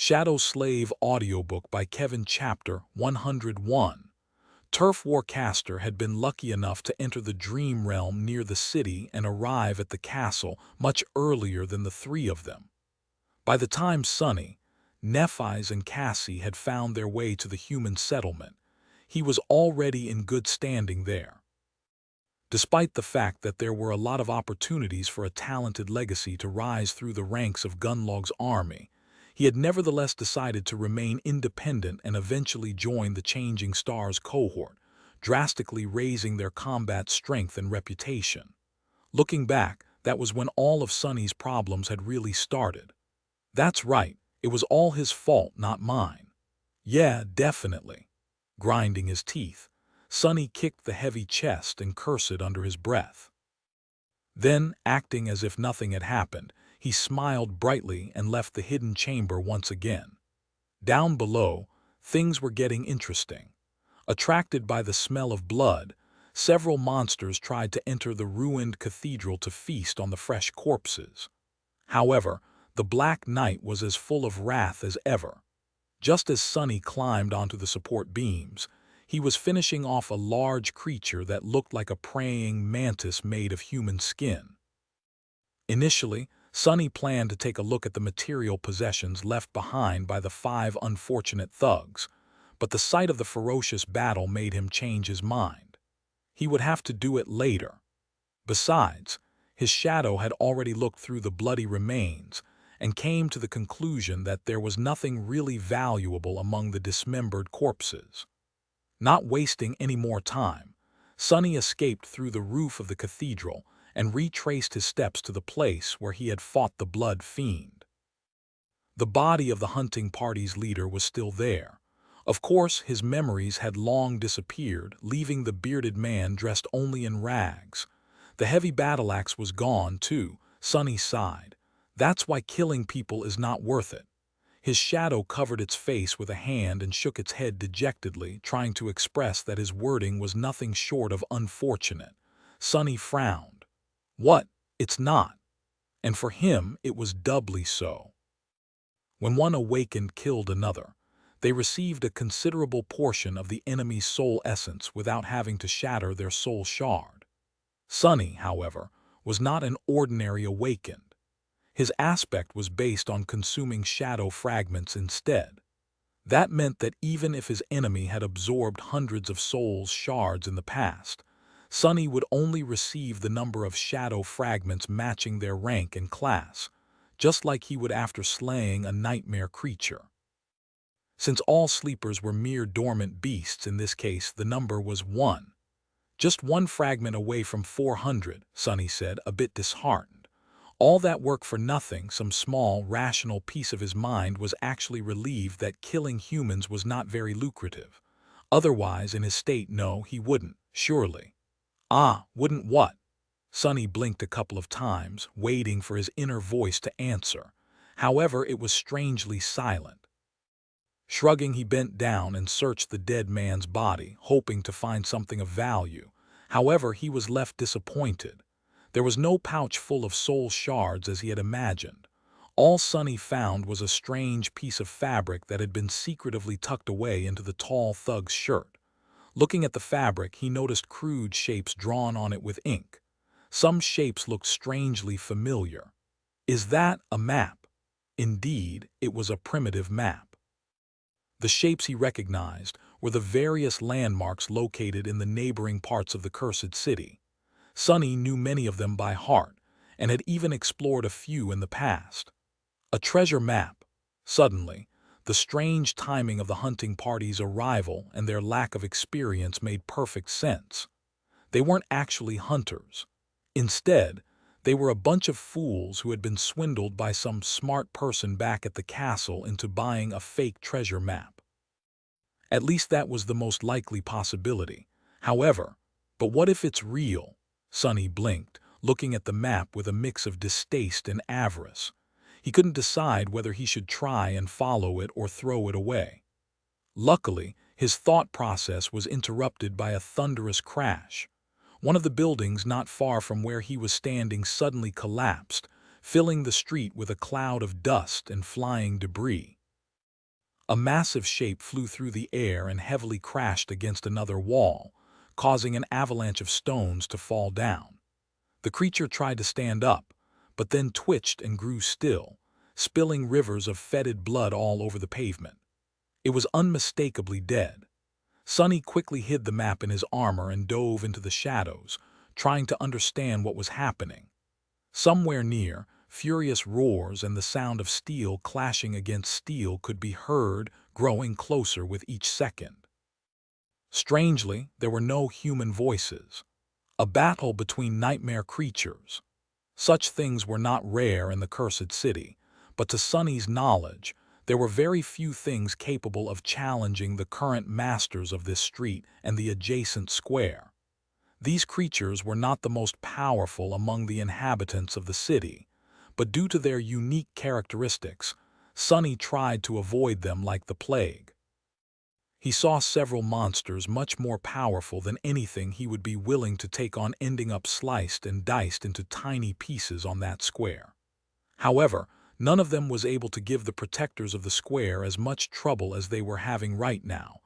Shadow Slave Audiobook by Kevin Chapter 101. Turf Warcaster had been lucky enough to enter the dream realm near the city and arrive at the castle much earlier than the three of them. By the time Sonny, Nephi's and Cassie had found their way to the human settlement, he was already in good standing there. Despite the fact that there were a lot of opportunities for a talented legacy to rise through the ranks of Gunlog's army, he had nevertheless decided to remain independent and eventually join the Changing Stars cohort, drastically raising their combat strength and reputation. Looking back, that was when all of Sonny's problems had really started. That's right, it was all his fault, not mine. Yeah, definitely. Grinding his teeth, Sonny kicked the heavy chest and cursed under his breath. Then, acting as if nothing had happened, he smiled brightly and left the hidden chamber once again. Down below, things were getting interesting. Attracted by the smell of blood, several monsters tried to enter the ruined cathedral to feast on the fresh corpses. However, the Black Knight was as full of wrath as ever. Just as Sonny climbed onto the support beams, he was finishing off a large creature that looked like a praying mantis made of human skin. Initially, Sonny planned to take a look at the material possessions left behind by the five unfortunate thugs, but the sight of the ferocious battle made him change his mind. He would have to do it later. Besides, his shadow had already looked through the bloody remains and came to the conclusion that there was nothing really valuable among the dismembered corpses. Not wasting any more time, Sonny escaped through the roof of the cathedral and retraced his steps to the place where he had fought the blood fiend. The body of the hunting party's leader was still there. Of course, his memories had long disappeared, leaving the bearded man dressed only in rags. The heavy battle axe was gone, too. Sonny sighed. That's why killing people is not worth it. His shadow covered its face with a hand and shook its head dejectedly, trying to express that his wording was nothing short of unfortunate. Sonny frowned. What? It's not. And for him, it was doubly so. When one awakened killed another, they received a considerable portion of the enemy's soul essence without having to shatter their soul shard. Sonny, however, was not an ordinary awakened. His aspect was based on consuming shadow fragments instead. That meant that even if his enemy had absorbed hundreds of soul's shards in the past, Sonny would only receive the number of shadow fragments matching their rank and class, just like he would after slaying a nightmare creature. Since all sleepers were mere dormant beasts, in this case the number was 1. Just one fragment away from 400, Sonny said, a bit disheartened. All that work for nothing. Some small, rational piece of his mind was actually relieved that killing humans was not very lucrative. Otherwise, in his state, no, he wouldn't, surely. Ah, wouldn't what? Sonny blinked a couple of times, waiting for his inner voice to answer. However, it was strangely silent. Shrugging, he bent down and searched the dead man's body, hoping to find something of value. However, he was left disappointed. There was no pouch full of soul shards as he had imagined. All Sonny found was a strange piece of fabric that had been secretively tucked away into the tall thug's shirt. Looking at the fabric, he noticed crude shapes drawn on it with ink. Some shapes looked strangely familiar. Is that a map? Indeed, it was a primitive map. The shapes he recognized were the various landmarks located in the neighboring parts of the cursed city. Sonny knew many of them by heart and had even explored a few in the past. A treasure map. Suddenly, the strange timing of the hunting party's arrival and their lack of experience made perfect sense. They weren't actually hunters. Instead, they were a bunch of fools who had been swindled by some smart person back at the castle into buying a fake treasure map. At least that was the most likely possibility. However, but what if it's real? Sonny blinked, looking at the map with a mix of distaste and avarice. He couldn't decide whether he should try and follow it or throw it away. Luckily, his thought process was interrupted by a thunderous crash. One of the buildings not far from where he was standing suddenly collapsed, filling the street with a cloud of dust and flying debris. A massive shape flew through the air and heavily crashed against another wall, causing an avalanche of stones to fall down. The creature tried to stand up, but then twitched and grew still, spilling rivers of fetid blood all over the pavement. It was unmistakably dead. Sonny quickly hid the map in his armor and dove into the shadows, trying to understand what was happening. Somewhere near, furious roars and the sound of steel clashing against steel could be heard, growing closer with each second. Strangely, there were no human voices. A battle between nightmare creatures. Such things were not rare in the cursed city, but to Sonny's knowledge, there were very few things capable of challenging the current masters of this street and the adjacent square. These creatures were not the most powerful among the inhabitants of the city, but due to their unique characteristics, Sonny tried to avoid them like the plague. He saw several monsters much more powerful than anything he would be willing to take on, ending up sliced and diced into tiny pieces on that square. However, none of them was able to give the protectors of the square as much trouble as they were having right now,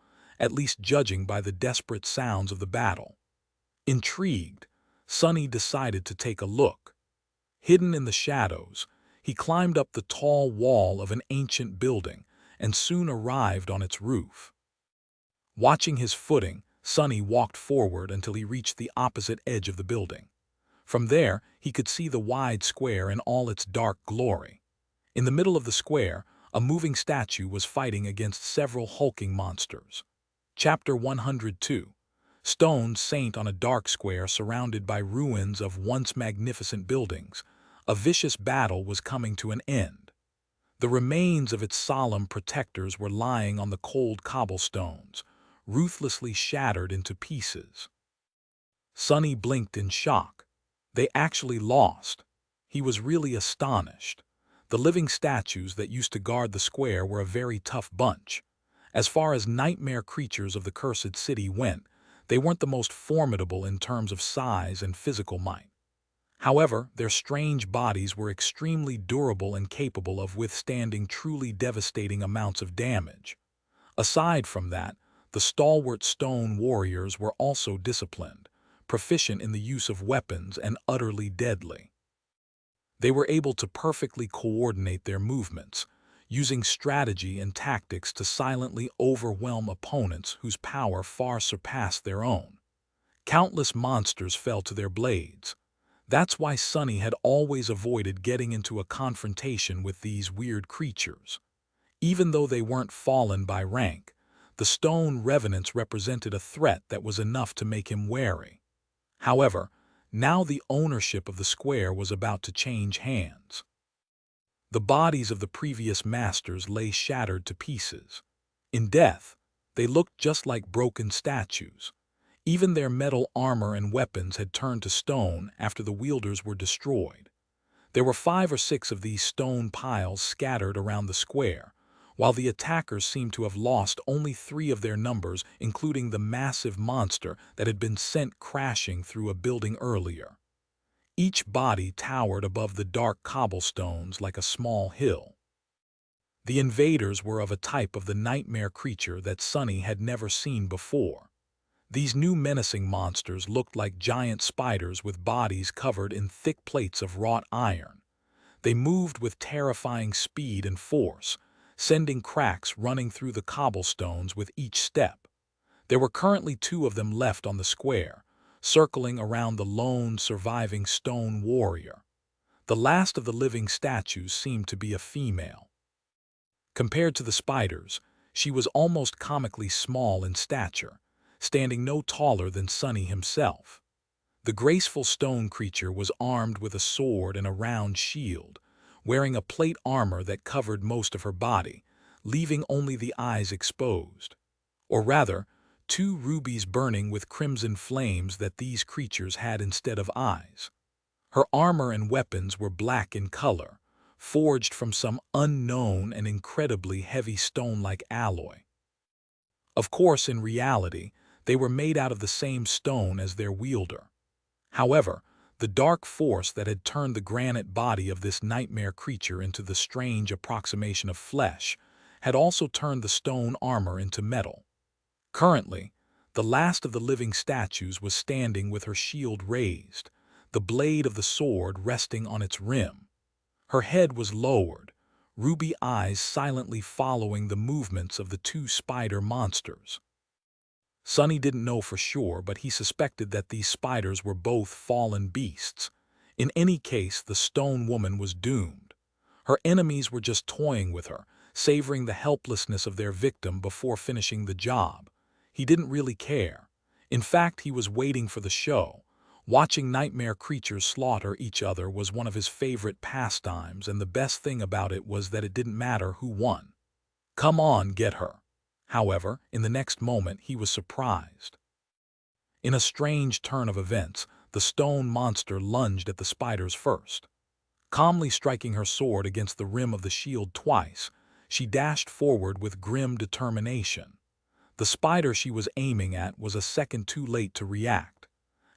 at least judging by the desperate sounds of the battle. Intrigued, Sonny decided to take a look. Hidden in the shadows, he climbed up the tall wall of an ancient building and soon arrived on its roof. Watching his footing, Sonny walked forward until he reached the opposite edge of the building. From there, he could see the wide square in all its dark glory. In the middle of the square, a moving statue was fighting against several hulking monsters. Chapter 102. Stone Saint. On a dark square surrounded by ruins of once magnificent buildings, a vicious battle was coming to an end. The remains of its solemn protectors were lying on the cold cobblestones, ruthlessly shattered into pieces. Sonny blinked in shock. They actually lost. He was really astonished. The living statues that used to guard the square were a very tough bunch. As far as nightmare creatures of the cursed city went, they weren't the most formidable in terms of size and physical might. However, their strange bodies were extremely durable and capable of withstanding truly devastating amounts of damage. Aside from that, the stalwart stone warriors were also disciplined, proficient in the use of weapons and utterly deadly. They were able to perfectly coordinate their movements, using strategy and tactics to silently overwhelm opponents whose power far surpassed their own. Countless monsters fell to their blades. That's why Sonny had always avoided getting into a confrontation with these weird creatures. Even though they weren't fallen by rank, the stone revenants represented a threat that was enough to make him wary. However, now the ownership of the square was about to change hands. The bodies of the previous masters lay shattered to pieces. In death, they looked just like broken statues. Even their metal armor and weapons had turned to stone after the wielders were destroyed. There were 5 or 6 of these stone piles scattered around the square, while the attackers seemed to have lost only 3 of their numbers, including the massive monster that had been sent crashing through a building earlier. Each body towered above the dark cobblestones like a small hill. The invaders were of a type of the nightmare creature that Sonny had never seen before. These new menacing monsters looked like giant spiders with bodies covered in thick plates of wrought iron. They moved with terrifying speed and force, sending cracks running through the cobblestones with each step. There were currently 2 of them left on the square, circling around the lone surviving stone warrior. The last of the living statues seemed to be a female. Compared to the spiders, she was almost comically small in stature, standing no taller than Sonny himself. The graceful stone creature was armed with a sword and a round shield, wearing a plate armor that covered most of her body, leaving only the eyes exposed. Or rather, 2 rubies burning with crimson flames that these creatures had instead of eyes. Her armor and weapons were black in color, forged from some unknown and incredibly heavy stone-like alloy. Of course, in reality, they were made out of the same stone as their wielder. However, the dark force that had turned the granite body of this nightmare creature into the strange approximation of flesh had also turned the stone armor into metal. Currently, the last of the living statues was standing with her shield raised, the blade of the sword resting on its rim. Her head was lowered, ruby eyes silently following the movements of the two spider monsters. Sonny didn't know for sure, but he suspected that these spiders were both fallen beasts. In any case, the stone woman was doomed. Her enemies were just toying with her, savoring the helplessness of their victim before finishing the job. He didn't really care. In fact, he was waiting for the show. Watching nightmare creatures slaughter each other was one of his favorite pastimes, and the best thing about it was that it didn't matter who won. Come on, get her. However, in the next moment, he was surprised. In a strange turn of events, the stone monster lunged at the spiders first. Calmly striking her sword against the rim of the shield twice, she dashed forward with grim determination. The spider she was aiming at was a second too late to react.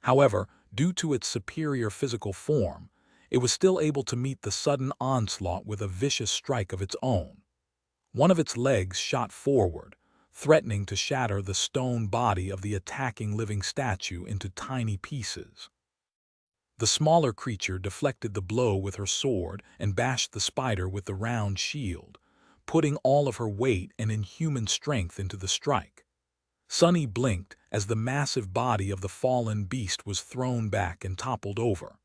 However, due to its superior physical form, it was still able to meet the sudden onslaught with a vicious strike of its own. One of its legs shot forward, threatening to shatter the stone body of the attacking living statue into tiny pieces. The smaller creature deflected the blow with her sword and bashed the spider with the round shield, putting all of her weight and inhuman strength into the strike. Sonny blinked as the massive body of the fallen beast was thrown back and toppled over.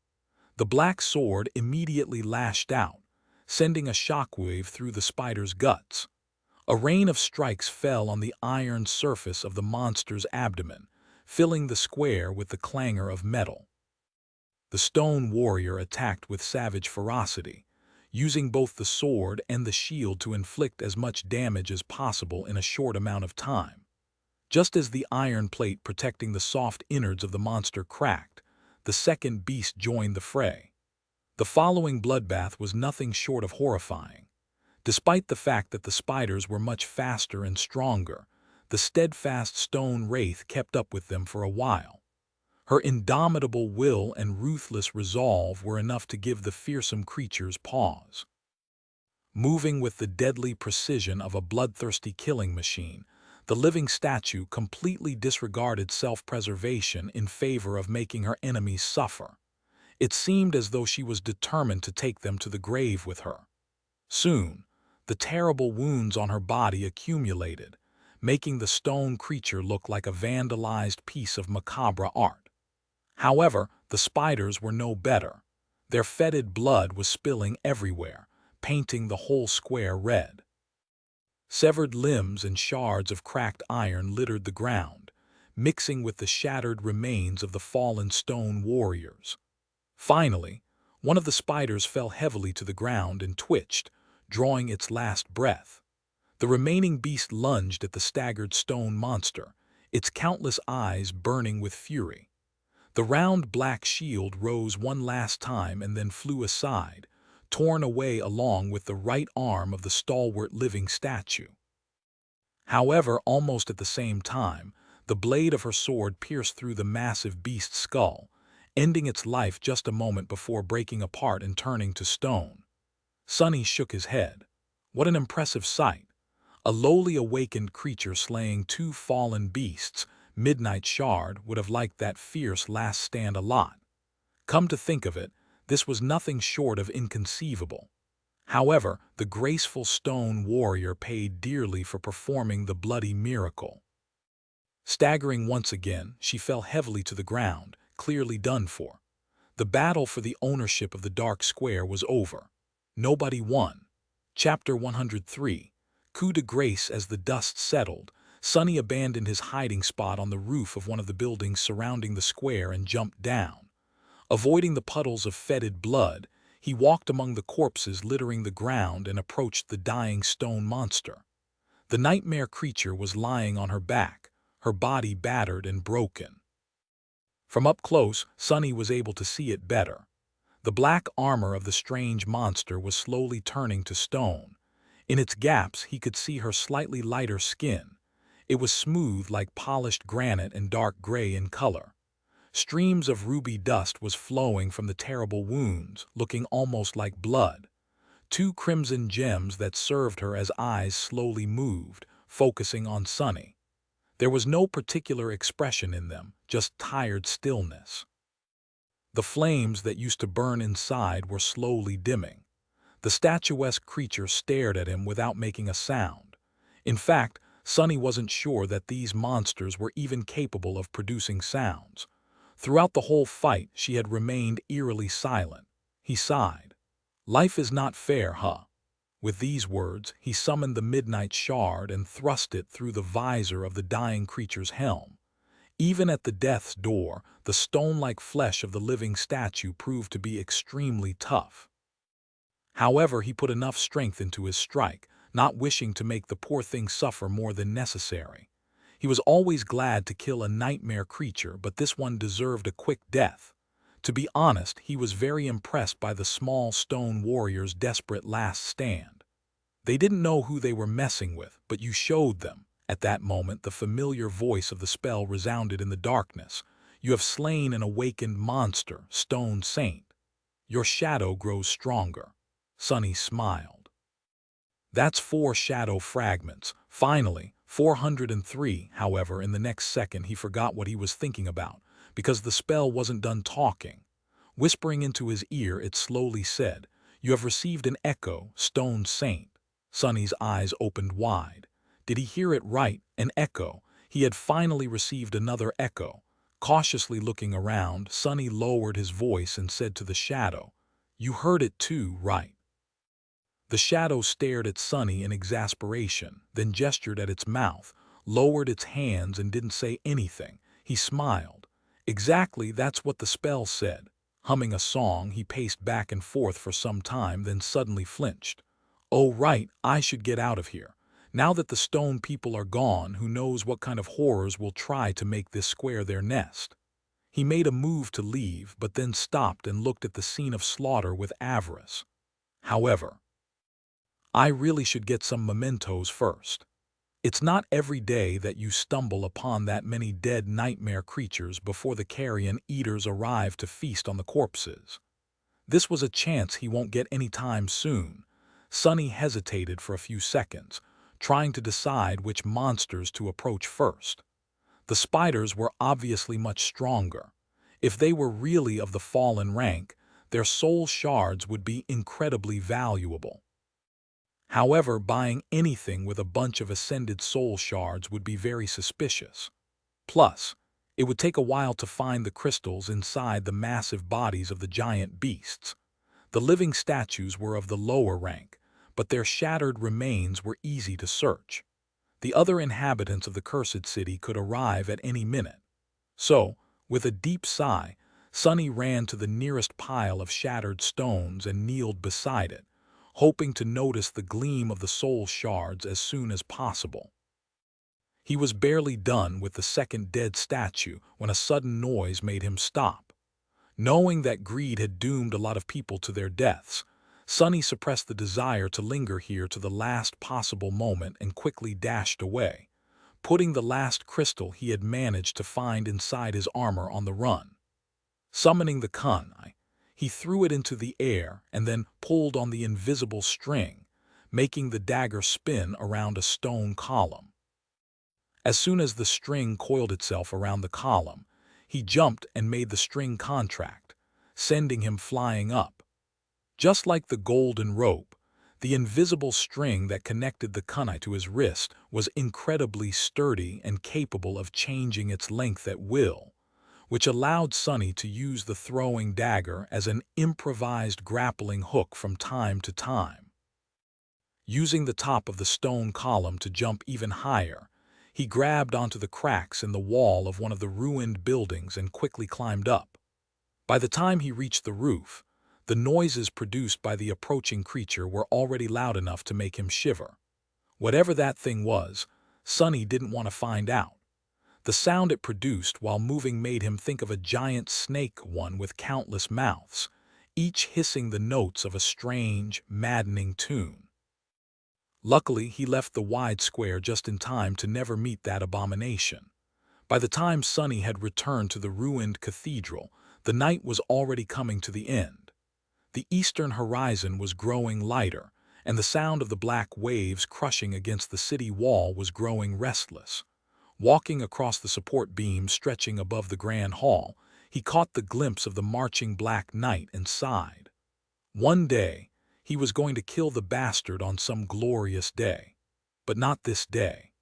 The black sword immediately lashed out, sending a shockwave through the spider's guts. A rain of strikes fell on the iron surface of the monster's abdomen, filling the square with the clangor of metal. The stone warrior attacked with savage ferocity, using both the sword and the shield to inflict as much damage as possible in a short amount of time. Just as the iron plate protecting the soft innards of the monster cracked, the second beast joined the fray. The following bloodbath was nothing short of horrifying. Despite the fact that the spiders were much faster and stronger, the steadfast stone wraith kept up with them for a while. Her indomitable will and ruthless resolve were enough to give the fearsome creatures pause. Moving with the deadly precision of a bloodthirsty killing machine, the living statue completely disregarded self-preservation in favor of making her enemies suffer. It seemed as though she was determined to take them to the grave with her. Soon, the terrible wounds on her body accumulated, making the stone creature look like a vandalized piece of macabre art. However, the spiders were no better. Their fetid blood was spilling everywhere, painting the whole square red. Severed limbs and shards of cracked iron littered the ground, mixing with the shattered remains of the fallen stone warriors. Finally, one of the spiders fell heavily to the ground and twitched, drawing its last breath. The remaining beast lunged at the staggered stone monster, its countless eyes burning with fury. The round black shield rose one last time and then flew aside, torn away along with the right arm of the stalwart living statue. However, almost at the same time, the blade of her sword pierced through the massive beast's skull, ending its life just a moment before breaking apart and turning to stone. Sonny shook his head. What an impressive sight! A lowly awakened creature slaying two fallen beasts. Midnight Shard would have liked that fierce last stand a lot. Come to think of it, this was nothing short of inconceivable. However, the graceful stone warrior paid dearly for performing the bloody miracle. Staggering once again, she fell heavily to the ground, clearly done for. The battle for the ownership of the Dark Square was over. Nobody won. Chapter 103. Coup de grace. As the dust settled, Sonny abandoned his hiding spot on the roof of one of the buildings surrounding the square and jumped down. Avoiding the puddles of fetid blood, he walked among the corpses littering the ground and approached the dying stone monster. The nightmare creature was lying on her back, her body battered and broken. From up close, Sonny was able to see it better. The black armor of the strange monster was slowly turning to stone. In its gaps, he could see her slightly lighter skin. It was smooth like polished granite and dark gray in color. Streams of ruby dust was flowing from the terrible wounds, looking almost like blood. two crimson gems that served her as eyes slowly moved, focusing on Sunny. There was no particular expression in them, just tired stillness. The flames that used to burn inside were slowly dimming. The statuesque creature stared at him without making a sound. In fact, Sunny wasn't sure that these monsters were even capable of producing sounds. Throughout the whole fight, she had remained eerily silent. He sighed. "Life is not fair, huh?" With these words, he summoned the midnight shard and thrust it through the visor of the dying creature's helm. Even at the death's door, the stone-like flesh of the living statue proved to be extremely tough. However, he put enough strength into his strike, not wishing to make the poor thing suffer more than necessary. He was always glad to kill a nightmare creature, but this one deserved a quick death. To be honest, he was very impressed by the small stone warrior's desperate last stand. They didn't know who they were messing with, but you showed them. At that moment, the familiar voice of the spell resounded in the darkness. "You have slain an awakened monster, Stone Saint. Your shadow grows stronger." Sunny smiled. "That's 4 shadow fragments." Finally, 403, however, in the next second he forgot what he was thinking about, because the spell wasn't done talking. Whispering into his ear, it slowly said, "You have received an echo, Stone Saint." Sunny's eyes opened wide. Did he hear it right? An echo. He had finally received another echo. Cautiously looking around, Sunny lowered his voice and said to the shadow, "You heard it too, right?" The shadow stared at Sunny in exasperation, then gestured at its mouth, lowered its hands and didn't say anything. He smiled. "Exactly, that's what the spell said." Humming a song, he paced back and forth for some time, then suddenly flinched. "Oh right, I should get out of here. Now that the stone people are gone, who knows what kind of horrors will try to make this square their nest." He made a move to leave, but then stopped and looked at the scene of slaughter with avarice. "However, I really should get some mementos first. It's not every day that you stumble upon that many dead nightmare creatures before the carrion eaters arrive to feast on the corpses. This was a chance he won't get any time soon." Sunny hesitated for a few seconds, trying to decide which monsters to approach first. The spiders were obviously much stronger. If they were really of the fallen rank, their soul shards would be incredibly valuable. However, buying anything with a bunch of ascended soul shards would be very suspicious. Plus, it would take a while to find the crystals inside the massive bodies of the giant beasts. The living statues were of the lower rank, but their shattered remains were easy to search. The other inhabitants of the cursed city could arrive at any minute. So, with a deep sigh, Sunny ran to the nearest pile of shattered stones and kneeled beside it, hoping to notice the gleam of the soul shards as soon as possible. He was barely done with the second dead statue when a sudden noise made him stop. Knowing that greed had doomed a lot of people to their deaths, Sunny suppressed the desire to linger here to the last possible moment and quickly dashed away, putting the last crystal he had managed to find inside his armor on the run. Summoning the kunai, he threw it into the air and then pulled on the invisible string, making the dagger spin around a stone column. As soon as the string coiled itself around the column, he jumped and made the string contract, sending him flying up. Just like the golden rope, the invisible string that connected the kunai to his wrist was incredibly sturdy and capable of changing its length at will, which allowed Sunny to use the throwing dagger as an improvised grappling hook from time to time. Using the top of the stone column to jump even higher, he grabbed onto the cracks in the wall of one of the ruined buildings and quickly climbed up. By the time he reached the roof, the noises produced by the approaching creature were already loud enough to make him shiver. Whatever that thing was, Sunny didn't want to find out. The sound it produced while moving made him think of a giant snake one with countless mouths, each hissing the notes of a strange, maddening tune. Luckily, he left the wide square just in time to never meet that abomination. By the time Sunny had returned to the ruined cathedral, the night was already coming to the end. The eastern horizon was growing lighter, and the sound of the black waves crushing against the city wall was growing restless. Walking across the support beam stretching above the grand hall, he caught the glimpse of the marching Black Knight and sighed. One day, he was going to kill the bastard on some glorious day. But not this day.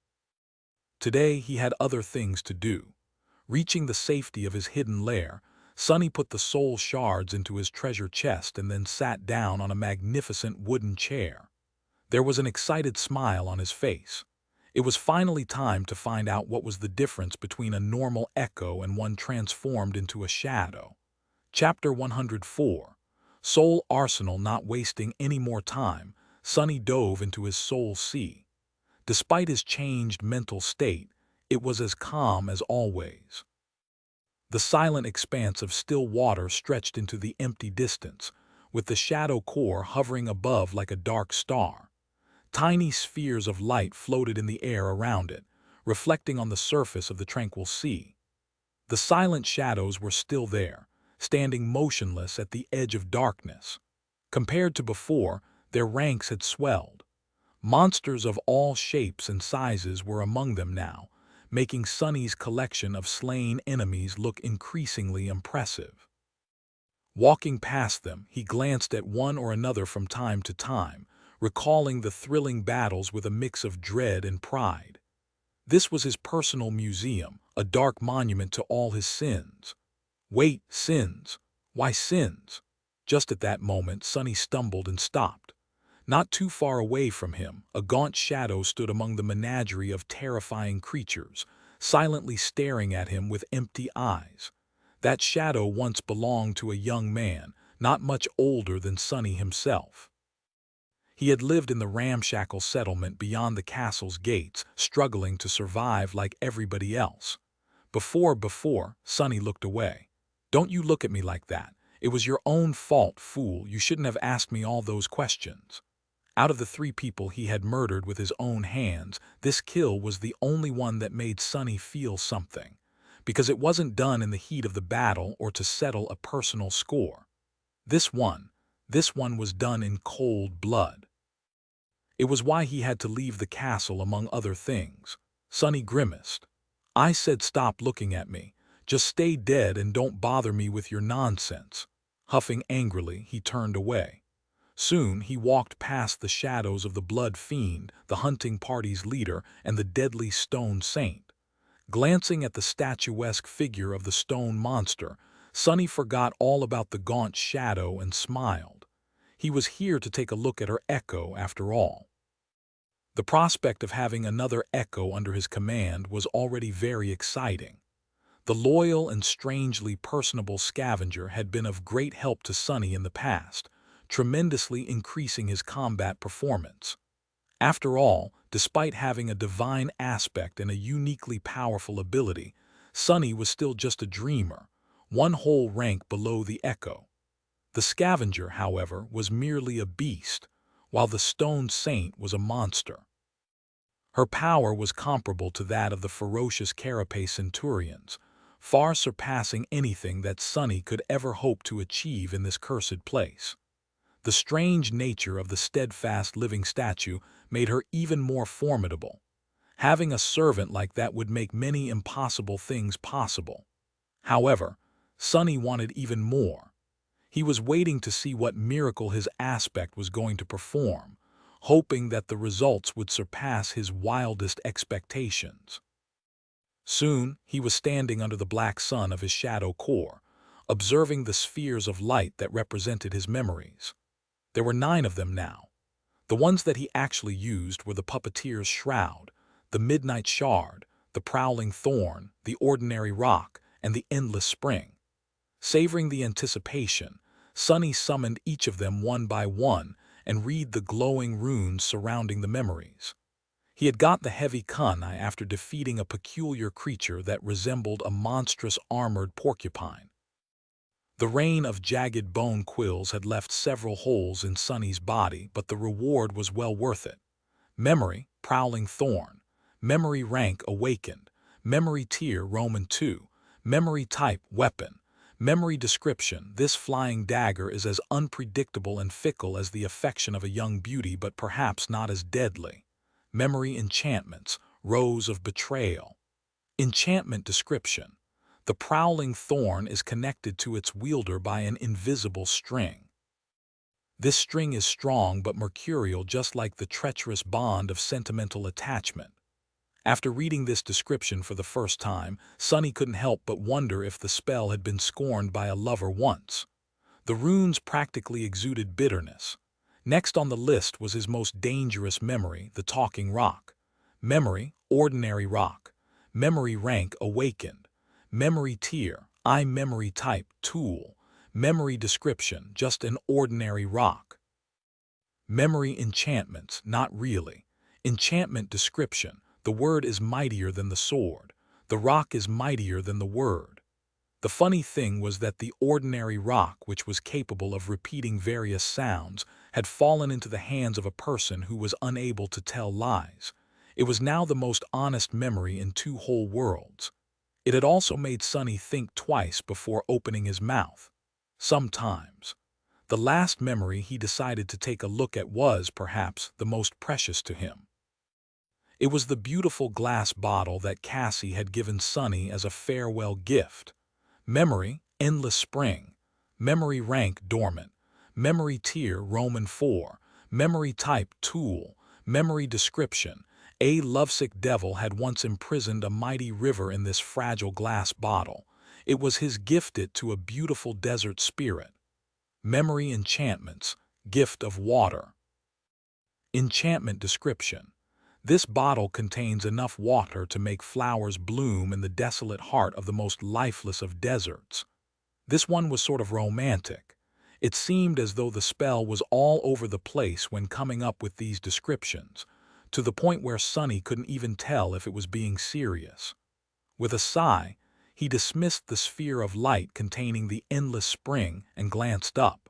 Today he had other things to do. Reaching the safety of his hidden lair, Sonny put the soul shards into his treasure chest and then sat down on a magnificent wooden chair. There was an excited smile on his face. It was finally time to find out what was the difference between a normal echo and one transformed into a shadow. Chapter 104. Soul Arsenal. Not wasting any more time, Sonny dove into his soul sea. Despite his changed mental state, it was as calm as always. The silent expanse of still water stretched into the empty distance, with the shadow core hovering above like a dark star. Tiny spheres of light floated in the air around it, reflecting on the surface of the tranquil sea. The silent shadows were still there, standing motionless at the edge of darkness. Compared to before, their ranks had swelled. Monsters of all shapes and sizes were among them now, making Sonny's collection of slain enemies look increasingly impressive. Walking past them, he glanced at one or another from time to time, recalling the thrilling battles with a mix of dread and pride. This was his personal museum, a dark monument to all his sins. Wait, sins? Why sins? Just at that moment, Sonny stumbled and stopped. Not too far away from him, a gaunt shadow stood among the menagerie of terrifying creatures, silently staring at him with empty eyes. That shadow once belonged to a young man, not much older than Sonny himself. He had lived in the ramshackle settlement beyond the castle's gates, struggling to survive like everybody else. Before, Sonny looked away. "Don't you look at me like that. It was your own fault, fool. You shouldn't have asked me all those questions." Out of the 3 people he had murdered with his own hands, this kill was the only one that made Sonny feel something, because it wasn't done in the heat of the battle or to settle a personal score. This one was done in cold blood. It was why he had to leave the castle, among other things. Sonny grimaced. "I said stop looking at me. Just stay dead and don't bother me with your nonsense." Huffing angrily, he turned away. Soon he walked past the shadows of the Blood Fiend, the hunting party's leader, and the deadly Stone Saint. Glancing at the statuesque figure of the stone monster, Sonny forgot all about the gaunt shadow and smiled. He was here to take a look at her echo after all. The prospect of having another echo under his command was already very exciting. The loyal and strangely personable scavenger had been of great help to Sonny in the past, tremendously increasing his combat performance. After all, despite having a divine aspect and a uniquely powerful ability, Sonny was still just a dreamer, one whole rank below the echo. The scavenger, however, was merely a beast, while the Stone Saint was a monster. Her power was comparable to that of the ferocious carapace centurions, far surpassing anything that Sonny could ever hope to achieve in this cursed place. The strange nature of the steadfast living statue made her even more formidable. Having a servant like that would make many impossible things possible. However, Sonny wanted even more. He was waiting to see what miracle his aspect was going to perform, hoping that the results would surpass his wildest expectations. Soon, he was standing under the black sun of his shadow core, observing the spheres of light that represented his memories. There were 9 of them now. The ones that he actually used were the puppeteer's shroud, the midnight shard, the prowling thorn, the ordinary rock, and the endless spring. Savoring the anticipation, Sonny summoned each of them one by one and read the glowing runes surrounding the memories. He had got the heavy kunai after defeating a peculiar creature that resembled a monstrous armored porcupine. The rain of jagged bone quills had left several holes in Sonny's body, but the reward was well worth it. Memory, prowling thorn. Memory rank awakened. Memory tier Roman 2. Memory type weapon. Memory description. This flying dagger is as unpredictable and fickle as the affection of a young beauty, but perhaps not as deadly. Memory enchantments. Rose of betrayal. Enchantment description. The prowling thorn is connected to its wielder by an invisible string. This string is strong but mercurial, just like the treacherous bond of sentimental attachment. After reading this description for the first time, Sunny couldn't help but wonder if the spell had been scorned by a lover once. The runes practically exuded bitterness. Next on the list was his most dangerous memory, the talking rock. Memory, ordinary rock. Memory rank, awakened. Memory tier, I memory type, tool. Memory description, just an ordinary rock. Memory enchantments, not really. Enchantment description, the word is mightier than the sword. The rock is mightier than the word. The funny thing was that the ordinary rock, which was capable of repeating various sounds, had fallen into the hands of a person who was unable to tell lies. It was now the most honest memory in two whole worlds. It had also made Sunny think twice before opening his mouth. Sometimes. The last memory he decided to take a look at was, perhaps, the most precious to him. It was the beautiful glass bottle that Cassie had given Sunny as a farewell gift. Memory, endless spring. Memory rank, dormant. Memory tier, Roman 4. Memory type, tool. Memory description. A lovesick devil had once imprisoned a mighty river in this fragile glass bottle. It was his gifted to a beautiful desert spirit. Memory enchantments, gift of water. Enchantment description. This bottle contains enough water to make flowers bloom in the desolate heart of the most lifeless of deserts. This one was sort of romantic. It seemed as though the spell was all over the place when coming up with these descriptions, to the point where Sunny couldn't even tell if it was being serious. With a sigh, he dismissed the sphere of light containing the endless spring and glanced up.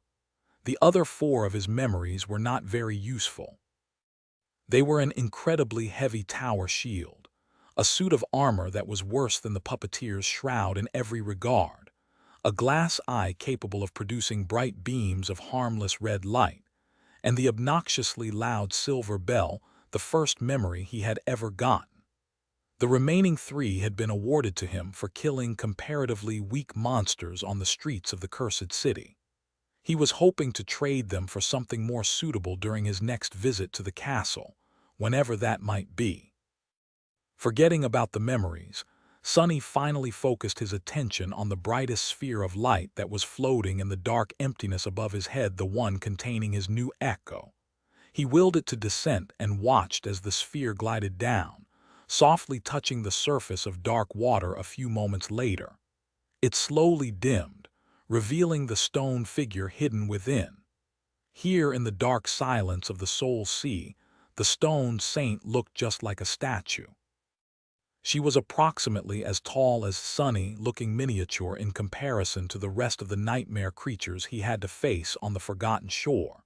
The other 4 of his memories were not very useful. They were an incredibly heavy tower shield, a suit of armor that was worse than the puppeteer's shroud in every regard, a glass eye capable of producing bright beams of harmless red light, and the obnoxiously loud silver bell, the first memory he had ever gotten. The remaining 3 had been awarded to him for killing comparatively weak monsters on the streets of the cursed city. He was hoping to trade them for something more suitable during his next visit to the castle, whenever that might be. Forgetting about the memories, Sunny finally focused his attention on the brightest sphere of light that was floating in the dark emptiness above his head, the one containing his new echo. He willed it to descent and watched as the sphere glided down, softly touching the surface of dark water. A few moments later, it slowly dimmed, revealing the stone figure hidden within. Here in the dark silence of the Soul Sea, the stone saint looked just like a statue. She was approximately as tall as Sunny, looking miniature in comparison to the rest of the nightmare creatures he had to face on the forgotten shore.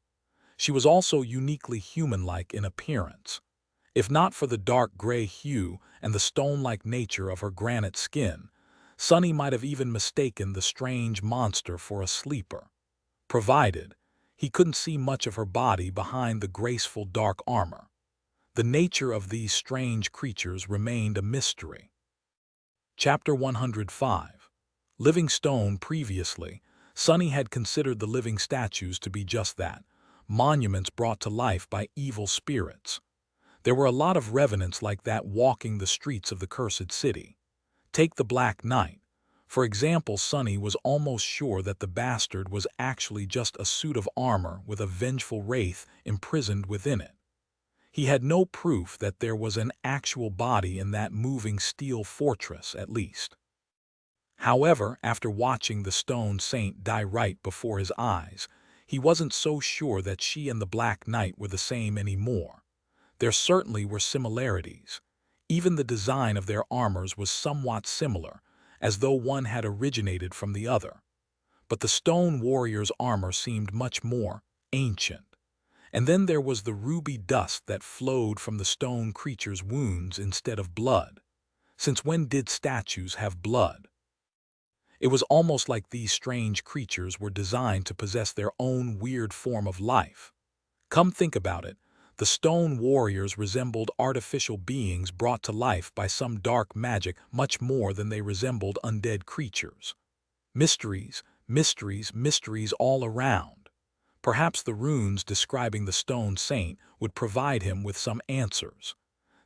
She was also uniquely human-like in appearance. If not for the dark gray hue and the stone-like nature of her granite skin, Sunny might have even mistaken the strange monster for a sleeper, provided he couldn't see much of her body behind the graceful dark armor. The nature of these strange creatures remained a mystery. Chapter 105. Living Stone. Previously, Sunny had considered the living statues to be just that, monuments brought to life by evil spirits. There were a lot of revenants like that walking the streets of the cursed city. Take the Black Knight. For example, Sunny was almost sure that the bastard was actually just a suit of armor with a vengeful wraith imprisoned within it. He had no proof that there was an actual body in that moving steel fortress, at least. However, after watching the stone saint die right before his eyes, he wasn't so sure that she and the Black Knight were the same anymore. There certainly were similarities. Even the design of their armors was somewhat similar, as though one had originated from the other. But the stone warrior's armor seemed much more ancient. And then there was the ruby dust that flowed from the stone creature's wounds instead of blood. Since when did statues have blood? It was almost like these strange creatures were designed to possess their own weird form of life. Come think about it, the stone warriors resembled artificial beings brought to life by some dark magic much more than they resembled undead creatures. Mysteries, mysteries, mysteries all around. Perhaps the runes describing the stone saint would provide him with some answers.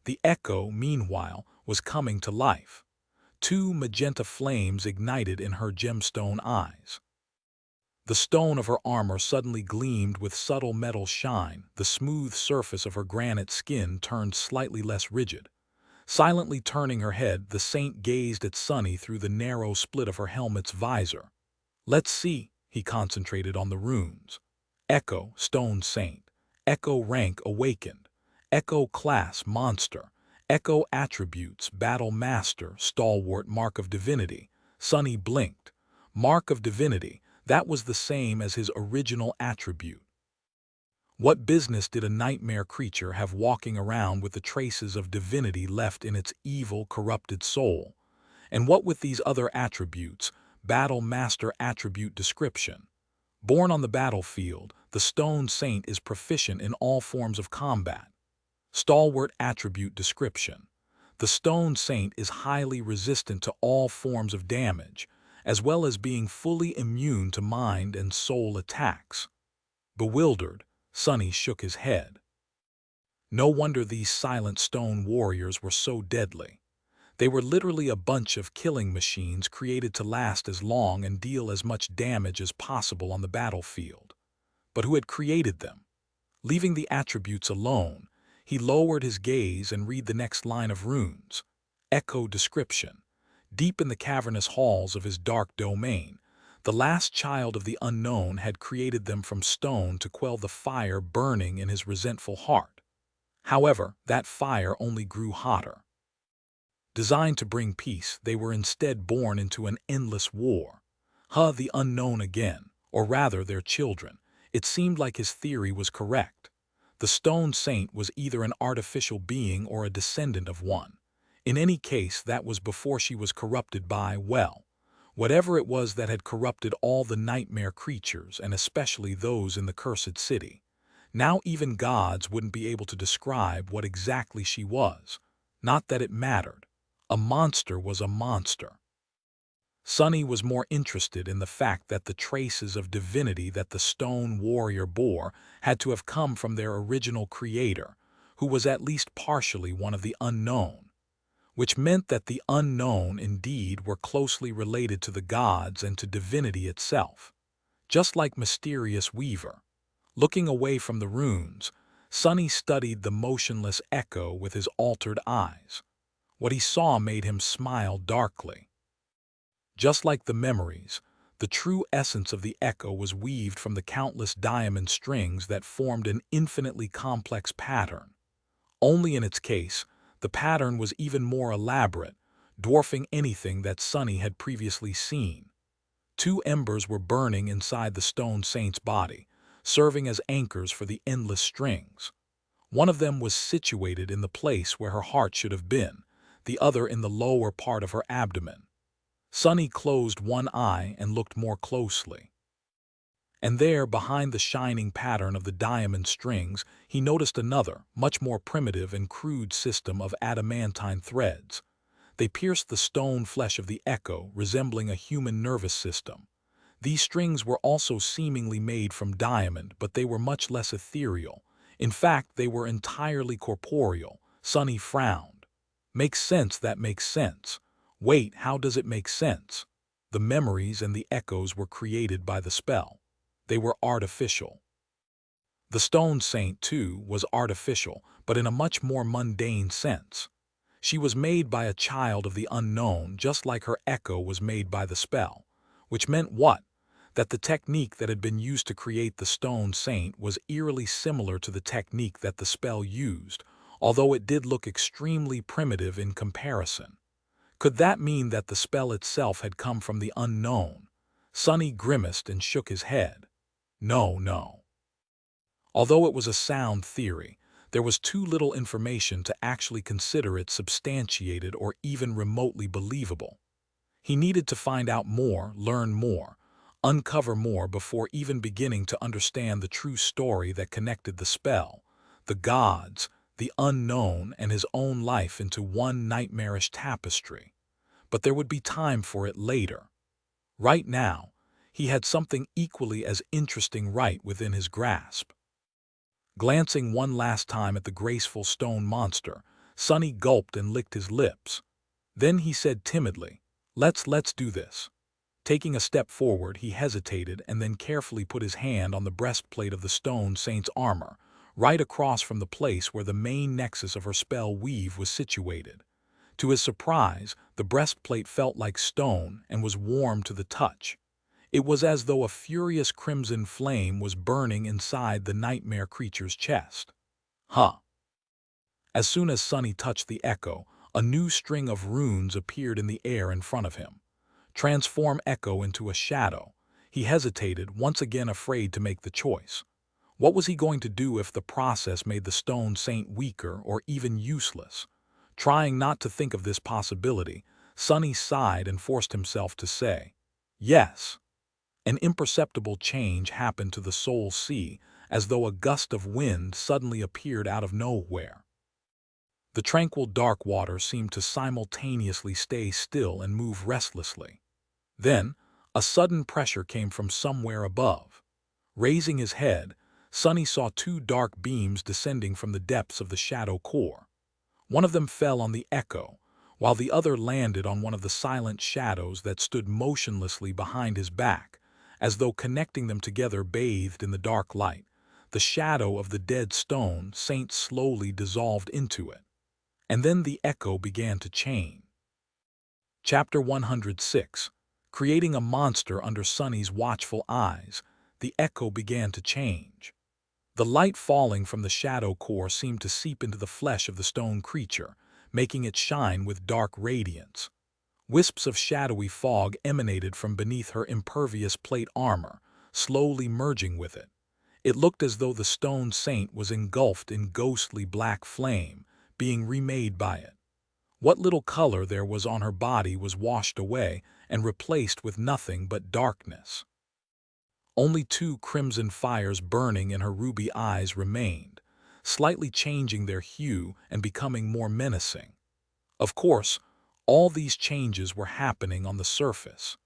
The echo, meanwhile, was coming to life. Two magenta flames ignited in her gemstone eyes. The stone of her armor suddenly gleamed with subtle metal shine, the smooth surface of her granite skin turned slightly less rigid. Silently turning her head, the saint gazed at Sunny through the narrow split of her helmet's visor. Let's see, he concentrated on the runes. Echo, stone saint. Echo rank awakened. Echo class monster. Echo attributes, battle master, stalwart mark of divinity. Sunny blinked. Mark of divinity, that was the same as his original attribute. What business did a nightmare creature have walking around with the traces of divinity left in its evil, corrupted soul? And what with these other attributes, battle master attribute description? Born on the battlefield, the stone saint is proficient in all forms of combat. Stalwart attribute description. The stone saint is highly resistant to all forms of damage, as well as being fully immune to mind and soul attacks. Bewildered, Sunny shook his head. No wonder these silent stone warriors were so deadly. They were literally a bunch of killing machines created to last as long and deal as much damage as possible on the battlefield. But who had created them? Leaving the attributes alone, he lowered his gaze and read the next line of runes. Echo description. Deep in the cavernous halls of his dark domain, the last child of the unknown had created them from stone to quell the fire burning in his resentful heart. However, that fire only grew hotter. Designed to bring peace, they were instead born into an endless war. The unknown again, or rather their children. It seemed like his theory was correct. The stone saint was either an artificial being or a descendant of one. In any case, that was before she was corrupted by, well, whatever it was that had corrupted all the nightmare creatures and especially those in the cursed city. Now even gods wouldn't be able to describe what exactly she was. Not that it mattered. A monster was a monster. Sunny was more interested in the fact that the traces of divinity that the stone warrior bore had to have come from their original creator, who was at least partially one of the unknown, which meant that the unknown indeed were closely related to the gods and to divinity itself. Just like mysterious Weaver. Looking away from the runes, Sunny studied the motionless echo with his altered eyes. What he saw made him smile darkly. Just like the memories, the true essence of the echo was weaved from the countless diamond strings that formed an infinitely complex pattern. Only in its case, the pattern was even more elaborate, dwarfing anything that Sunny had previously seen. Two embers were burning inside the stone saint's body, serving as anchors for the endless strings. One of them was situated in the place where her heart should have been, the other in the lower part of her abdomen. Sunny closed one eye and looked more closely. And there, behind the shining pattern of the diamond strings, he noticed another, much more primitive and crude system of adamantine threads. They pierced the stone flesh of the echo, resembling a human nervous system. These strings were also seemingly made from diamond, but they were much less ethereal. In fact, they were entirely corporeal. Sunny frowned. Makes sense, that makes sense. Wait, how does it make sense? The memories and the echoes were created by the spell. They were artificial. The stone saint, too, was artificial, but in a much more mundane sense. She was made by a child of the unknown, just like her echo was made by the spell. Which meant what? That the technique that had been used to create the stone saint was eerily similar to the technique that the spell used, although it did look extremely primitive in comparison. Could that mean that the spell itself had come from the unknown? Sunny grimaced and shook his head. No, no. Although it was a sound theory, there was too little information to actually consider it substantiated or even remotely believable. He needed to find out more, learn more, uncover more before even beginning to understand the true story that connected the spell, the gods, the unknown, and his own life into one nightmarish tapestry. But there would be time for it later. Right now, he had something equally as interesting right within his grasp. Glancing one last time at the graceful stone monster, Sonny gulped and licked his lips. Then he said timidly, Let's do this." Taking a step forward, he hesitated and then carefully put his hand on the breastplate of the stone saint's armor, right across from the place where the main nexus of her spell weave was situated. To his surprise, the breastplate felt like stone and was warm to the touch. It was as though a furious crimson flame was burning inside the nightmare creature's chest. Huh! As soon as Sonny touched the echo, a new string of runes appeared in the air in front of him. Transform echo into a shadow. He hesitated, once again afraid to make the choice. What was he going to do if the process made the stone saint weaker or even useless? Trying not to think of this possibility, Sonny sighed and forced himself to say, "Yes." An imperceptible change happened to the soul sea, as though a gust of wind suddenly appeared out of nowhere. The tranquil dark water seemed to simultaneously stay still and move restlessly. Then, a sudden pressure came from somewhere above. Raising his head, Sonny saw two dark beams descending from the depths of the shadow core. One of them fell on the echo, while the other landed on one of the silent shadows that stood motionlessly behind his back, as though connecting them together bathed in the dark light. The shadow of the dead stone saint slowly dissolved into it. And then the echo began to change. Chapter 106. Creating a monster under Sonny's watchful eyes, the echo began to change. The light falling from the shadow core seemed to seep into the flesh of the stone creature, making it shine with dark radiance. Wisps of shadowy fog emanated from beneath her impervious plate armor, slowly merging with it. It looked as though the stone saint was engulfed in ghostly black flame, being remade by it. What little color there was on her body was washed away and replaced with nothing but darkness. Only two crimson fires burning in her ruby eyes remained, slightly changing their hue and becoming more menacing. Of course, all these changes were happening on the surface.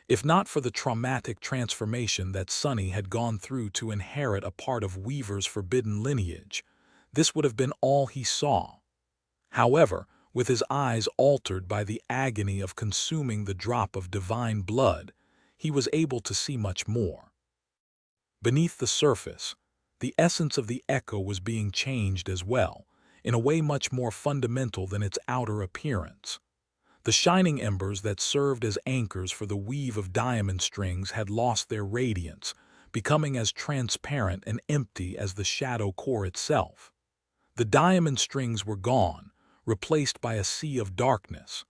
If not for the traumatic transformation that Sonny had gone through to inherit a part of Weaver's forbidden lineage, this would have been all he saw. However, with his eyes altered by the agony of consuming the drop of divine blood, he was able to see much more. Beneath the surface, the essence of the echo was being changed as well, in a way much more fundamental than its outer appearance. The shining embers that served as anchors for the weave of diamond strings had lost their radiance, becoming as transparent and empty as the shadow core itself. The diamond strings were gone, replaced by a sea of darkness.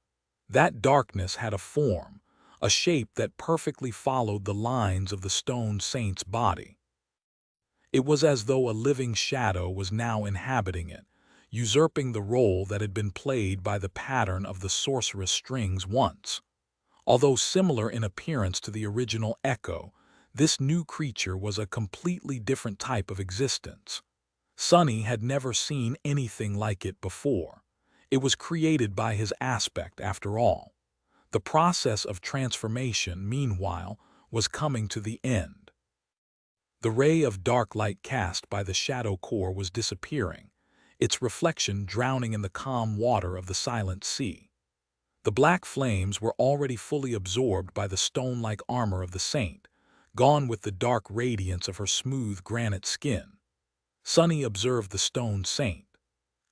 That darkness had a form, a shape that perfectly followed the lines of the stone saint's body. It was as though a living shadow was now inhabiting it, usurping the role that had been played by the pattern of the sorceress strings once. Although similar in appearance to the original echo, this new creature was a completely different type of existence. Sonny had never seen anything like it before. It was created by his aspect, after all. The process of transformation, meanwhile, was coming to the end. The ray of dark light cast by the shadow core was disappearing, its reflection drowning in the calm water of the silent sea. The black flames were already fully absorbed by the stone-like armor of the saint, gone with the dark radiance of her smooth granite skin. Sonny observed the stone saint,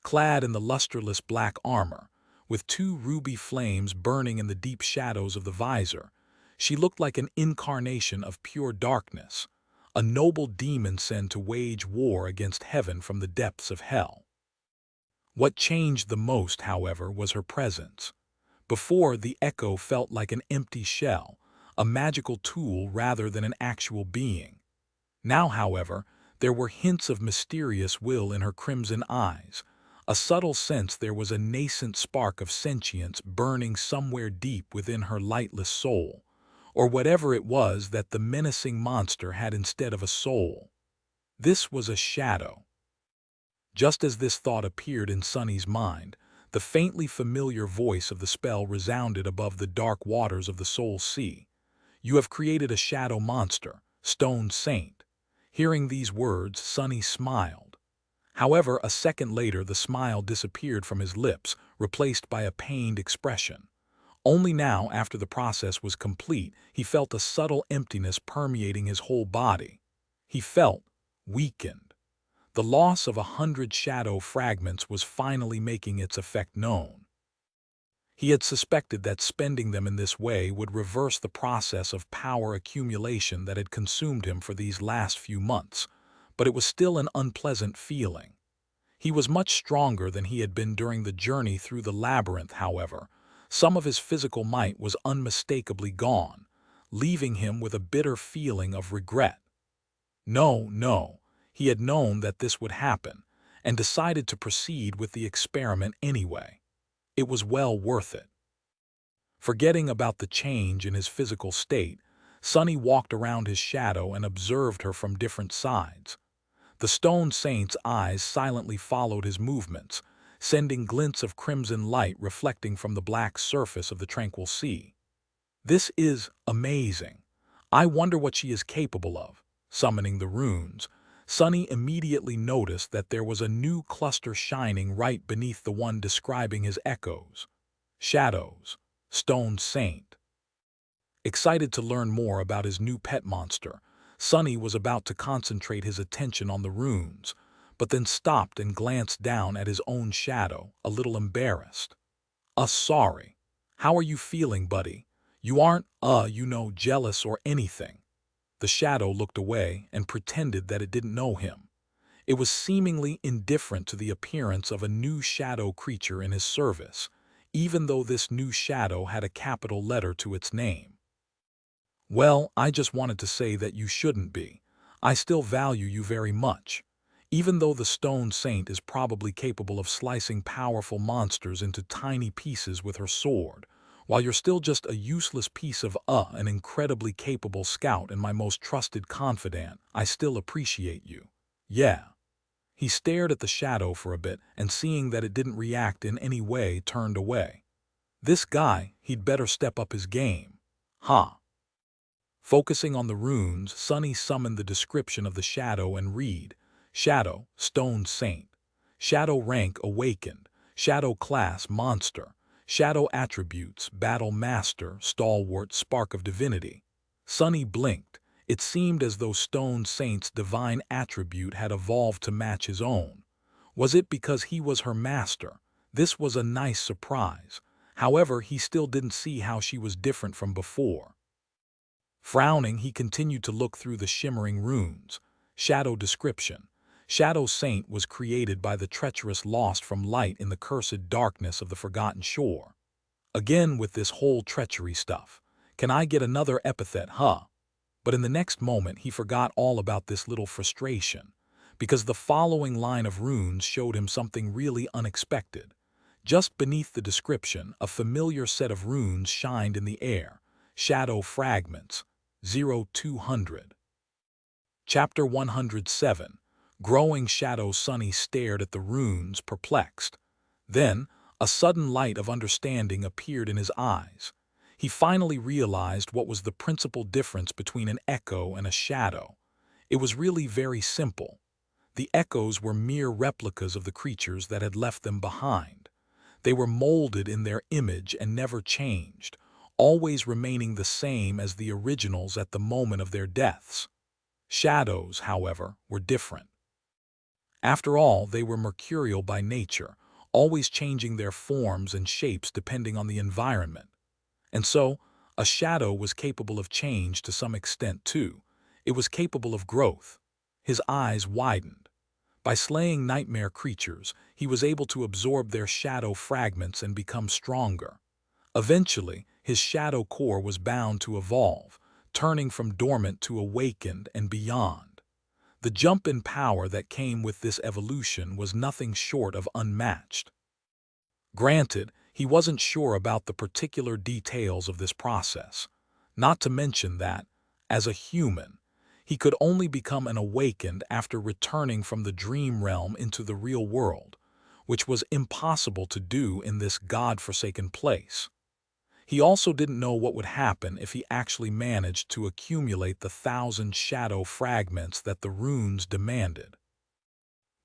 clad in the lusterless black armor, with two ruby flames burning in the deep shadows of the visor. She looked like an incarnation of pure darkness, a noble demon sent to wage war against heaven from the depths of hell. What changed the most, however, was her presence. Before, the echo felt like an empty shell, a magical tool rather than an actual being. Now, however, there were hints of mysterious will in her crimson eyes, A subtle sense there was a nascent spark of sentience burning somewhere deep within her lightless soul, or whatever it was that the menacing monster had instead of a soul. This was a shadow. Just as this thought appeared in Sunny's mind, the faintly familiar voice of the spell resounded above the dark waters of the Soul Sea. "You have created a shadow monster, Stone Saint." Hearing these words, Sunny smiled. However, a second later the smile disappeared from his lips, replaced by a pained expression. Only now, after the process was complete, he felt a subtle emptiness permeating his whole body. He felt weakened. The loss of 100 shadow fragments was finally making its effect known. He had suspected that spending them in this way would reverse the process of power accumulation that had consumed him for these last few months, but it was still an unpleasant feeling. He was much stronger than he had been during the journey through the labyrinth, however. Some of his physical might was unmistakably gone, leaving him with a bitter feeling of regret. No, he had known that this would happen, and decided to proceed with the experiment anyway. It was well worth it. Forgetting about the change in his physical state, Sunny walked around his shadow and observed her from different sides. The Stone Saint's eyes silently followed his movements, sending glints of crimson light reflecting from the black surface of the tranquil sea. "This is amazing. I wonder what she is capable of." Summoning the runes, Sunny immediately noticed that there was a new cluster shining right beneath the one describing his echoes. Shadows, Stone Saint. Excited to learn more about his new pet monster, Sunny was about to concentrate his attention on the runes, but then stopped and glanced down at his own shadow, a little embarrassed. Sorry. How are you feeling, buddy? You aren't, jealous or anything." The shadow looked away and pretended that it didn't know him. It was seemingly indifferent to the appearance of a new shadow creature in his service, even though this new shadow had a capital letter to its name. "Well, I just wanted to say that you shouldn't be. I still value you very much. Even though the Stone Saint is probably capable of slicing powerful monsters into tiny pieces with her sword, while you're still just a useless piece of an incredibly capable scout and my most trusted confidant, I still appreciate you. Yeah." He stared at the shadow for a bit and, seeing that it didn't react in any way, turned away. This guy, he'd better step up his game. Huh. Focusing on the runes, Sunny summoned the description of the shadow and read: Shadow, Stone Saint. Shadow rank awakened. Shadow class monster. Shadow attributes, Battle Master, Stalwart, Spark of Divinity. Sunny blinked. It seemed as though Stone Saint's divine attribute had evolved to match his own. Was it because he was her master? This was a nice surprise. However, he still didn't see how she was different from before. Frowning, he continued to look through the shimmering runes. Shadow description. Shadow Saint was created by the treacherous lost from light in the cursed darkness of the forgotten shore. Again with this whole treachery stuff. Can I get another epithet, huh? But in the next moment he forgot all about this little frustration, because the following line of runes showed him something really unexpected. Just beneath the description, a familiar set of runes shined in the air. Shadow fragments. 0200. Chapter 107. Growing shadow. Sunny stared at the runes, perplexed. Then, a sudden light of understanding appeared in his eyes. He finally realized what was the principal difference between an echo and a shadow. It was really very simple. The echoes were mere replicas of the creatures that had left them behind. They were molded in their image and never changed, always remaining the same as the originals at the moment of their deaths. Shadows, however, were different. After all, they were mercurial by nature, always changing their forms and shapes depending on the environment. And so, a shadow was capable of change to some extent too. It was capable of growth. His eyes widened. By slaying nightmare creatures, he was able to absorb their shadow fragments and become stronger. Eventually, his shadow core was bound to evolve, turning from dormant to awakened and beyond. The jump in power that came with this evolution was nothing short of unmatched. Granted, he wasn't sure about the particular details of this process, not to mention that, as a human, he could only become an awakened after returning from the dream realm into the real world, which was impossible to do in this God-forsaken place. He also didn't know what would happen if he actually managed to accumulate the 1,000 shadow fragments that the runes demanded.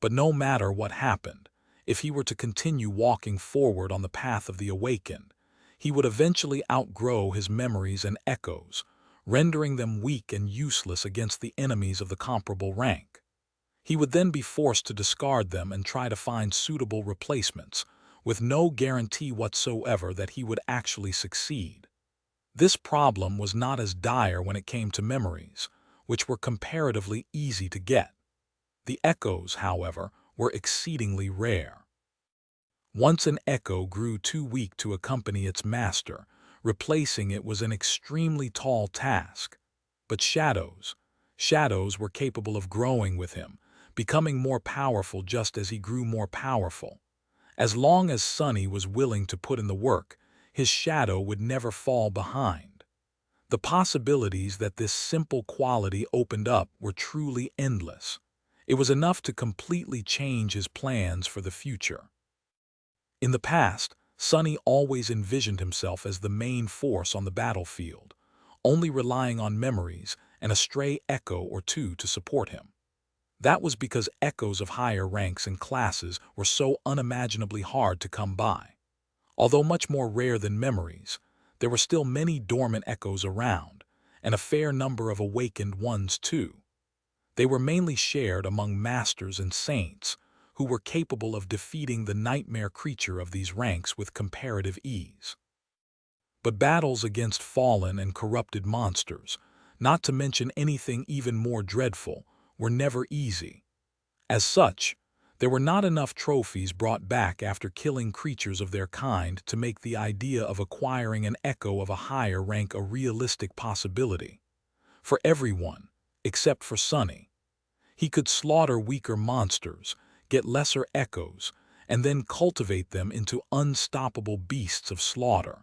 But no matter what happened, if he were to continue walking forward on the path of the awakened, he would eventually outgrow his memories and echoes, rendering them weak and useless against the enemies of the comparable rank. He would then be forced to discard them and try to find suitable replacements, with no guarantee whatsoever that he would actually succeed. This problem was not as dire when it came to memories, which were comparatively easy to get. The echoes, however, were exceedingly rare. Once an echo grew too weak to accompany its master, replacing it was an extremely tall task. But shadows were capable of growing with him, becoming more powerful just as he grew more powerful. As long as Sonny was willing to put in the work, his shadow would never fall behind. The possibilities that this simple quality opened up were truly endless. It was enough to completely change his plans for the future. In the past, Sonny always envisioned himself as the main force on the battlefield, only relying on memories and a stray echo or two to support him. That was because echoes of higher ranks and classes were so unimaginably hard to come by. Although much more rare than memories, there were still many dormant echoes around, and a fair number of awakened ones too. They were mainly shared among masters and saints, who were capable of defeating the nightmare creature of these ranks with comparative ease. But battles against fallen and corrupted monsters, not to mention anything even more dreadful, were never easy. As such, there were not enough trophies brought back after killing creatures of their kind to make the idea of acquiring an echo of a higher rank a realistic possibility. For everyone, except for Sonny, he could slaughter weaker monsters, get lesser echoes, and then cultivate them into unstoppable beasts of slaughter.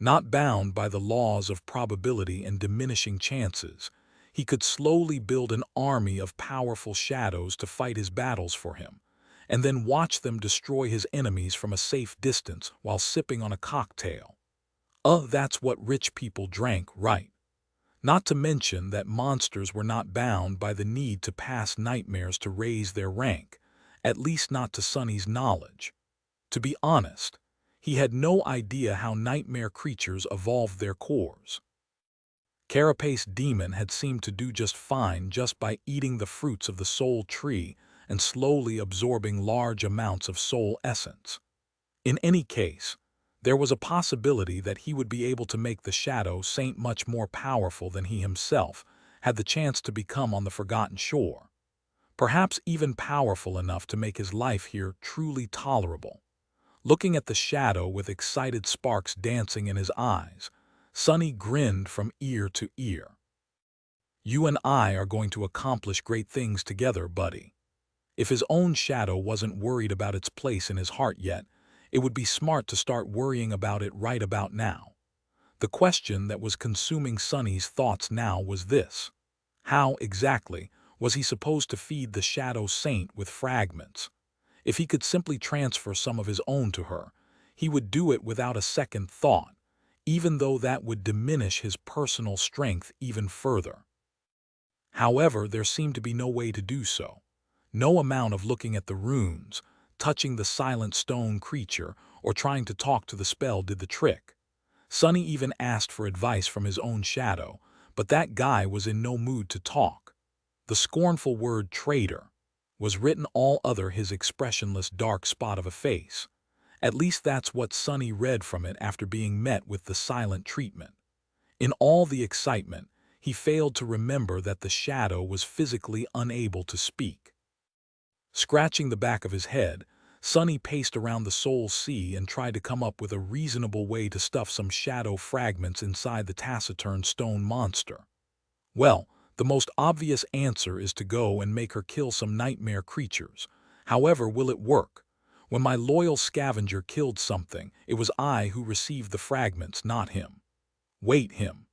Not bound by the laws of probability and diminishing chances, he could slowly build an army of powerful shadows to fight his battles for him, and then watch them destroy his enemies from a safe distance while sipping on a cocktail. That's what rich people drank, right? Not to mention that monsters were not bound by the need to pass nightmares to raise their rank, at least not to Sonny's knowledge. To be honest, he had no idea how nightmare creatures evolved their cores. Carapace Demon had seemed to do just fine just by eating the fruits of the soul tree and slowly absorbing large amounts of soul essence. In any case, there was a possibility that he would be able to make the Shadow Saint much more powerful than he himself had the chance to become on the Forgotten Shore. Perhaps even powerful enough to make his life here truly tolerable. Looking at the Shadow with excited sparks dancing in his eyes, Sonny grinned from ear to ear. "You and I are going to accomplish great things together, buddy." If his own shadow wasn't worried about its place in his heart yet, it would be smart to start worrying about it right about now. The question that was consuming Sonny's thoughts now was this: how, exactly, was he supposed to feed the Shadow Saint with fragments? If he could simply transfer some of his own to her, he would do it without a second thought, even though that would diminish his personal strength even further. However, there seemed to be no way to do so. No amount of looking at the runes, touching the silent stone creature, or trying to talk to the spell did the trick. Sonny even asked for advice from his own shadow, but that guy was in no mood to talk. The scornful word traitor was written all other his expressionless dark spot of a face. At least that's what Sonny read from it after being met with the silent treatment. In all the excitement, he failed to remember that the shadow was physically unable to speak. Scratching the back of his head, Sonny paced around the soul sea and tried to come up with a reasonable way to stuff some shadow fragments inside the taciturn stone monster. Well, The most obvious answer is to go and make her kill some nightmare creatures. However, will it work? When my loyal scavenger killed something, it was I who received the fragments, not him. Wait, him.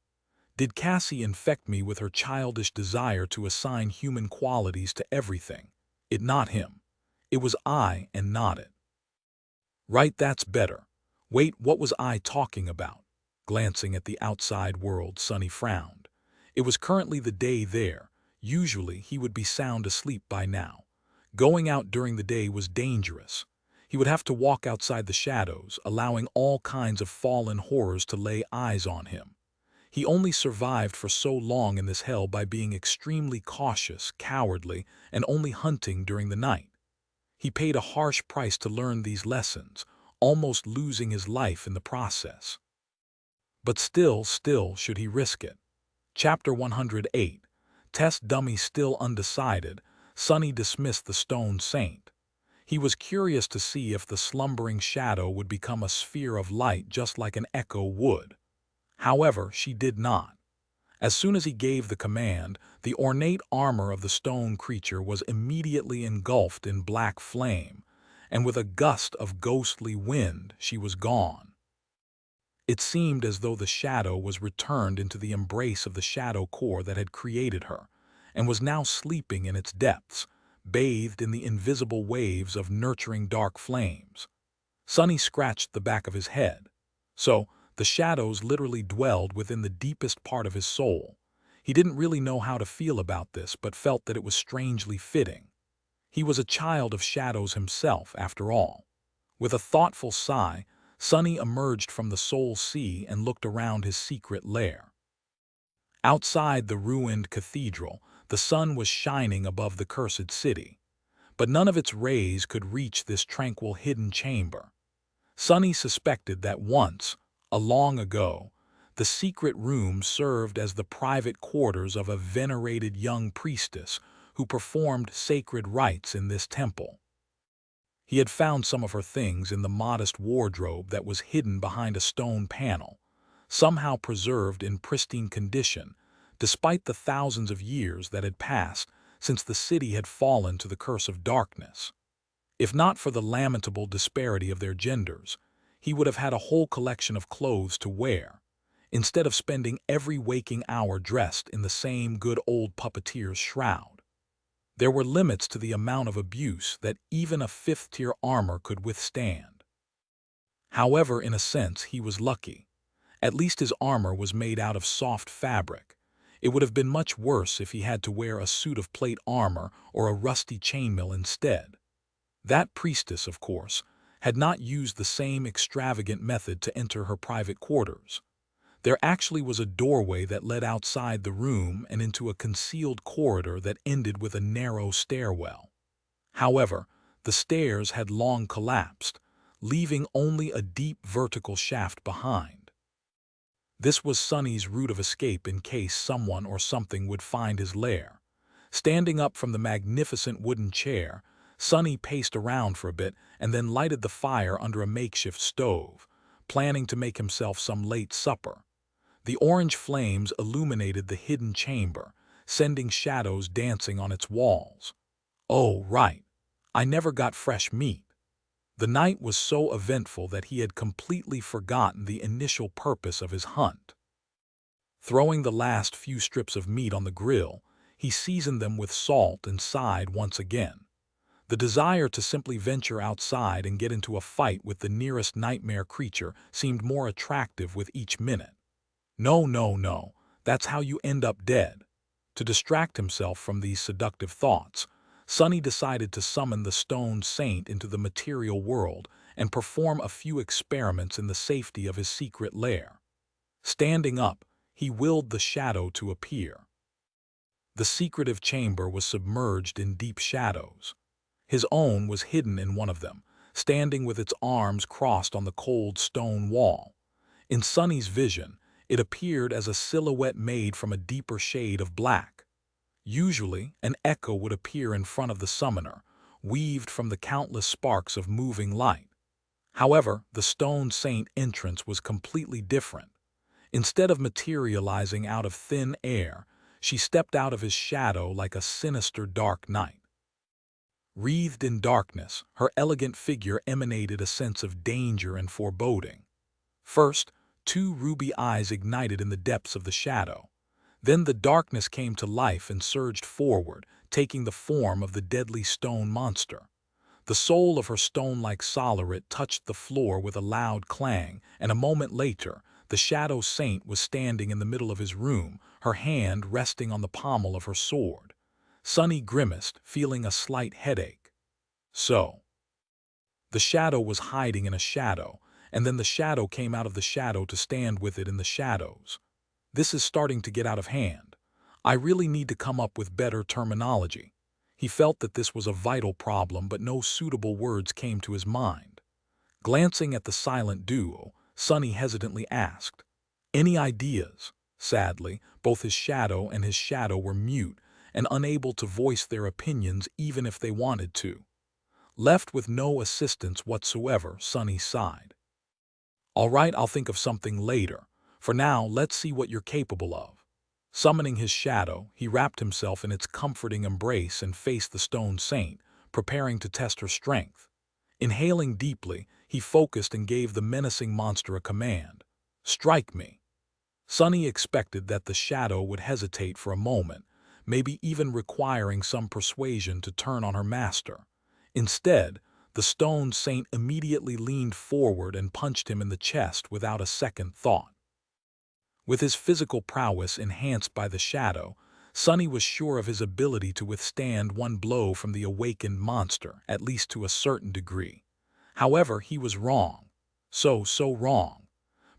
Did Cassie infect me with her childish desire to assign human qualities to everything? It not him. It was I and not it. Right, that's better. Wait, what was I talking about? Glancing at the outside world, Sonny frowned. It was currently the day there. Usually he would be sound asleep by now. Going out during the day was dangerous. He would have to walk outside the shadows, allowing all kinds of fallen horrors to lay eyes on him. He only survived for so long in this hell by being extremely cautious, cowardly, and only hunting during the night. He paid a harsh price to learn these lessons, almost losing his life in the process. But still should he risk it? Chapter 108. Test dummy still undecided, Sonny dismissed the stone saint. He was curious to see if the slumbering shadow would become a sphere of light just like an echo would. However, she did not. As soon as he gave the command, the ornate armor of the stone creature was immediately engulfed in black flame, and with a gust of ghostly wind, she was gone. It seemed as though the shadow was returned into the embrace of the shadow core that had created her, and was now sleeping in its depths, bathed in the invisible waves of nurturing dark flames. Sonny scratched the back of his head. So, the shadows literally dwelled within the deepest part of his soul. He didn't really know how to feel about this, but felt that it was strangely fitting. He was a child of shadows himself, after all. With a thoughtful sigh, Sonny emerged from the soul sea and looked around his secret lair. Outside the ruined cathedral, the sun was shining above the cursed city, but none of its rays could reach this tranquil hidden chamber. Sonny suspected that once, long ago, the secret room served as the private quarters of a venerated young priestess who performed sacred rites in this temple. He had found some of her things in the modest wardrobe that was hidden behind a stone panel, somehow preserved in pristine condition, despite the thousands of years that had passed since the city had fallen to the curse of darkness. If not for the lamentable disparity of their genders, he would have had a whole collection of clothes to wear, instead of spending every waking hour dressed in the same good old puppeteer's shroud. There were limits to the amount of abuse that even a fifth-tier armor could withstand. However, in a sense, he was lucky. At least his armor was made out of soft fabric. It would have been much worse if he had to wear a suit of plate armor or a rusty chainmail instead. That priestess, of course, had not used the same extravagant method to enter her private quarters. There actually was a doorway that led outside the room and into a concealed corridor that ended with a narrow stairwell. However, the stairs had long collapsed, leaving only a deep vertical shaft behind. This was Sonny's route of escape in case someone or something would find his lair. Standing up from the magnificent wooden chair, Sonny paced around for a bit and then lighted the fire under a makeshift stove, planning to make himself some late supper. The orange flames illuminated the hidden chamber, sending shadows dancing on its walls. Oh, right. I never got fresh meat. The night was so eventful that he had completely forgotten the initial purpose of his hunt. Throwing the last few strips of meat on the grill, he seasoned them with salt and sighed once again. The desire to simply venture outside and get into a fight with the nearest nightmare creature seemed more attractive with each minute. No, that's how you end up dead. To distract himself from these seductive thoughts, Sonny decided to summon the stone saint into the material world and perform a few experiments in the safety of his secret lair. Standing up, he willed the shadow to appear. The secretive chamber was submerged in deep shadows. His own was hidden in one of them, standing with its arms crossed on the cold stone wall. In Sonny's vision, it appeared as a silhouette made from a deeper shade of black. Usually, an echo would appear in front of the summoner, weaved from the countless sparks of moving light. However, the stone saint entrance was completely different. Instead of materializing out of thin air, She stepped out of his shadow like a sinister dark night. Wreathed in darkness, her elegant figure emanated a sense of danger and foreboding. First, two ruby eyes ignited in the depths of the shadow. Then the darkness came to life and surged forward, taking the form of the deadly stone monster. The sole of her stone-like soleret touched the floor with a loud clang, and a moment later, the shadow saint was standing in the middle of his room, her hand resting on the pommel of her sword. Sunny grimaced, feeling a slight headache. So, the shadow was hiding in a shadow, and then the shadow came out of the shadow to stand with it in the shadows. This is starting to get out of hand. I really need to come up with better terminology. He felt that this was a vital problem, but no suitable words came to his mind. Glancing at the silent duo, Sunny hesitantly asked, "Any ideas?" Sadly, both his shadow and his shadow were mute and unable to voice their opinions even if they wanted to. Left with no assistance whatsoever, Sunny sighed. "All right, I'll think of something later. For now, let's see what you're capable of." Summoning his shadow, he wrapped himself in its comforting embrace and faced the stone saint, preparing to test her strength. Inhaling deeply, he focused and gave the menacing monster a command. "Strike me." Sunny expected that the shadow would hesitate for a moment, maybe even requiring some persuasion to turn on her master. Instead, the stone saint immediately leaned forward and punched him in the chest without a second thought. With his physical prowess enhanced by the shadow, Sunny was sure of his ability to withstand one blow from the awakened monster, at least to a certain degree. However, he was wrong. So wrong.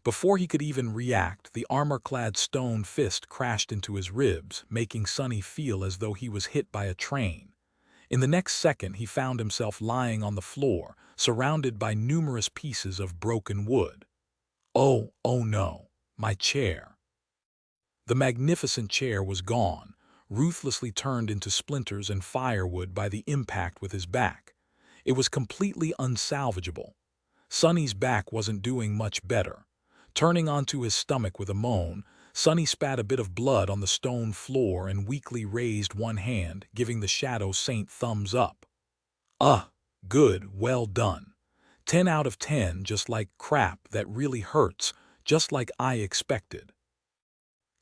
Before he could even react, the armor-clad stone fist crashed into his ribs, making Sunny feel as though he was hit by a train. In the next second, he found himself lying on the floor, surrounded by numerous pieces of broken wood. Oh no, my chair. The magnificent chair was gone, ruthlessly turned into splinters and firewood by the impact with his back. It was completely unsalvageable. Sunny's back wasn't doing much better. Turning onto his stomach with a moan, Sunny spat a bit of blood on the stone floor and weakly raised one hand, giving the shadow saint thumbs up. Good, well done. 10 out of 10, just like crap that really hurts, just like I expected.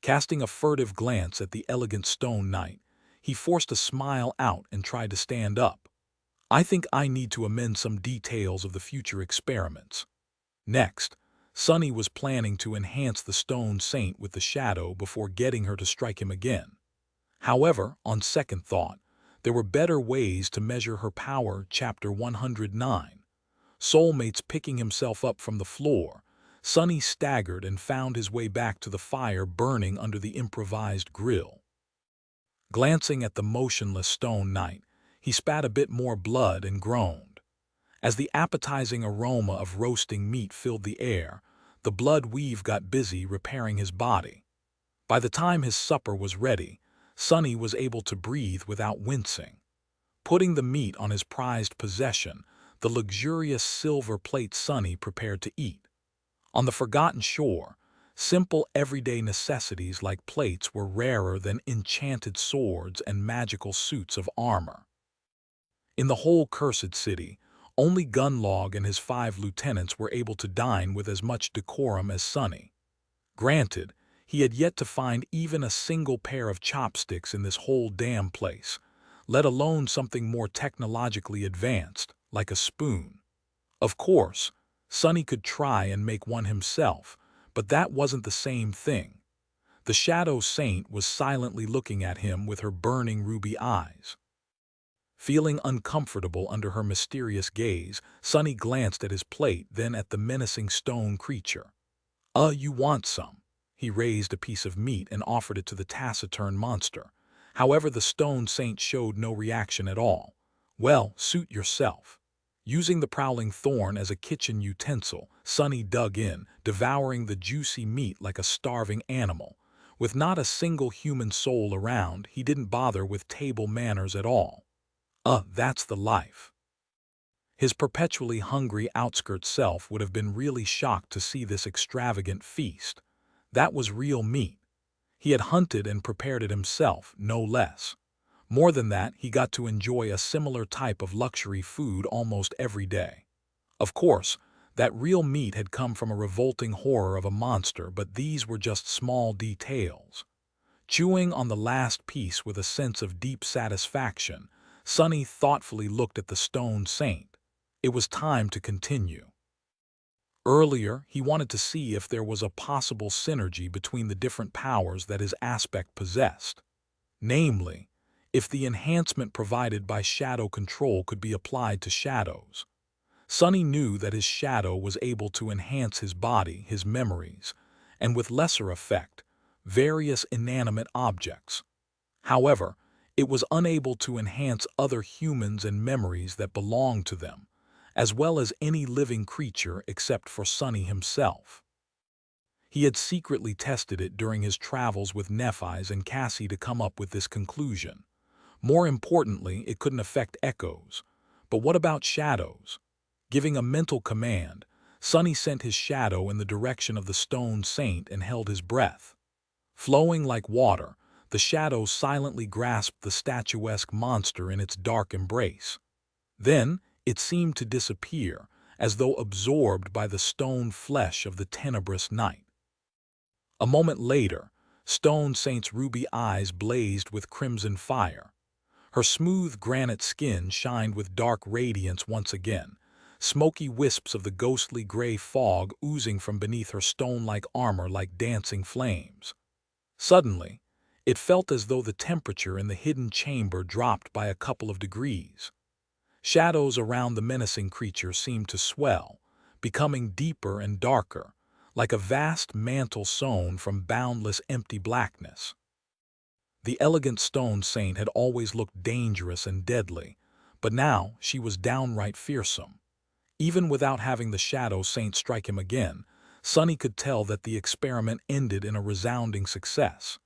Casting a furtive glance at the elegant stone knight, he forced a smile out and tried to stand up. "I think I need to amend some details of the future experiments." Next, Sunny was planning to enhance the stone saint with the shadow before getting her to strike him again. However, on second thought, there were better ways to measure her power. Chapter 109. Soulmates. Picking himself up from the floor, Sunny staggered and found his way back to the fire burning under the improvised grill. Glancing at the motionless stone knight, he spat a bit more blood and groaned. As the appetizing aroma of roasting meat filled the air, the blood weave got busy repairing his body. By the time his supper was ready, Sunny was able to breathe without wincing. Putting the meat on his prized possession, the luxurious silver plate, Sunny prepared to eat. On the forgotten shore, simple everyday necessities like plates were rarer than enchanted swords and magical suits of armor. In the whole cursed city, only Gunlog and his 5 lieutenants were able to dine with as much decorum as Sunny. Granted, he had yet to find even a single pair of chopsticks in this whole damn place, let alone something more technologically advanced, like a spoon. Of course, Sunny could try and make one himself, but that wasn't the same thing. The Shadow Saint was silently looking at him with her burning ruby eyes. Feeling uncomfortable under her mysterious gaze, Sunny glanced at his plate, then at the menacing stone creature. You want some?" He raised a piece of meat and offered it to the taciturn monster. However, the stone saint showed no reaction at all. "Well, suit yourself." Using the prowling thorn as a kitchen utensil, Sunny dug in, devouring the juicy meat like a starving animal. With not a single human soul around, he didn't bother with table manners at all. That's the life. His perpetually hungry outskirt self would have been really shocked to see this extravagant feast. That was real meat. He had hunted and prepared it himself, no less. More than that, he got to enjoy a similar type of luxury food almost every day. Of course, that real meat had come from a revolting horror of a monster, but these were just small details. Chewing on the last piece with a sense of deep satisfaction, Sonny thoughtfully looked at the stone saint. It was time to continue. Earlier, he wanted to see if there was a possible synergy between the different powers that his aspect possessed. Namely, if the enhancement provided by shadow control could be applied to shadows. Sonny knew that his shadow was able to enhance his body, his memories, and with lesser effect, various inanimate objects. However, it was unable to enhance other humans and memories that belonged to them, as well as any living creature except for Sonny himself. He had secretly tested it during his travels with Nephi's and Cassie to come up with this conclusion. More importantly, it couldn't affect echoes. But what about shadows? Giving a mental command, Sonny sent his shadow in the direction of the stone saint and held his breath. Flowing like water, the shadow silently grasped the statuesque monster in its dark embrace. Then, it seemed to disappear, as though absorbed by the stone flesh of the tenebrous night. A moment later, Stone Saint's ruby eyes blazed with crimson fire. Her smooth granite skin shined with dark radiance once again, smoky wisps of the ghostly gray fog oozing from beneath her stone-like armor like dancing flames. Suddenly, it felt as though the temperature in the hidden chamber dropped by a couple of degrees. Shadows around the menacing creature seemed to swell, becoming deeper and darker, like a vast mantle sewn from boundless empty blackness. The elegant stone saint had always looked dangerous and deadly, but now she was downright fearsome. Even without having the shadow saint strike him again, Sonny could tell that the experiment ended in a resounding success.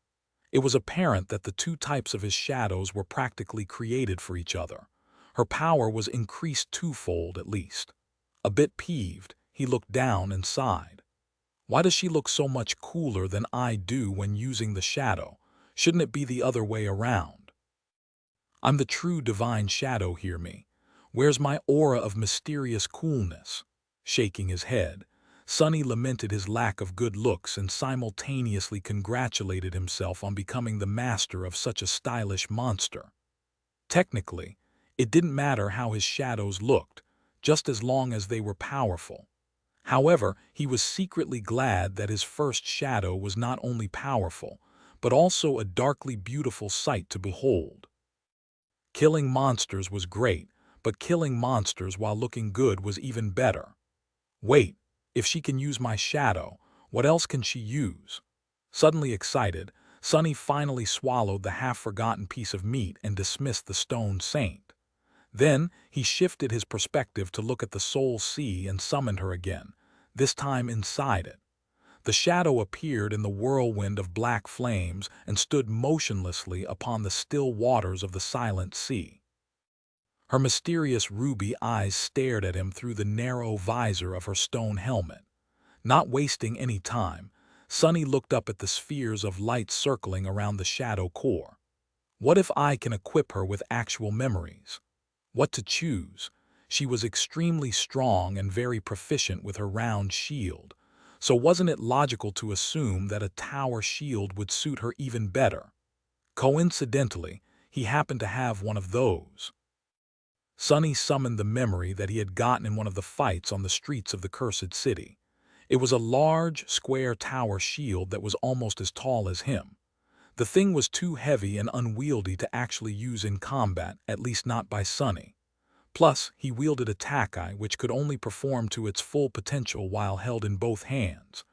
It was apparent that the two types of his shadows were practically created for each other. Her power was increased twofold at least. A bit peeved, he looked down and sighed. Why does she look so much cooler than I do when using the shadow? Shouldn't it be the other way around? I'm the true divine shadow, hear me. Where's my aura of mysterious coolness? Shaking his head, Sonny lamented his lack of good looks and simultaneously congratulated himself on becoming the master of such a stylish monster. Technically, it didn't matter how his shadows looked, just as long as they were powerful. However, he was secretly glad that his first shadow was not only powerful, but also a darkly beautiful sight to behold. Killing monsters was great, but killing monsters while looking good was even better. Wait, if she can use my shadow, what else can she use? Suddenly excited, Sonny finally swallowed the half-forgotten piece of meat and dismissed the stone saint. Then he shifted his perspective to look at the soul sea and summoned her again, this time inside it. The shadow appeared in the whirlwind of black flames and stood motionlessly upon the still waters of the silent sea. Her mysterious ruby eyes stared at him through the narrow visor of her stone helmet. Not wasting any time, Sonny looked up at the spheres of light circling around the shadow core. What if I can equip her with actual memories? What to choose? She was extremely strong and very proficient with her round shield, so wasn't it logical to assume that a tower shield would suit her even better? Coincidentally, he happened to have one of those. Sonny summoned the memory that he had gotten in one of the fights on the streets of the cursed city. It was a large, square tower shield that was almost as tall as him. The thing was too heavy and unwieldy to actually use in combat, at least not by Sonny. Plus, he wielded a takai which could only perform to its full potential while held in both hands.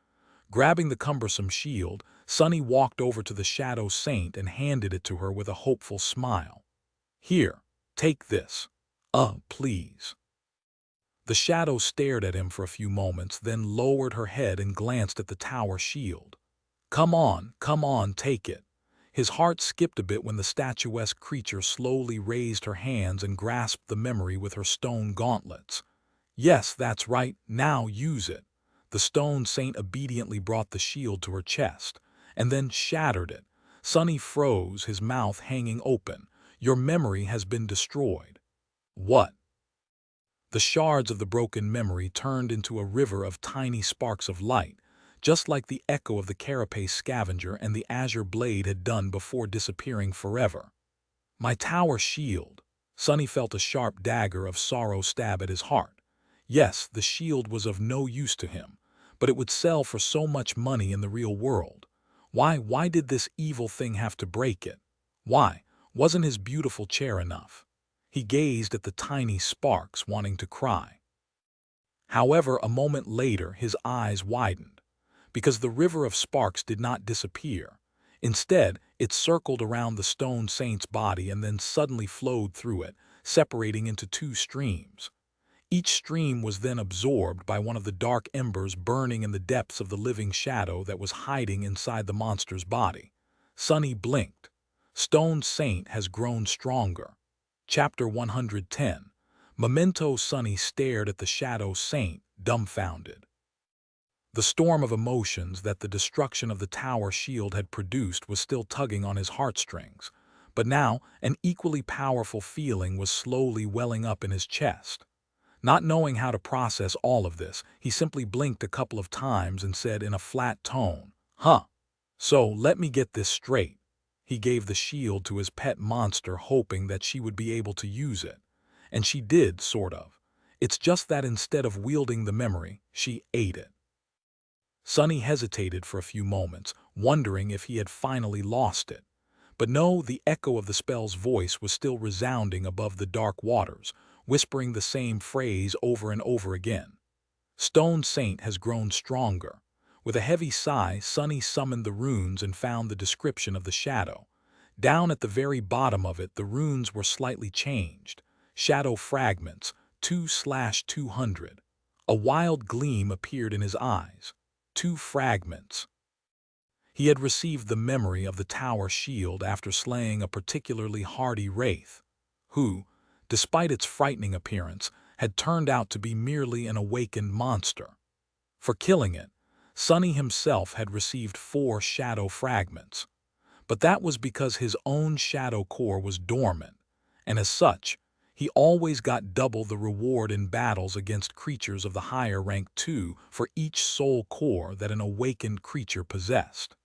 Grabbing the cumbersome shield, Sonny walked over to the Shadow Saint and handed it to her with a hopeful smile. Here, take this. Please. The shadow stared at him for a few moments, then lowered her head and glanced at the tower shield. Come on, take it. His heart skipped a bit when the statuesque creature slowly raised her hands and grasped the memory with her stone gauntlets. Yes, that's right, now use it. The stone saint obediently brought the shield to her chest, and then shattered it. Sonny froze, his mouth hanging open. Your memory has been destroyed. What? The shards of the broken memory turned into a river of tiny sparks of light, just like the echo of the carapace scavenger and the azure blade had done before disappearing forever. My tower shield. Sonny felt a sharp dagger of sorrow stab at his heart. Yes, the shield was of no use to him, but it would sell for so much money in the real world. Why did this evil thing have to break it? Why? Wasn't his beautiful chair enough? He gazed at the tiny sparks, wanting to cry. However, a moment later his eyes widened, because the river of sparks did not disappear. Instead, it circled around the stone saint's body and then suddenly flowed through it, separating into two streams. Each stream was then absorbed by one of the dark embers burning in the depths of the living shadow that was hiding inside the monster's body. Sonny blinked. Stone Saint has grown stronger. Chapter 110. Memento. Sonny stared at the shadow saint, dumbfounded. The storm of emotions that the destruction of the tower shield had produced was still tugging on his heartstrings, but now an equally powerful feeling was slowly welling up in his chest. Not knowing how to process all of this, he simply blinked a couple of times and said in a flat tone, "Huh. So, let me get this straight." He gave the shield to his pet monster, hoping that she would be able to use it. And she did, sort of. It's just that instead of wielding the memory, she ate it. Sonny hesitated for a few moments, wondering if he had finally lost it. But no, the echo of the spell's voice was still resounding above the dark waters, whispering the same phrase over and over again. Stone Saint has grown stronger. With a heavy sigh, Sonny summoned the runes and found the description of the shadow. Down at the very bottom of it, the runes were slightly changed. Shadow fragments, 2/200. A wild gleam appeared in his eyes. 2 fragments. He had received the memory of the tower shield after slaying a particularly hardy wraith, who, despite its frightening appearance, had turned out to be merely an awakened monster. For killing it, Sonny himself had received 4 shadow fragments. But that was because his own shadow core was dormant, and as such, he always got double the reward in battles against creatures of the higher rank 2 for each soul core that an awakened creature possessed.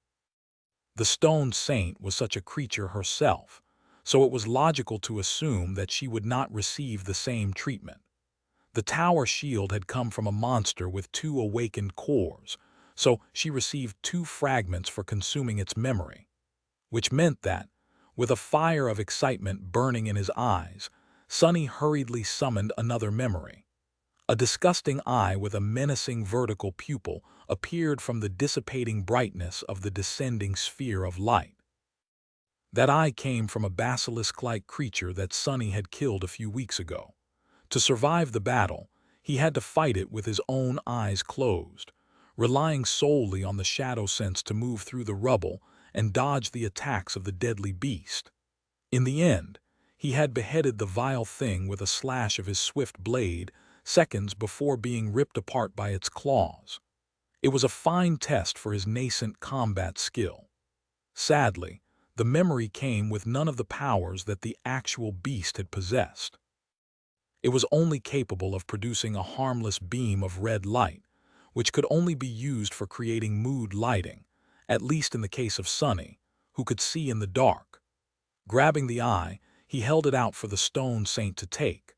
The Stone Saint was such a creature herself, so it was logical to assume that she would not receive the same treatment. The tower shield had come from a monster with 2 awakened cores, so she received 2 fragments for consuming its memory, which meant that, with a fire of excitement burning in his eyes, Sonny hurriedly summoned another memory. A disgusting eye with a menacing vertical pupil appeared from the dissipating brightness of the descending sphere of light. That eye came from a basilisk-like creature that Sonny had killed a few weeks ago. To survive the battle, he had to fight it with his own eyes closed, relying solely on the shadow sense to move through the rubble and dodge the attacks of the deadly beast. In the end, he had beheaded the vile thing with a slash of his swift blade, seconds before being ripped apart by its claws. It was a fine test for his nascent combat skill. Sadly, the memory came with none of the powers that the actual beast had possessed. It was only capable of producing a harmless beam of red light, which could only be used for creating mood lighting, at least in the case of Sonny, who could see in the dark. Grabbing the eye, he held it out for the Stone Saint to take.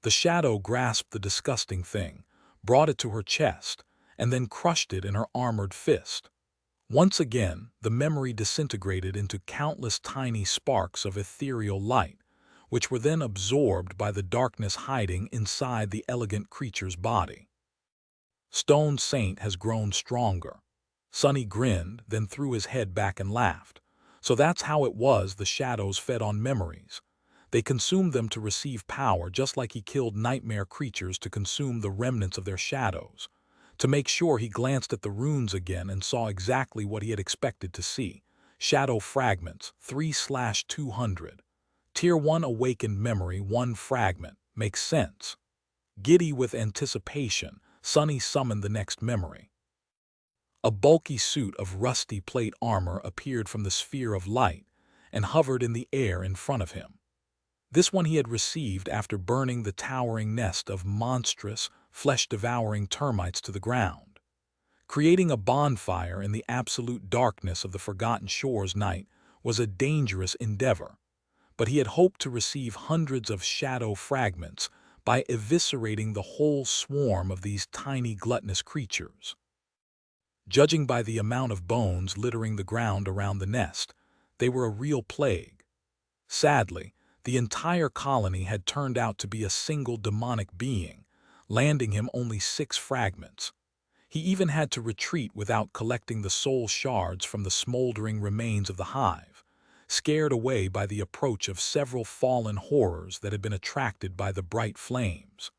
The shadow grasped the disgusting thing, brought it to her chest, and then crushed it in her armored fist. Once again, the memory disintegrated into countless tiny sparks of ethereal light, which were then absorbed by the darkness hiding inside the elegant creature's body. Stone Saint has grown stronger. Sonny grinned, then threw his head back and laughed. So that's how it was the shadows fed on memories. They consumed them to receive power, just like he killed nightmare creatures to consume the remnants of their shadows. To make sure, he glanced at the runes again and saw exactly what he had expected to see. Shadow fragments, 3/200. Tier 1 awakened memory, 1 fragment. Makes sense. Giddy with anticipation, Sonny summoned the next memory. A bulky suit of rusty plate armor appeared from the sphere of light and hovered in the air in front of him. This one he had received after burning the towering nest of monstrous, flesh-devouring termites to the ground. Creating a bonfire in the absolute darkness of the Forgotten Shores night was a dangerous endeavor, but he had hoped to receive hundreds of shadow fragments by eviscerating the whole swarm of these tiny gluttonous creatures. Judging by the amount of bones littering the ground around the nest, they were a real plague. Sadly, the entire colony had turned out to be a single demonic being, landing him only 6 fragments. He even had to retreat without collecting the soul shards from the smoldering remains of the hive, scared away by the approach of several fallen horrors that had been attracted by the bright flames.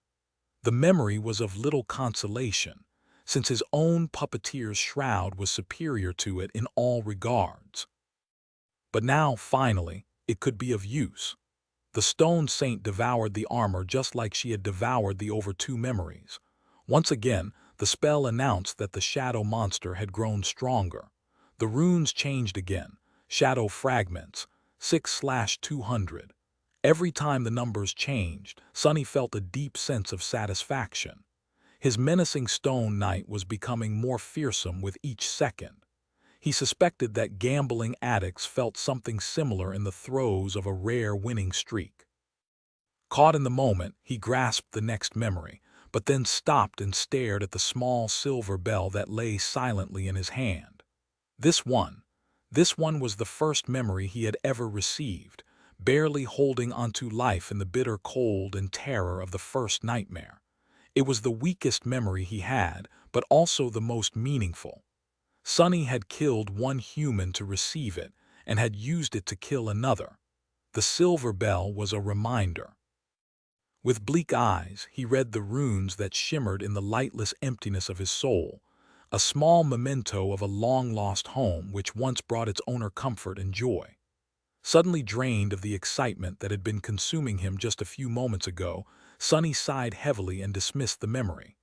The memory was of little consolation, since his own puppeteer's shroud was superior to it in all regards. But now, finally, it could be of use. The stone saint devoured the armor just like she had devoured the over 2 memories. Once again, the spell announced that the shadow monster had grown stronger. The runes changed again, shadow fragments, 6/200. Every time the numbers changed, Sonny felt a deep sense of satisfaction. His menacing stone knight was becoming more fearsome with each second. He suspected that gambling addicts felt something similar in the throes of a rare winning streak. Caught in the moment, he grasped the next memory, but then stopped and stared at the small silver bell that lay silently in his hand. This one was the first memory he had ever received, barely holding onto life in the bitter cold and terror of the first nightmare. It was the weakest memory he had, but also the most meaningful. Sonny had killed one human to receive it, and had used it to kill another. The silver bell was a reminder. With bleak eyes, he read the runes that shimmered in the lightless emptiness of his soul, a small memento of a long-lost home which once brought its owner comfort and joy. Suddenly drained of the excitement that had been consuming him just a few moments ago, Sonny sighed heavily and dismissed the memory.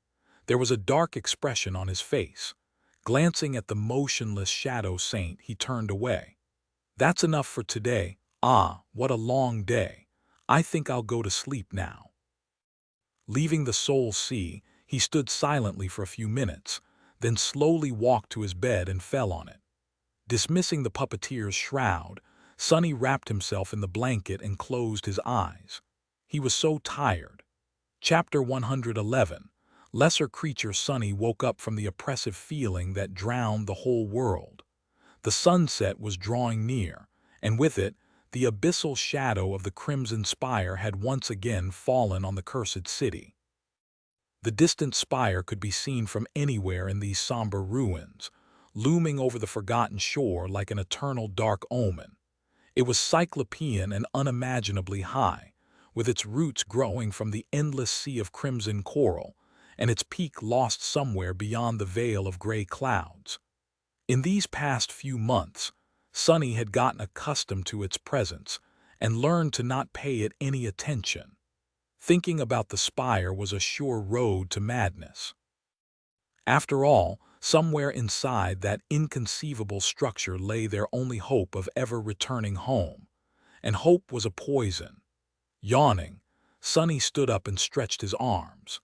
There was a dark expression on his face. Glancing at the motionless shadow saint, he turned away. "That's enough for today. Ah, what a long day. I think I'll go to sleep now." Leaving the soul sea, he stood silently for a few minutes, then slowly walked to his bed and fell on it. Dismissing the puppeteer's shroud, Sonny wrapped himself in the blanket and closed his eyes. He was so tired. Chapter 111. Lesser creature Sonny woke up from the oppressive feeling that drowned the whole world. The sunset was drawing near, and with it, the abyssal shadow of the Crimson Spire had once again fallen on the cursed city. The distant spire could be seen from anywhere in these somber ruins, looming over the forgotten shore like an eternal dark omen. It was cyclopean and unimaginably high, with its roots growing from the endless sea of crimson coral, and its peak lost somewhere beyond the veil of gray clouds. In these past few months, Sonny had gotten accustomed to its presence and learned to not pay it any attention. Thinking about the spire was a sure road to madness. After all, somewhere inside that inconceivable structure lay their only hope of ever returning home, and hope was a poison. Yawning, Sonny stood up and stretched his arms.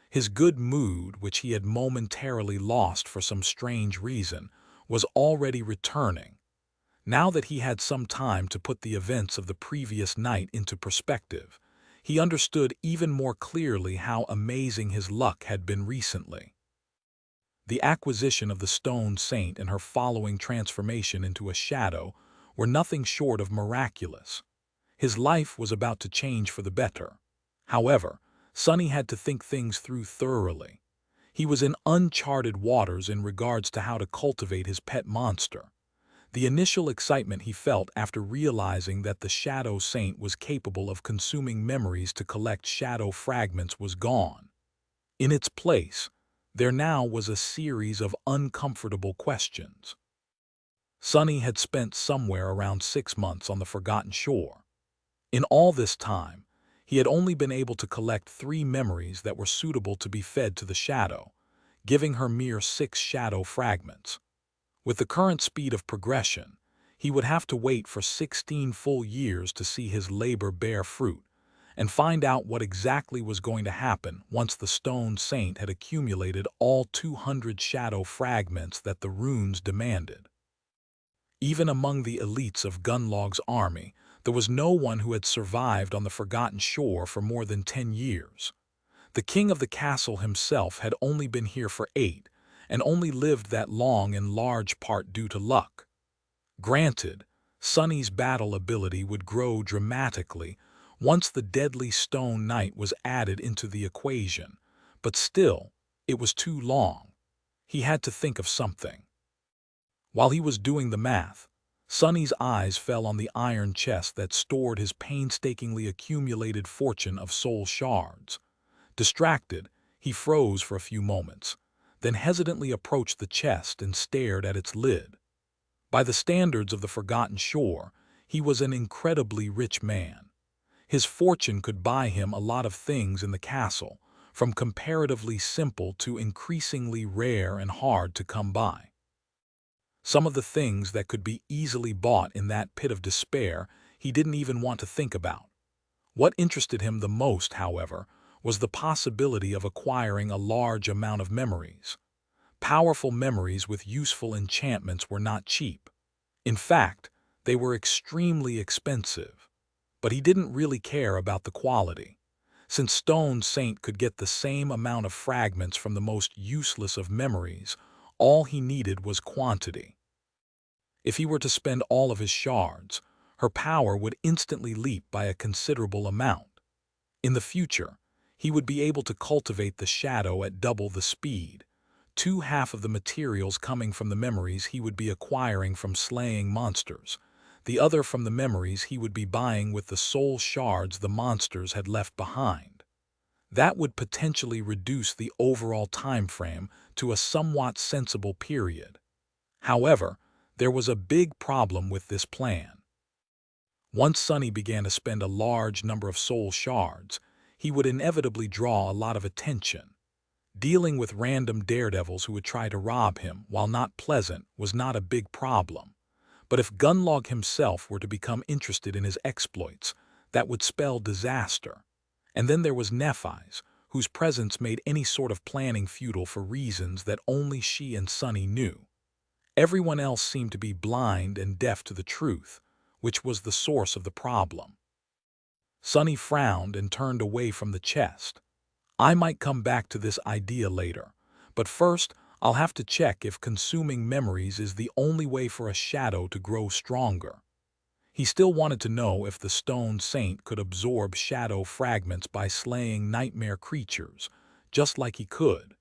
His good mood, which he had momentarily lost for some strange reason, was already returning. Now that he had some time to put the events of the previous night into perspective, he understood even more clearly how amazing his luck had been recently. The acquisition of the Stone Saint and her following transformation into a shadow were nothing short of miraculous. His life was about to change for the better. However, Sonny had to think things through thoroughly. He was in uncharted waters in regards to how to cultivate his pet monster. The initial excitement he felt after realizing that the Shadow Saint was capable of consuming memories to collect shadow fragments was gone. In its place, there now was a series of uncomfortable questions. Sonny had spent somewhere around 6 months on the Forgotten Shore. In all this time, he had only been able to collect 3 memories that were suitable to be fed to the shadow, giving her mere 6 shadow fragments. With the current speed of progression, he would have to wait for 16 full years to see his labor bear fruit, and find out what exactly was going to happen once the stone saint had accumulated all 200 shadow fragments that the runes demanded. Even among the elites of Gunlog's army, there was no one who had survived on the Forgotten Shore for more than 10 years. The king of the castle himself had only been here for 8, and only lived that long in large part due to luck. Granted, Sonny's battle ability would grow dramatically once the deadly stone knight was added into the equation, but still, it was too long. He had to think of something. While he was doing the math, Sonny's eyes fell on the iron chest that stored his painstakingly accumulated fortune of soul shards. Distracted, he froze for a few moments, then hesitantly approached the chest and stared at its lid. By the standards of the Forgotten Shore, he was an incredibly rich man. His fortune could buy him a lot of things in the castle, from comparatively simple to increasingly rare and hard to come by. Some of the things that could be easily bought in that pit of despair he didn't even want to think about. What interested him the most, however, was the possibility of acquiring a large amount of memories. Powerful memories with useful enchantments were not cheap. In fact, they were extremely expensive. But he didn't really care about the quality. Since Stone Saint could get the same amount of fragments from the most useless of memories, all he needed was quantity. If he were to spend all of his shards, her power would instantly leap by a considerable amount. In the future, he would be able to cultivate the shadow at double the speed, 2/2 of the materials coming from the memories he would be acquiring from slaying monsters, the other from the memories he would be buying with the soul shards the monsters had left behind. That would potentially reduce the overall time frame to a somewhat sensible period. However, there was a big problem with this plan. Once Sonny began to spend a large number of soul shards, he would inevitably draw a lot of attention. Dealing with random daredevils who would try to rob him, while not pleasant, was not a big problem. But if Gunlog himself were to become interested in his exploits, that would spell disaster. And then there was Nephi's, whose presence made any sort of planning futile for reasons that only she and Sonny knew. Everyone else seemed to be blind and deaf to the truth, which was the source of the problem. Sonny frowned and turned away from the chest. I might come back to this idea later, but first I'll have to check if consuming memories is the only way for a shadow to grow stronger. He still wanted to know if the Stone Saint could absorb shadow fragments by slaying nightmare creatures, just like he could.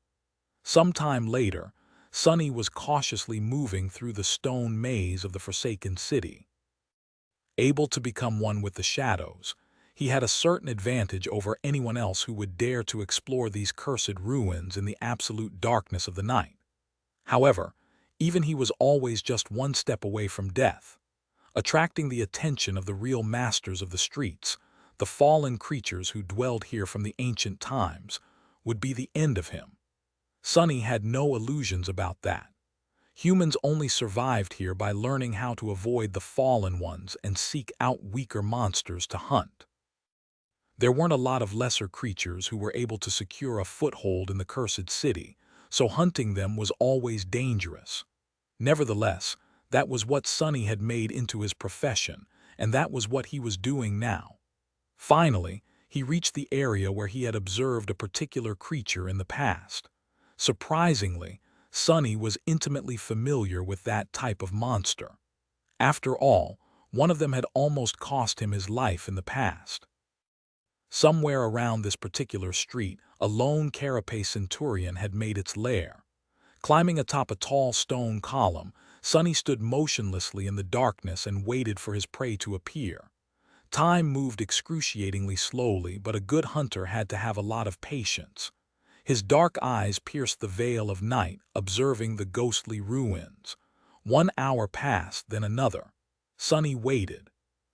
Sometime later, Sonny was cautiously moving through the stone maze of the Forsaken City. Able to become one with the shadows, he had a certain advantage over anyone else who would dare to explore these cursed ruins in the absolute darkness of the night. However, even he was always just one step away from death. Attracting the attention of the real masters of the streets, the fallen creatures who dwelled here from the ancient times, would be the end of him. Sonny had no illusions about that. Humans only survived here by learning how to avoid the fallen ones and seek out weaker monsters to hunt. There weren't a lot of lesser creatures who were able to secure a foothold in the cursed city, so hunting them was always dangerous. Nevertheless, that was what Sonny had made into his profession, and that was what he was doing now. Finally, he reached the area where he had observed a particular creature in the past. Surprisingly, Sonny was intimately familiar with that type of monster. After all, one of them had almost cost him his life in the past. Somewhere around this particular street, a lone carapace centurion had made its lair. Climbing atop a tall stone column, Sonny stood motionlessly in the darkness and waited for his prey to appear. Time moved excruciatingly slowly, but a good hunter had to have a lot of patience. His dark eyes pierced the veil of night, observing the ghostly ruins. 1 hour passed, then another. Sonny waited.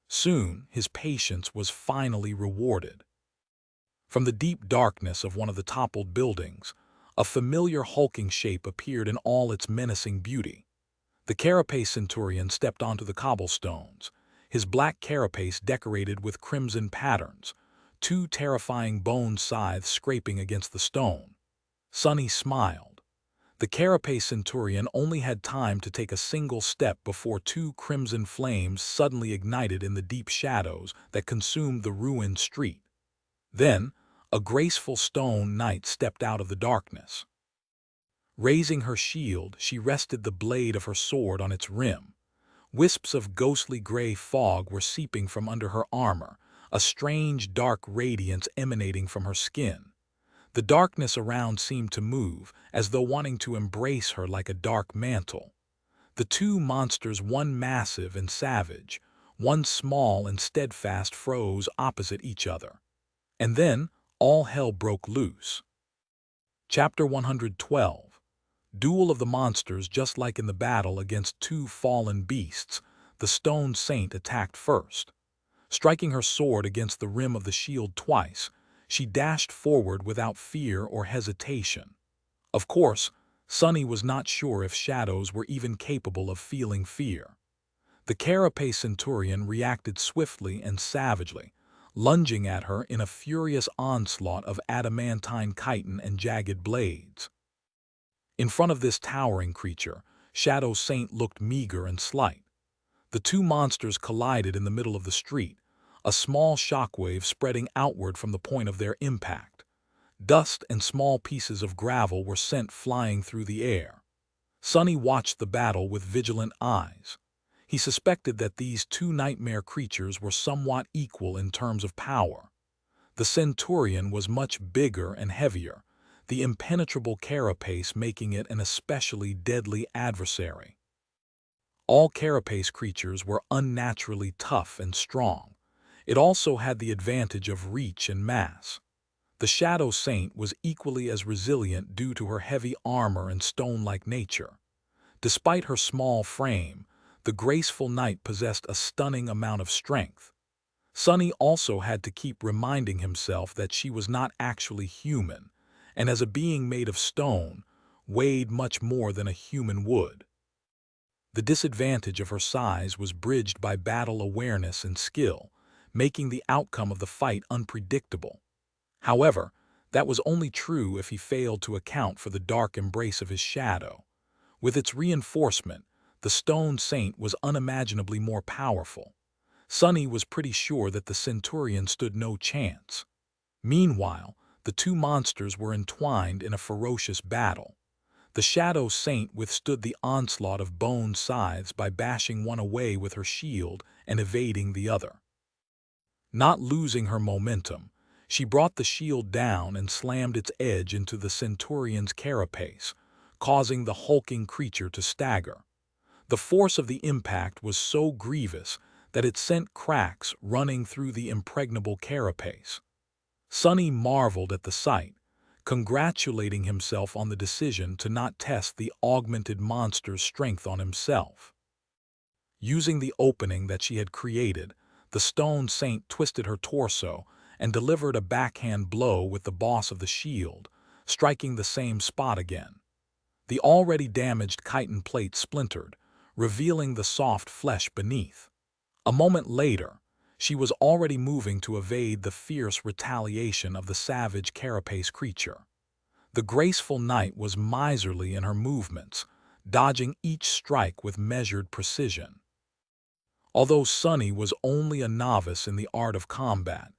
Soon, his patience was finally rewarded. From the deep darkness of one of the toppled buildings, A familiar hulking shape appeared in all its menacing beauty. The carapace centurion stepped onto the cobblestones, his black carapace decorated with crimson patterns, two terrifying bone scythes scraping against the stone. Sonny smiled. The carapace centurion only had time to take a single step before two crimson flames suddenly ignited in the deep shadows that consumed the ruined street. Then, a graceful stone knight stepped out of the darkness. Raising her shield, she rested the blade of her sword on its rim. Wisps of ghostly gray fog were seeping from under her armor, a strange dark radiance emanating from her skin. The darkness around seemed to move, as though wanting to embrace her like a dark mantle. The two monsters, one massive and savage, one small and steadfast, froze opposite each other. And then, all hell broke loose. Chapter 112. Duel of the Monsters. Just like in the battle against two fallen beasts, the stone saint attacked first. Striking her sword against the rim of the shield twice, she dashed forward without fear or hesitation. Of course, Sonny was not sure if shadows were even capable of feeling fear. The carapace centurion reacted swiftly and savagely, lunging at her in a furious onslaught of adamantine chitin and jagged blades. In front of this towering creature, Shadow Saint looked meager and slight. The two monsters collided in the middle of the street, a small shockwave spreading outward from the point of their impact. Dust and small pieces of gravel were sent flying through the air. Sonny watched the battle with vigilant eyes. He suspected that these two nightmare creatures were somewhat equal in terms of power. The centurion was much bigger and heavier, the impenetrable carapace making it an especially deadly adversary. All carapace creatures were unnaturally tough and strong. It also had the advantage of reach and mass. The Shadow Saint was equally as resilient due to her heavy armor and stone-like nature. Despite her small frame, the graceful knight possessed a stunning amount of strength. Sonny also had to keep reminding himself that she was not actually human, and as a being made of stone, weighed much more than a human would. The disadvantage of her size was bridged by battle awareness and skill, making the outcome of the fight unpredictable. However, that was only true if he failed to account for the dark embrace of his shadow. With its reinforcement, the stone saint was unimaginably more powerful. Sonny was pretty sure that the centurion stood no chance. Meanwhile, the two monsters were entwined in a ferocious battle. The Shadow Saint withstood the onslaught of bone scythes by bashing one away with her shield and evading the other. Not losing her momentum, she brought the shield down and slammed its edge into the centurion's carapace, causing the hulking creature to stagger. The force of the impact was so grievous that it sent cracks running through the impregnable carapace. Sonny marveled at the sight, congratulating himself on the decision to not test the augmented monster's strength on himself. Using the opening that she had created, the stone saint twisted her torso and delivered a backhand blow with the boss of the shield, striking the same spot again. The already damaged chitin plate splintered, revealing the soft flesh beneath. A moment later, she was already moving to evade the fierce retaliation of the savage carapace creature. The graceful knight was miserly in her movements, dodging each strike with measured precision. Although Sonny was only a novice in the art of combat,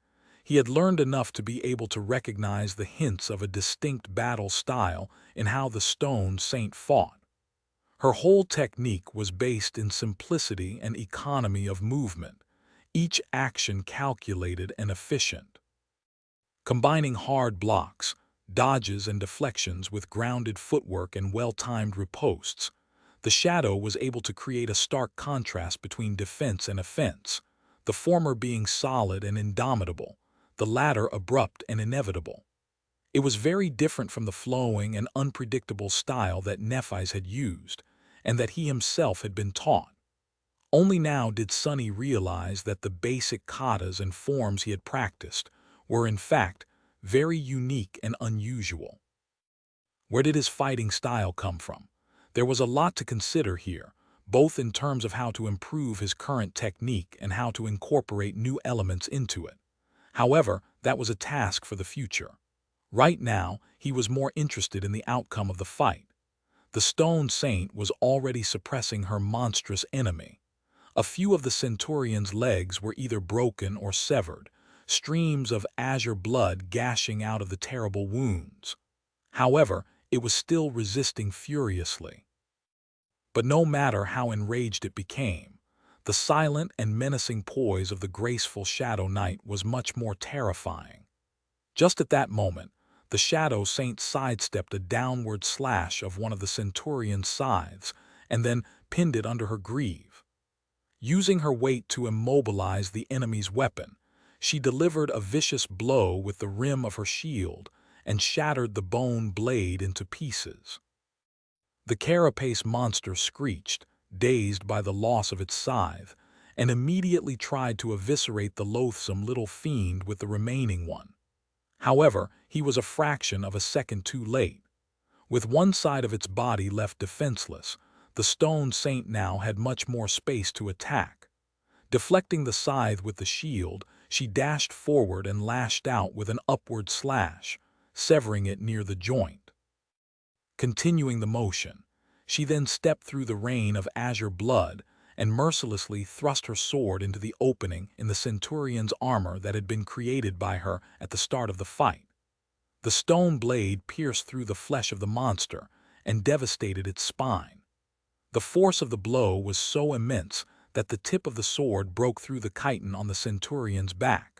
he had learned enough to be able to recognize the hints of a distinct battle style in how the stone saint fought. Her whole technique was based in simplicity and economy of movement, each action calculated and efficient. Combining hard blocks, dodges and deflections with grounded footwork and well-timed ripostes, the Shadow was able to create a stark contrast between defense and offense, the former being solid and indomitable, the latter abrupt and inevitable. It was very different from the flowing and unpredictable style that Nephi's had used, and that he himself had been taught. Only now did Sonny realize that the basic katas and forms he had practiced were in fact very unique and unusual. Where did his fighting style come from? There was a lot to consider here, both in terms of how to improve his current technique and how to incorporate new elements into it. However, that was a task for the future. Right now, he was more interested in the outcome of the fight. The Stone Saint was already suppressing her monstrous enemy. A few of the centurion's legs were either broken or severed, streams of azure blood gashing out of the terrible wounds. However, it was still resisting furiously. But no matter how enraged it became, the silent and menacing poise of the graceful Shadow Knight was much more terrifying. Just at that moment, the Shadow Saint sidestepped a downward slash of one of the centurion's scythes and then pinned it under her greave. Using her weight to immobilize the enemy's weapon, she delivered a vicious blow with the rim of her shield and shattered the bone blade into pieces. The carapace monster screeched, dazed by the loss of its scythe, and immediately tried to eviscerate the loathsome little fiend with the remaining one. However, he was a fraction of a second too late. With one side of its body left defenseless, the Stone Saint now had much more space to attack. Deflecting the scythe with the shield, she dashed forward and lashed out with an upward slash, severing it near the joint. Continuing the motion, she then stepped through the rain of azure blood and mercilessly thrust her sword into the opening in the centurion's armor that had been created by her at the start of the fight. The stone blade pierced through the flesh of the monster and devastated its spine. The force of the blow was so immense that the tip of the sword broke through the chitin on the centurion's back.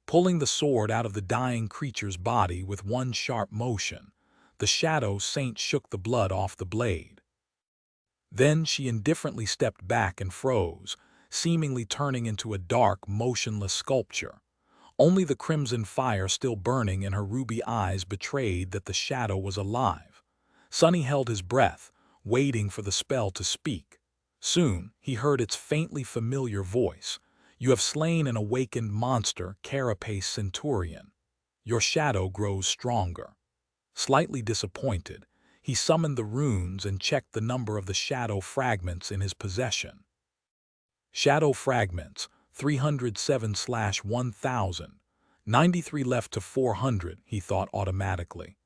Pulling the sword out of the dying creature's body with one sharp motion, the Shadow Saint shook the blood off the blade. Then she indifferently stepped back and froze, seemingly turning into a dark, motionless sculpture. Only the crimson fire still burning in her ruby eyes betrayed that the shadow was alive. Sonny held his breath, waiting for the spell to speak. Soon, he heard its faintly familiar voice. "You have slain an awakened monster, Carapace Centurion. Your shadow grows stronger." Slightly disappointed, he summoned the runes and checked the number of the shadow fragments in his possession. Shadow fragments, 307/1000. 93 left to 400, he thought automatically.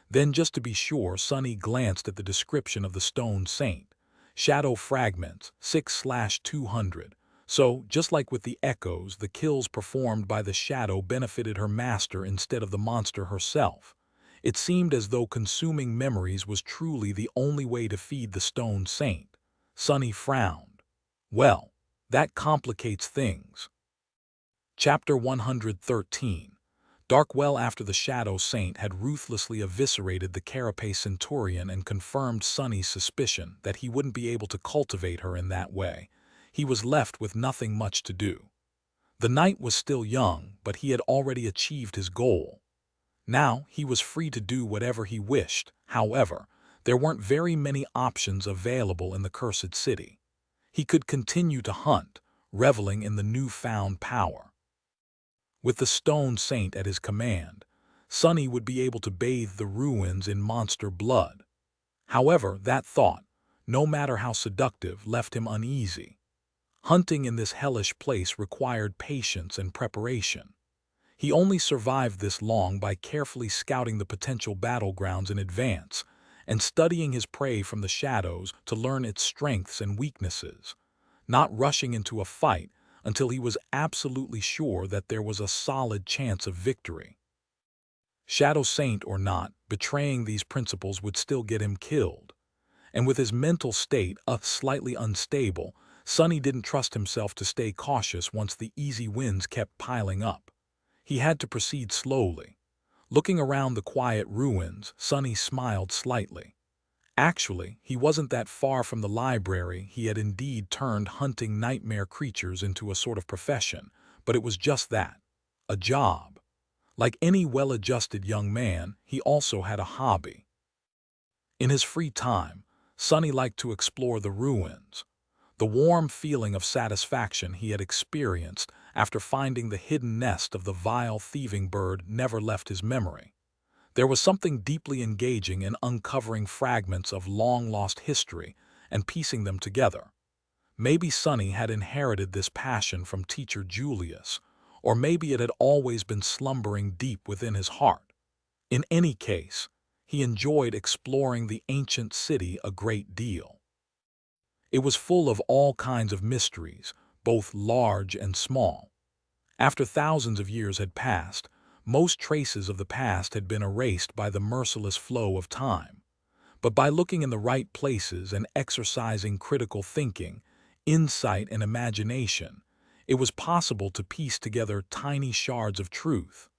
Then, just to be sure, Sonny glanced at the description of the Stone Saint. Shadow fragments, 6/200. So, just like with the echoes, the kills performed by the shadow benefited her master instead of the monster herself. It seemed as though consuming memories was truly the only way to feed the Stone Saint. Sonny frowned. Well, that complicates things. Chapter 113. Dark. Well after the Shadow Saint had ruthlessly eviscerated the Carapace Centurion and confirmed Sonny's suspicion that he wouldn't be able to cultivate her in that way, he was left with nothing much to do. The knight was still young, but he had already achieved his goal. Now he was free to do whatever he wished. However, there weren't very many options available in the cursed city. He could continue to hunt, reveling in the newfound power. With the Stone Saint at his command, Sonny would be able to bathe the ruins in monster blood. However, that thought, no matter how seductive, left him uneasy. Hunting in this hellish place required patience and preparation. He only survived this long by carefully scouting the potential battlegrounds in advance and studying his prey from the shadows to learn its strengths and weaknesses, not rushing into a fight until he was absolutely sure that there was a solid chance of victory. Shadow Saint or not, betraying these principles would still get him killed. And with his mental state slightly unstable, Sonny didn't trust himself to stay cautious once the easy wins kept piling up. He had to proceed slowly. Looking around the quiet ruins, Sonny smiled slightly. Actually, he wasn't that far from the library. He had indeed turned hunting nightmare creatures into a sort of profession, but it was just that, a job. Like any well-adjusted young man, he also had a hobby. In his free time, Sonny liked to explore the ruins. The warm feeling of satisfaction he had experienced after finding the hidden nest of the vile thieving bird never left his memory. There was something deeply engaging in uncovering fragments of long-lost history and piecing them together. Maybe Sonny had inherited this passion from teacher Julius, or maybe it had always been slumbering deep within his heart. In any case, he enjoyed exploring the ancient city a great deal. It was full of all kinds of mysteries, both large and small. After thousands of years had passed, most traces of the past had been erased by the merciless flow of time. But by looking in the right places and exercising critical thinking, insight, and imagination, it was possible to piece together tiny shards of truth.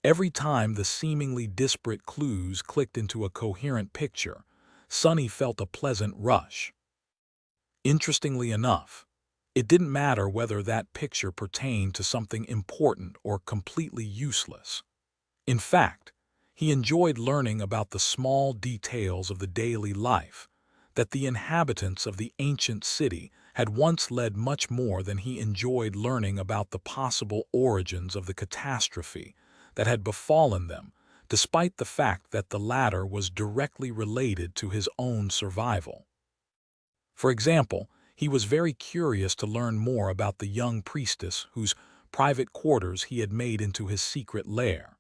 Every time the seemingly disparate clues clicked into a coherent picture, Sonny felt a pleasant rush. Interestingly enough, it didn't matter whether that picture pertained to something important or completely useless. In fact, he enjoyed learning about the small details of the daily life, that the inhabitants of the ancient city had once led much more than he enjoyed learning about the possible origins of the catastrophe that had befallen them, despite the fact that the latter was directly related to his own survival. For example, he was very curious to learn more about the young priestess whose private quarters he had made into his secret lair.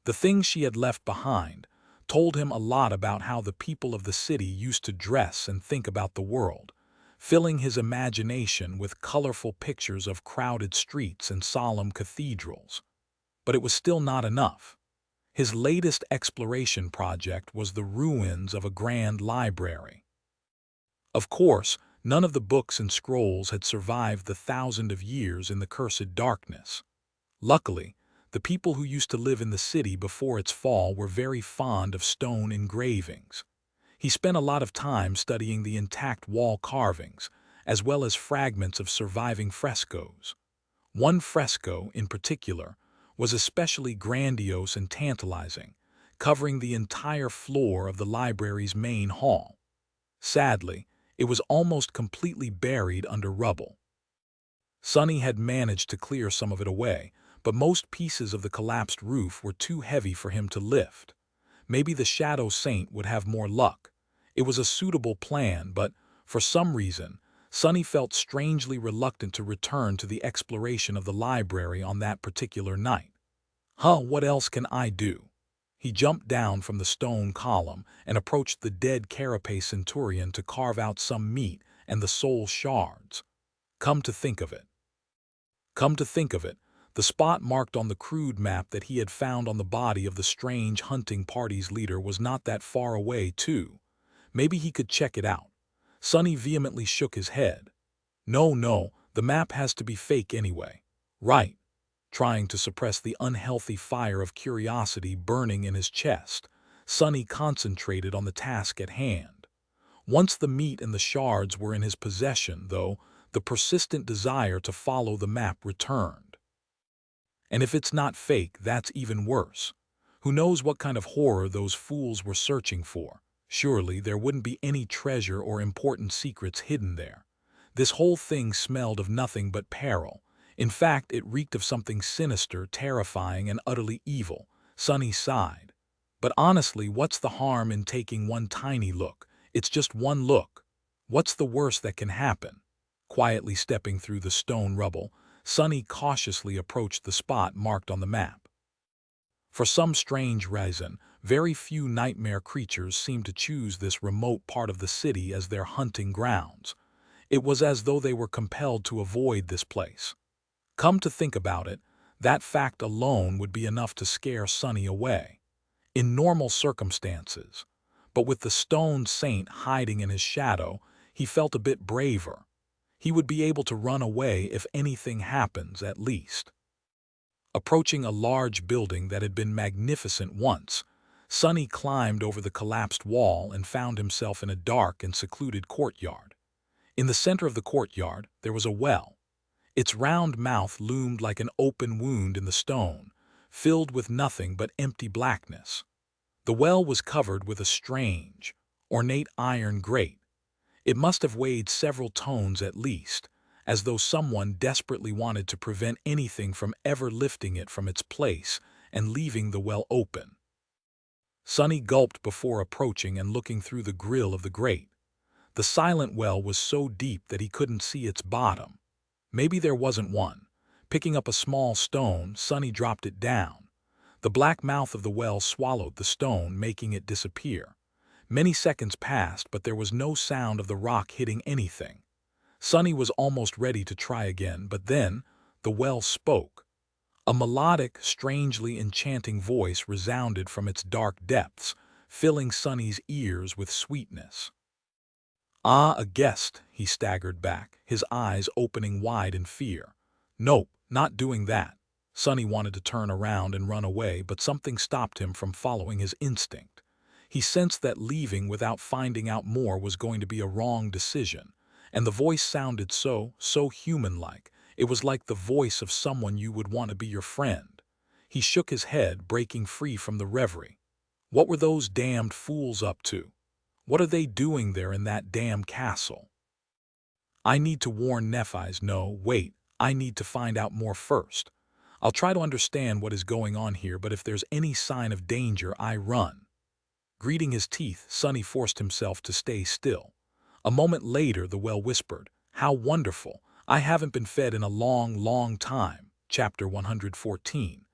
The things she had left behind told him a lot about how the people of the city used to dress and think about the world, filling his imagination with colorful pictures of crowded streets and solemn cathedrals. But it was still not enough. His latest exploration project was the ruins of a grand library. Of course, none of the books and scrolls had survived the thousands of years in the cursed darkness. Luckily, the people who used to live in the city before its fall were very fond of stone engravings. He spent a lot of time studying the intact wall carvings, as well as fragments of surviving frescoes. One fresco, in particular, was especially grandiose and tantalizing, covering the entire floor of the library's main hall. Sadly, it was almost completely buried under rubble. Sonny had managed to clear some of it away, but most pieces of the collapsed roof were too heavy for him to lift. Maybe the Shadow Saint would have more luck. It was a suitable plan, but, for some reason, Sonny felt strangely reluctant to return to the exploration of the library on that particular night. What else can I do? He jumped down from the stone column and approached the dead carapace centurion to carve out some meat and the soul shards. Come to think of it. Come to think of it, the spot marked on the crude map that he had found on the body of the strange hunting party's leader was not that far away, too. Maybe he could check it out. Sonny vehemently shook his head. No, no, the map has to be fake anyway. Right. Trying to suppress the unhealthy fire of curiosity burning in his chest, Sonny concentrated on the task at hand. Once the meat and the shards were in his possession, though, the persistent desire to follow the map returned. And if it's not fake, that's even worse. Who knows what kind of horror those fools were searching for? Surely there wouldn't be any treasure or important secrets hidden there. This whole thing smelled of nothing but peril. In fact, it reeked of something sinister, terrifying, and utterly evil. Sonny sighed. But honestly, what's the harm in taking one tiny look? It's just one look. What's the worst that can happen? Quietly stepping through the stone rubble, Sonny cautiously approached the spot marked on the map. For some strange reason, very few nightmare creatures seemed to choose this remote part of the city as their hunting grounds. It was as though they were compelled to avoid this place. Come to think about it, that fact alone would be enough to scare Sonny away. In normal circumstances. But with the stone saint hiding in his shadow, he felt a bit braver. He would be able to run away if anything happens, at least. Approaching a large building that had been magnificent once, Sonny climbed over the collapsed wall and found himself in a dark and secluded courtyard. In the center of the courtyard, there was a well. Its round mouth loomed like an open wound in the stone, filled with nothing but empty blackness. The well was covered with a strange, ornate iron grate. It must have weighed several tons at least, as though someone desperately wanted to prevent anything from ever lifting it from its place and leaving the well open. Sonny gulped before approaching and looking through the grill of the grate. The silent well was so deep that he couldn't see its bottom. Maybe there wasn't one. Picking up a small stone, Sonny dropped it down. The black mouth of the well swallowed the stone, making it disappear. Many seconds passed, but there was no sound of the rock hitting anything. Sonny was almost ready to try again, but then the well spoke. A melodic, strangely enchanting voice resounded from its dark depths, filling Sonny's ears with sweetness. "Ah, a guest," he staggered back, his eyes opening wide in fear. "Nope, not doing that." Sonny wanted to turn around and run away, but something stopped him from following his instinct. He sensed that leaving without finding out more was going to be a wrong decision, and the voice sounded so human-like. It was like the voice of someone you would want to be your friend. He shook his head, breaking free from the reverie. What were those damned fools up to? What are they doing there in that damn castle? I need to warn Nephi's. No, wait, I need to find out more first. I'll try to understand what is going on here, but if there's any sign of danger, I run. Greeting his teeth, Sonny forced himself to stay still. A moment later, the well whispered, "How wonderful! I haven't been fed in a long time." Chapter 114.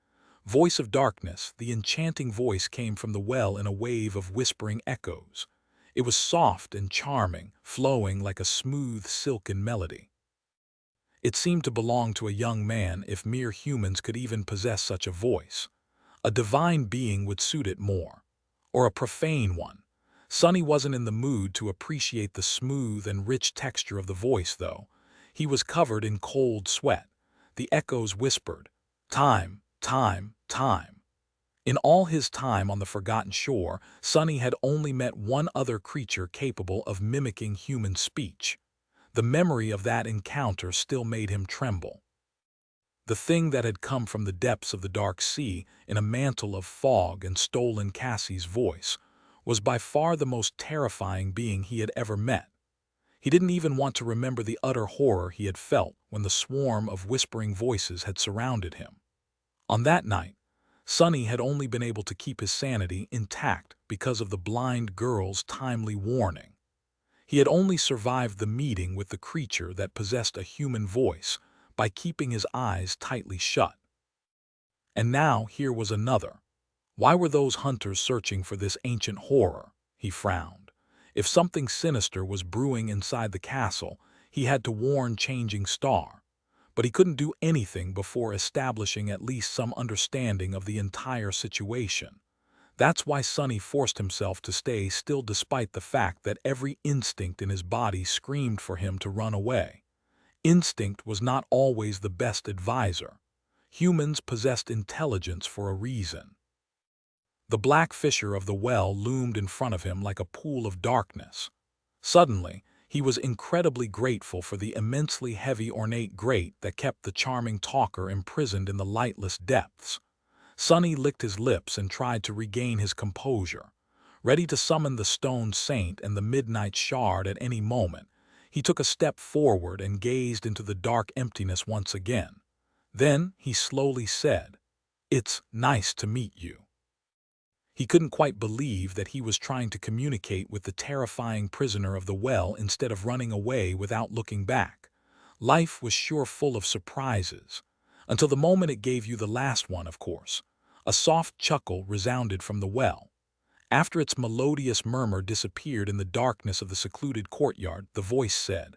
Voice of Darkness. The enchanting voice came from the well in a wave of whispering echoes. It was soft and charming, flowing like a smooth, silken melody. It seemed to belong to a young man, if mere humans could even possess such a voice. A divine being would suit it more. Or a profane one. Sonny wasn't in the mood to appreciate the smooth and rich texture of the voice, though. He was covered in cold sweat. The echoes whispered, "Time, time, time." In all his time on the forgotten shore, Sonny had only met one other creature capable of mimicking human speech. The memory of that encounter still made him tremble. The thing that had come from the depths of the dark sea in a mantle of fog and stolen Cassie's voice was by far the most terrifying being he had ever met. He didn't even want to remember the utter horror he had felt when the swarm of whispering voices had surrounded him. On that night, Sonny had only been able to keep his sanity intact because of the blind girl's timely warning. He had only survived the meeting with the creature that possessed a human voice by keeping his eyes tightly shut. And now here was another. Why were those hunters searching for this ancient horror? He frowned. If something sinister was brewing inside the castle, he had to warn Changing Star. But he couldn't do anything before establishing at least some understanding of the entire situation. That's why Sonny forced himself to stay still despite the fact that every instinct in his body screamed for him to run away. Instinct was not always the best advisor. Humans possessed intelligence for a reason. The black fissure of the well loomed in front of him like a pool of darkness. Suddenly, he was incredibly grateful for the immensely heavy ornate grate that kept the charming talker imprisoned in the lightless depths. Sonny licked his lips and tried to regain his composure. Ready to summon the stone saint and the midnight shard at any moment, he took a step forward and gazed into the dark emptiness once again. Then he slowly said, "It's nice to meet you." He couldn't quite believe that he was trying to communicate with the terrifying prisoner of the well instead of running away without looking back. Life was sure full of surprises. Until the moment it gave you the last one, of course. A soft chuckle resounded from the well. After its melodious murmur disappeared in the darkness of the secluded courtyard, the voice said,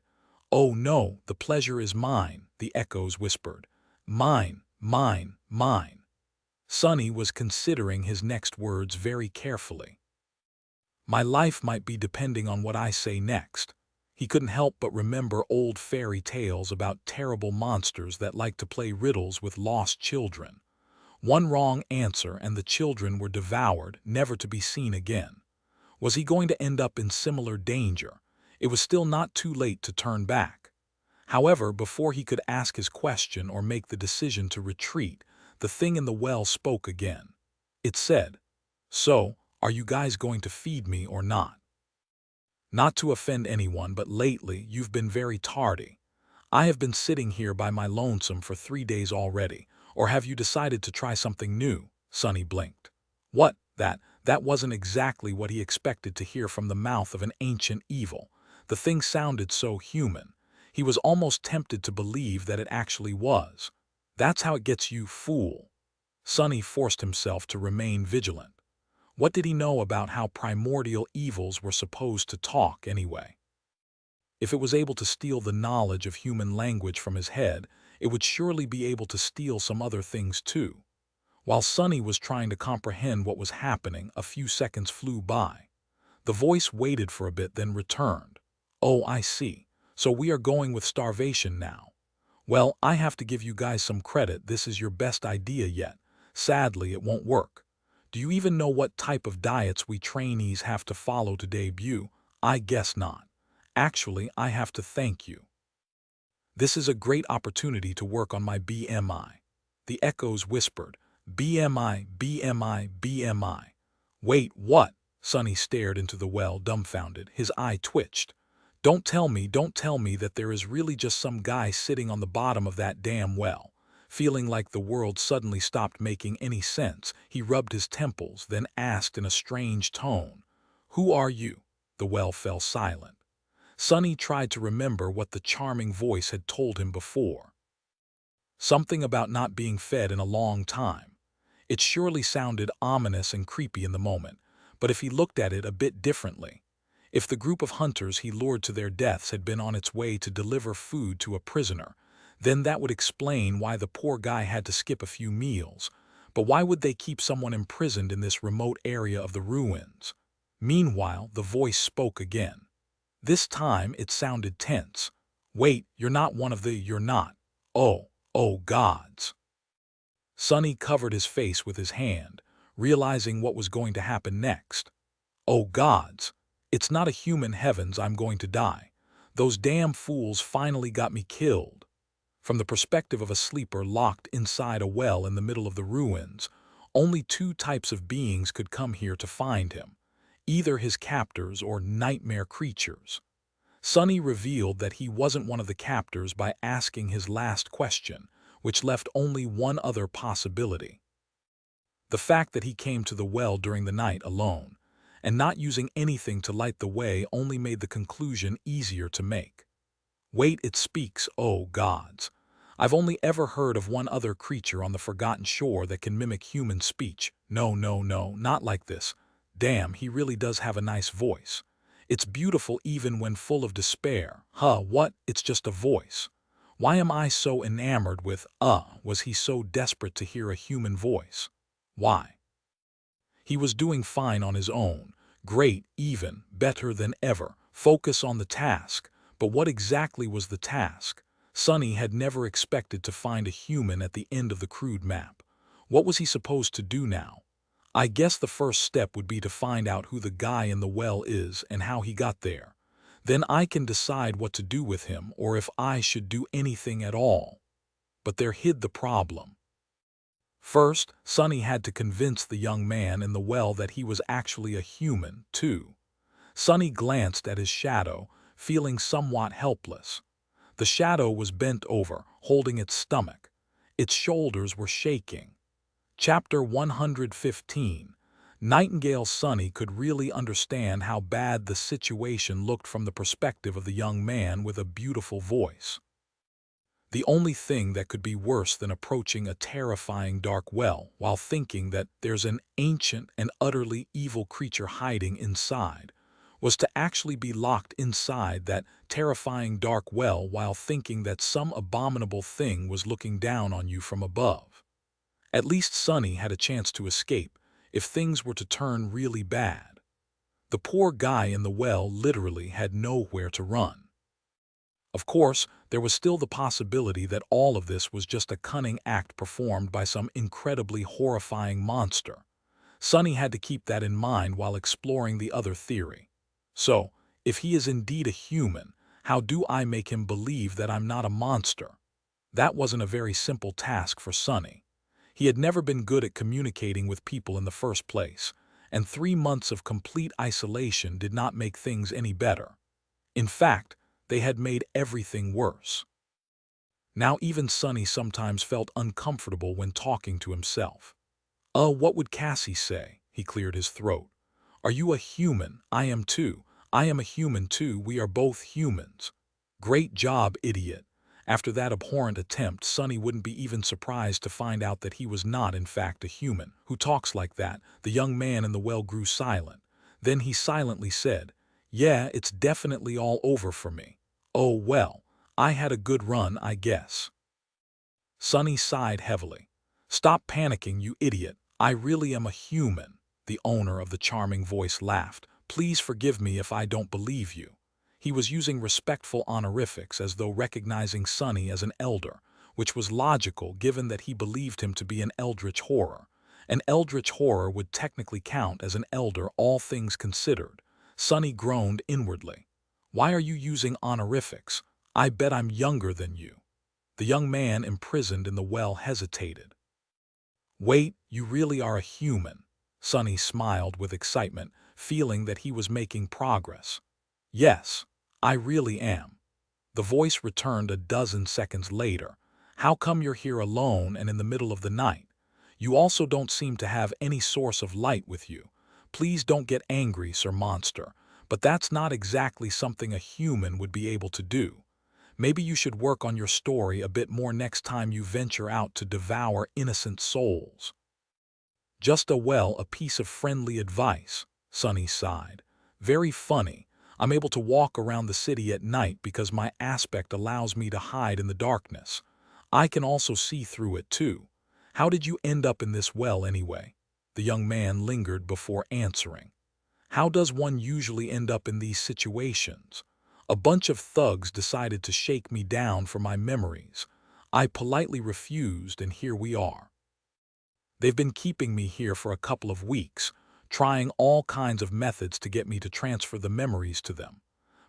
"Oh no, the pleasure is mine," the echoes whispered. "Mine, mine, mine." Sonny was considering his next words very carefully. "My life might be depending on what I say next." He couldn't help but remember old fairy tales about terrible monsters that liked to play riddles with lost children. One wrong answer and the children were devoured, never to be seen again. Was he going to end up in similar danger? It was still not too late to turn back. However, before he could ask his question or make the decision to retreat, the thing in the well spoke again. It said, "So, are you guys going to feed me or not? Not to offend anyone, but lately you've been very tardy. I have been sitting here by my lonesome for 3 days already. Or have you decided to try something new?" Sonny blinked. "What, that That wasn't exactly what he expected to hear from the mouth of an ancient evil. The thing sounded so human. He was almost tempted to believe that it actually was. That's how it gets you, fool. Sonny forced himself to remain vigilant. What did he know about how primordial evils were supposed to talk anyway? If it was able to steal the knowledge of human language from his head, it would surely be able to steal some other things too. While Sonny was trying to comprehend what was happening, a few seconds flew by. The voice waited for a bit, then returned. "Oh, I see. So we are going with starvation now. Well, I have to give you guys some credit. This is your best idea yet. Sadly, it won't work. Do you even know what type of diets we trainees have to follow to debut? I guess not. Actually, I have to thank you. This is a great opportunity to work on my BMI." The echoes whispered, "BMI, BMI, BMI. Wait, what?" Sonny stared into the well, dumbfounded. His eye twitched. Don't tell me that there is really just some guy sitting on the bottom of that damn well." Feeling like the world suddenly stopped making any sense, he rubbed his temples, then asked in a strange tone, "Who are you?" The well fell silent. Sonny tried to remember what the charming voice had told him before. Something about not being fed in a long time. It surely sounded ominous and creepy in the moment, but if he looked at it a bit differently, if the group of hunters he lured to their deaths had been on its way to deliver food to a prisoner, then that would explain why the poor guy had to skip a few meals. But why would they keep someone imprisoned in this remote area of the ruins? Meanwhile, the voice spoke again. This time it sounded tense. "Wait, you're not one of the, you're not. Oh gods." Sonny covered his face with his hand, realizing what was going to happen next. "Oh gods. It's not a human, heavens, I'm going to die. Those damn fools finally got me killed." From the perspective of a sleeper locked inside a well in the middle of the ruins, only two types of beings could come here to find him, either his captors or nightmare creatures. Sonny revealed that he wasn't one of the captors by asking his last question, which left only one other possibility. The fact that he came to the well during the night alone, and not using anything to light the way, only made the conclusion easier to make. Wait, it speaks, oh gods. I've only ever heard of one other creature on the Forgotten Shore that can mimic human speech. No, not like this. Damn, he really does have a nice voice. It's beautiful even when full of despair. What? It's just a voice. Why am I so enamored with, was he so desperate to hear a human voice? Why? He was doing fine on his own. Great, even, better than ever. Focus on the task. But what exactly was the task? Sonny had never expected to find a human at the end of the crude map. What was he supposed to do now? I guess the first step would be to find out who the guy in the well is and how he got there. Then I can decide what to do with him or if I should do anything at all. But there hid the problem. First, Sonny had to convince the young man in the well that he was actually a human, too. Sonny glanced at his shadow, feeling somewhat helpless. The shadow was bent over, holding its stomach. Its shoulders were shaking. Chapter 115. Nightingale Sonny could really understand how bad the situation looked from the perspective of the young man with a beautiful voice. The only thing that could be worse than approaching a terrifying dark well while thinking that there's an ancient and utterly evil creature hiding inside was to actually be locked inside that terrifying dark well while thinking that some abominable thing was looking down on you from above. At least Sonny had a chance to escape if things were to turn really bad. The poor guy in the well literally had nowhere to run. Of course, there was still the possibility that all of this was just a cunning act performed by some incredibly horrifying monster. Sonny had to keep that in mind while exploring the other theory. So, if he is indeed a human, how do I make him believe that I'm not a monster? That wasn't a very simple task for Sonny. He had never been good at communicating with people in the first place, and 3 months of complete isolation did not make things any better. In fact, they had made everything worse. Now even Sonny sometimes felt uncomfortable when talking to himself. What would Cassie say? He cleared his throat. Are you a human? I am too. I am a human too. We are both humans. Great job, idiot. After that abhorrent attempt, Sonny wouldn't be even surprised to find out that he was not, in fact, a human. Who talks like that? The young man in the well grew silent. Then he silently said, Yeah, it's definitely all over for me. Oh, well, I had a good run, I guess. Sonny sighed heavily. Stop panicking, you idiot. I really am a human. The owner of the charming voice laughed. Please forgive me if I don't believe you. He was using respectful honorifics as though recognizing Sonny as an elder, which was logical given that he believed him to be an eldritch horror. An eldritch horror would technically count as an elder, all things considered. Sonny groaned inwardly. Why are you using honorifics? I bet I'm younger than you. The young man imprisoned in the well hesitated. Wait, you really are a human. Sonny smiled with excitement, feeling that he was making progress. Yes, I really am. The voice returned a dozen seconds later. How come you're here alone and in the middle of the night? You also don't seem to have any source of light with you. Please don't get angry, Sir Monster, but that's not exactly something a human would be able to do. Maybe you should work on your story a bit more next time you venture out to devour innocent souls. Just a piece of friendly advice, Sonny sighed. Very funny. I'm able to walk around the city at night because my aspect allows me to hide in the darkness. I can also see through it too. How did you end up in this well anyway? The young man lingered before answering. How does one usually end up in these situations? A bunch of thugs decided to shake me down for my memories. I politely refused, and here we are. They've been keeping me here for a couple of weeks, trying all kinds of methods to get me to transfer the memories to them.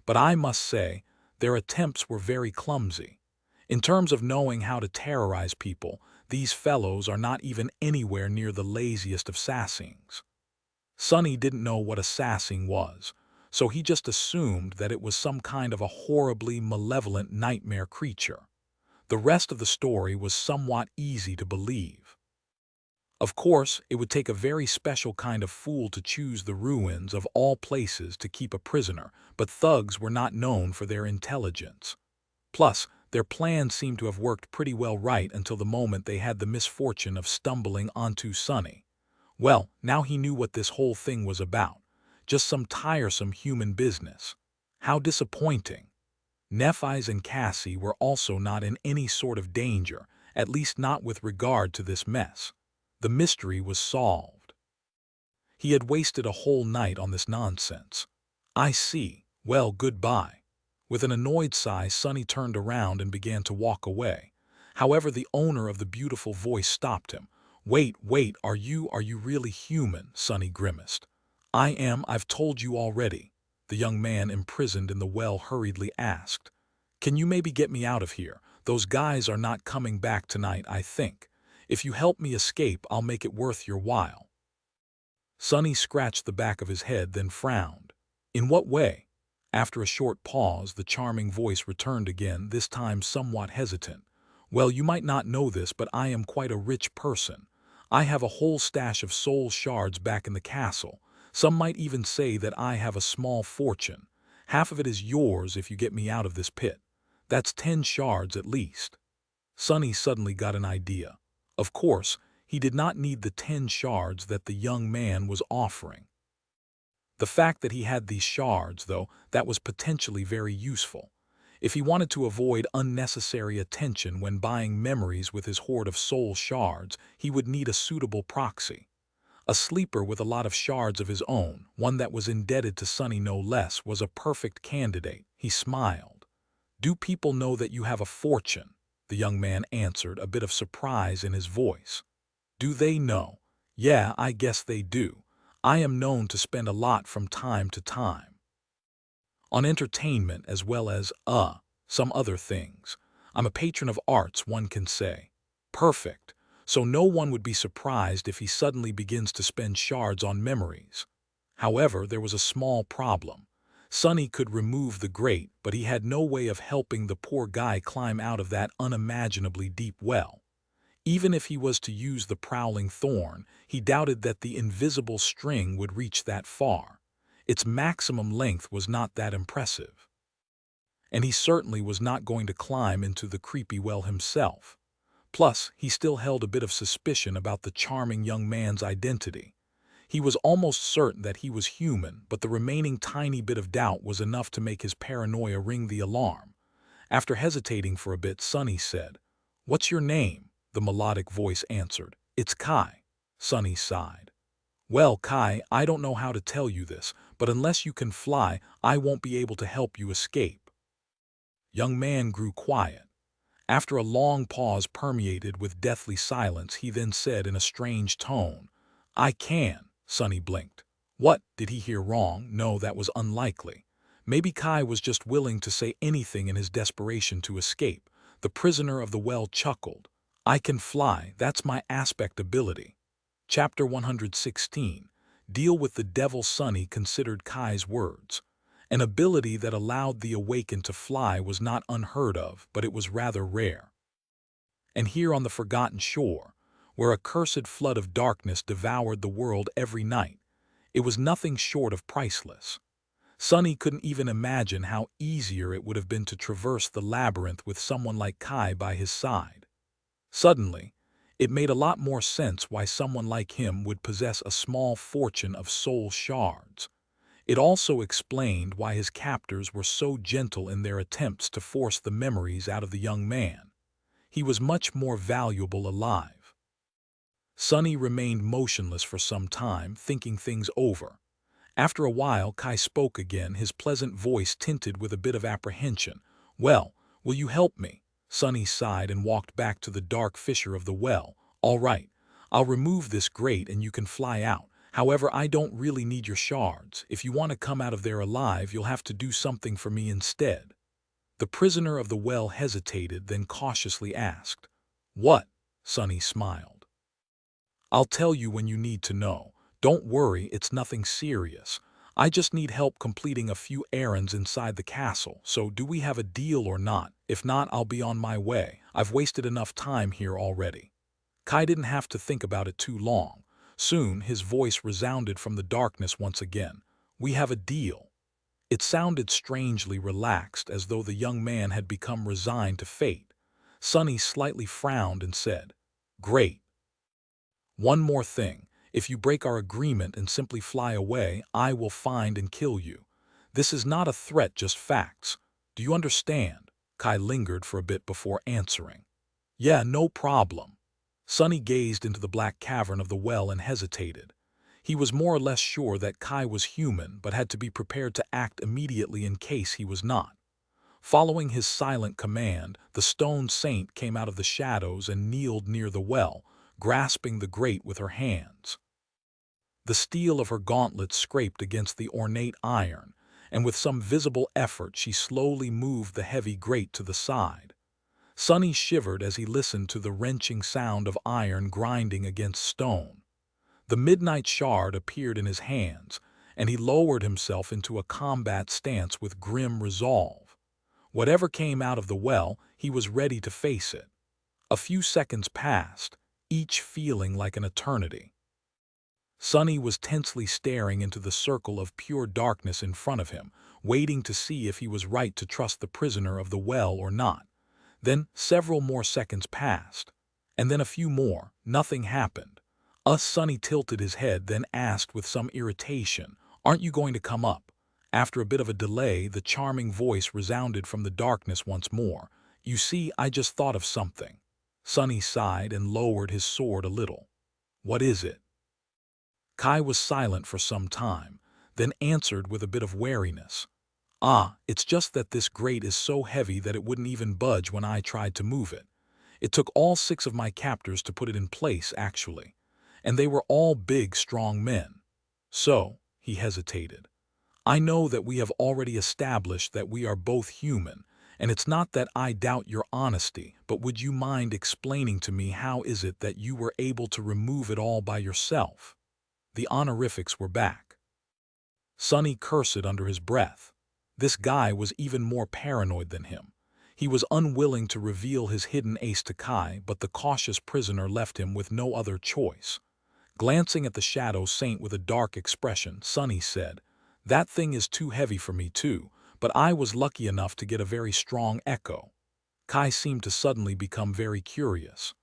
But I must say, their attempts were very clumsy. In terms of knowing how to terrorize people, these fellows are not even anywhere near the laziest of Sassings. Sonny didn't know what a Sassing was, so he just assumed that it was some kind of a horribly malevolent nightmare creature. The rest of the story was somewhat easy to believe. Of course, it would take a very special kind of fool to choose the ruins of all places to keep a prisoner, but thugs were not known for their intelligence. Plus, their plan seemed to have worked pretty well right until the moment they had the misfortune of stumbling onto Sonny. Well, now he knew what this whole thing was about. Just some tiresome human business. How disappointing. Nephi's and Cassie were also not in any sort of danger, at least not with regard to this mess. The mystery was solved. He had wasted a whole night on this nonsense. I see. Well, goodbye. With an annoyed sigh, Sonny turned around and began to walk away. However, the owner of the beautiful voice stopped him. Wait, are you really human? Sonny grimaced. I am, I've told you already. The young man imprisoned in the well hurriedly asked. Can you maybe get me out of here? Those guys are not coming back tonight, I think. If you help me escape, I'll make it worth your while. Sonny scratched the back of his head, then frowned. In what way? After a short pause, the charming voice returned again, this time somewhat hesitant. Well, you might not know this, but I am quite a rich person. I have a whole stash of soul shards back in the castle. Some might even say that I have a small fortune. Half of it is yours if you get me out of this pit. That's 10 shards at least. Sonny suddenly got an idea. Of course, he did not need the 10 shards that the young man was offering. The fact that he had these shards, though, that was potentially very useful. If he wanted to avoid unnecessary attention when buying memories with his hoard of soul shards, he would need a suitable proxy. A sleeper with a lot of shards of his own, one that was indebted to Sonny no less, was a perfect candidate. He smiled. Do people know that you have a fortune? The young man answered, a bit of surprise in his voice. Do they know? Yeah, I guess they do. I am known to spend a lot from time to time. On entertainment as well as, some other things. I'm a patron of arts, one can say. Perfect. So no one would be surprised if he suddenly begins to spend shards on memories. However, there was a small problem. Sonny could remove the grate, but he had no way of helping the poor guy climb out of that unimaginably deep well. Even if he was to use the prowling thorn, he doubted that the invisible string would reach that far. Its maximum length was not that impressive. And he certainly was not going to climb into the creepy well himself. Plus, he still held a bit of suspicion about the charming young man's identity. He was almost certain that he was human, but the remaining tiny bit of doubt was enough to make his paranoia ring the alarm. After hesitating for a bit, Sonny said, "What's your name?" The melodic voice answered. "It's Kai." Sonny sighed. "Well, Kai, I don't know how to tell you this, but unless you can fly, I won't be able to help you escape." Young man grew quiet. After a long pause permeated with deathly silence, he then said in a strange tone, "I can." Sonny blinked. What, did he hear wrong? No, that was unlikely. Maybe Kai was just willing to say anything in his desperation to escape. The prisoner of the well chuckled. "I can fly, that's my aspect ability." Chapter 116. Deal with the devil. Sonny considered Kai's words. An ability that allowed the awakened to fly was not unheard of, but it was rather rare. And here on the forgotten shore, where a cursed flood of darkness devoured the world every night, it was nothing short of priceless. Sonny couldn't even imagine how easier it would have been to traverse the labyrinth with someone like Kai by his side. Suddenly, it made a lot more sense why someone like him would possess a small fortune of soul shards. It also explained why his captors were so gentle in their attempts to force the memories out of the young man. He was much more valuable alive. Sonny remained motionless for some time, thinking things over. After a while, Kai spoke again, his pleasant voice tinted with a bit of apprehension. "Well, will you help me?" Sonny sighed and walked back to the dark fissure of the well. "All right, I'll remove this grate and you can fly out. However, I don't really need your shards. If you want to come out of there alive, you'll have to do something for me instead." The prisoner of the well hesitated, then cautiously asked, "What?" Sonny smiled. "I'll tell you when you need to know. Don't worry, it's nothing serious. I just need help completing a few errands inside the castle, so do we have a deal or not? If not, I'll be on my way. I've wasted enough time here already." Kai didn't have to think about it too long. Soon, his voice resounded from the darkness once again. "We have a deal." It sounded strangely relaxed, as though the young man had become resigned to fate. Sonny slightly frowned and said, "Great. One more thing. If you break our agreement and simply fly away, I will find and kill you. This is not a threat, just facts. Do you understand?" Kai lingered for a bit before answering. "Yeah, no problem." Sonny gazed into the black cavern of the well and hesitated. He was more or less sure that Kai was human, but had to be prepared to act immediately in case he was not. Following his silent command, the stone saint came out of the shadows and kneeled near the well, grasping the grate with her hands. The steel of her gauntlet scraped against the ornate iron, and with some visible effort she slowly moved the heavy grate to the side. Sonny shivered as he listened to the wrenching sound of iron grinding against stone. The midnight shard appeared in his hands, and he lowered himself into a combat stance with grim resolve. Whatever came out of the well, he was ready to face it. A few seconds passed, each feeling like an eternity. Sonny was tensely staring into the circle of pure darkness in front of him, waiting to see if he was right to trust the prisoner of the well or not. Then several more seconds passed, and then a few more. Nothing happened. Sonny tilted his head, then asked with some irritation, "Aren't you going to come up?" After a bit of a delay, the charming voice resounded from the darkness once more. "You see, I just thought of something." Sonny sighed and lowered his sword a little. "What is it?" Kai was silent for some time, then answered with a bit of wariness. It's just that this grate is so heavy that it wouldn't even budge when I tried to move it. It took all 6 of my captors to put it in place, actually. And they were all big, strong men. So," he hesitated, "I know that we have already established that we are both human, and it's not that I doubt your honesty, but would you mind explaining to me how is it that you were able to remove it all by yourself?" The honorifics were back. Sonny cursed under his breath. This guy was even more paranoid than him. He was unwilling to reveal his hidden ace to Kai, but the cautious prisoner left him with no other choice. Glancing at the shadow saint with a dark expression, Sonny said, "That thing is too heavy for me too, but I was lucky enough to get a very strong echo." Kai seemed to suddenly become very curious.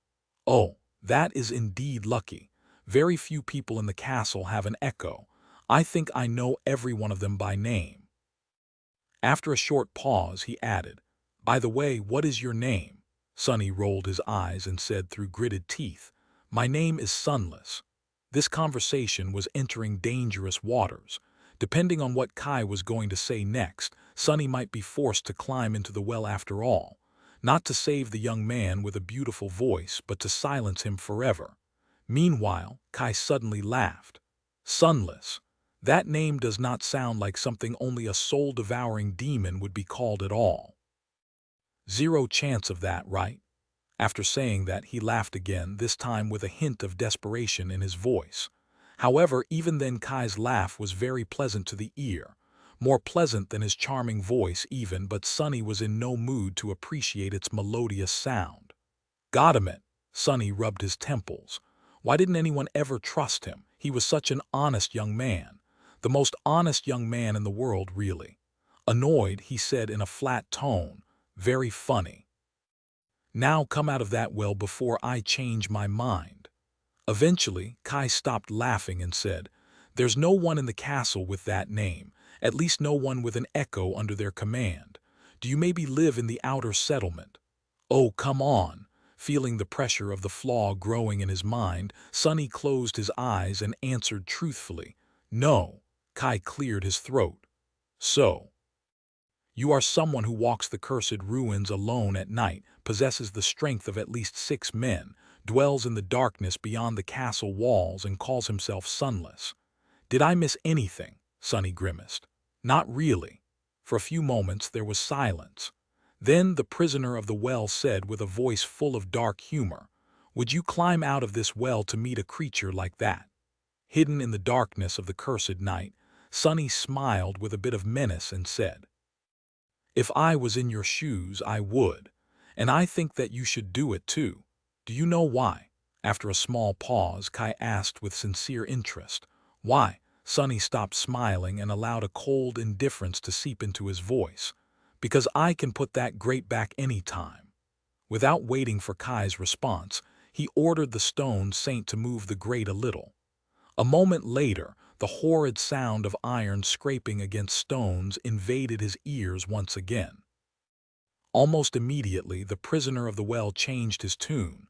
"Oh, that is indeed lucky. Very few people in the castle have an echo. I think I know every one of them by name." After a short pause, he added, "By the way, what is your name?" Sonny rolled his eyes and said through gritted teeth, "My name is Sunless." This conversation was entering dangerous waters. Depending on what Kai was going to say next, Sonny might be forced to climb into the well after all, not to save the young man with a beautiful voice, but to silence him forever. Meanwhile, Kai suddenly laughed. "Sunless. That name does not sound like something only a soul-devouring demon would be called at all." "Zero chance of that, right?" After saying that, he laughed again, this time with a hint of desperation in his voice. However, even then Kai's laugh was very pleasant to the ear, more pleasant than his charming voice even, but Sonny was in no mood to appreciate its melodious sound. "Goddammit," Sonny rubbed his temples. Why didn't anyone ever trust him? He was such an honest young man. The most honest young man in the world, really. Annoyed, he said in a flat tone, "Very funny. Now come out of that well before I change my mind." Eventually, Kai stopped laughing and said, "There's no one in the castle with that name, at least no one with an echo under their command. Do you maybe live in the outer settlement?" "Oh, come on." Feeling the pressure of the flaw growing in his mind, Sonny closed his eyes and answered truthfully, "No." Kai cleared his throat. "So you are someone who walks the cursed ruins alone at night, possesses the strength of at least 6 men, dwells in the darkness beyond the castle walls, and calls himself Sunless." "Did I miss anything?" Sonny grimaced. "Not really." For a few moments there was silence. Then the prisoner of the well said with a voice full of dark humor, "Would you climb out of this well to meet a creature like that?" Hidden in the darkness of the cursed night, Sonny smiled with a bit of menace and said, "If I was in your shoes, I would. And I think that you should do it too. Do you know why?" After a small pause, Kai asked with sincere interest. "Why?" Sonny stopped smiling and allowed a cold indifference to seep into his voice. "Because I can put that grate back any time." Without waiting for Kai's response, he ordered the stone saint to move the grate a little. A moment later, the horrid sound of iron scraping against stones invaded his ears once again. Almost immediately, the prisoner of the well changed his tune.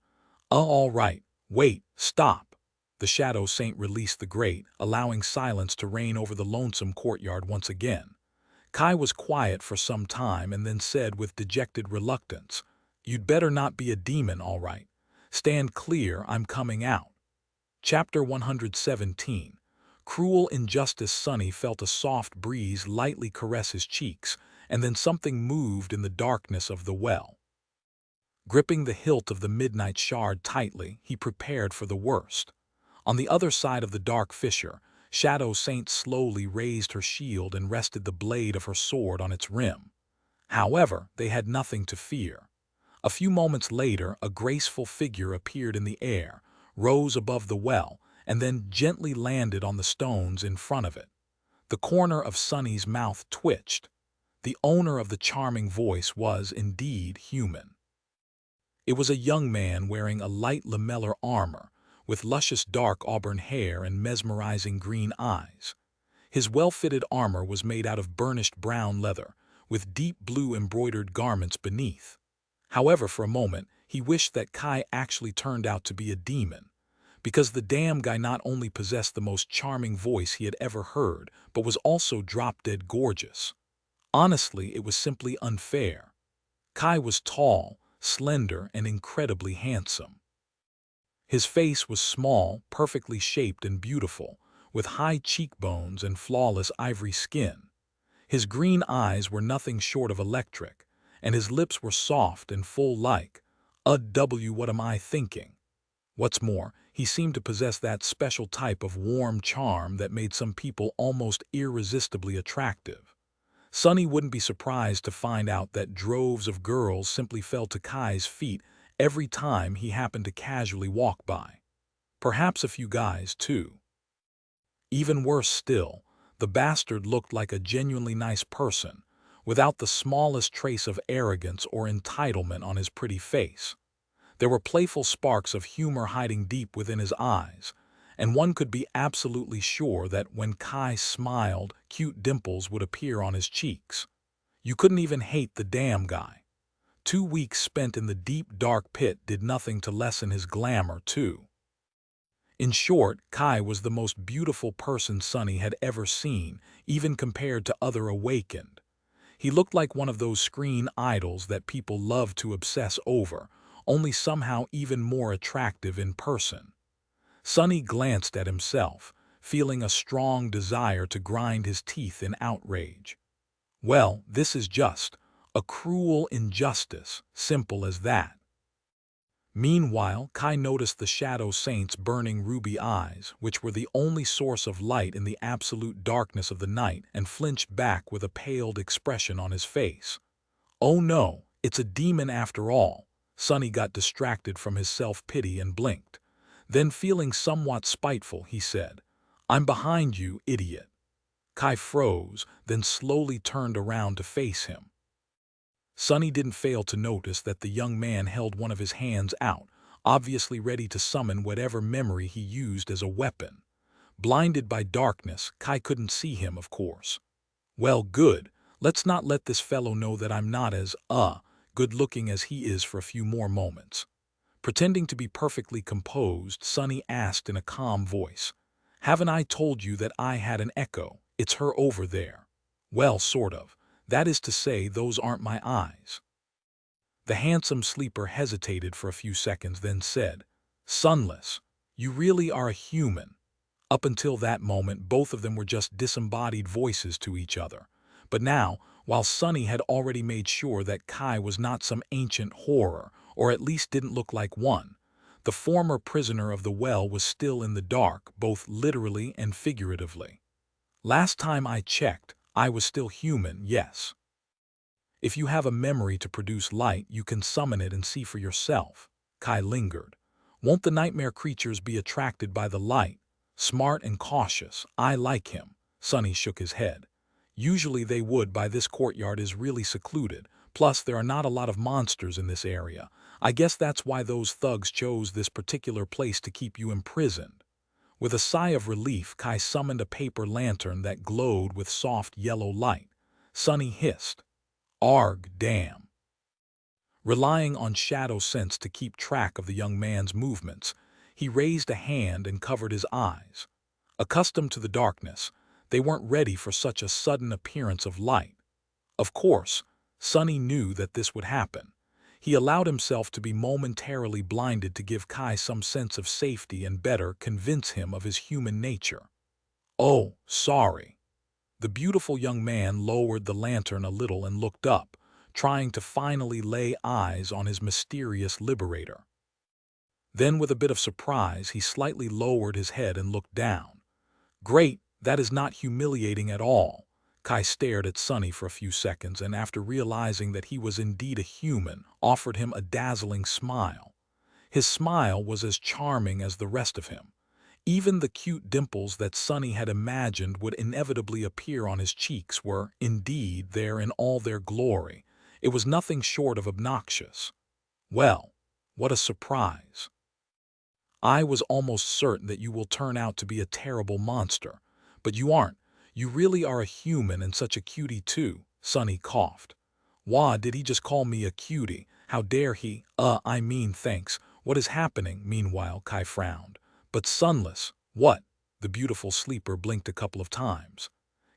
All right, wait, stop." The shadow saint released the grate, allowing silence to reign over the lonesome courtyard once again. Kai was quiet for some time and then said with dejected reluctance, "You'd better not be a demon, all right. Stand clear, I'm coming out." Chapter 117. Cruel injustice. Sonny felt a soft breeze lightly caress his cheeks, and then something moved in the darkness of the well. Gripping the hilt of the midnight shard tightly, he prepared for the worst. On the other side of the dark fissure, Shadow Saint slowly raised her shield and rested the blade of her sword on its rim. However, they had nothing to fear. A few moments later, a graceful figure appeared in the air, rose above the well, and then gently landed on the stones in front of it. The corner of Sonny's mouth twitched. The owner of the charming voice was, indeed, human. It was a young man wearing a light lamellar armor, with luscious dark auburn hair and mesmerizing green eyes. His well-fitted armor was made out of burnished brown leather, with deep blue embroidered garments beneath. However, for a moment, he wished that Kai actually turned out to be a demon, because the damn guy not only possessed the most charming voice he had ever heard, but was also drop-dead gorgeous. Honestly, it was simply unfair. Kai was tall, slender, and incredibly handsome. His face was small, perfectly shaped and beautiful, with high cheekbones and flawless ivory skin. His green eyes were nothing short of electric, and his lips were soft and full like, what am I thinking? What's more, he seemed to possess that special type of warm charm that made some people almost irresistibly attractive. Sonny wouldn't be surprised to find out that droves of girls simply fell to Kai's feet every time he happened to casually walk by. Perhaps a few guys, too. Even worse still, the bastard looked like a genuinely nice person, without the smallest trace of arrogance or entitlement on his pretty face. There were playful sparks of humor hiding deep within his eyes, and one could be absolutely sure that when Kai smiled, cute dimples would appear on his cheeks. You couldn't even hate the damn guy. 2 weeks spent in the deep, dark pit did nothing to lessen his glamour, too. In short, Kai was the most beautiful person Sonny had ever seen, even compared to other awakened. He looked like one of those screen idols that people love to obsess over, only somehow even more attractive in person. Sonny glanced at himself, feeling a strong desire to grind his teeth in outrage. Well, this is just a cruel injustice, simple as that. Meanwhile, Kai noticed the Shadow Saint's burning ruby eyes, which were the only source of light in the absolute darkness of the night, and flinched back with a paled expression on his face. Oh no, it's a demon after all. Sonny got distracted from his self-pity and blinked. Then, feeling somewhat spiteful, he said, "I'm behind you, idiot." Kai froze, then slowly turned around to face him. Sonny didn't fail to notice that the young man held one of his hands out, obviously ready to summon whatever memory he used as a weapon. Blinded by darkness, Kai couldn't see him, of course. Well, good. Let's not let this fellow know that I'm not as, good-looking as he is for a few more moments. Pretending to be perfectly composed, Sonny asked in a calm voice, "Haven't I told you that I had an echo? It's her over there." "Well, sort of. That is to say, those aren't my eyes." The handsome sleeper hesitated for a few seconds, then said, "Sunless, you really are a human." Up until that moment, both of them were just disembodied voices to each other. But now, while Sonny had already made sure that Kai was not some ancient horror, or at least didn't look like one, the former prisoner of the well was still in the dark, both literally and figuratively. "Last time I checked, I was still human, yes. If you have a memory to produce light, you can summon it and see for yourself." Kai lingered. "Won't the nightmare creatures be attracted by the light? Smart and cautious. I like him." Sonny shook his head. "Usually they would, by this courtyard is really secluded. Plus, there are not a lot of monsters in this area. I guess that's why those thugs chose this particular place to keep you imprisoned." With a sigh of relief, Kai summoned a paper lantern that glowed with soft yellow light. Sonny hissed, "Arg, damn." Relying on shadow sense to keep track of the young man's movements, he raised a hand and covered his eyes. Accustomed to the darkness, they weren't ready for such a sudden appearance of light. Of course, Sonny knew that this would happen. He allowed himself to be momentarily blinded to give Kai some sense of safety and better convince him of his human nature. "Oh, sorry." The beautiful young man lowered the lantern a little and looked up, trying to finally lay eyes on his mysterious liberator. Then, with a bit of surprise, he slightly lowered his head and looked down. "Great, that is not humiliating at all." Kai stared at Sonny for a few seconds and, after realizing that he was indeed a human, offered him a dazzling smile. His smile was as charming as the rest of him. Even the cute dimples that Sonny had imagined would inevitably appear on his cheeks were, indeed, there in all their glory. It was nothing short of obnoxious. "Well, what a surprise. I was almost certain that you will turn out to be a terrible monster. But you aren't. You really are a human, and such a cutie too." Sonny coughed. "Wah, did he just call me a cutie? How dare he? I mean, thanks. What is happening?" Meanwhile, Kai frowned. "But Sunless, what?" The beautiful sleeper blinked a couple of times.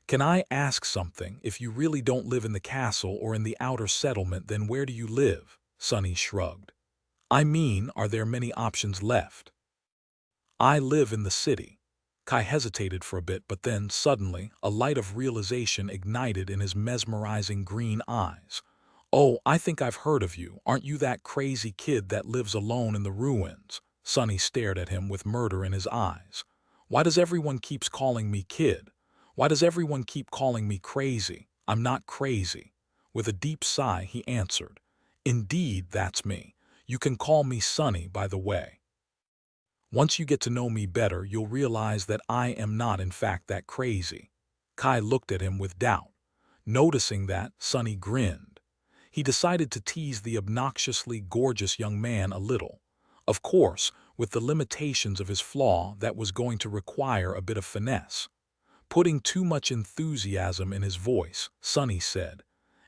"Can I ask something? If you really don't live in the castle or in the outer settlement, then where do you live?" Sonny shrugged. "I mean, are there many options left?" "I live in the city." Kai hesitated for a bit, but then, suddenly, a light of realization ignited in his mesmerizing green eyes. "Oh, I think I've heard of you. Aren't you that crazy kid that lives alone in the ruins?" Sonny stared at him with murder in his eyes. "Why does everyone keep calling me kid? Why does everyone keep calling me crazy? I'm not crazy." With a deep sigh, he answered, "Indeed, that's me. You can call me Sonny, by the way. Once you get to know me better, you'll realize that I am not in fact that crazy." Kai looked at him with doubt. Noticing that, Sonny grinned. He decided to tease the obnoxiously gorgeous young man a little. Of course, with the limitations of his flaw, that was going to require a bit of finesse. Putting too much enthusiasm in his voice, Sonny said,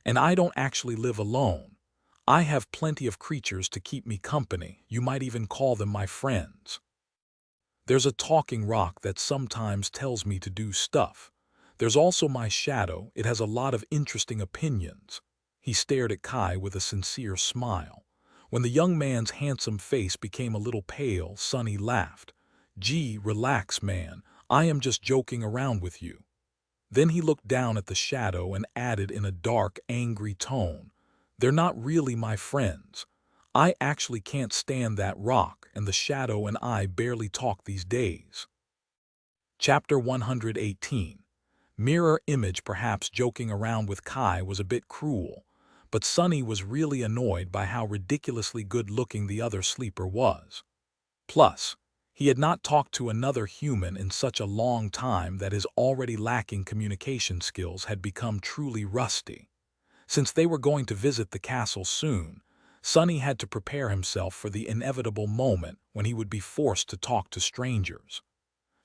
"And I don't actually live alone. I have plenty of creatures to keep me company. You might even call them my friends. There's a talking rock that sometimes tells me to do stuff. There's also my shadow. It has a lot of interesting opinions." He stared at Kai with a sincere smile. When the young man's handsome face became a little pale, Sonny laughed. "Gee, relax, man. I am just joking around with you." Then he looked down at the shadow and added in a dark, angry tone, "They're not really my friends. I actually can't stand that rock, and the shadow and I barely talk these days." Chapter 118. Mirror image. Perhaps joking around with Kai was a bit cruel, but Sonny was really annoyed by how ridiculously good-looking the other sleeper was. Plus, he had not talked to another human in such a long time that his already lacking communication skills had become truly rusty. Since they were going to visit the castle soon, Sonny had to prepare himself for the inevitable moment when he would be forced to talk to strangers.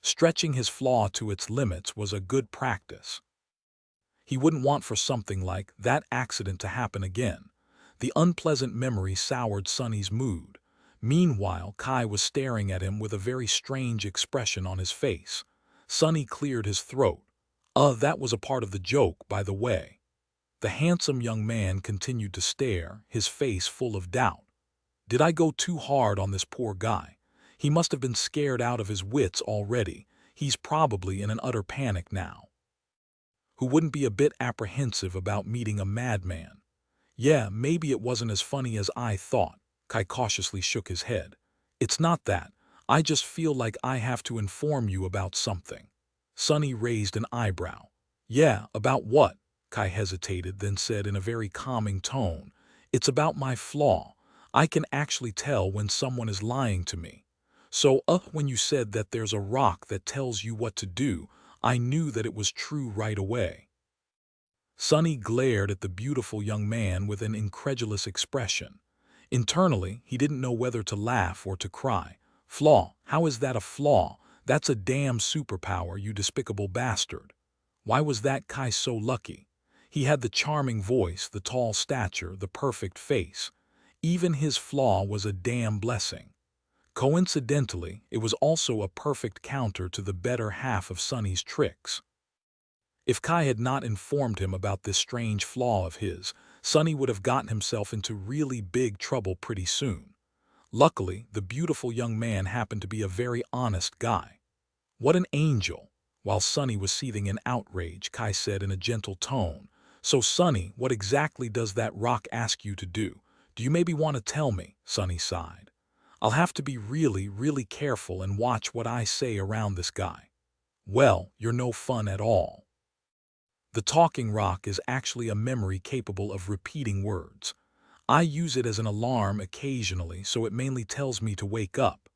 Stretching his flaw to its limits was a good practice. He wouldn't want for something like that accident to happen again. The unpleasant memory soured Sonny's mood. Meanwhile, Kai was staring at him with a very strange expression on his face. Sonny cleared his throat. That was a part of the joke, by the way." The handsome young man continued to stare, his face full of doubt. "Did I go too hard on this poor guy? He must have been scared out of his wits already. He's probably in an utter panic now. Who wouldn't be a bit apprehensive about meeting a madman? Yeah, maybe it wasn't as funny as I thought." Kai cautiously shook his head. "It's not that. I just feel like I have to inform you about something." Sonny raised an eyebrow. "Yeah, about what?" Kai hesitated, then said in a very calming tone, "It's about my flaw. I can actually tell when someone is lying to me. So, when you said that there's a rock that tells you what to do, I knew that it was true right away." Sonny glared at the beautiful young man with an incredulous expression. Internally, he didn't know whether to laugh or to cry. "Flaw? How is that a flaw? That's a damn superpower, you despicable bastard." Why was that Kai so lucky? He had the charming voice, the tall stature, the perfect face. Even his flaw was a damn blessing. Coincidentally, it was also a perfect counter to the better half of Sonny's tricks. If Kai had not informed him about this strange flaw of his, Sonny would have gotten himself into really big trouble pretty soon. Luckily, the beautiful young man happened to be a very honest guy. "What an angel!" While Sonny was seething in outrage, Kai said in a gentle tone, "So, Sonny, what exactly does that rock ask you to do? Do you maybe want to tell me?" Sonny sighed. "I'll have to be really, really careful and watch what I say around this guy." "Well, you're no fun at all." The talking rock is actually a memory capable of repeating words. I use it as an alarm occasionally, so it mainly tells me to wake up.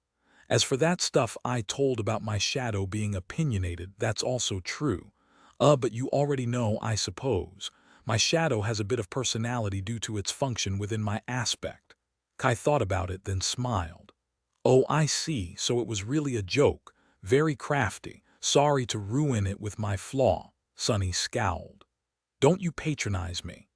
As for that stuff I told about my shadow being opinionated, that's also true. But you already know, I suppose. My shadow has a bit of personality due to its function within my aspect." Kai thought about it, then smiled. "Oh, I see, so it was really a joke. Very crafty. Sorry to ruin it with my flaw." Sonny scowled. "Don't you patronize me."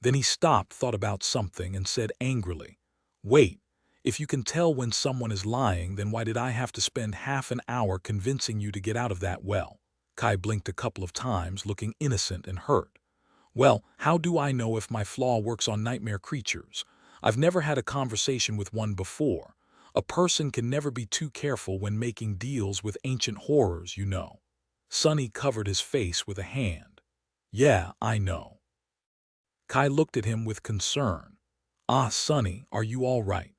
Then he stopped, thought about something, and said angrily, "Wait, if you can tell when someone is lying, then why did I have to spend half an hour convincing you to get out of that well?" Kai blinked a couple of times, looking innocent and hurt. "Well, how do I know if my flaw works on nightmare creatures? I've never had a conversation with one before. A person can never be too careful when making deals with ancient horrors, you know." Sonny covered his face with a hand. "Yeah, I know." Kai looked at him with concern. "Ah, Sonny, are you all right?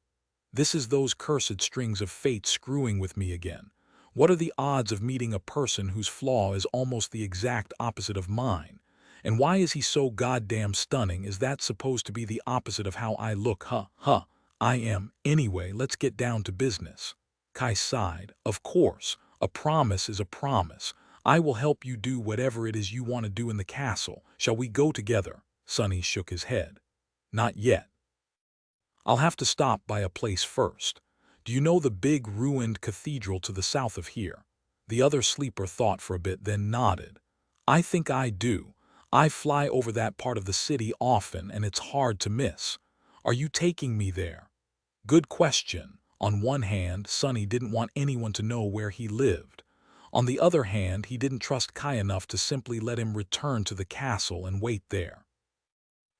This is those cursed strings of fate screwing with me again. What are the odds of meeting a person whose flaw is almost the exact opposite of mine? And why is he so goddamn stunning? Is that supposed to be the opposite of how I look? Huh. I am. Anyway, let's get down to business. Kai sighed. Of course, a promise is a promise. I will help you do whatever it is you want to do in the castle. Shall we go together? Sonny shook his head. Not yet. I'll have to stop by a place first. Do you know the big ruined cathedral to the south of here? The other sleeper thought for a bit, then nodded. I think I do. I fly over that part of the city often, and it's hard to miss. Are you taking me there? Good question. On one hand, Sonny didn't want anyone to know where he lived. On the other hand, he didn't trust Kai enough to simply let him return to the castle and wait there.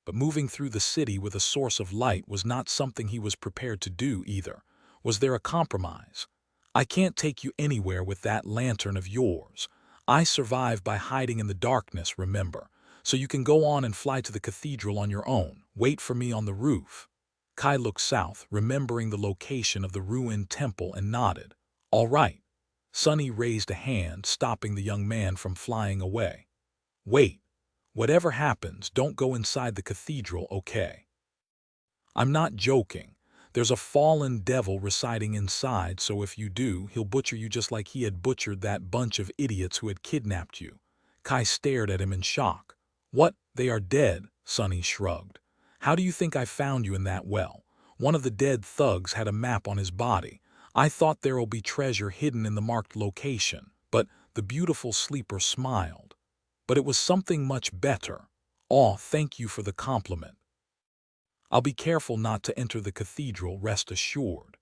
But moving through the city with a source of light was not something he was prepared to do either. Was there a compromise? I can't take you anywhere with that lantern of yours. I survive by hiding in the darkness, remember. So you can go on and fly to the cathedral on your own. Wait for me on the roof. Kai looked south, remembering the location of the ruined temple, and nodded. All right. Sonny raised a hand, stopping the young man from flying away. Wait. Whatever happens, don't go inside the cathedral, okay? I'm not joking. There's a fallen devil residing inside, so if you do, he'll butcher you just like he had butchered that bunch of idiots who had kidnapped you. Kai stared at him in shock. What? They are dead? Sonny shrugged. How do you think I found you in that well? One of the dead thugs had a map on his body. I thought there'll be treasure hidden in the marked location, but the beautiful sleeper smiled. But it was something much better. Aw, thank you for the compliment. I'll be careful not to enter the cathedral, rest assured.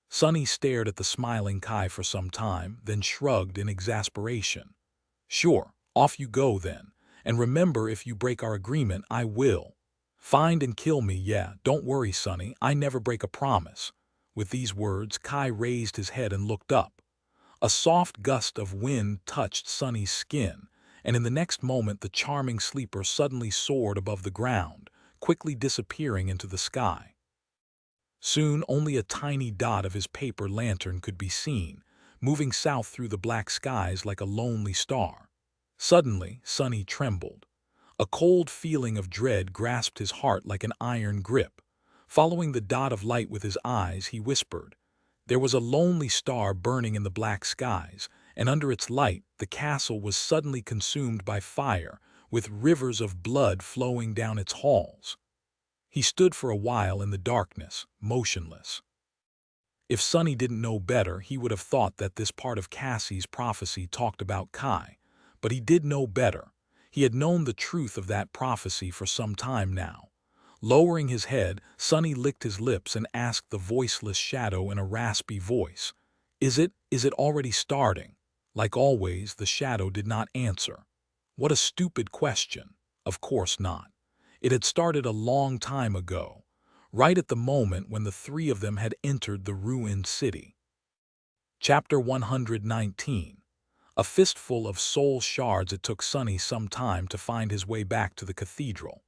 Sonny stared at the smiling Kai for some time, then shrugged in exasperation. Sure, off you go then. And remember, if you break our agreement, I will. Find and kill me, yeah, don't worry, Sonny, I never break a promise. With these words, Kai raised his head and looked up. A soft gust of wind touched Sonny's skin, and in the next moment the charming sleeper suddenly soared above the ground, quickly disappearing into the sky. Soon only a tiny dot of his paper lantern could be seen, moving south through the black skies like a lonely star. Suddenly, Sonny trembled. A cold feeling of dread grasped his heart like an iron grip. Following the dot of light with his eyes, he whispered. There was a lonely star burning in the black skies, and under its light the castle was suddenly consumed by fire, with rivers of blood flowing down its halls. He stood for a while in the darkness, motionless. If Sonny didn't know better, he would have thought that this part of Cassie's prophecy talked about Kai. But he did know better. He had known the truth of that prophecy for some time now. Lowering his head, Sonny licked his lips and asked the voiceless shadow in a raspy voice, Is it already starting? Like always, the shadow did not answer. What a stupid question. Of course not. It had started a long time ago, right at the moment when the three of them had entered the ruined city. Chapter 119. A fistful of soul shards. It took Sonny some time to find his way back to the cathedral.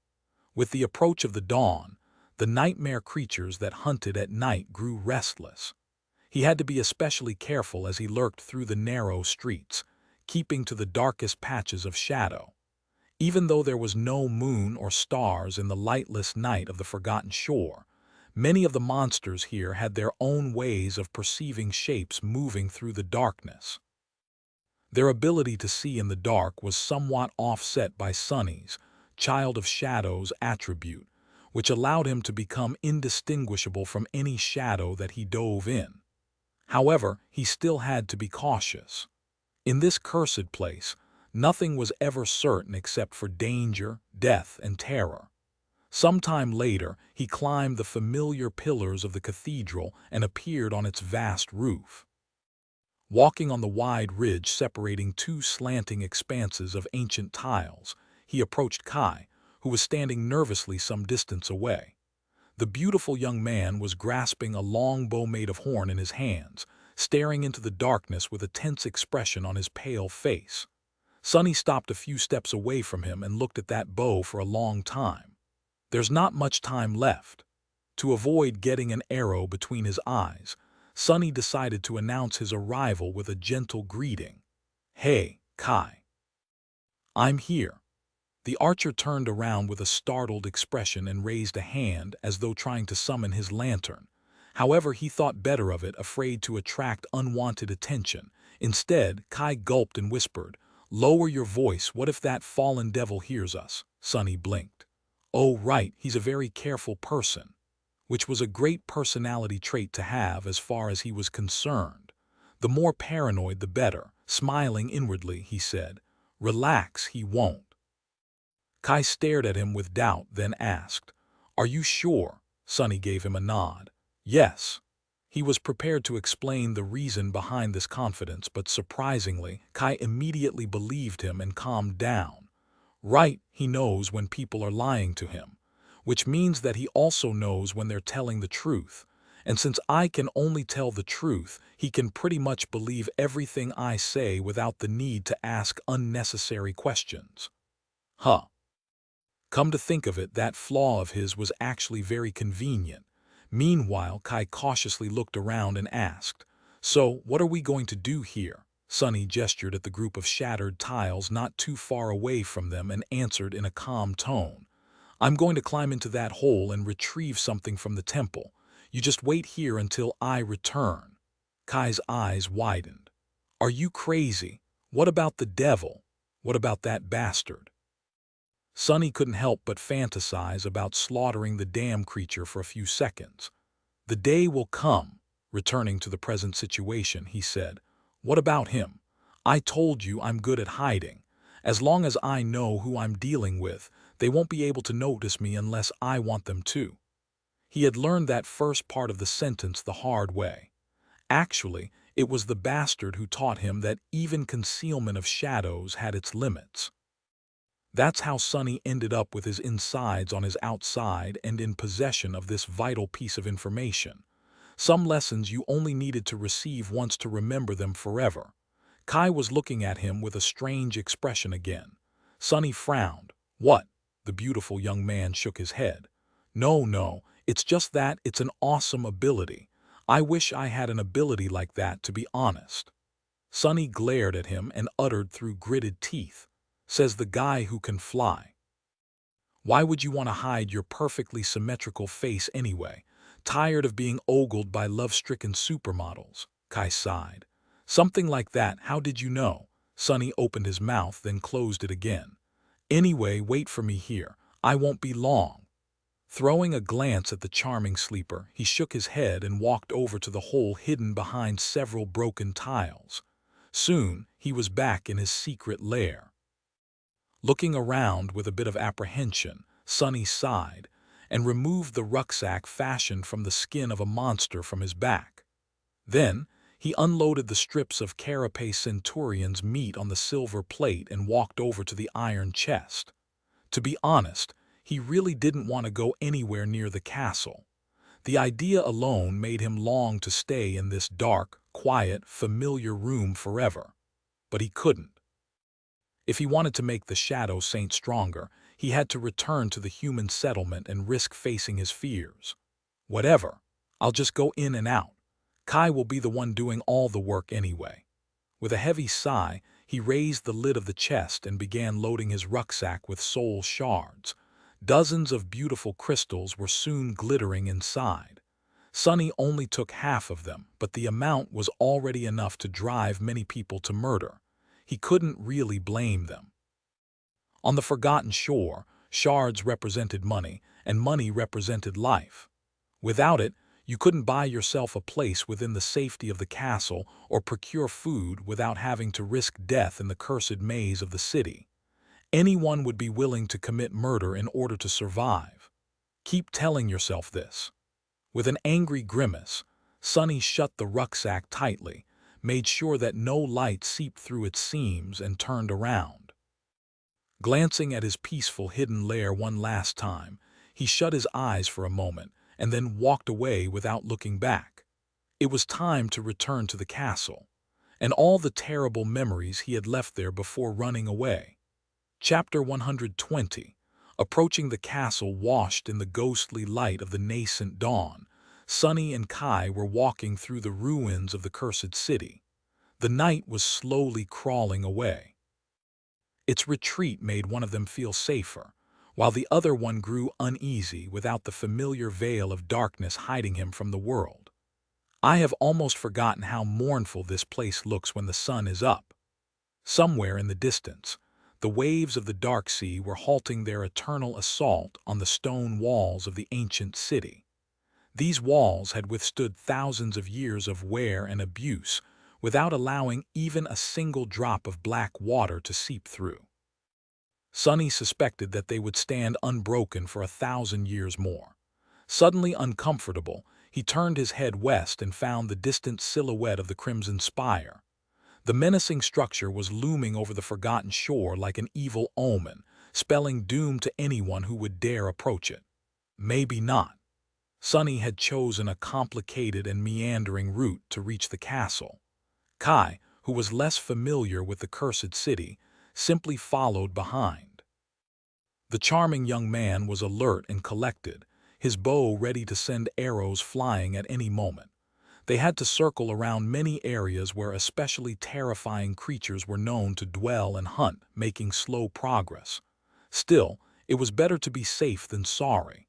With the approach of the dawn, the nightmare creatures that hunted at night grew restless. He had to be especially careful as he lurked through the narrow streets, keeping to the darkest patches of shadow. Even though there was no moon or stars in the lightless night of the forgotten shore, many of the monsters here had their own ways of perceiving shapes moving through the darkness. Their ability to see in the dark was somewhat offset by Sonny's Child of Shadows attribute, which allowed him to become indistinguishable from any shadow that he dove in. However, he still had to be cautious. In this cursed place, nothing was ever certain except for danger, death, and terror. Sometime later, he climbed the familiar pillars of the cathedral and appeared on its vast roof. Walking on the wide ridge separating two slanting expanses of ancient tiles, he approached Kai, who was standing nervously some distance away. The beautiful young man was grasping a long bow made of horn in his hands, staring into the darkness with a tense expression on his pale face. Sonny stopped a few steps away from him and looked at that bow for a long time. There's not much time left. To avoid getting an arrow between his eyes, Sonny decided to announce his arrival with a gentle greeting. Hey, Kai. I'm here. The archer turned around with a startled expression and raised a hand as though trying to summon his lantern. However, he thought better of it, afraid to attract unwanted attention. Instead, Kai gulped and whispered, "Lower your voice, what if that fallen devil hears us?" Sonny blinked. Oh, right, he's a very careful person, which was a great personality trait to have as far as he was concerned. The more paranoid, the better. Smiling inwardly, he said, "Relax, he won't." Kai stared at him with doubt, then asked, "Are you sure?" Sonny gave him a nod. Yes. He was prepared to explain the reason behind this confidence, but surprisingly, Kai immediately believed him and calmed down. Right, he knows when people are lying to him, which means that he also knows when they're telling the truth. And since I can only tell the truth, he can pretty much believe everything I say without the need to ask unnecessary questions. Huh. Come to think of it, that flaw of his was actually very convenient. Meanwhile, Kai cautiously looked around and asked, "So, what are we going to do here?" Sonny gestured at the group of shattered tiles not too far away from them and answered in a calm tone, "I'm going to climb into that hole and retrieve something from the temple. You just wait here until I return." Kai's eyes widened. "Are you crazy? What about the devil? What about that bastard?" Sonny couldn't help but fantasize about slaughtering the damn creature for a few seconds. "The day will come," returning to the present situation, he said. "What about him? I told you I'm good at hiding. As long as I know who I'm dealing with, they won't be able to notice me unless I want them to." He had learned that first part of the sentence the hard way. Actually, it was the bastard who taught him that even concealment of shadows had its limits. That's how Sonny ended up with his insides on his outside and in possession of this vital piece of information. Some lessons you only needed to receive once to remember them forever. Kai was looking at him with a strange expression again. Sonny frowned. "What?" The beautiful young man shook his head. No, it's just that it's an awesome ability. I wish I had an ability like that, to be honest." Sonny glared at him and uttered through gritted teeth, "Says the guy who can fly. Why would you want to hide your perfectly symmetrical face anyway? Tired of being ogled by love-stricken supermodels?" Kai sighed. "Something like that. How did you know?" Sonny opened his mouth, then closed it again. "Anyway, wait for me here. I won't be long." Throwing a glance at the charming sleeper, he shook his head and walked over to the hole hidden behind several broken tiles. Soon, he was back in his secret lair. Looking around with a bit of apprehension, Sonny sighed and removed the rucksack fashioned from the skin of a monster from his back. Then, he unloaded the strips of carapace centurion's meat on the silver plate and walked over to the iron chest. To be honest, he really didn't want to go anywhere near the castle. The idea alone made him long to stay in this dark, quiet, familiar room forever. But he couldn't. If he wanted to make the Shadow Saint stronger, he had to return to the human settlement and risk facing his fears. "Whatever. I'll just go in and out. Kai will be the one doing all the work anyway." With a heavy sigh, he raised the lid of the chest and began loading his rucksack with soul shards. Dozens of beautiful crystals were soon glittering inside. Sonny only took half of them, but the amount was already enough to drive many people to murder. He couldn't really blame them. On the Forgotten Shore, shards represented money, and money represented life. Without it, you couldn't buy yourself a place within the safety of the castle or procure food without having to risk death in the cursed maze of the city. Anyone would be willing to commit murder in order to survive. Keep telling yourself this. With an angry grimace, Sonny shut the rucksack tightly, made sure that no light seeped through its seams, and turned around. Glancing at his peaceful hidden lair one last time, he shut his eyes for a moment and then walked away without looking back. It was time to return to the castle, and all the terrible memories he had left there before running away. Chapter 120. Approaching the castle washed in the ghostly light of the nascent dawn, Sonny and Kai were walking through the ruins of the cursed city. The night was slowly crawling away. Its retreat made one of them feel safer, while the other one grew uneasy without the familiar veil of darkness hiding him from the world. I have almost forgotten how mournful this place looks when the sun is up. Somewhere in the distance, the waves of the dark sea were halting their eternal assault on the stone walls of the ancient city. These walls had withstood thousands of years of wear and abuse without allowing even a single drop of black water to seep through. Sonny suspected that they would stand unbroken for 1,000 years more. Suddenly uncomfortable, he turned his head west and found the distant silhouette of the Crimson Spire. The menacing structure was looming over the forgotten shore like an evil omen, spelling doom to anyone who would dare approach it. Maybe not. Sonny had chosen a complicated and meandering route to reach the castle. Kai, who was less familiar with the cursed city, simply followed behind. The charming young man was alert and collected, his bow ready to send arrows flying at any moment. They had to circle around many areas where especially terrifying creatures were known to dwell and hunt, making slow progress. Still, it was better to be safe than sorry.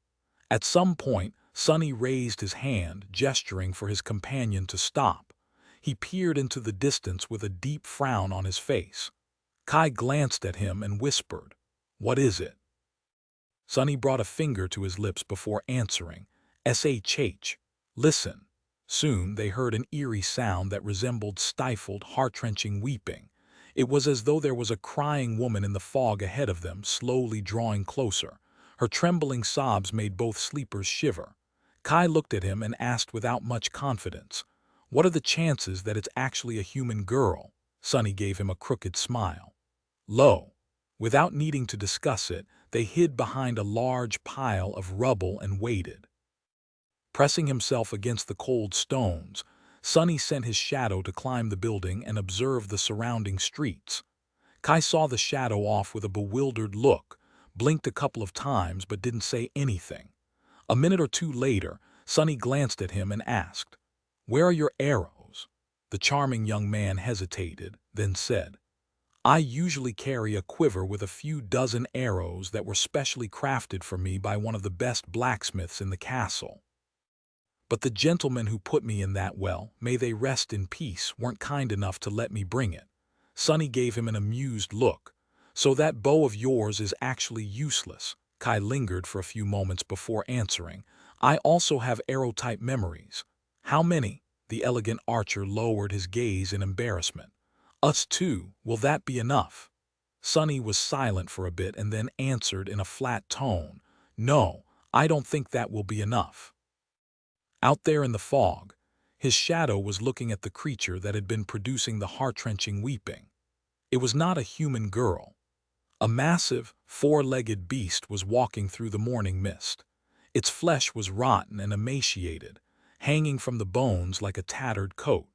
At some point, Sonny raised his hand, gesturing for his companion to stop. He peered into the distance with a deep frown on his face. Kai glanced at him and whispered, "What is it?" Sonny brought a finger to his lips before answering, "SHH. Listen." Soon they heard an eerie sound that resembled stifled, heart-wrenching weeping. It was as though there was a crying woman in the fog ahead of them, slowly drawing closer. Her trembling sobs made both sleepers shiver. Kai looked at him and asked without much confidence, "What are the chances that it's actually a human girl?" Sonny gave him a crooked smile. Lo! Without needing to discuss it, they hid behind a large pile of rubble and waited. Pressing himself against the cold stones, Sonny sent his shadow to climb the building and observe the surrounding streets. Kai saw the shadow off with a bewildered look, blinked a couple of times but didn't say anything. A minute or two later, Sonny glanced at him and asked, "Where are your arrows?" The charming young man hesitated, then said, "I usually carry a quiver with a few dozen arrows that were specially crafted for me by one of the best blacksmiths in the castle. But the gentlemen who put me in that well, may they rest in peace, weren't kind enough to let me bring it." Sonny gave him an amused look. "So that bow of yours is actually useless." Kai lingered for a few moments before answering, "I also have arrow-type memories." "How many?" The elegant archer lowered his gaze in embarrassment. "Us too. Will that be enough?" Sonny was silent for a bit and then answered in a flat tone, "No, I don't think that will be enough." Out there in the fog, his shadow was looking at the creature that had been producing the heart-wrenching weeping. It was not a human girl. A massive, four-legged beast was walking through the morning mist. Its flesh was rotten and emaciated, hanging from the bones like a tattered coat.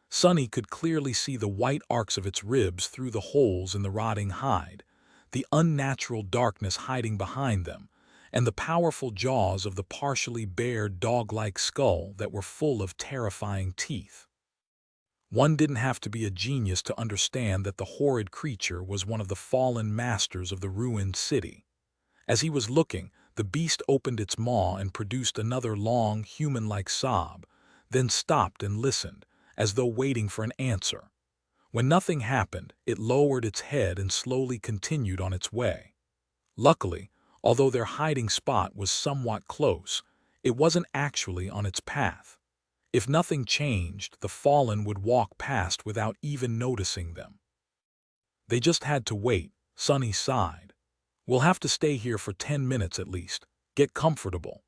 Sonny could clearly see the white arcs of its ribs through the holes in the rotting hide, the unnatural darkness hiding behind them, and the powerful jaws of the partially bared dog-like skull that were full of terrifying teeth. One didn't have to be a genius to understand that the horrid creature was one of the fallen masters of the ruined city. As he was looking, the beast opened its maw and produced another long, human-like sob, then stopped and listened, as though waiting for an answer. When nothing happened, it lowered its head and slowly continued on its way. Luckily, although their hiding spot was somewhat close, it wasn't actually on its path. If nothing changed, the fallen would walk past without even noticing them. They just had to wait. Sonny sighed. "We'll have to stay here for 10 minutes at least. Get comfortable."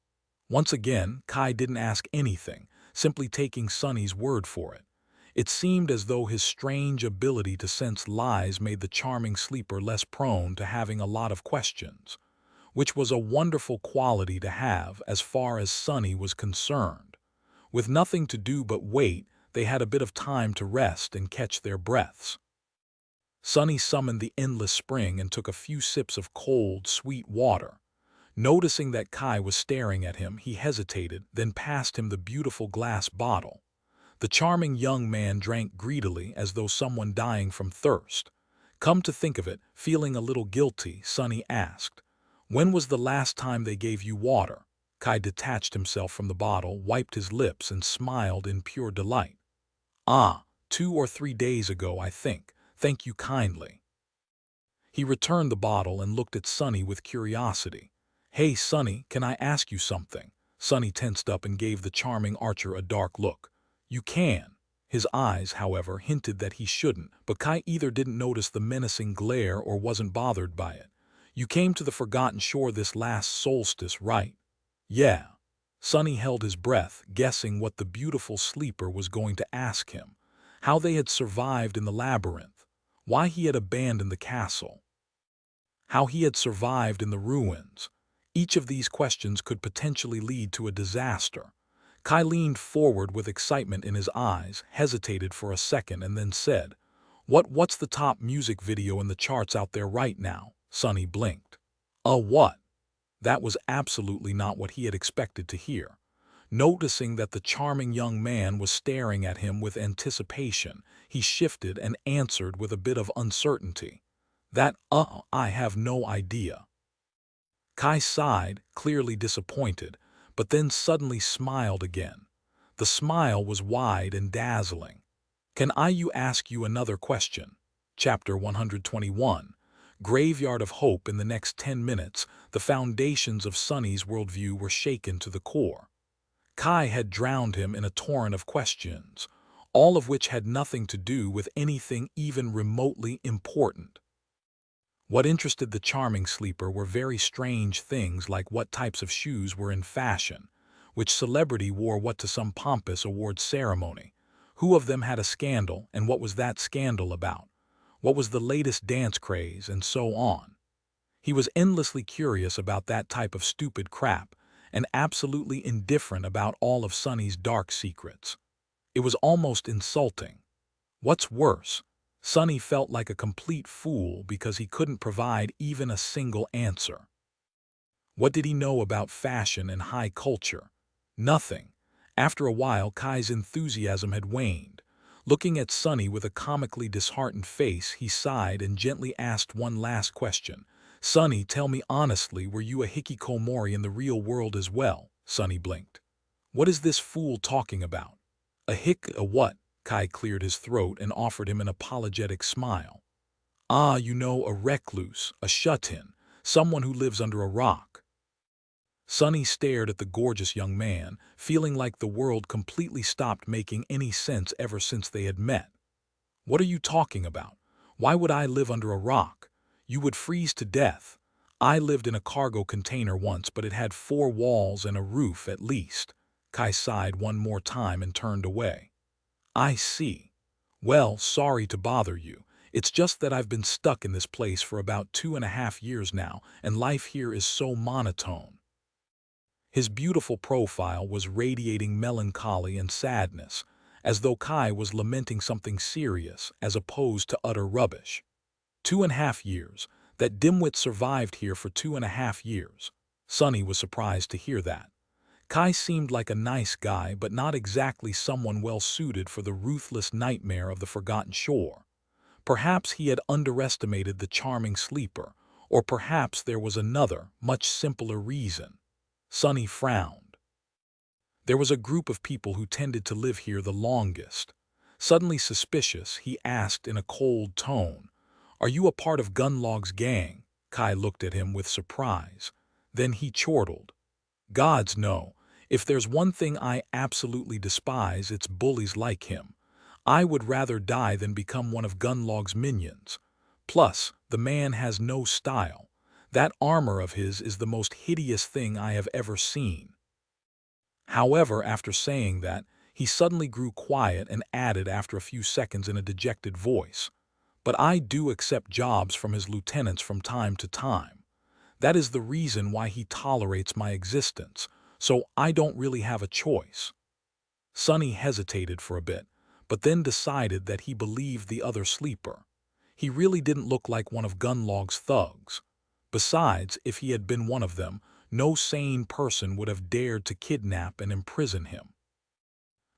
Once again, Kai didn't ask anything, simply taking Sonny's word for it. It seemed as though his strange ability to sense lies made the charming sleeper less prone to having a lot of questions, which was a wonderful quality to have as far as Sonny was concerned. With nothing to do but wait, they had a bit of time to rest and catch their breaths. Sonny summoned the endless spring and took a few sips of cold, sweet water. Noticing that Kai was staring at him, he hesitated, then passed him the beautiful glass bottle. The charming young man drank greedily as though someone dying from thirst. Come to think of it, feeling a little guilty, Sonny asked, "When was the last time they gave you water?" Kai detached himself from the bottle, wiped his lips, and smiled in pure delight. "Ah, 2 or 3 days ago, I think. Thank you kindly." He returned the bottle and looked at Sonny with curiosity. "Hey, Sonny, can I ask you something?" Sonny tensed up and gave the charming archer a dark look. "You can." His eyes, however, hinted that he shouldn't, but Kai either didn't notice the menacing glare or wasn't bothered by it. "You came to the Forgotten Shore this last solstice, right?" "Yeah." Sonny held his breath, guessing what the beautiful sleeper was going to ask him. How they had survived in the labyrinth. Why he had abandoned the castle. How he had survived in the ruins. Each of these questions could potentially lead to a disaster. Kai leaned forward with excitement in his eyes, hesitated for a second, and then said, What's the top music video in the charts out there right now?" Sonny blinked. What?" That was absolutely not what he had expected to hear. Noticing that the charming young man was staring at him with anticipation, he shifted and answered with a bit of uncertainty. I have no idea." Kai sighed, clearly disappointed, but then suddenly smiled again. The smile was wide and dazzling. "Can you ask you another question?" Chapter 121. Graveyard of Hope. In the next 10 minutes, the foundations of Sonny's worldview were shaken to the core. Kai had drowned him in a torrent of questions, all of which had nothing to do with anything even remotely important. What interested the charming sleeper were very strange things like what types of shoes were in fashion, which celebrity wore what to some pompous award ceremony, who of them had a scandal and what was that scandal about, what was the latest dance craze, and so on. He was endlessly curious about that type of stupid crap and absolutely indifferent about all of Sonny's dark secrets. It was almost insulting. What's worse, Sonny felt like a complete fool because he couldn't provide even a single answer. What did he know about fashion and high culture? Nothing. After a while, Kai's enthusiasm had waned. Looking at Sonny with a comically disheartened face, he sighed and gently asked one last question. "Sonny, tell me honestly, were you a hikikomori in the real world as well?" Sonny blinked. "What is this fool talking about? A what?" Kai cleared his throat and offered him an apologetic smile. A recluse, a shut-in, someone who lives under a rock." Sonny stared at the gorgeous young man, feeling like the world completely stopped making any sense ever since they had met. "What are you talking about? Why would I live under a rock? You would freeze to death. I lived in a cargo container once, but it had 4 walls and a roof at least." Kai sighed one more time and turned away. "I see. Well, sorry to bother you. It's just that I've been stuck in this place for about 2.5 years now, and life here is so monotone." His beautiful profile was radiating melancholy and sadness, as though Kai was lamenting something serious as opposed to utter rubbish. 2.5 years. That dimwit survived here for 2.5 years. Sonny was surprised to hear that. Kai seemed like a nice guy, but not exactly someone well suited for the ruthless nightmare of the Forgotten Shore. Perhaps he had underestimated the charming sleeper, or perhaps there was another, much simpler reason. Sonny frowned. There was a group of people who tended to live here the longest. Suddenly suspicious, he asked in a cold tone, "Are you a part of Gunlog's gang?" Kai looked at him with surprise. Then he chortled. "Gods, no. If there's one thing I absolutely despise, it's bullies like him. I would rather die than become one of Gunlog's minions. Plus, the man has no style. That armor of his is the most hideous thing I have ever seen." However, after saying that, he suddenly grew quiet and added after a few seconds in a dejected voice, "But I do accept jobs from his lieutenants from time to time. That is the reason why he tolerates my existence, so I don't really have a choice." Sonny hesitated for a bit, but then decided that he believed the other sleeper. He really didn't look like one of Gunlog's thugs. Besides, if he had been one of them, no sane person would have dared to kidnap and imprison him.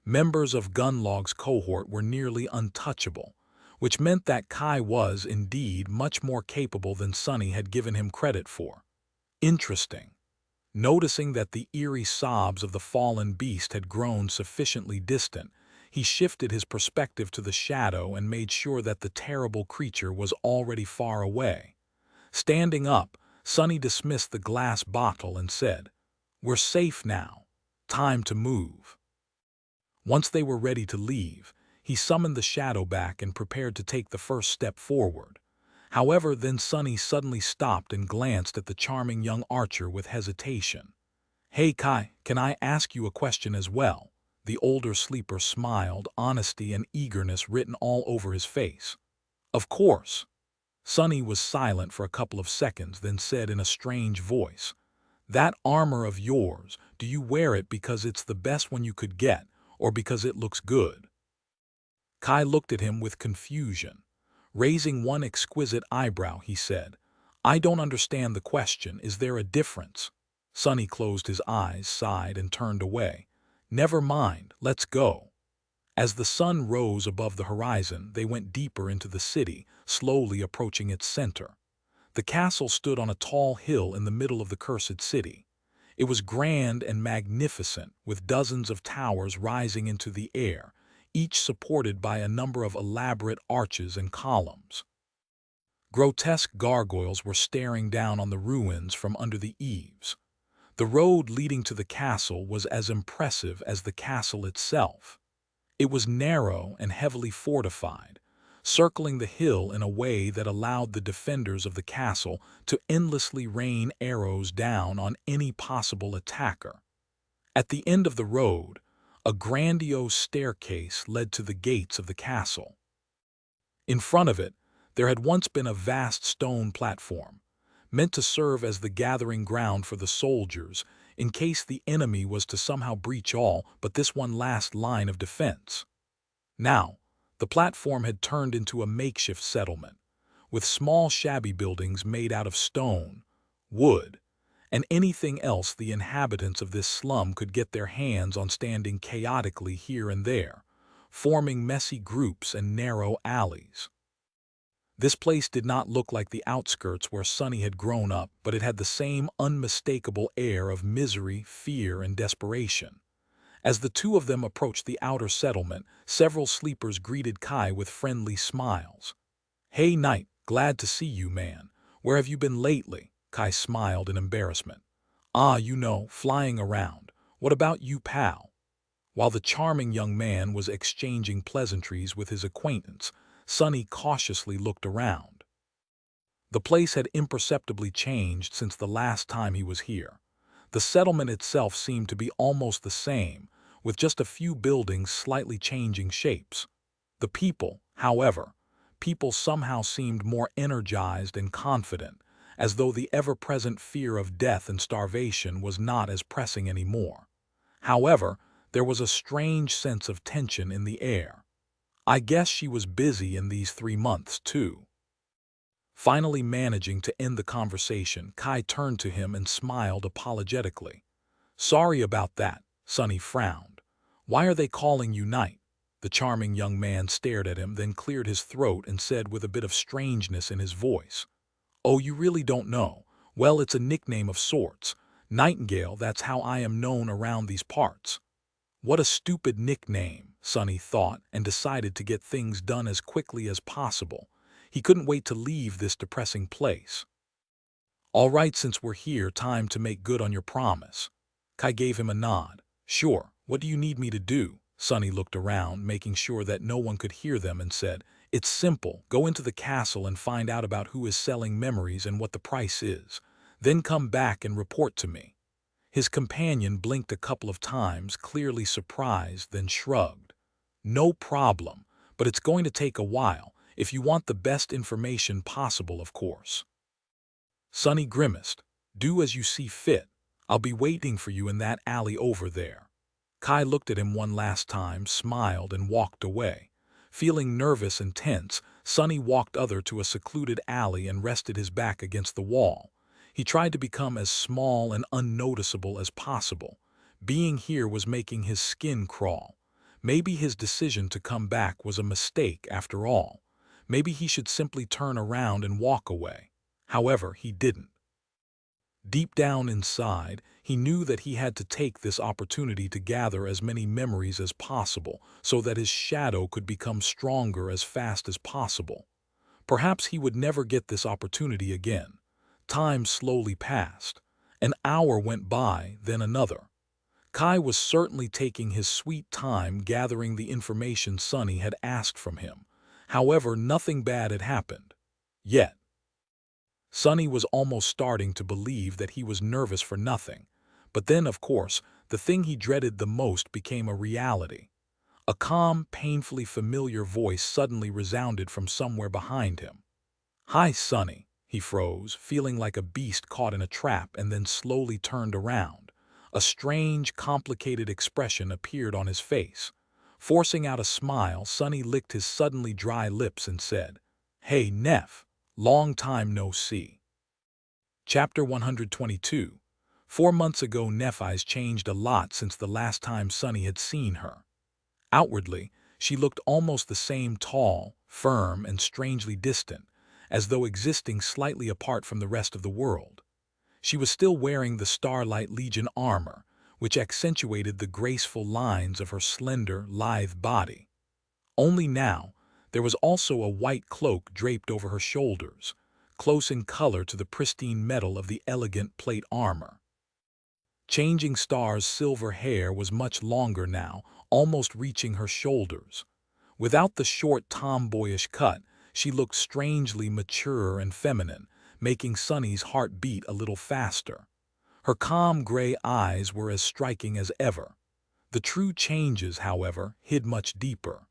Members of Gunlog's cohort were nearly untouchable. which meant that Kai was, indeed, much more capable than Sonny had given him credit for. Interesting. Noticing that the eerie sobs of the fallen beast had grown sufficiently distant, he shifted his perspective to the shadow and made sure that the terrible creature was already far away. Standing up, Sonny dismissed the glass bottle and said, "We're safe now. Time to move." Once they were ready to leave, he summoned the shadow back and prepared to take the first step forward. However, then Sonny suddenly stopped and glanced at the charming young archer with hesitation. "Hey Kai, can I ask you a question as well?" The older sleeper smiled, honesty and eagerness written all over his face. "Of course." Sonny was silent for a couple of seconds, then said in a strange voice, "That armor of yours, do you wear it because it's the best one you could get, or because it looks good?" Kai looked at him with confusion. Raising one exquisite eyebrow, he said, "I don't understand the question. Is there a difference?" Sonny closed his eyes, sighed, and turned away. "Never mind, let's go." As the sun rose above the horizon, they went deeper into the city, slowly approaching its center. The castle stood on a tall hill in the middle of the cursed city. It was grand and magnificent, with dozens of towers rising into the air, each supported by a number of elaborate arches and columns. Grotesque gargoyles were staring down on the ruins from under the eaves. The road leading to the castle was as impressive as the castle itself. It was narrow and heavily fortified, circling the hill in a way that allowed the defenders of the castle to endlessly rain arrows down on any possible attacker. At the end of the road, a grandiose staircase led to the gates of the castle. In front of it, there had once been a vast stone platform, meant to serve as the gathering ground for the soldiers in case the enemy was to somehow breach all but this one last line of defense. Now, the platform had turned into a makeshift settlement, with small shabby buildings made out of stone, wood, and anything else the inhabitants of this slum could get their hands on, standing chaotically here and there, forming messy groups and narrow alleys. This place did not look like the outskirts where Sonny had grown up, but it had the same unmistakable air of misery, fear, and desperation. As the two of them approached the outer settlement, several sleepers greeted Kai with friendly smiles. "Hey Knight, glad to see you, man. Where have you been lately?" Kai smiled in embarrassment. "Ah, flying around. What about you, pal?" While the charming young man was exchanging pleasantries with his acquaintance, Sonny cautiously looked around. The place had imperceptibly changed since the last time he was here. The settlement itself seemed to be almost the same, with just a few buildings slightly changing shapes. The people, however, somehow seemed more energized and confident, as though the ever-present fear of death and starvation was not as pressing anymore. However, there was a strange sense of tension in the air. I guess she was busy in these 3 months, too. Finally managing to end the conversation, Kai turned to him and smiled apologetically. "Sorry about that," Sonny frowned. "Why are they calling you Knight?" The charming young man stared at him, then cleared his throat and said with a bit of strangeness in his voice, "Oh, you really don't know? Well, it's a nickname of sorts. Nightingale, that's how I am known around these parts." What a stupid nickname, Sonny thought, and decided to get things done as quickly as possible. He couldn't wait to leave this depressing place. "All right, since we're here, time to make good on your promise." Kai gave him a nod. "Sure, what do you need me to do?" Sonny looked around, making sure that no one could hear them, and said, "It's simple. Go into the castle and find out about who is selling memories and what the price is. Then come back and report to me." His companion blinked a couple of times, clearly surprised, then shrugged. "No problem, but it's going to take a while, if you want the best information possible, of course." Sonny grimaced. "Do as you see fit. I'll be waiting for you in that alley over there." Kai looked at him one last time, smiled, and walked away. Feeling nervous and tense, Sonny walked to a secluded alley and rested his back against the wall. He tried to become as small and unnoticeable as possible. Being here was making his skin crawl. Maybe his decision to come back was a mistake after all. Maybe he should simply turn around and walk away. However, he didn't. Deep down inside, he knew that he had to take this opportunity to gather as many memories as possible so that his shadow could become stronger as fast as possible. Perhaps he would never get this opportunity again. Time slowly passed. An hour went by, then another. Kai was certainly taking his sweet time gathering the information Sunny had asked from him. However, nothing bad had happened. Yet. Sunny was almost starting to believe that he was nervous for nothing. But then, of course, the thing he dreaded the most became a reality. A calm, painfully familiar voice suddenly resounded from somewhere behind him. "Hi, Sunny." He froze, feeling like a beast caught in a trap, and then slowly turned around. A strange, complicated expression appeared on his face. Forcing out a smile, Sunny licked his suddenly dry lips and said, "Hey, Neff. Long time no see." Chapter 122. 4 months ago, Neph's changed a lot since the last time Sunny had seen her. Outwardly, she looked almost the same, tall, firm, and strangely distant, as though existing slightly apart from the rest of the world. She was still wearing the Starlight Legion armor, which accentuated the graceful lines of her slender, lithe body. Only now, there was also a white cloak draped over her shoulders, close in color to the pristine metal of the elegant plate armor. Changing Star's silver hair was much longer now, almost reaching her shoulders. Without the short tomboyish cut, she looked strangely mature and feminine, making Sunny's heart beat a little faster. Her calm gray eyes were as striking as ever. The true changes, however, hid much deeper.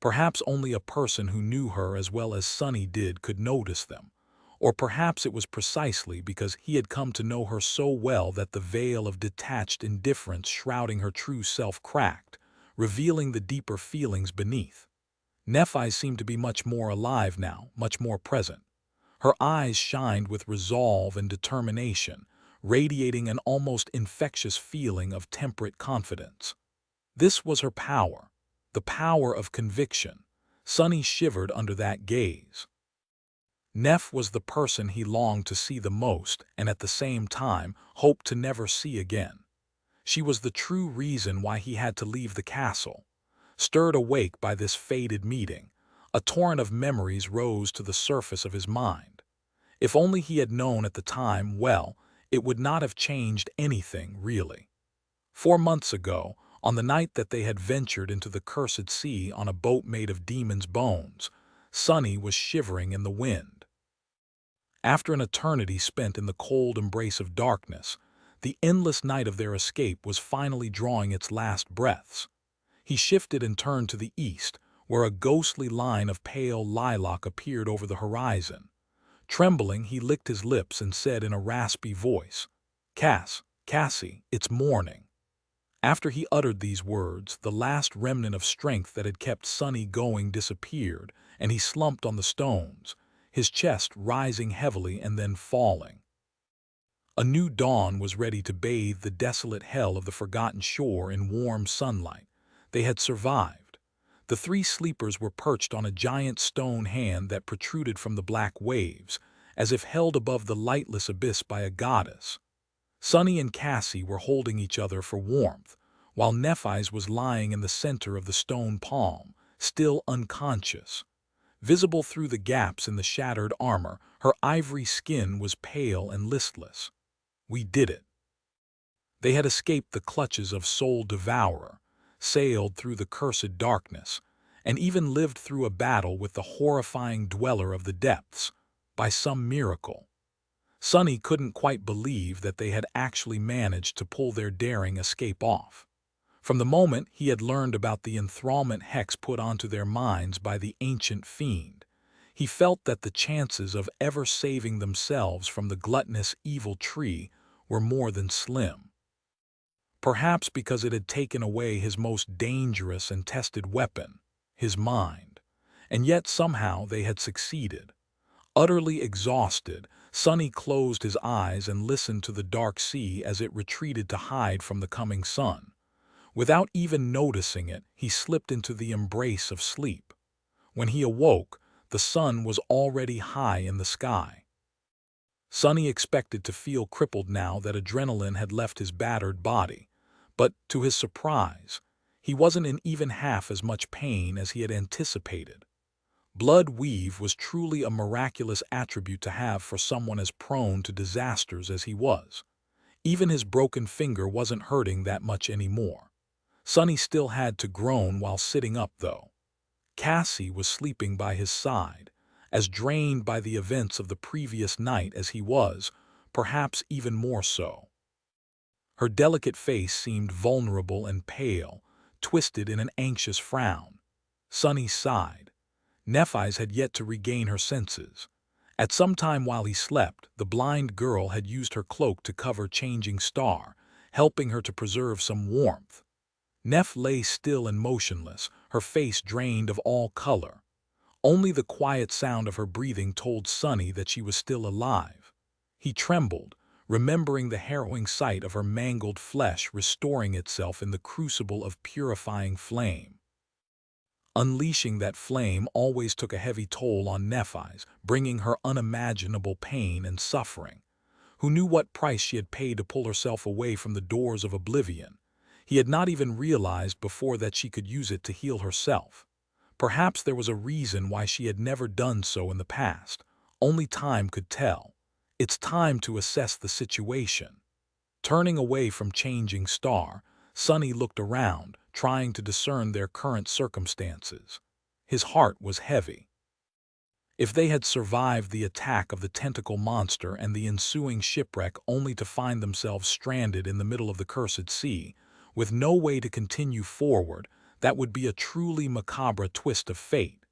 Perhaps only a person who knew her as well as Sunny did could notice them. Or perhaps it was precisely because he had come to know her so well that the veil of detached indifference shrouding her true self cracked, revealing the deeper feelings beneath. Nephi seemed to be much more alive now, much more present. Her eyes shined with resolve and determination, radiating an almost infectious feeling of temperate confidence. This was her power, the power of conviction. Sunny shivered under that gaze. Neff was the person he longed to see the most and at the same time hoped to never see again. She was the true reason why he had to leave the castle. Stirred awake by this fated meeting, a torrent of memories rose to the surface of his mind. If only he had known at the time, well, it would not have changed anything, really. 4 months ago, on the night that they had ventured into the cursed sea on a boat made of demons' bones, Sunny was shivering in the wind. After an eternity spent in the cold embrace of darkness, the endless night of their escape was finally drawing its last breaths. He shifted and turned to the east, where a ghostly line of pale lilac appeared over the horizon. Trembling, he licked his lips and said in a raspy voice, Cassie, it's morning." After he uttered these words, the last remnant of strength that had kept Sunny going disappeared, and he slumped on the stones, his chest rising heavily and then falling. A new dawn was ready to bathe the desolate hell of the forgotten shore in warm sunlight. They had survived. The three sleepers were perched on a giant stone hand that protruded from the black waves, as if held above the lightless abyss by a goddess. Sunny and Cassie were holding each other for warmth, while Nephi's was lying in the center of the stone palm, still unconscious. Visible through the gaps in the shattered armor, her ivory skin was pale and listless. We did it. They had escaped the clutches of Soul Devourer, sailed through the cursed darkness, and even lived through a battle with the horrifying Dweller of the Depths, by some miracle. Sunny couldn't quite believe that they had actually managed to pull their daring escape off. From the moment he had learned about the enthrallment hex put onto their minds by the ancient fiend, he felt that the chances of ever saving themselves from the gluttonous evil tree were more than slim. Perhaps because it had taken away his most dangerous and tested weapon, his mind. And yet somehow they had succeeded. Utterly exhausted, Sunny closed his eyes and listened to the dark sea as it retreated to hide from the coming sun. Without even noticing it, he slipped into the embrace of sleep. When he awoke, The sun was already high in the sky. Sonny expected to feel crippled now that adrenaline had left his battered body, but to his surprise, he wasn't in even half as much pain as he had anticipated. Blood weave was truly a miraculous attribute to have for someone as prone to disasters as he was. Even his broken finger wasn't hurting that much anymore. Sonny still had to groan while sitting up, though. Cassie was sleeping by his side, as drained by the events of the previous night as he was, perhaps even more so. Her delicate face seemed vulnerable and pale, twisted in an anxious frown. Sonny sighed. Nephi's had yet to regain her senses. At some time while he slept, the blind girl had used her cloak to cover Changing Star, helping her to preserve some warmth. Neph lay still and motionless, her face drained of all color. Only the quiet sound of her breathing told Sonny that she was still alive. He trembled, remembering the harrowing sight of her mangled flesh restoring itself in the crucible of purifying flame. Unleashing that flame always took a heavy toll on Nephi's, bringing her unimaginable pain and suffering. Who knew what price she had paid to pull herself away from the doors of oblivion? He had not even realized before that she could use it to heal herself. Perhaps there was a reason why she had never done so in the past. Only time could tell. It's time to assess the situation. Turning away from Changing Star, Sonny looked around, trying to discern their current circumstances. His heart was heavy. If they had survived the attack of the tentacle monster and the ensuing shipwreck only to find themselves stranded in the middle of the cursed sea, with no way to continue forward, that would be a truly macabre twist of fate.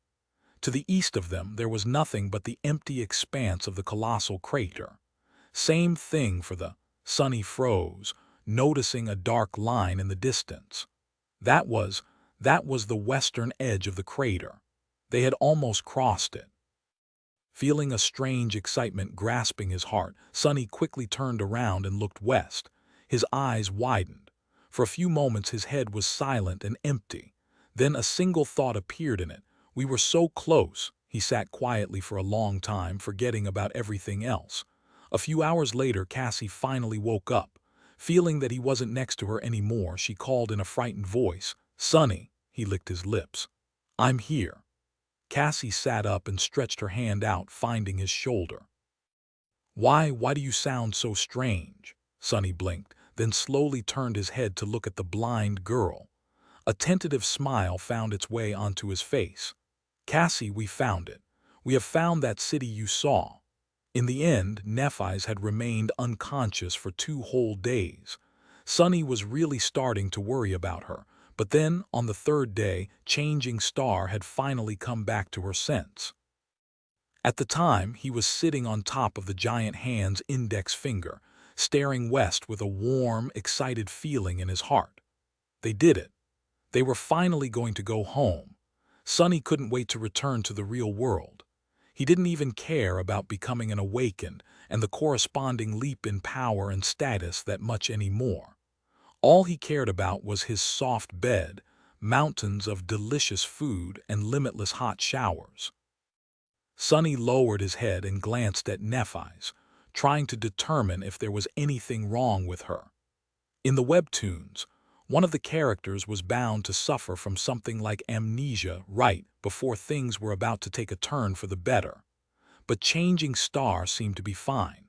To the east of them there was nothing but the empty expanse of the colossal crater. Same thing for the Sonny froze, noticing a dark line in the distance. That was the western edge of the crater. They had almost crossed it. Feeling a strange excitement grasping his heart, Sonny quickly turned around and looked west. His eyes widened. For a few moments his head was silent and empty. Then a single thought appeared in it. We were so close. He sat quietly for a long time, forgetting about everything else. A few hours later, Cassie finally woke up. Feeling that he wasn't next to her anymore, she called in a frightened voice, "Sonny." He licked his lips. "I'm here." Cassie sat up and stretched her hand out, finding his shoulder. Why do you sound so strange?" Sonny blinked, then slowly turned his head to look at the blind girl. A tentative smile found its way onto his face. "Cassie, we found it. We have found that city you saw." In the end, Nephi's had remained unconscious for 2 whole days. Sonny was really starting to worry about her, but then, on the 3rd day, Changing Star had finally come back to her sense. At the time, he was sitting on top of the giant hand's index finger, staring west with a warm, excited feeling in his heart. They did it. They were finally going to go home. Sonny couldn't wait to return to the real world. He didn't even care about becoming an awakened and the corresponding leap in power and status that much anymore. All he cared about was his soft bed, mountains of delicious food, and limitless hot showers. Sonny lowered his head and glanced at Nephi's, trying to determine if there was anything wrong with her. In the webtoons, one of the characters was bound to suffer from something like amnesia right before things were about to take a turn for the better. But Changing Star seemed to be fine.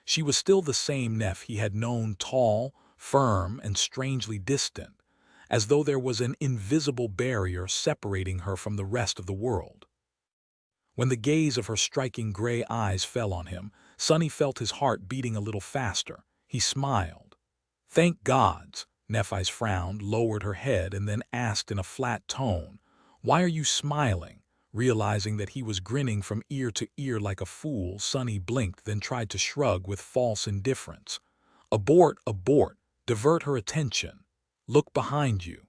She was still the same Neph he had known, tall, firm, and strangely distant, as though there was an invisible barrier separating her from the rest of the world. When the gaze of her striking gray eyes fell on him, Sonny felt his heart beating a little faster. He smiled. "Thank gods." Nephi's frowned, lowered her head, and then asked in a flat tone, "Why are you smiling?" Realizing that he was grinning from ear to ear like a fool, Sonny blinked, then tried to shrug with false indifference. "Abort, abort. Divert her attention. Look behind you."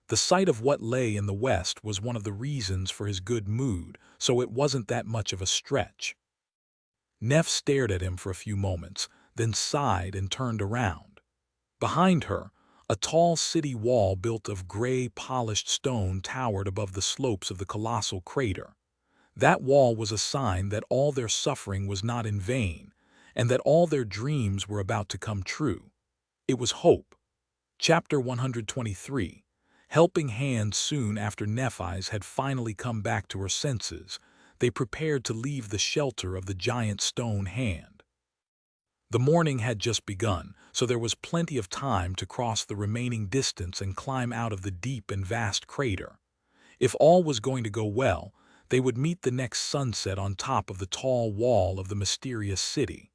The sight of what lay in the west was one of the reasons for his good mood, so it wasn't that much of a stretch. Neph stared at him for a few moments, then sighed and turned around. Behind her, a tall city wall built of gray, polished stone towered above the slopes of the colossal crater. That wall was a sign that all their suffering was not in vain, and that all their dreams were about to come true. It was hope. Chapter 123. Helping hands. Soon after Nephis had finally come back to her senses, they prepared to leave the shelter of the giant stone hand. The morning had just begun, so there was plenty of time to cross the remaining distance and climb out of the deep and vast crater. If all was going to go well, they would meet the next sunset on top of the tall wall of the mysterious city.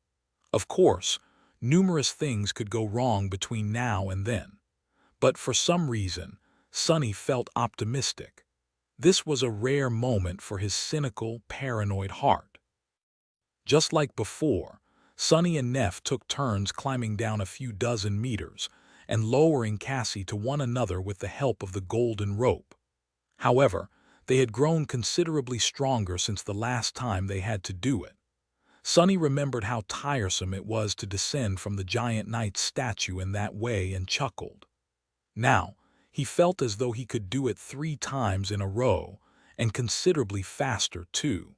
Of course, numerous things could go wrong between now and then. But for some reason, Sonny felt optimistic. This was a rare moment for his cynical, paranoid heart. Just like before, Sonny and Neff took turns climbing down a few dozen meters and lowering Cassie to one another with the help of the golden rope. However, they had grown considerably stronger since the last time they had to do it. Sonny remembered how tiresome it was to descend from the giant knight's statue in that way and chuckled. Now, he felt as though he could do it 3 times in a row, and considerably faster too.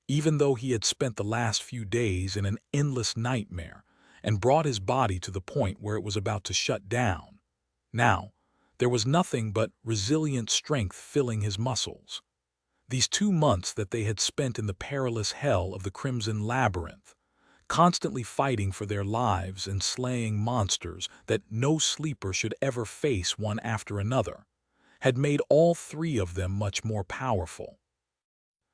Even though he had spent the last few days in an endless nightmare and brought his body to the point where it was about to shut down, now, there was nothing but resilient strength filling his muscles. These 2 months that they had spent in the perilous hell of the Crimson Labyrinth, constantly fighting for their lives and slaying monsters that no sleeper should ever face one after another, had made all 3 of them much more powerful.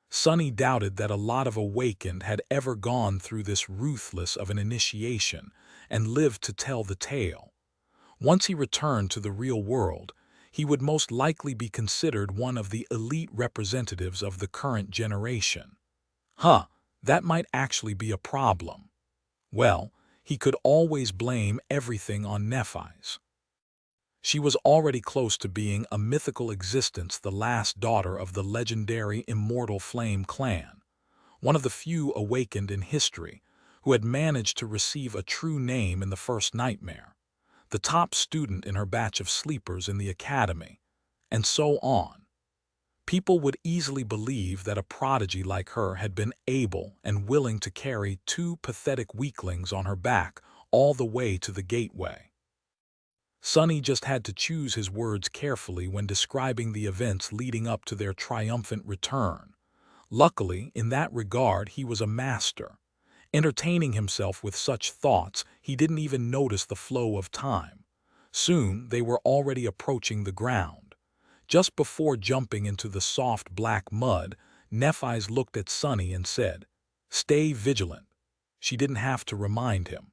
Sonny doubted that a lot of awakened had ever gone through this ruthless of an initiation and lived to tell the tale. Once he returned to the real world, he would most likely be considered one of the elite representatives of the current generation. That might actually be a problem. Well, he could always blame everything on Nephis. She was already close to being a mythical existence, the last daughter of the legendary Immortal Flame clan, one of the few awakened in history who had managed to receive a true name in the first nightmare, the top student in her batch of sleepers in the academy, and so on. People would easily believe that a prodigy like her had been able and willing to carry 2 pathetic weaklings on her back all the way to the gateway. Sonny just had to choose his words carefully when describing the events leading up to their triumphant return. Luckily, in that regard, he was a master. Entertaining himself with such thoughts, he didn't even notice the flow of time. Soon, they were already approaching the ground. Just before jumping into the soft black mud, Nephis looked at Sonny and said, "Stay vigilant." She didn't have to remind him.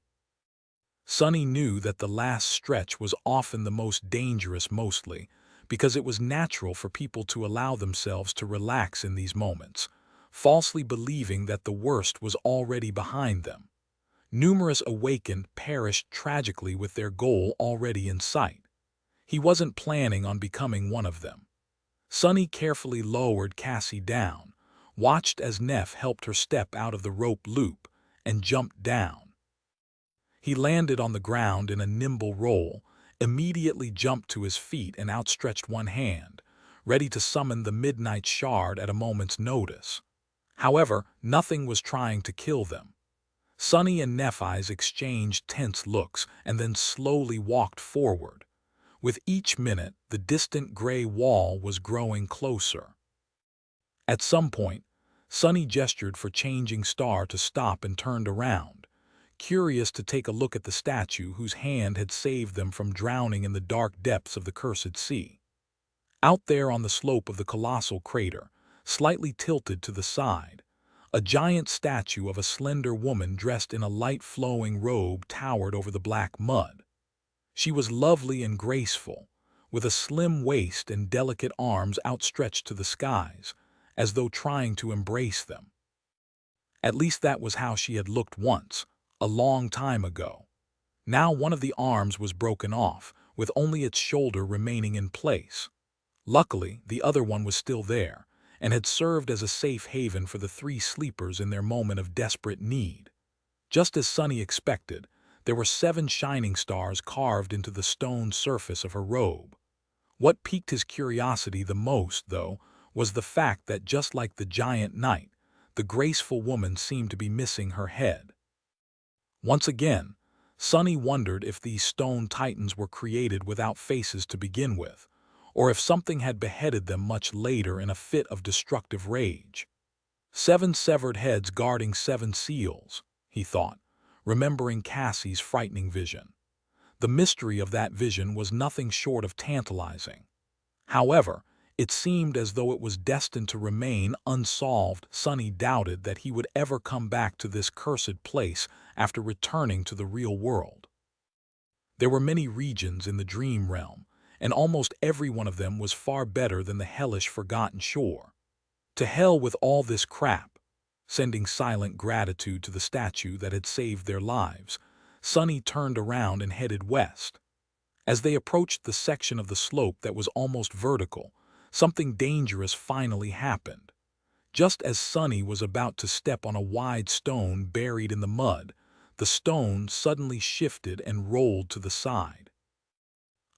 Sonny knew that the last stretch was often the most dangerous, mostly because it was natural for people to allow themselves to relax in these moments, falsely believing that the worst was already behind them. Numerous awakened perished tragically with their goal already in sight. He wasn't planning on becoming one of them. Sonny carefully lowered Cassie down, watched as Neff helped her step out of the rope loop, and jumped down. He landed on the ground in a nimble roll, immediately jumped to his feet and outstretched one hand, ready to summon the midnight shard at a moment's notice. However, nothing was trying to kill them. Sonny and Nephis exchanged tense looks and then slowly walked forward. With each minute, the distant gray wall was growing closer. At some point, Sonny gestured for Changing Star to stop and turned around, curious to take a look at the statue whose hand had saved them from drowning in the dark depths of the cursed sea. Out there on the slope of the colossal crater, slightly tilted to the side, a giant statue of a slender woman dressed in a light flowing robe towered over the black mud. She was lovely and graceful, with a slim waist and delicate arms outstretched to the skies, as though trying to embrace them. At least that was how she had looked once, a long time ago. Now one of the arms was broken off, with only its shoulder remaining in place. Luckily, the other one was still there, and had served as a safe haven for the 3 sleepers in their moment of desperate need. Just as Sonny expected, there were 7 shining stars carved into the stone surface of her robe. What piqued his curiosity the most, though, was the fact that just like the giant knight, the graceful woman seemed to be missing her head. Once again, Sunny wondered if these stone titans were created without faces to begin with, or if something had beheaded them much later in a fit of destructive rage. 7 severed heads guarding 7 seals, he thought, remembering Cassie's frightening vision. The mystery of that vision was nothing short of tantalizing. However, it seemed as though it was destined to remain unsolved. Sunny doubted that he would ever come back to this cursed place after returning to the real world. There were many regions in the dream realm, and almost every one of them was far better than the hellish forgotten shore. To hell with all this crap. Sending silent gratitude to the statue that had saved their lives, Sunny turned around and headed west. As they approached the section of the slope that was almost vertical, something dangerous finally happened. Just as Sunny was about to step on a wide stone buried in the mud, the stone suddenly shifted and rolled to the side.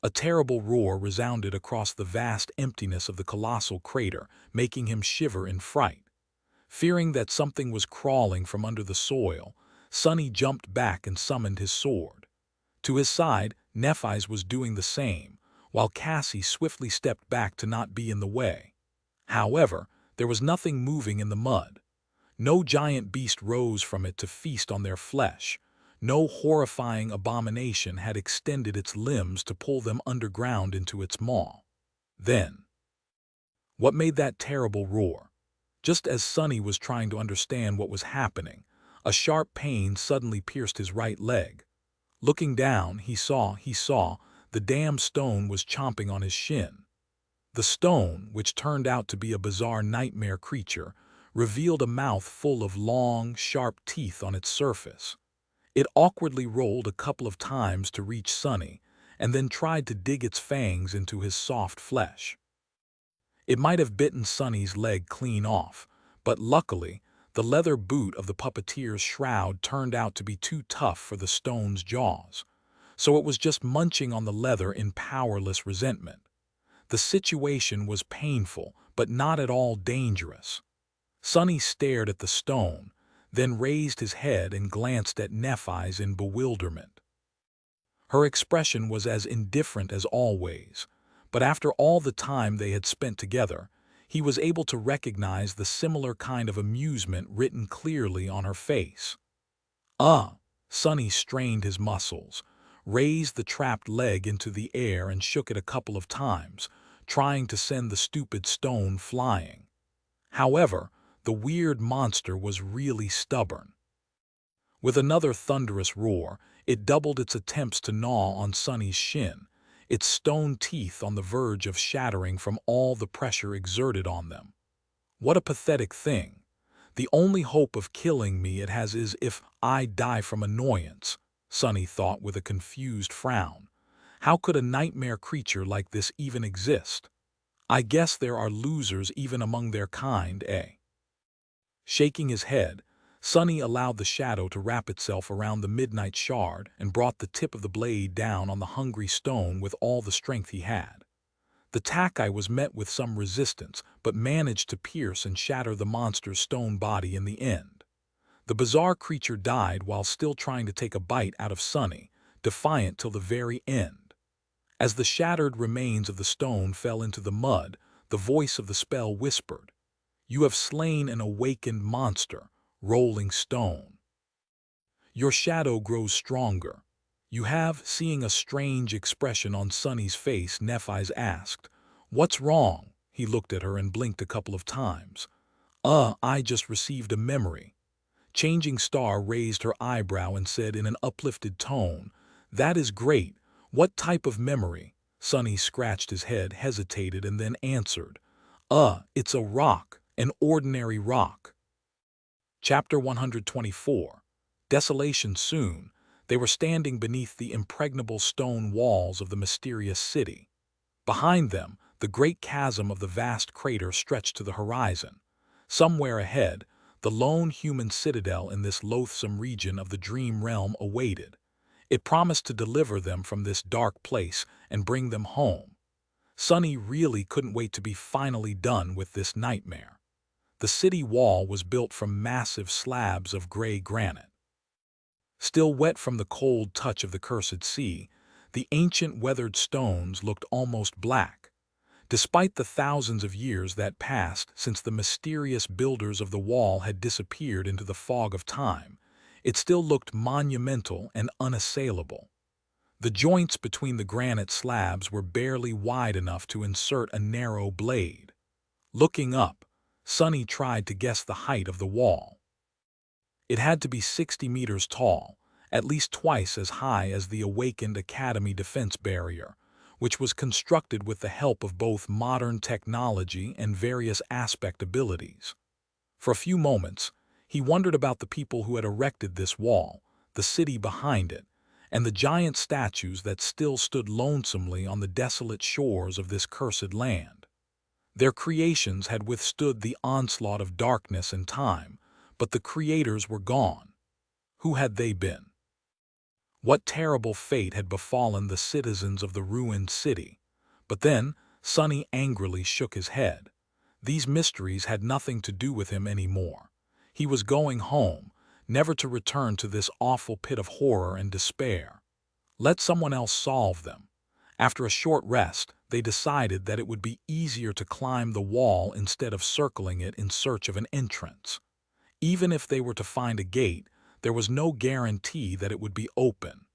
A terrible roar resounded across the vast emptiness of the colossal crater, making him shiver in fright. Fearing that something was crawling from under the soil, Sunny jumped back and summoned his sword. To his side, Nephi's was doing the same, while Cassie swiftly stepped back to not be in the way. However, there was nothing moving in the mud. No giant beast rose from it to feast on their flesh. No horrifying abomination had extended its limbs to pull them underground into its maw. Then, what made that terrible roar? Just as Sunny was trying to understand what was happening, a sharp pain suddenly pierced his right leg. Looking down, he saw the damn stone was chomping on his shin. The stone, which turned out to be a bizarre nightmare creature, revealed a mouth full of long, sharp teeth on its surface. It awkwardly rolled a couple of times to reach Sunny, and then tried to dig its fangs into his soft flesh. It might have bitten Sunny's leg clean off, but luckily, the leather boot of the puppeteer's shroud turned out to be too tough for the stone's jaws, so it was just munching on the leather in powerless resentment. The situation was painful, but not at all dangerous. Sunny stared at the stone, then raised his head and glanced at Nephi's in bewilderment. Her expression was as indifferent as always, but after all the time they had spent together, he was able to recognize the similar kind of amusement written clearly on her face. Sunny strained his muscles, raised the trapped leg into the air and shook it a couple of times, trying to send the stupid stone flying. However, the weird monster was really stubborn. With another thunderous roar, it doubled its attempts to gnaw on Sunny's shin, its stone teeth on the verge of shattering from all the pressure exerted on them. What a pathetic thing. The only hope of killing me it has is if I die from annoyance, Sunny thought with a confused frown. How could a nightmare creature like this even exist? I guess there are losers even among their kind, eh? Shaking his head, Sunny allowed the shadow to wrap itself around the midnight shard and brought the tip of the blade down on the hungry stone with all the strength he had. The tackeye was met with some resistance, but managed to pierce and shatter the monster's stone body in the end. The bizarre creature died while still trying to take a bite out of Sunny, defiant till the very end. As the shattered remains of the stone fell into the mud, the voice of the spell whispered, "You have slain an awakened monster, rolling stone. Your shadow grows stronger. You have," seeing a strange expression on Sunny's face, Nephi's asked, "What's wrong?" He looked at her and blinked a couple of times. I just received a memory." Changing Star raised her eyebrow and said in an uplifted tone, "That is great. What type of memory?" Sunny scratched his head, hesitated, and then answered, It's a rock, an ordinary rock." Chapter 124. Desolation. Soon, they were standing beneath the impregnable stone walls of the mysterious city. Behind them, the great chasm of the vast crater stretched to the horizon. Somewhere ahead, the lone human citadel in this loathsome region of the dream realm awaited. It promised to deliver them from this dark place and bring them home. Sonny really couldn't wait to be finally done with this nightmare. The city wall was built from massive slabs of gray granite. Still wet from the cold touch of the cursed sea, the ancient weathered stones looked almost black. Despite the thousands of years that passed since the mysterious builders of the wall had disappeared into the fog of time, it still looked monumental and unassailable. The joints between the granite slabs were barely wide enough to insert a narrow blade. Looking up, Sonny tried to guess the height of the wall. It had to be 60 meters tall, at least twice as high as the awakened Academy defense barrier, which was constructed with the help of both modern technology and various aspect abilities. For a few moments, he wondered about the people who had erected this wall, the city behind it, and the giant statues that still stood lonesomely on the desolate shores of this cursed land. Their creations had withstood the onslaught of darkness and time, but the creators were gone. Who had they been? What terrible fate had befallen the citizens of the ruined city? But then, Sonny angrily shook his head. These mysteries had nothing to do with him anymore. He was going home, never to return to this awful pit of horror and despair. Let someone else solve them. After a short rest, they decided that it would be easier to climb the wall instead of circling it in search of an entrance. Even if they were to find a gate, there was no guarantee that it would be open.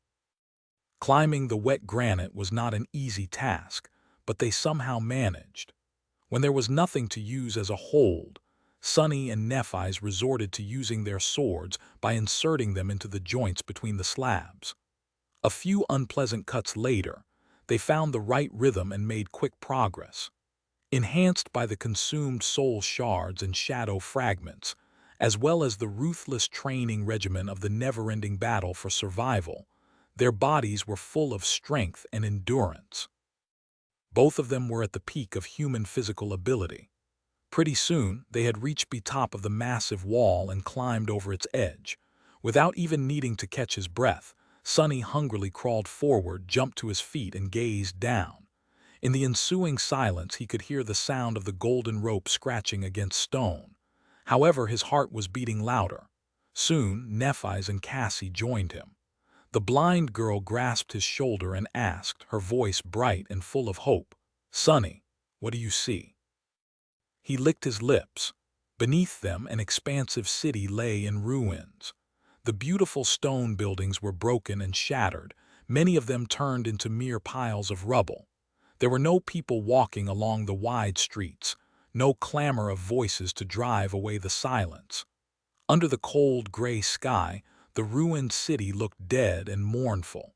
Climbing the wet granite was not an easy task, but they somehow managed. When there was nothing to use as a hold, Sonny and Nephi's resorted to using their swords by inserting them into the joints between the slabs. A few unpleasant cuts later, they found the right rhythm and made quick progress. Enhanced by the consumed soul shards and shadow fragments, as well as the ruthless training regimen of the never-ending battle for survival, their bodies were full of strength and endurance. Both of them were at the peak of human physical ability. Pretty soon, they had reached the top of the massive wall and climbed over its edge. Without even needing to catch his breath, Sonny hungrily crawled forward, jumped to his feet, and gazed down. In the ensuing silence, he could hear the sound of the golden rope scratching against stone. However, his heart was beating louder. Soon, Nephi's and Cassie joined him. The blind girl grasped his shoulder and asked, her voice bright and full of hope, "Sonny, what do you see?" He licked his lips. Beneath them, an expansive city lay in ruins. The beautiful stone buildings were broken and shattered, many of them turned into mere piles of rubble. There were no people walking along the wide streets, no clamor of voices to drive away the silence. Under the cold gray sky, the ruined city looked dead and mournful.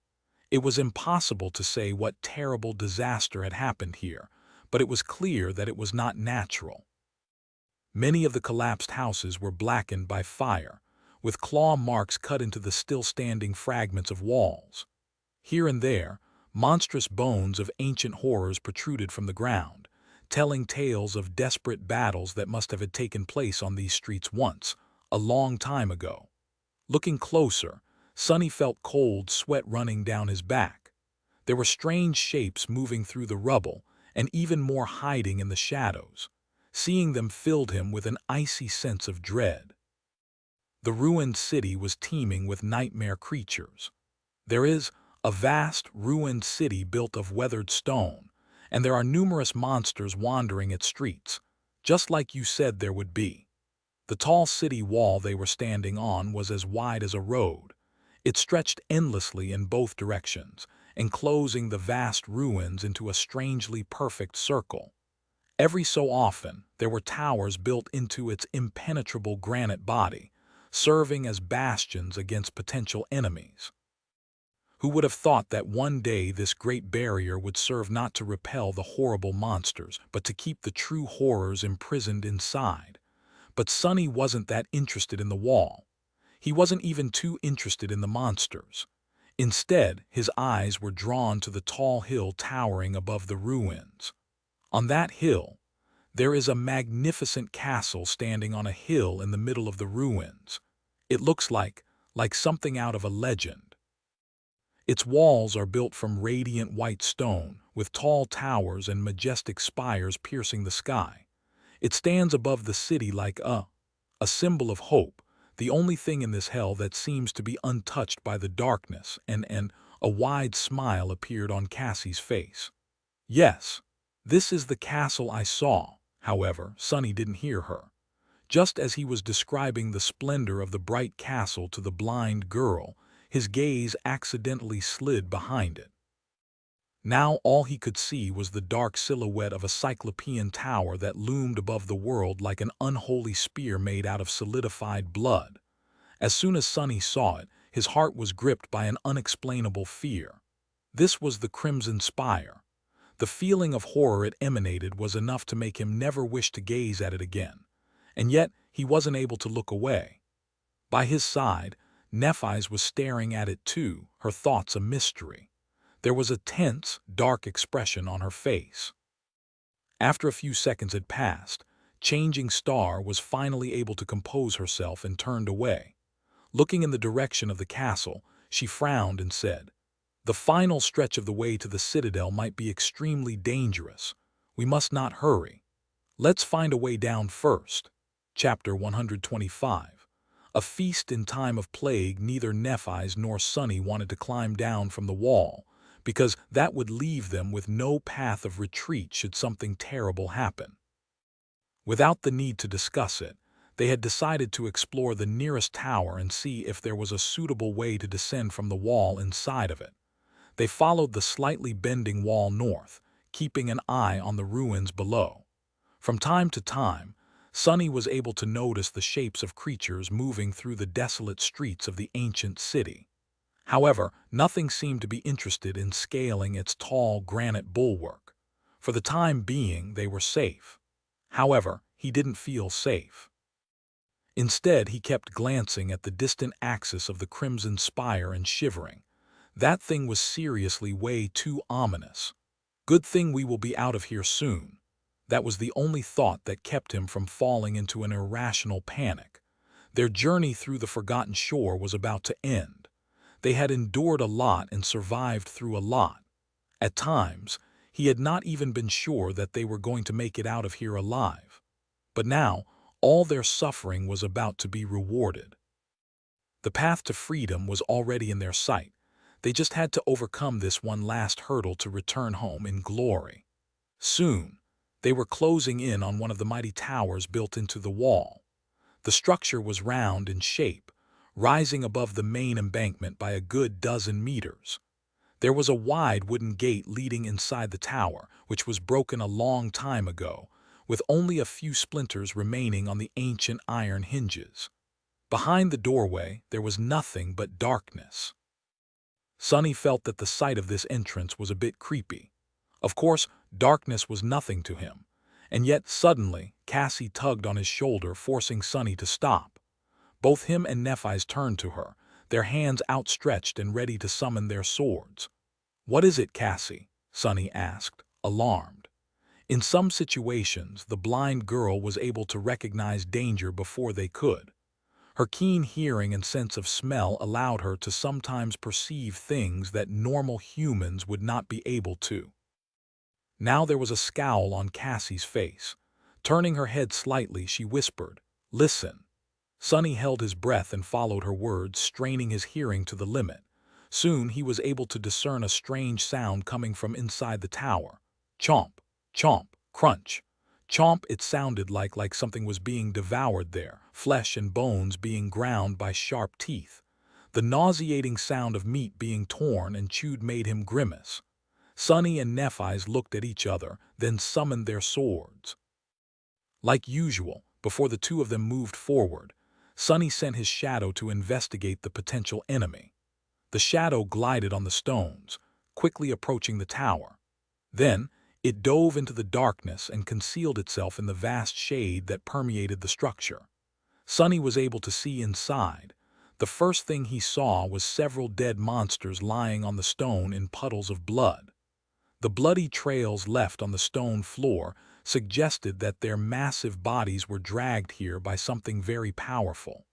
It was impossible to say what terrible disaster had happened here, but it was clear that it was not natural. Many of the collapsed houses were blackened by fire, with claw marks cut into the still-standing fragments of walls. Here and there, monstrous bones of ancient horrors protruded from the ground, telling tales of desperate battles that must have taken place on these streets once, a long time ago. Looking closer, Sonny felt cold sweat running down his back. There were strange shapes moving through the rubble, and even more hiding in the shadows. Seeing them filled him with an icy sense of dread. The ruined city was teeming with nightmare creatures. There is a vast, ruined city built of weathered stone, and there are numerous monsters wandering its streets, just like you said there would be. The tall city wall they were standing on was as wide as a road. It stretched endlessly in both directions, enclosing the vast ruins into a strangely perfect circle. Every so often, there were towers built into its impenetrable granite body, serving as bastions against potential enemies. Who would have thought that one day this great barrier would serve not to repel the horrible monsters, but to keep the true horrors imprisoned inside? But Sonny wasn't that interested in the wall. He wasn't even too interested in the monsters. Instead, his eyes were drawn to the tall hill towering above the ruins. On that hill, there is a magnificent castle standing on a hill in the middle of the ruins. It looks like something out of a legend. Its walls are built from radiant white stone, with tall towers and majestic spires piercing the sky. It stands above the city like a symbol of hope, the only thing in this hell that seems to be untouched by the darkness, and a wide smile appeared on Cassie's face. Yes, this is the castle I saw. However, Sonny didn't hear her. Just as he was describing the splendor of the bright castle to the blind girl, his gaze accidentally slid behind it. Now all he could see was the dark silhouette of a cyclopean tower that loomed above the world like an unholy spear made out of solidified blood. As soon as Sonny saw it, his heart was gripped by an unexplainable fear. This was the Crimson Spire. The feeling of horror it emanated was enough to make him never wish to gaze at it again. And yet he wasn't able to look away. By his side, Nephi's was staring at it too, her thoughts a mystery. There was a tense, dark expression on her face. After a few seconds had passed, Changing Star was finally able to compose herself and turned away. Looking in the direction of the castle, she frowned and said, "The final stretch of the way to the citadel might be extremely dangerous. We must not hurry. Let's find a way down first." Chapter 125. A feast in time of plague. Neither Nephi's nor Sonny wanted to climb down from the wall, because that would leave them with no path of retreat should something terrible happen. Without the need to discuss it, they had decided to explore the nearest tower and see if there was a suitable way to descend from the wall inside of it. They followed the slightly bending wall north, keeping an eye on the ruins below. From time to time, Sonny was able to notice the shapes of creatures moving through the desolate streets of the ancient city. However, nothing seemed to be interested in scaling its tall granite bulwark. For the time being, they were safe. However, he didn't feel safe. Instead, he kept glancing at the distant axis of the Crimson Spire and shivering. That thing was seriously way too ominous. Good thing we will be out of here soon. That was the only thought that kept him from falling into an irrational panic. Their journey through the Forgotten Shore was about to end. They had endured a lot and survived through a lot. At times, he had not even been sure that they were going to make it out of here alive. But now, all their suffering was about to be rewarded. The path to freedom was already in their sight. They just had to overcome this one last hurdle to return home in glory. Soon, they were closing in on one of the mighty towers built into the wall. The structure was round in shape, rising above the main embankment by a good dozen meters. There was a wide wooden gate leading inside the tower, which was broken a long time ago, with only a few splinters remaining on the ancient iron hinges. Behind the doorway, there was nothing but darkness. Sonny felt that the sight of this entrance was a bit creepy. Of course, darkness was nothing to him, and yet suddenly Cassie tugged on his shoulder, forcing Sonny to stop. Both him and Nephi's turned to her, their hands outstretched and ready to summon their swords. "What is it, Cassie?" Sonny asked, alarmed. In some situations, the blind girl was able to recognize danger before they could. Her keen hearing and sense of smell allowed her to sometimes perceive things that normal humans would not be able to. Now there was a scowl on Cassie's face. Turning her head slightly, she whispered, "Listen." Sonny held his breath and followed her words, straining his hearing to the limit. Soon he was able to discern a strange sound coming from inside the tower. Chomp, chomp, crunch. Chomp, it sounded like something was being devoured there, flesh and bones being ground by sharp teeth. The nauseating sound of meat being torn and chewed made him grimace. Sonny and Nephi's looked at each other, then summoned their swords. Like usual, before the two of them moved forward, Sonny sent his shadow to investigate the potential enemy. The shadow glided on the stones, quickly approaching the tower. Then, it dove into the darkness and concealed itself in the vast shade that permeated the structure. Sonny was able to see inside. The first thing he saw was several dead monsters lying on the stone in puddles of blood. The bloody trails left on the stone floor suggested that their massive bodies were dragged here by something very powerful.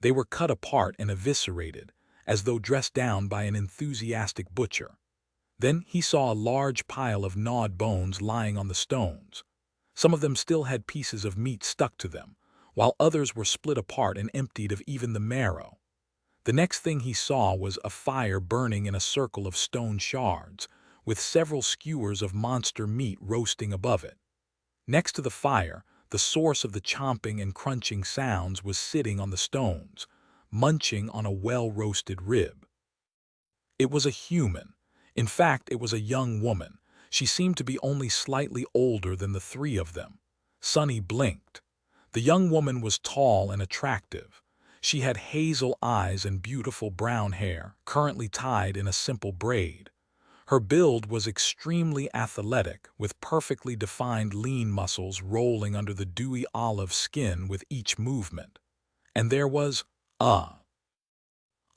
They were cut apart and eviscerated, as though dressed down by an enthusiastic butcher. Then he saw a large pile of gnawed bones lying on the stones. Some of them still had pieces of meat stuck to them, while others were split apart and emptied of even the marrow. The next thing he saw was a fire burning in a circle of stone shards, with several skewers of monster meat roasting above it. Next to the fire, the source of the chomping and crunching sounds was sitting on the stones, munching on a well-roasted rib. It was a human. In fact, it was a young woman. She seemed to be only slightly older than the three of them. Sonny blinked. The young woman was tall and attractive. She had hazel eyes and beautiful brown hair, currently tied in a simple braid. Her build was extremely athletic, with perfectly defined lean muscles rolling under the dewy olive skin with each movement. And there was, a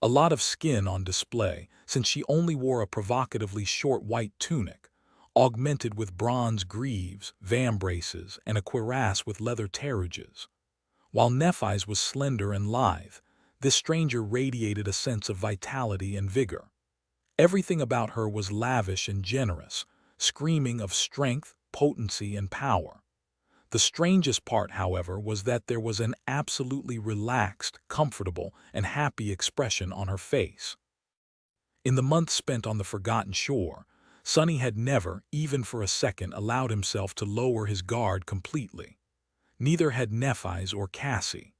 lot of skin on display, since she only wore a provocatively short white tunic, augmented with bronze greaves, vambraces, and a cuirass with leather terrages. While Nephis was slender and lithe, this stranger radiated a sense of vitality and vigor. Everything about her was lavish and generous, screaming of strength, potency, and power. The strangest part, however, was that there was an absolutely relaxed, comfortable, and happy expression on her face. In the months spent on the forgotten shore, Sonny had never, even for a second, allowed himself to lower his guard completely. Neither had Nephis or Cassie.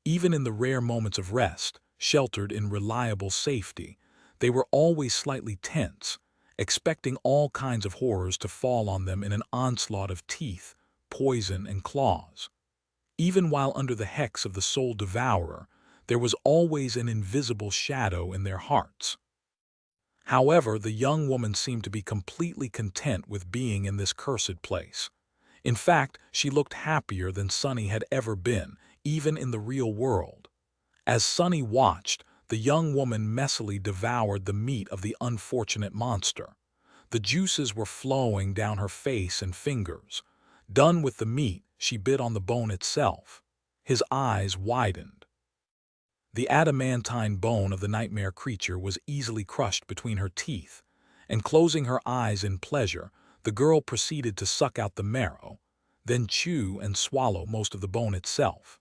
Even in the rare moments of rest, sheltered in reliable safety, they were always slightly tense, expecting all kinds of horrors to fall on them in an onslaught of teeth, poison, and claws. Even while under the hex of the soul devourer, there was always an invisible shadow in their hearts. However, the young woman seemed to be completely content with being in this cursed place. In fact, she looked happier than Sonny had ever been, even in the real world. As Sonny watched, the young woman messily devoured the meat of the unfortunate monster. The juices were flowing down her face and fingers. Done with the meat, she bit on the bone itself. His eyes widened. The adamantine bone of the nightmare creature was easily crushed between her teeth, and closing her eyes in pleasure, the girl proceeded to suck out the marrow, then chew and swallow most of the bone itself.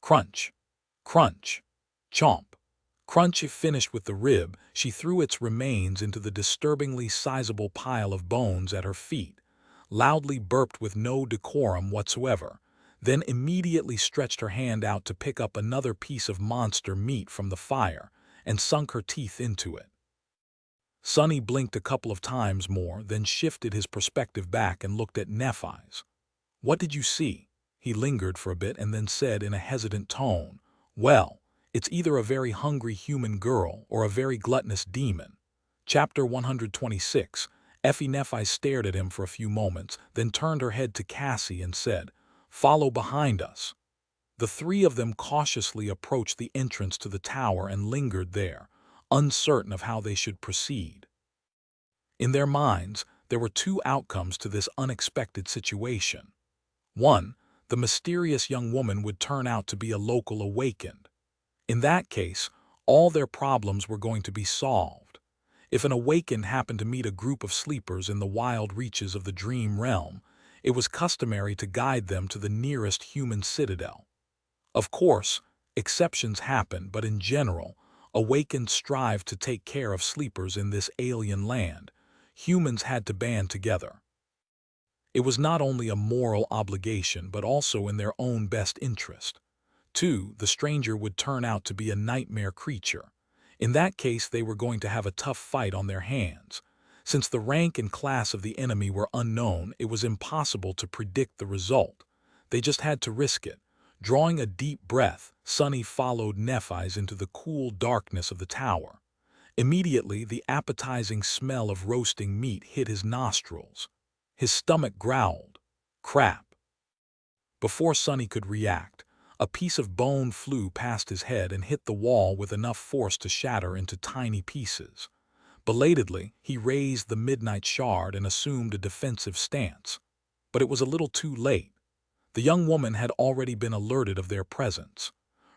Crunch, crunch, chomp. Crunch finished with the rib, she threw its remains into the disturbingly sizable pile of bones at her feet, loudly burped with no decorum whatsoever, then immediately stretched her hand out to pick up another piece of monster meat from the fire and sunk her teeth into it. Sonny blinked a couple of times more, then shifted his perspective back and looked at Nephis. "What did you see?" He lingered for a bit and then said in a hesitant tone, "Well, it's either a very hungry human girl or a very gluttonous demon." Chapter 126. Effie Nephis stared at him for a few moments, then turned her head to Cassie and said, "Follow behind us." The three of them cautiously approached the entrance to the tower and lingered there, uncertain of how they should proceed. In their minds, there were two outcomes to this unexpected situation. One, the mysterious young woman would turn out to be a local awakened. In that case, all their problems were going to be solved. If an awakened happened to meet a group of sleepers in the wild reaches of the dream realm, it was customary to guide them to the nearest human citadel. Of course, exceptions happen, but in general, awakened strive to take care of sleepers in this alien land. Humans had to band together. It was not only a moral obligation, but also in their own best interest. Two, the stranger would turn out to be a nightmare creature. In that case, they were going to have a tough fight on their hands. Since the rank and class of the enemy were unknown, it was impossible to predict the result. They just had to risk it. Drawing a deep breath, Sonny followed Nephis into the cool darkness of the tower. Immediately, the appetizing smell of roasting meat hit his nostrils. His stomach growled. Crap. Before Sonny could react, a piece of bone flew past his head and hit the wall with enough force to shatter into tiny pieces. Belatedly, he raised the midnight shard and assumed a defensive stance. But it was a little too late. The young woman had already been alerted of their presence.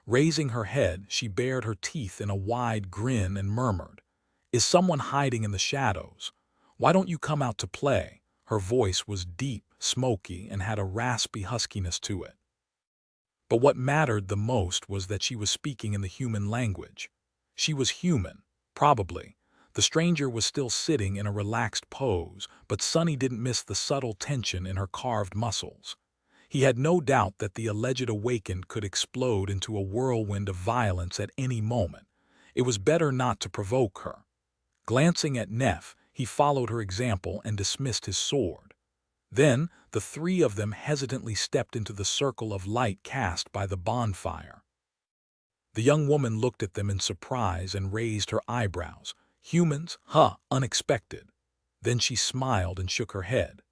Raising her head, she bared her teeth in a wide grin and murmured, "Is someone hiding in the shadows? Why don't you come out to play? Her voice was deep, smoky, and had a raspy huskiness to it. But what mattered the most was that she was speaking in the human language. She was human, probably. The stranger was still sitting in a relaxed pose, but Sonny didn't miss the subtle tension in her carved muscles. He had no doubt that the alleged awakened could explode into a whirlwind of violence at any moment. It was better not to provoke her. Glancing at Neff, he followed her example and dismissed his sword. Then, the three of them hesitantly stepped into the circle of light cast by the bonfire. The young woman looked at them in surprise and raised her eyebrows. Humans? Huh, unexpected. Then she smiled and shook her head.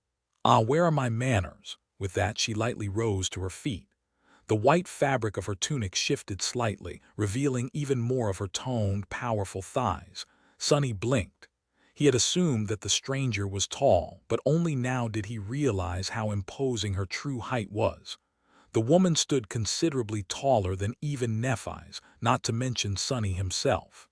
Ah, where are my manners? With that, she lightly rose to her feet. The white fabric of her tunic shifted slightly, revealing even more of her toned, powerful thighs. Sonny blinked. He had assumed that the stranger was tall, but only now did he realize how imposing her true height was. The woman stood considerably taller than even Nephi's, not to mention Sonny himself.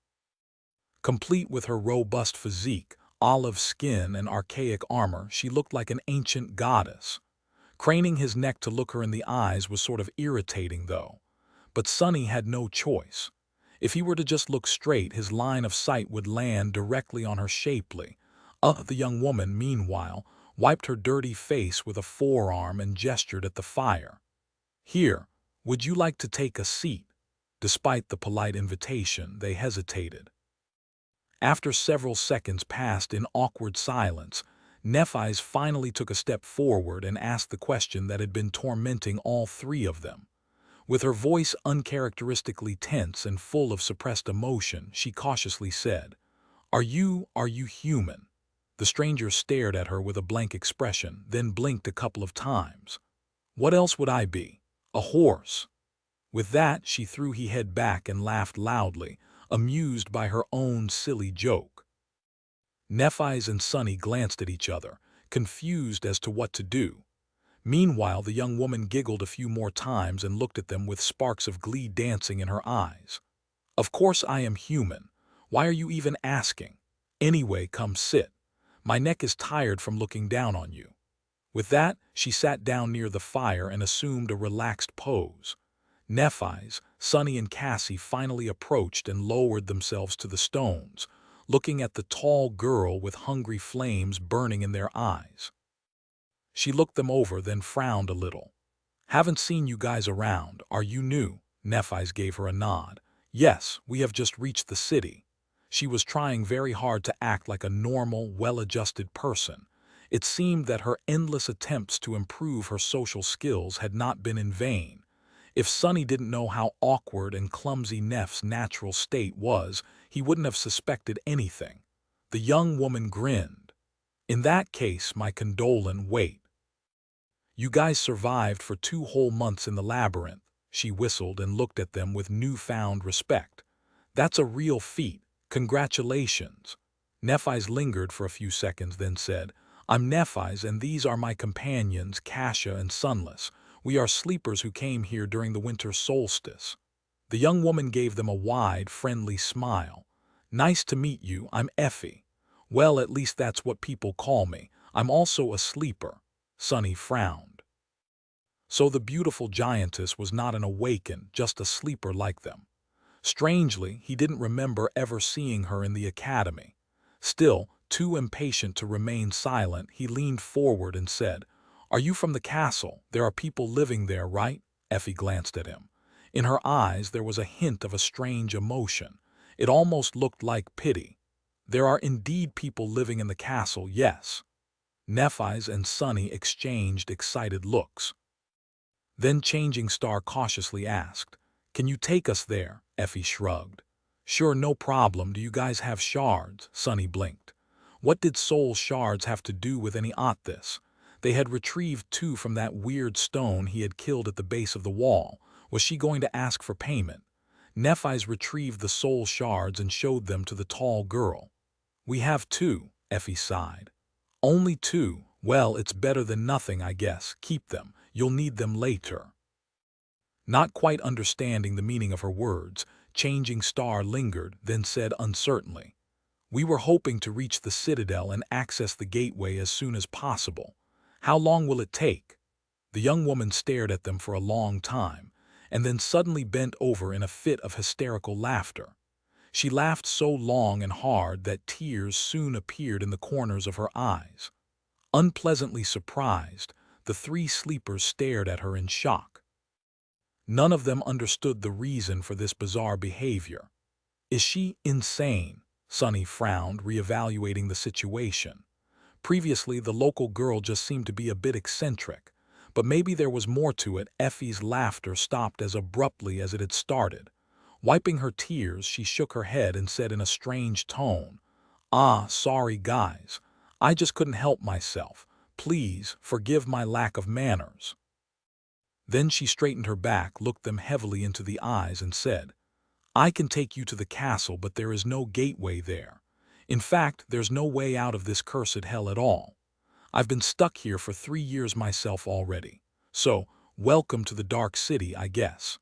Complete with her robust physique, olive skin, and archaic armor, she looked like an ancient goddess. Craning his neck to look her in the eyes was sort of irritating, though. But Sonny had no choice. If he were to just look straight, his line of sight would land directly on her shapely. The young woman, meanwhile, wiped her dirty face with a forearm and gestured at the fire. Here, would you like to take a seat? Despite the polite invitation, they hesitated. After several seconds passed in awkward silence, Nephi's finally took a step forward and asked the question that had been tormenting all three of them. With her voice uncharacteristically tense and full of suppressed emotion, she cautiously said, are you human?" The stranger stared at her with a blank expression, then blinked a couple of times. "What else would I be? A horse?" With that, she threw her head back and laughed loudly, amused by her own silly joke. Nephi's and Sonny glanced at each other, confused as to what to do. Meanwhile, the young woman giggled a few more times and looked at them with sparks of glee dancing in her eyes. "Of course I am human. Why are you even asking? Anyway, come sit. My neck is tired from looking down on you." With that, she sat down near the fire and assumed a relaxed pose. Nephi's, Sonny and Cassie finally approached and lowered themselves to the stones, looking at the tall girl with hungry flames burning in their eyes. She looked them over, then frowned a little. "Haven't seen you guys around. Are you new?" Nephi's gave her a nod. "Yes, we have just reached the city." She was trying very hard to act like a normal, well-adjusted person. It seemed that her endless attempts to improve her social skills had not been in vain. If Sonny didn't know how awkward and clumsy Neff's natural state was, he wouldn't have suspected anything. The young woman grinned. "In that case, my condolence, wait. You guys survived for 2 whole months in the labyrinth." She whistled and looked at them with newfound respect. "That's a real feat. Congratulations." Nephi's lingered for a few seconds, then said, "I'm Nephi's, and these are my companions, Kasha and Sunless. We are sleepers who came here during the winter solstice." The young woman gave them a wide, friendly smile. "Nice to meet you. I'm Effie. Well, at least that's what people call me. I'm also a sleeper." Sonny frowned. So the beautiful giantess was not an awakened, just a sleeper like them. Strangely, he didn't remember ever seeing her in the academy. Still, too impatient to remain silent, he leaned forward and said, "Are you from the castle? There are people living there, right?" Effie glanced at him. In her eyes there was a hint of a strange emotion. It almost looked like pity. "There are indeed people living in the castle, yes." Nephi's and Sonny exchanged excited looks. Then Changing Star cautiously asked, "Can you take us there?" Effie shrugged. "Sure, no problem. Do you guys have shards?" Sonny blinked. What did soul shards have to do with any this? They had retrieved 2 from that weird stone he had killed at the base of the wall. Was she going to ask for payment? Nephi's retrieved the soul shards and showed them to the tall girl. "We have 2, Effie sighed. "Only 2? Well, it's better than nothing, I guess. Keep them. You'll need them later." Not quite understanding the meaning of her words, Changing Star lingered, then said uncertainly, We were hoping to reach the citadel and access the gateway as soon as possible. How long will it take? The young woman stared at them for a long time, and then suddenly bent over in a fit of hysterical laughter. She laughed so long and hard that tears soon appeared in the corners of her eyes. Unpleasantly surprised, the three sleepers stared at her in shock. None of them understood the reason for this bizarre behavior. Is she insane? Sunny frowned, reevaluating the situation. Previously, the local girl just seemed to be a bit eccentric, but maybe there was more to it. Effie's laughter stopped as abruptly as it had started. Wiping her tears, she shook her head and said in a strange tone, "Ah, sorry guys. I just couldn't help myself. Please forgive my lack of manners." Then she straightened her back, looked them heavily into the eyes, and said, "I can take you to the castle, but there is no gateway there. In fact, there's no way out of this cursed hell at all. I've been stuck here for 3 years myself already. So, welcome to the dark city, I guess.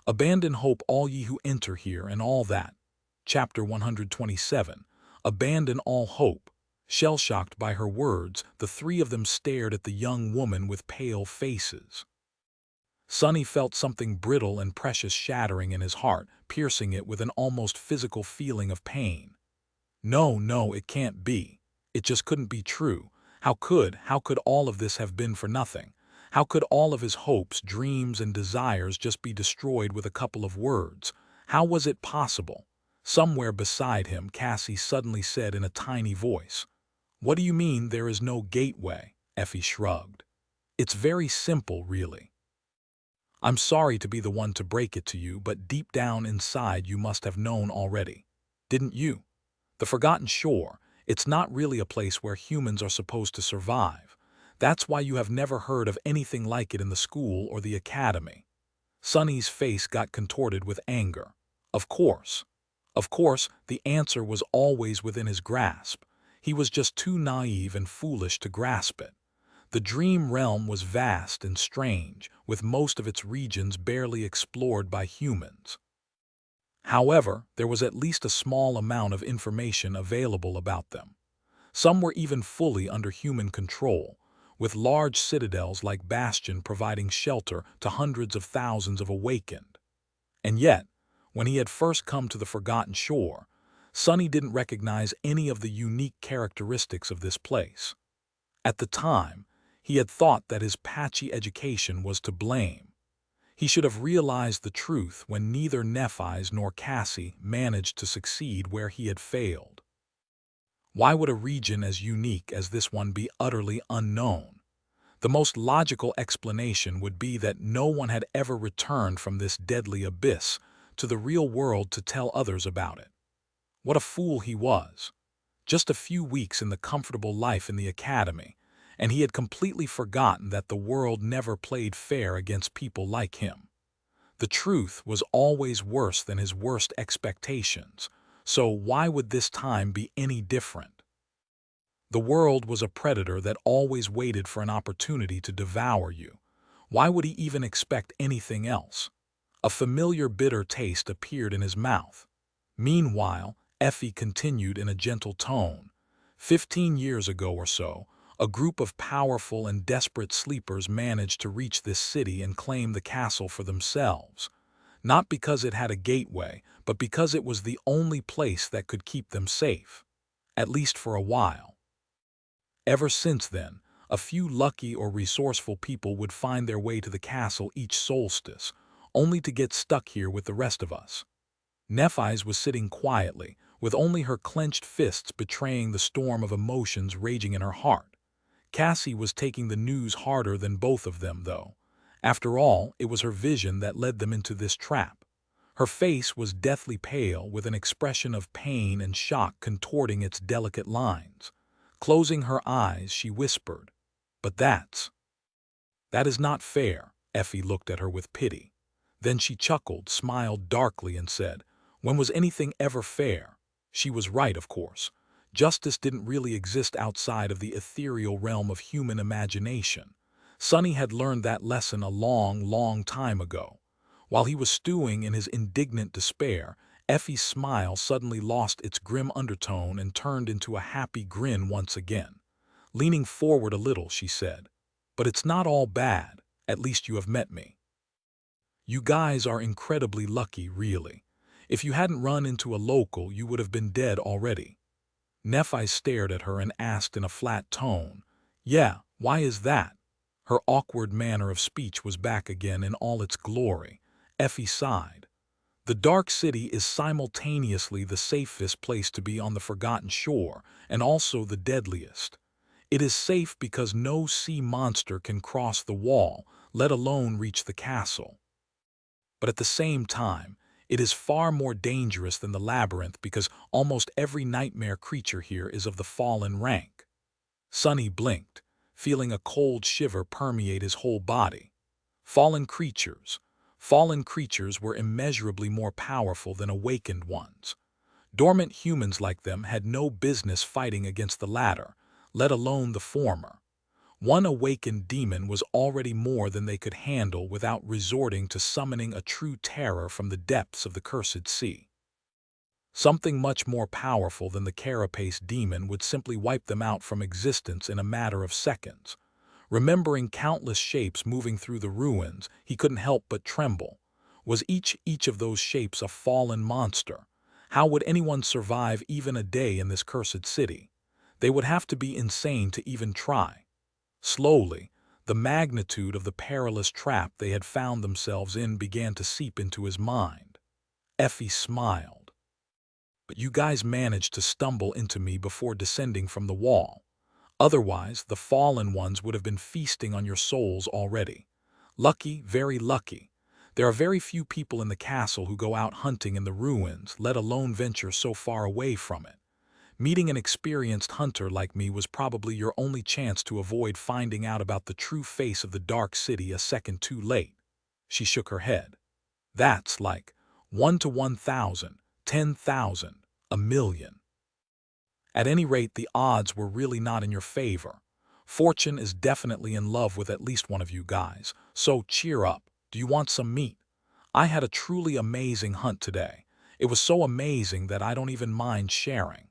Abandon hope, all ye who enter here, and all that." Chapter 127. Abandon all hope. Shell-shocked by her words, the three of them stared at the young woman with pale faces. Sunny felt something brittle and precious shattering in his heart, piercing it with an almost physical feeling of pain. No, no, it can't be. It just couldn't be true. How could all of this have been for nothing? How could all of his hopes, dreams, and desires just be destroyed with a couple of words? How was it possible? Somewhere beside him, Cassie suddenly said in a tiny voice, "What do you mean there is no gateway?" Effie shrugged. "It's very simple, really. I'm sorry to be the one to break it to you, but deep down inside you must have known already. Didn't you? The Forgotten Shore, it's not really a place where humans are supposed to survive. That's why you have never heard of anything like it in the school or the academy." Sunny's face got contorted with anger. Of course. Of course, the answer was always within his grasp. He was just too naive and foolish to grasp it. The dream realm was vast and strange, with most of its regions barely explored by humans. However, there was at least a small amount of information available about them. Some were even fully under human control, with large citadels like Bastion providing shelter to hundreds of thousands of awakened. And yet, when he had first come to the Forgotten Shore, Sunny didn't recognize any of the unique characteristics of this place. At the time, he had thought that his patchy education was to blame. He should have realized the truth when neither Nephi's nor Cassie managed to succeed where he had failed. Why would a region as unique as this one be utterly unknown? The most logical explanation would be that no one had ever returned from this deadly abyss to the real world to tell others about it. What a fool he was. Just a few weeks in the comfortable life in the academy, and he had completely forgotten that the world never played fair against people like him. The truth was always worse than his worst expectations, so why would this time be any different? The world was a predator that always waited for an opportunity to devour you. Why would he even expect anything else? A familiar bitter taste appeared in his mouth. Meanwhile, Effie continued in a gentle tone. 15 years ago or so, a group of powerful and desperate sleepers managed to reach this city and claim the castle for themselves. Not because it had a gateway, but because it was the only place that could keep them safe. At least for a while. Ever since then, a few lucky or resourceful people would find their way to the castle each solstice, only to get stuck here with the rest of us. Nephi's was sitting quietly, with only her clenched fists betraying the storm of emotions raging in her heart. Cassie was taking the news harder than both of them, though. After all, it was her vision that led them into this trap. Her face was deathly pale, with an expression of pain and shock contorting its delicate lines. Closing her eyes, she whispered, "But that is not fair." Effie looked at her with pity. Then she chuckled, smiled darkly, and said, "When was anything ever fair?" She was right, of course. Justice didn't really exist outside of the ethereal realm of human imagination. Sunny had learned that lesson a long, long time ago. While he was stewing in his indignant despair, Effie's smile suddenly lost its grim undertone and turned into a happy grin once again. Leaning forward a little, she said, "But it's not all bad. At least you have met me. You guys are incredibly lucky, really. If you hadn't run into a local, you would have been dead already." Nephi stared at her and asked in a flat tone, "Yeah, why is that?" Her awkward manner of speech was back again in all its glory. Effie sighed. "The Dark City is simultaneously the safest place to be on the Forgotten Shore and also the deadliest. It is safe because no sea monster can cross the wall, let alone reach the castle. But at the same time, it is far more dangerous than the labyrinth because almost every nightmare creature here is of the fallen rank." Sonny blinked, feeling a cold shiver permeate his whole body. Fallen creatures. Fallen creatures were immeasurably more powerful than awakened ones. Dormant humans like them had no business fighting against the latter, let alone the former. One awakened demon was already more than they could handle without resorting to summoning a true terror from the depths of the cursed sea. Something much more powerful than the carapace demon would simply wipe them out from existence in a matter of seconds. Remembering countless shapes moving through the ruins, he couldn't help but tremble. Was each of those shapes a fallen monster? How would anyone survive even a day in this cursed city? They would have to be insane to even try. Slowly, the magnitude of the perilous trap they had found themselves in began to seep into his mind. Effie smiled. "But you guys managed to stumble into me before descending from the wall. Otherwise, the fallen ones would have been feasting on your souls already. Lucky, very lucky. There are very few people in the castle who go out hunting in the ruins, let alone venture so far away from it. Meeting an experienced hunter like me was probably your only chance to avoid finding out about the true face of the Dark City a second too late." She shook her head. "That's like 1 to 1,000, 10,000, a million. At any rate, the odds were really not in your favor. Fortune is definitely in love with at least one of you guys, so cheer up. Do you want some meat? I had a truly amazing hunt today. It was so amazing that I don't even mind sharing."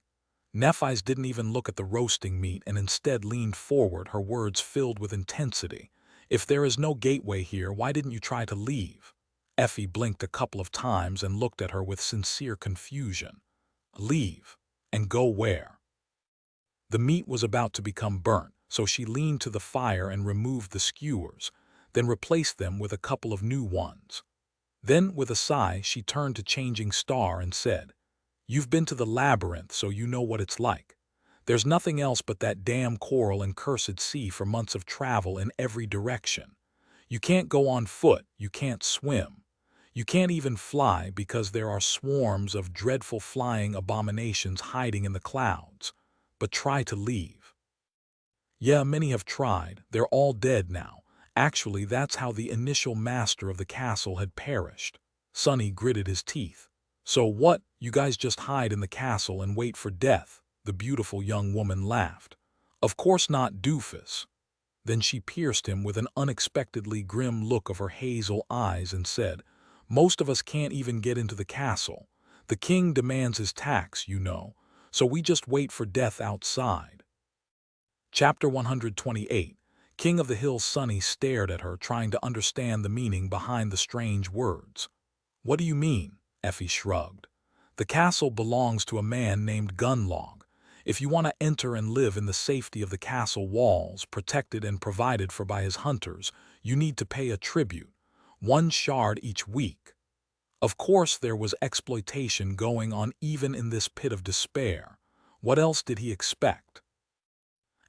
Nephi's didn't even look at the roasting meat and instead leaned forward, her words filled with intensity. "If there is no gateway here, why didn't you try to leave?" Effie blinked a couple of times and looked at her with sincere confusion. "Leave? And go where?" The meat was about to become burnt, so she leaned to the fire and removed the skewers, then replaced them with a couple of new ones. Then, with a sigh, she turned to Changing Star and said, "You've been to the labyrinth, so you know what it's like. There's nothing else but that damn coral and cursed sea for months of travel in every direction. You can't go on foot, you can't swim. You can't even fly because there are swarms of dreadful flying abominations hiding in the clouds. But try to leave." "Yeah, many have tried. They're all dead now. Actually, that's how the initial master of the castle had perished." Sonny gritted his teeth. "So what, you guys just hide in the castle and wait for death?" The beautiful young woman laughed. "Of course not, doofus." Then she pierced him with an unexpectedly grim look of her hazel eyes and said, "Most of us can't even get into the castle. The king demands his tax, you know, so we just wait for death outside." Chapter 128. King of the Hill. Sonny stared at her, trying to understand the meaning behind the strange words. "What do you mean?" Effie shrugged. "The castle belongs to a man named Gunlog. If you want to enter and live in the safety of the castle walls, protected and provided for by his hunters, you need to pay a tribute, 1 shard each week." Of course there was exploitation going on even in this pit of despair. What else did he expect?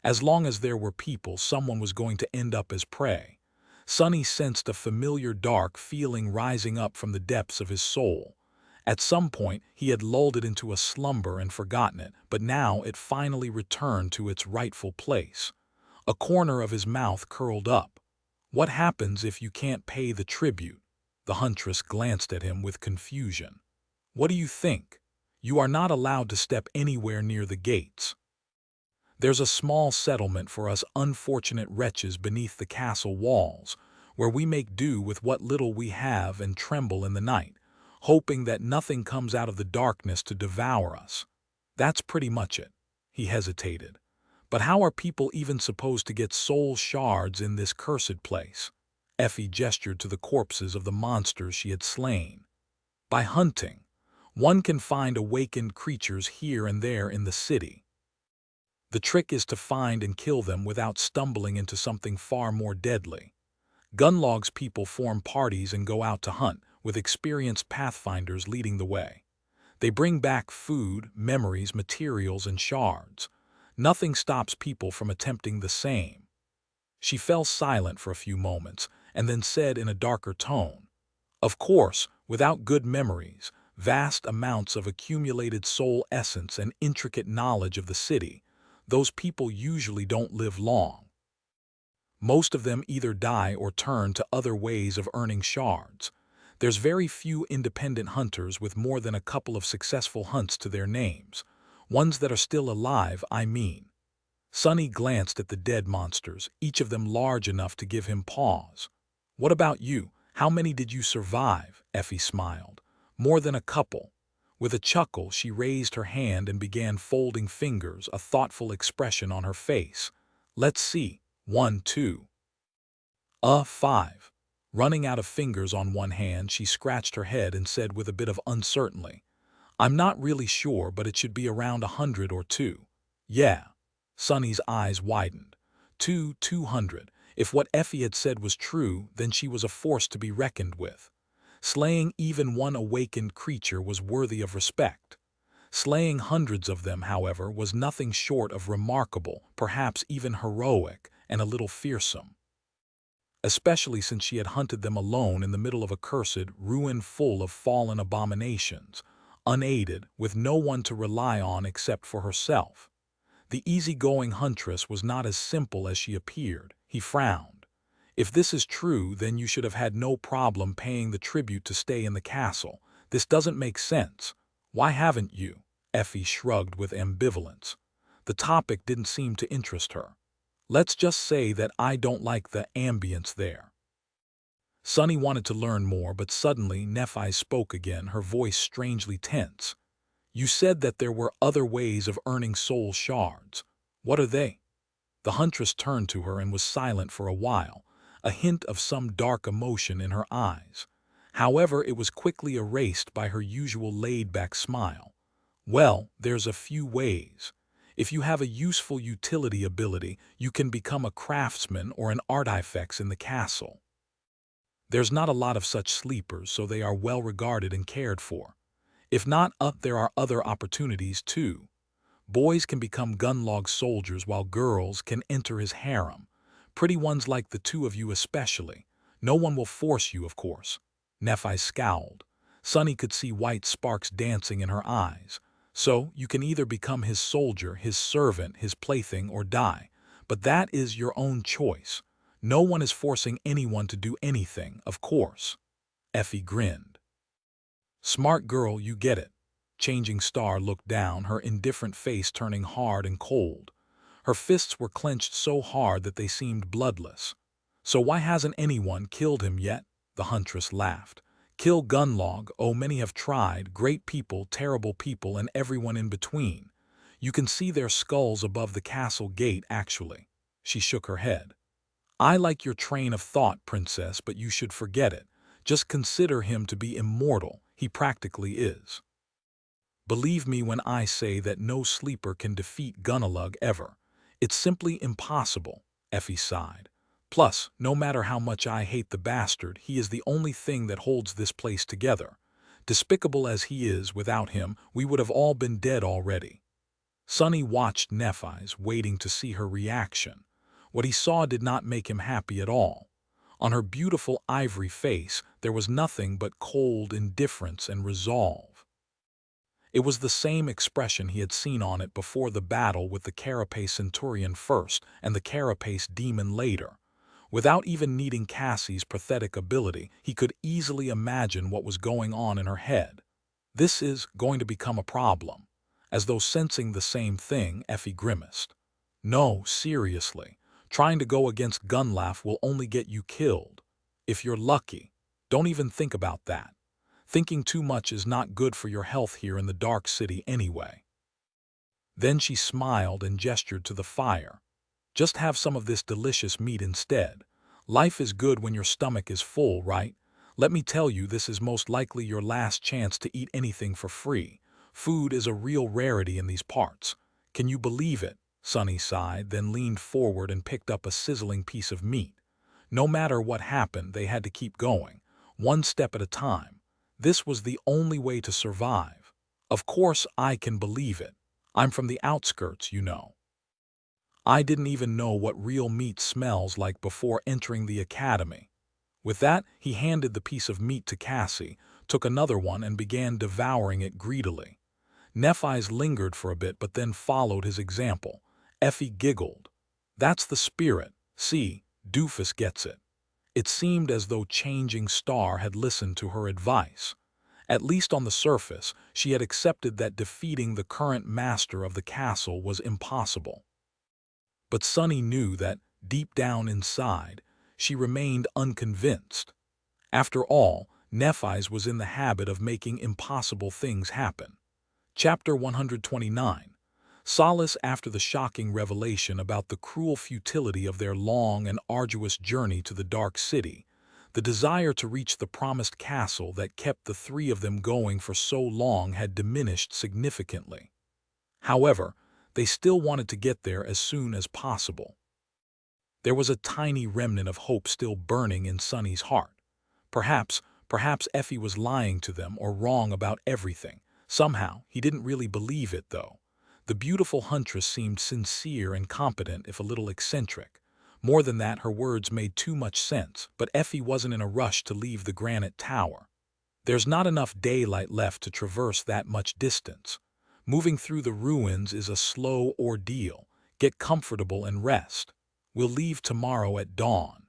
As long as there were people, someone was going to end up as prey. Sonny sensed a familiar dark feeling rising up from the depths of his soul. At some point, he had lulled it into a slumber and forgotten it, but now it finally returned to its rightful place. A corner of his mouth curled up. "What happens if you can't pay the tribute?" The huntress glanced at him with confusion. "What do you think? You are not allowed to step anywhere near the gates. There's a small settlement for us unfortunate wretches beneath the castle walls, where we make do with what little we have and tremble in the night, hoping that nothing comes out of the darkness to devour us. That's pretty much it. He hesitated. But how are people even supposed to get soul shards in this cursed place? Effie gestured to the corpses of the monsters she had slain. By hunting. One can find awakened creatures here and there in the city. The trick is to find and kill them without stumbling into something far more deadly. Gunlog's people form parties and go out to hunt, with experienced pathfinders leading the way. They bring back food, memories, materials, and shards. Nothing stops people from attempting the same. She fell silent for a few moments, and then said in a darker tone, "Of course, without good memories, vast amounts of accumulated soul essence and intricate knowledge of the city, those people usually don't live long. Most of them either die or turn to other ways of earning shards. There's very few independent hunters with more than a couple of successful hunts to their names. Ones that are still alive, I mean." Sonny glanced at the dead monsters, each of them large enough to give him pause. "What about you? How many did you survive?" Effie smiled. "More than a couple." With a chuckle, she raised her hand and began folding fingers, a thoughtful expression on her face. "Let's see. 1, 2. 5. Running out of fingers on one hand, she scratched her head and said with a bit of uncertainty, "I'm not really sure, but it should be around 100 or 2. Yeah." Sonny's eyes widened. 200. If what Effie had said was true, then she was a force to be reckoned with. Slaying even one awakened creature was worthy of respect. Slaying hundreds of them, however, was nothing short of remarkable, perhaps even heroic, and a little fearsome. Especially since she had hunted them alone in the middle of a cursed ruin full of fallen abominations, unaided, with no one to rely on except for herself. The easygoing huntress was not as simple as she appeared. He frowned. "If this is true, then you should have had no problem paying the tribute to stay in the castle. This doesn't make sense. Why haven't you?" Effie shrugged with ambivalence. The topic didn't seem to interest her. "Let's just say that I don't like the ambience there." Sonny wanted to learn more, but suddenly Nephi spoke again, her voice strangely tense. "You said that there were other ways of earning soul shards. What are they?" The huntress turned to her and was silent for a while, a hint of some dark emotion in her eyes. However, it was quickly erased by her usual laid-back smile. "Well, there's a few ways. If you have a useful utility ability, you can become a craftsman or an artifacts in the castle. There's not a lot of such sleepers, so they are well regarded and cared for. If not, there are other opportunities too. Boys can become Gunlog soldiers while girls can enter his harem. Pretty ones like the two of you especially. No one will force you, of course." Nephi scowled. Sonny could see white sparks dancing in her eyes. "So, you can either become his soldier, his servant, his plaything, or die. But that is your own choice. No one is forcing anyone to do anything, of course." Effie grinned. "Smart girl, you get it." Changing Star looked down, her indifferent face turning hard and cold. Her fists were clenched so hard that they seemed bloodless. "So why hasn't anyone killed him yet?" The huntress laughed. "Kill Gunlog? Oh, many have tried, great people, terrible people, and everyone in between. You can see their skulls above the castle gate, actually." She shook her head. "I like your train of thought, princess, but you should forget it. Just consider him to be immortal. He practically is. Believe me when I say that no sleeper can defeat Gunalug ever. It's simply impossible," Effie sighed. "Plus, no matter how much I hate the bastard, he is the only thing that holds this place together. Despicable as he is, without him, we would have all been dead already." Sonny watched Nephi's, waiting to see her reaction. What he saw did not make him happy at all. On her beautiful ivory face, there was nothing but cold indifference and resolve. It was the same expression he had seen on it before the battle with the Carapace Centurion first and the Carapace Demon later. Without even needing Cassie's pathetic ability, he could easily imagine what was going on in her head. "This is going to become a problem." As though sensing the same thing, Effie grimaced. "No, seriously. Trying to go against Gunlaugh will only get you killed. If you're lucky. Don't even think about that." Thinking too much is not good for your health here in the dark city anyway." Then she smiled and gestured to the fire. "Just have some of this delicious meat instead. Life is good when your stomach is full, right? Let me tell you, this is most likely your last chance to eat anything for free. Food is a real rarity in these parts. Can you believe it?" Sunny sighed, then leaned forward and picked up a sizzling piece of meat. No matter what happened, they had to keep going, one step at a time. This was the only way to survive. "Of course I can believe it. I'm from the outskirts, you know. I didn't even know what real meat smells like before entering the academy." With that, he handed the piece of meat to Cassie, took another one and began devouring it greedily. Nephi's lingered for a bit but then followed his example. Effie giggled. "That's the spirit. See, Doofus gets it." It seemed as though Changing Star had listened to her advice. At least on the surface, she had accepted that defeating the current master of the castle was impossible. But Sunny knew that, deep down inside, she remained unconvinced. After all, Nephis was in the habit of making impossible things happen. Chapter 129. Solace after the shocking revelation about the cruel futility of their long and arduous journey to the Dark City, the desire to reach the promised castle that kept the three of them going for so long had diminished significantly. However, they still wanted to get there as soon as possible. There was a tiny remnant of hope still burning in Sunny's heart. Perhaps Effie was lying to them or wrong about everything. Somehow, he didn't really believe it, though. The beautiful huntress seemed sincere and competent, if a little eccentric. More than that, her words made too much sense, but Effie wasn't in a rush to leave the granite tower. There's not enough daylight left to traverse that much distance. Moving through the ruins is a slow ordeal. Get comfortable and rest. We'll leave tomorrow at dawn."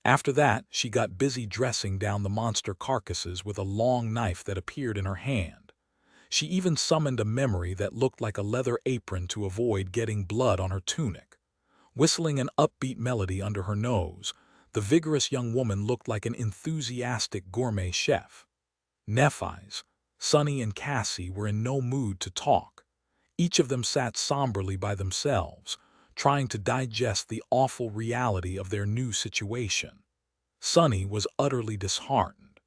After that, she got busy dressing down the monster carcasses with a long knife that appeared in her hand. She even summoned a memory that looked like a leather apron to avoid getting blood on her tunic. Whistling an upbeat melody under her nose, the vigorous young woman looked like an enthusiastic gourmet chef. Nephis, Sunny and Cassie were in no mood to talk. Each of them sat somberly by themselves, trying to digest the awful reality of their new situation. Sunny was utterly disheartened.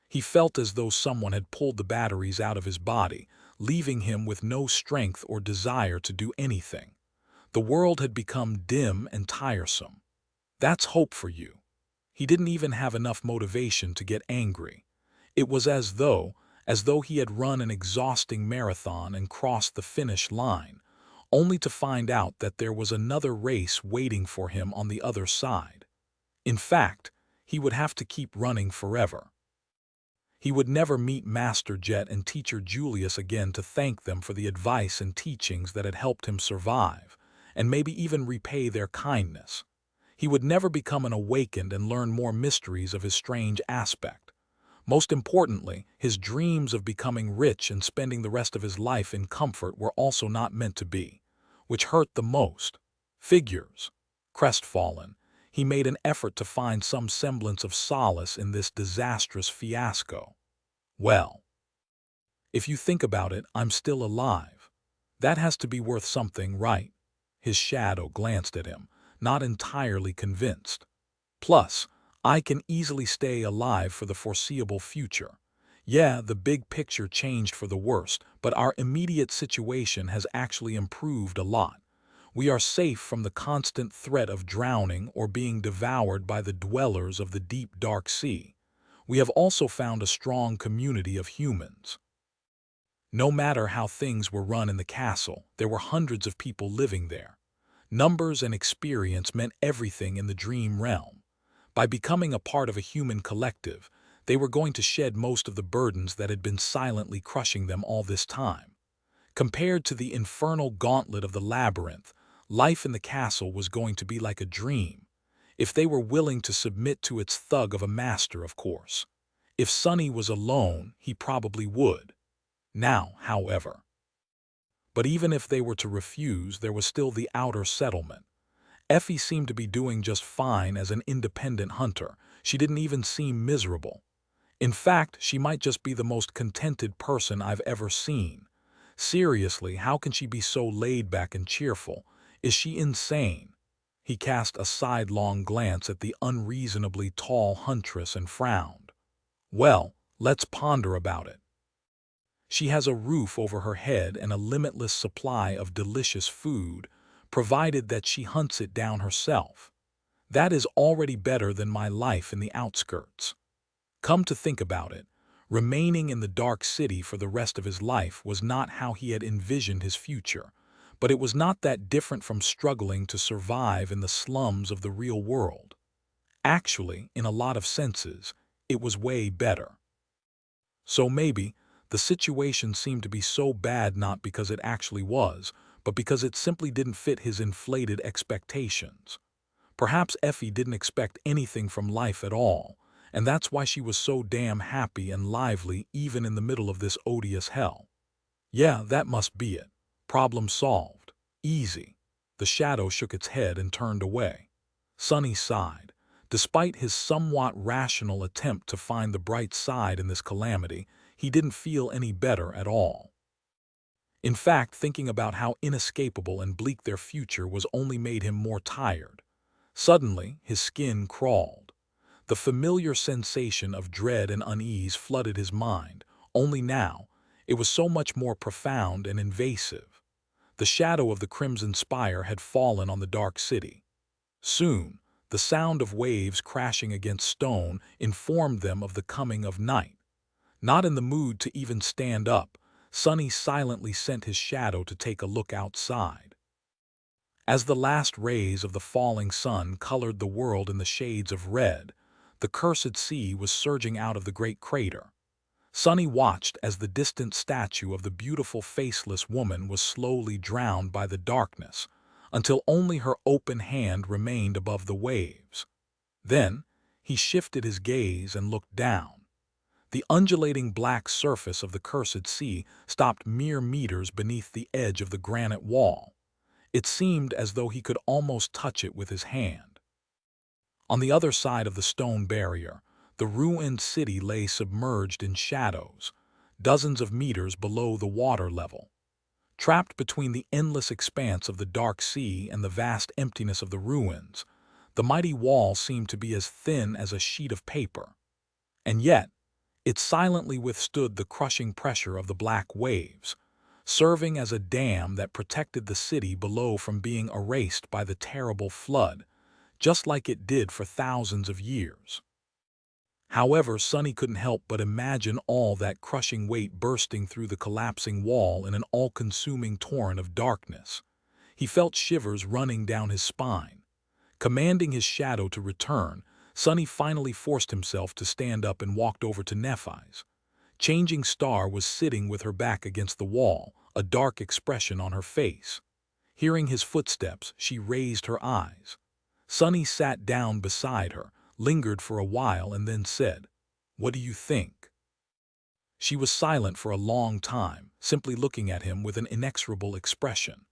He felt as though someone had pulled the batteries out of his body, leaving him with no strength or desire to do anything. The world had become dim and tiresome. That's hope for you. He didn't even have enough motivation to get angry. It was as though he had run an exhausting marathon and crossed the finish line, only to find out that there was another race waiting for him on the other side. In fact, he would have to keep running forever. He would never meet Master Jet and Teacher Julius again to thank them for the advice and teachings that had helped him survive, and maybe even repay their kindness. He would never become an awakened and learn more mysteries of his strange aspect. Most importantly, his dreams of becoming rich and spending the rest of his life in comfort were also not meant to be, which hurt the most. Figures. Crestfallen, he made an effort to find some semblance of solace in this disastrous fiasco. "Well, if you think about it, I'm still alive. That has to be worth something, right?" His shadow glanced at him, not entirely convinced. "Plus, I can easily stay alive for the foreseeable future. Yeah, the big picture changed for the worst, but our immediate situation has actually improved a lot. We are safe from the constant threat of drowning or being devoured by the dwellers of the deep dark sea. We have also found a strong community of humans. No matter how things were run in the castle, there were hundreds of people living there. Numbers and experience meant everything in the dream realm. By becoming a part of a human collective, they were going to shed most of the burdens that had been silently crushing them all this time. Compared to the infernal gauntlet of the labyrinth, life in the castle was going to be like a dream. If they were willing to submit to its thug of a master, of course. If Sunny was alone, he probably would. Now, however. But even if they were to refuse, there was still the outer settlement. Effie seemed to be doing just fine as an independent hunter. She didn't even seem miserable. In fact, she might just be the most contented person I've ever seen. Seriously, how can she be so laid back and cheerful? Is she insane? He cast a sidelong glance at the unreasonably tall huntress and frowned. Well, let's ponder about it. She has a roof over her head and a limitless supply of delicious food, provided that she hunts it down herself. That is already better than my life in the outskirts. Come to think about it, remaining in the dark city for the rest of his life was not how he had envisioned his future, but it was not that different from struggling to survive in the slums of the real world. Actually, in a lot of senses, it was way better. So maybe, the situation seemed to be so bad not because it actually was, but because it simply didn't fit his inflated expectations. Perhaps Effie didn't expect anything from life at all, and that's why she was so damn happy and lively even in the middle of this odious hell. Yeah, that must be it. Problem solved. Easy. The shadow shook its head and turned away. Sonny sighed. Despite his somewhat rational attempt to find the bright side in this calamity, he didn't feel any better at all. In fact, thinking about how inescapable and bleak their future was only made him more tired. Suddenly, his skin crawled. The familiar sensation of dread and unease flooded his mind, only now, it was so much more profound and invasive. The shadow of the Crimson Spire had fallen on the dark city. Soon, the sound of waves crashing against stone informed them of the coming of night. Not in the mood to even stand up, Sonny silently sent his shadow to take a look outside. As the last rays of the falling sun colored the world in the shades of red, the cursed sea was surging out of the great crater. Sonny watched as the distant statue of the beautiful faceless woman was slowly drowned by the darkness, until only her open hand remained above the waves. Then, he shifted his gaze and looked down. The undulating black surface of the cursed sea stopped mere meters beneath the edge of the granite wall. It seemed as though he could almost touch it with his hand. On the other side of the stone barrier, the ruined city lay submerged in shadows, dozens of meters below the water level. Trapped between the endless expanse of the dark sea and the vast emptiness of the ruins, the mighty wall seemed to be as thin as a sheet of paper. And yet, it silently withstood the crushing pressure of the black waves, serving as a dam that protected the city below from being erased by the terrible flood, just like it did for thousands of years. However, Sonny couldn't help but imagine all that crushing weight bursting through the collapsing wall in an all-consuming torrent of darkness. He felt shivers running down his spine. Commanding his shadow to return, Sonny finally forced himself to stand up and walked over to Nephi's. Changing Star was sitting with her back against the wall, a dark expression on her face. Hearing his footsteps, she raised her eyes. Sonny sat down beside her, lingered for a while, and then said, "What do you think?" She was silent for a long time, simply looking at him with an inexorable expression.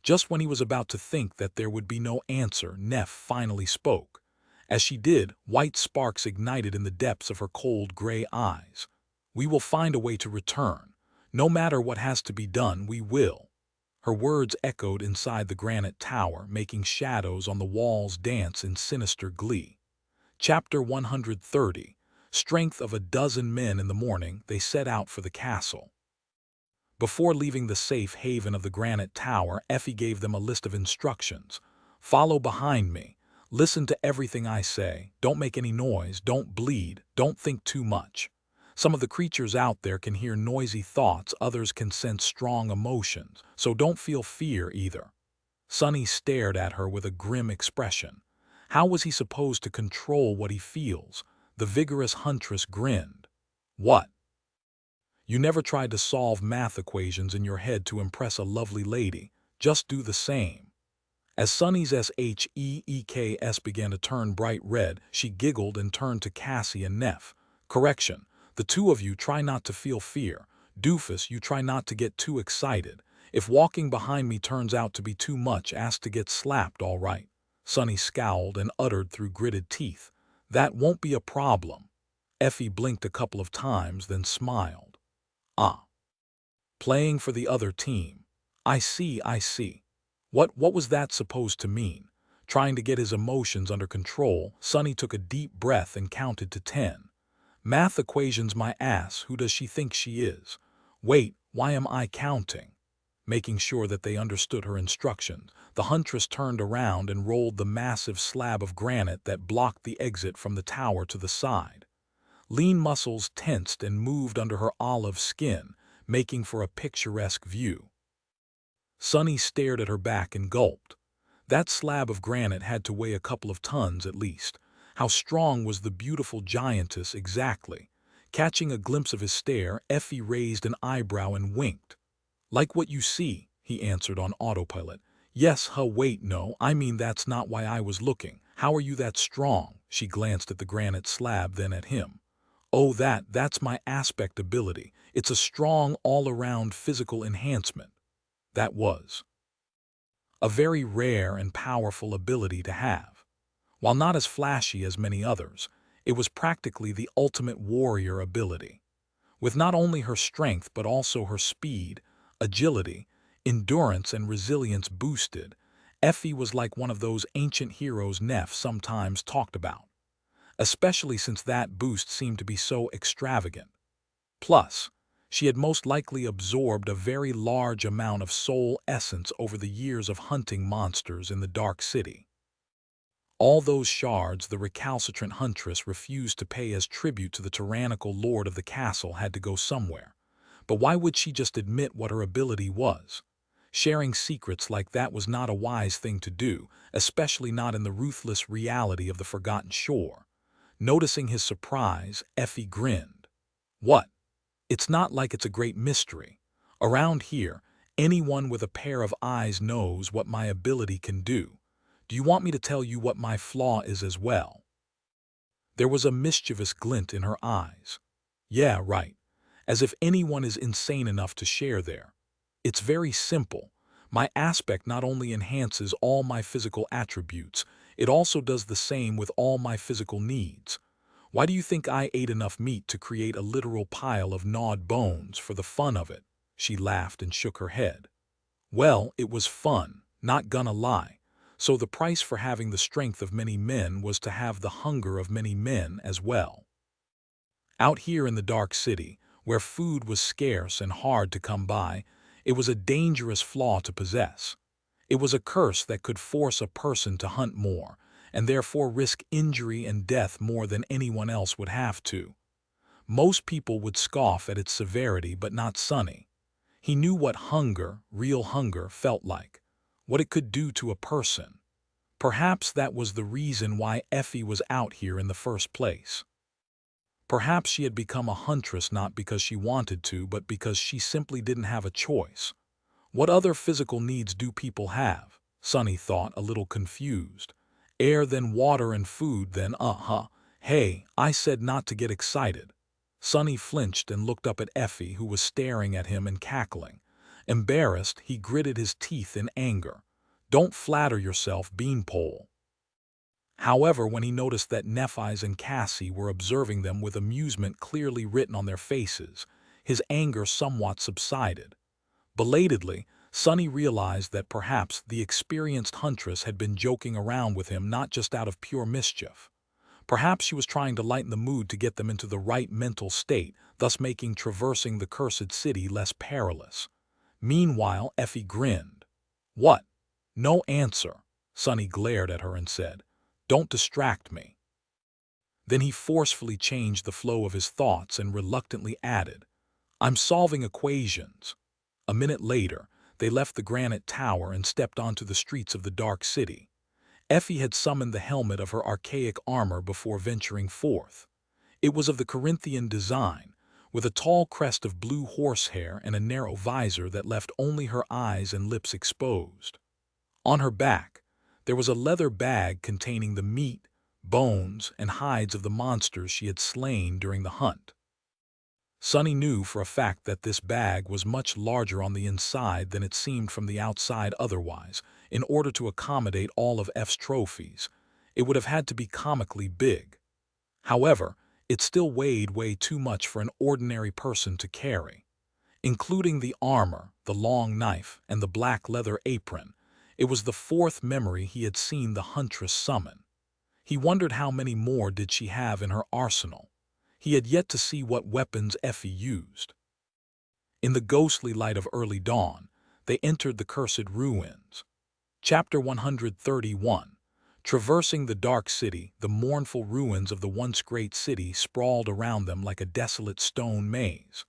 Just when he was about to think that there would be no answer, Neph finally spoke. As she did, white sparks ignited in the depths of her cold gray eyes. "We will find a way to return. No matter what has to be done, we will." Her words echoed inside the granite tower, making shadows on the walls dance in sinister glee. Chapter 130. Strength of a dozen men in the morning, they set out for the castle. Before leaving the safe haven of the granite tower, Effie gave them a list of instructions. "Follow behind me. Listen to everything I say. Don't make any noise. Don't bleed. Don't think too much. Some of the creatures out there can hear noisy thoughts, others can sense strong emotions, so don't feel fear either." Sonny stared at her with a grim expression. How was he supposed to control what he feels? The vigorous huntress grinned. "What? You never tried to solve math equations in your head to impress a lovely lady. Just do the same." As Sonny's SHEEKS began to turn bright red, she giggled and turned to Cassie and Neff. "Correction. The two of you try not to feel fear. Doofus, you try not to get too excited. If walking behind me turns out to be too much, ask to get slapped, all right." Sonny scowled and uttered through gritted teeth, "That won't be a problem." Effie blinked a couple of times, then smiled. Ah. Playing for the other team. I see, I see. What was that supposed to mean? Trying to get his emotions under control, Sonny took a deep breath and counted to 10. Math equations my ass, who does she think she is? Wait, why am I counting? Making sure that they understood her instructions, the huntress turned around and rolled the massive slab of granite that blocked the exit from the tower to the side. Lean muscles tensed and moved under her olive skin, making for a picturesque view. Sonny stared at her back and gulped. That slab of granite had to weigh a couple of tons at least. How strong was the beautiful giantess exactly? Catching a glimpse of his stare, Effie raised an eyebrow and winked. Like what you see, he answered on autopilot. Yes, wait, no, I mean that's not why I was looking. How are you that strong? She glanced at the granite slab, then at him. Oh, that's my aspect ability. It's a strong, all-around physical enhancement. That was a very rare and powerful ability to have. While not as flashy as many others, it was practically the ultimate warrior ability. With not only her strength but also her speed, agility, endurance, and resilience boosted, Effie was like one of those ancient heroes Neff sometimes talked about, especially since that boost seemed to be so extravagant. Plus, she had most likely absorbed a very large amount of soul essence over the years of hunting monsters in the Dark City. All those shards the recalcitrant huntress refused to pay as tribute to the tyrannical lord of the castle had to go somewhere. But why would she just admit what her ability was? Sharing secrets like that was not a wise thing to do, especially not in the ruthless reality of the Forgotten Shore. Noticing his surprise, Effie grinned. What? It's not like it's a great mystery. Around here, anyone with a pair of eyes knows what my ability can do. Do you want me to tell you what my flaw is as well? There was a mischievous glint in her eyes. Yeah, right. As if anyone is insane enough to share there. It's very simple. My aspect not only enhances all my physical attributes, it also does the same with all my physical needs. Why do you think I ate enough meat to create a literal pile of gnawed bones for the fun of it? She laughed and shook her head. Well, it was fun, not gonna lie. So the price for having the strength of many men was to have the hunger of many men as well. Out here in the Dark City, where food was scarce and hard to come by, it was a dangerous flaw to possess. It was a curse that could force a person to hunt more, and therefore risk injury and death more than anyone else would have to. Most people would scoff at its severity, but not Sonny. He knew what hunger, real hunger, felt like, what it could do to a person. Perhaps that was the reason why Effie was out here in the first place. Perhaps she had become a huntress not because she wanted to, but because she simply didn't have a choice. What other physical needs do people have? Sonny thought, a little confused. Air, then water, and food, then Hey, I said not to get excited. Sonny flinched and looked up at Effie, who was staring at him and cackling. Embarrassed, he gritted his teeth in anger. Don't flatter yourself, Beanpole. However, when he noticed that Nephi's and Cassie were observing them with amusement clearly written on their faces, his anger somewhat subsided. Belatedly, Sonny realized that perhaps the experienced huntress had been joking around with him not just out of pure mischief. Perhaps she was trying to lighten the mood to get them into the right mental state, thus making traversing the cursed city less perilous. Meanwhile, Effie grinned. What? No answer. Sonny glared at her and said, Don't distract me. Then he forcefully changed the flow of his thoughts and reluctantly added, I'm solving equations. A minute later, they left the granite tower and stepped onto the streets of the Dark City. Effie had summoned the helmet of her archaic armor before venturing forth. It was of the Corinthian design, with a tall crest of blue horsehair and a narrow visor that left only her eyes and lips exposed. On her back, there was a leather bag containing the meat, bones, and hides of the monsters she had slain during the hunt. Sonny knew for a fact that this bag was much larger on the inside than it seemed from the outside otherwise. In order to accommodate all of F's trophies, it would have had to be comically big. However, it still weighed way too much for an ordinary person to carry. Including the armor, the long knife, and the black leather apron, it was the fourth memory he had seen the huntress summon. He wondered how many more did she have in her arsenal. He had yet to see what weapons Effie used. In the ghostly light of early dawn, they entered the cursed ruins. Chapter 131. Traversing the dark city, the mournful ruins of the once great city sprawled around them like a desolate stone maze.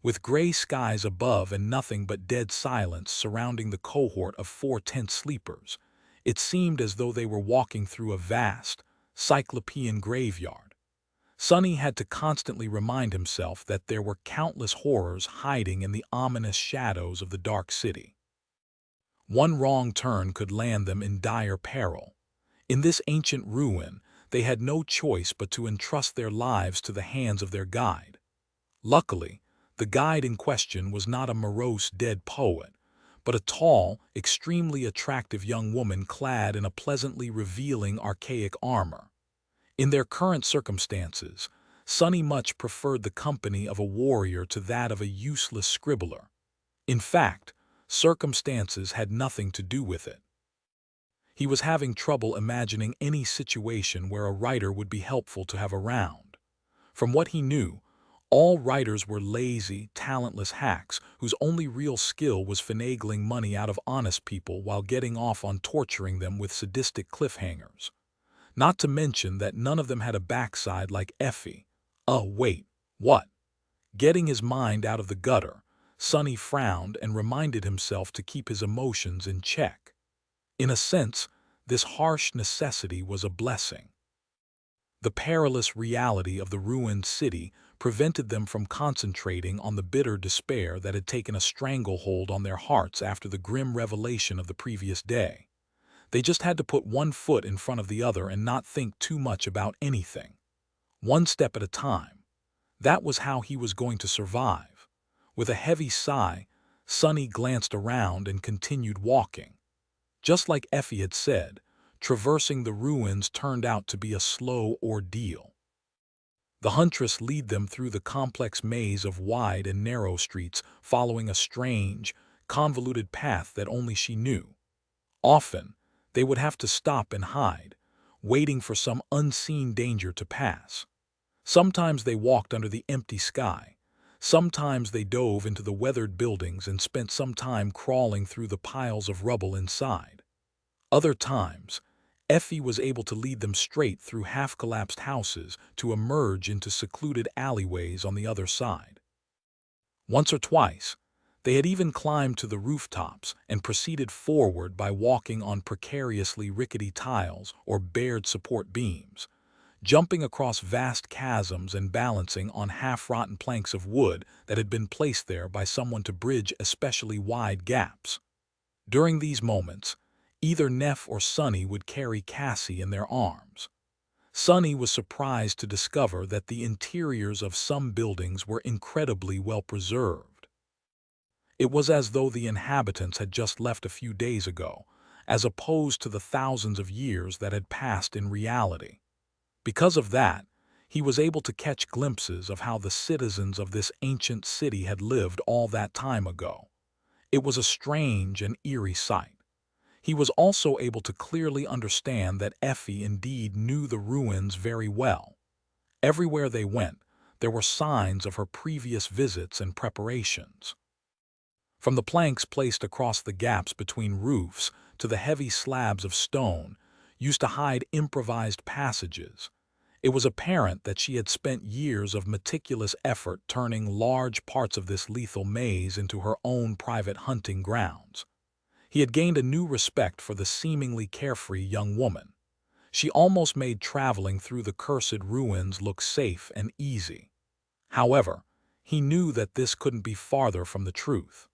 With gray skies above and nothing but dead silence surrounding the cohort of 4 tense sleepers, it seemed as though they were walking through a vast, cyclopean graveyard. Sonny had to constantly remind himself that there were countless horrors hiding in the ominous shadows of the dark city. One wrong turn could land them in dire peril. In this ancient ruin, they had no choice but to entrust their lives to the hands of their guide. Luckily, the guide in question was not a morose dead poet, but a tall, extremely attractive young woman clad in a pleasantly revealing archaic armor. In their current circumstances, Sonny much preferred the company of a warrior to that of a useless scribbler. In fact, circumstances had nothing to do with it. He was having trouble imagining any situation where a writer would be helpful to have around. From what he knew, all writers were lazy, talentless hacks whose only real skill was finagling money out of honest people while getting off on torturing them with sadistic cliffhangers. Not to mention that none of them had a backside like Effie. Wait, what? Getting his mind out of the gutter, Sonny frowned and reminded himself to keep his emotions in check. In a sense, this harsh necessity was a blessing. The perilous reality of the ruined city prevented them from concentrating on the bitter despair that had taken a stranglehold on their hearts after the grim revelation of the previous day. They just had to put one foot in front of the other and not think too much about anything. One step at a time. That was how he was going to survive. With a heavy sigh, Sonny glanced around and continued walking. Just like Effie had said, traversing the ruins turned out to be a slow ordeal. The huntress led them through the complex maze of wide and narrow streets, following a strange, convoluted path that only she knew. Often, they would have to stop and hide, waiting for some unseen danger to pass. Sometimes they walked under the empty sky. Sometimes they dove into the weathered buildings and spent some time crawling through the piles of rubble inside. Other times, Effie was able to lead them straight through half-collapsed houses to emerge into secluded alleyways on the other side. Once or twice, they had even climbed to the rooftops and proceeded forward by walking on precariously rickety tiles or bared support beams, jumping across vast chasms and balancing on half-rotten planks of wood that had been placed there by someone to bridge especially wide gaps. During these moments, either Neff or Sonny would carry Cassie in their arms. Sonny was surprised to discover that the interiors of some buildings were incredibly well preserved. It was as though the inhabitants had just left a few days ago, as opposed to the thousands of years that had passed in reality. Because of that, he was able to catch glimpses of how the citizens of this ancient city had lived all that time ago. It was a strange and eerie sight. He was also able to clearly understand that Effie indeed knew the ruins very well. Everywhere they went, there were signs of her previous visits and preparations. From the planks placed across the gaps between roofs to the heavy slabs of stone used to hide improvised passages, it was apparent that she had spent years of meticulous effort turning large parts of this lethal maze into her own private hunting grounds. He had gained a new respect for the seemingly carefree young woman. She almost made traveling through the cursed ruins look safe and easy. However, he knew that this couldn't be farther from the truth.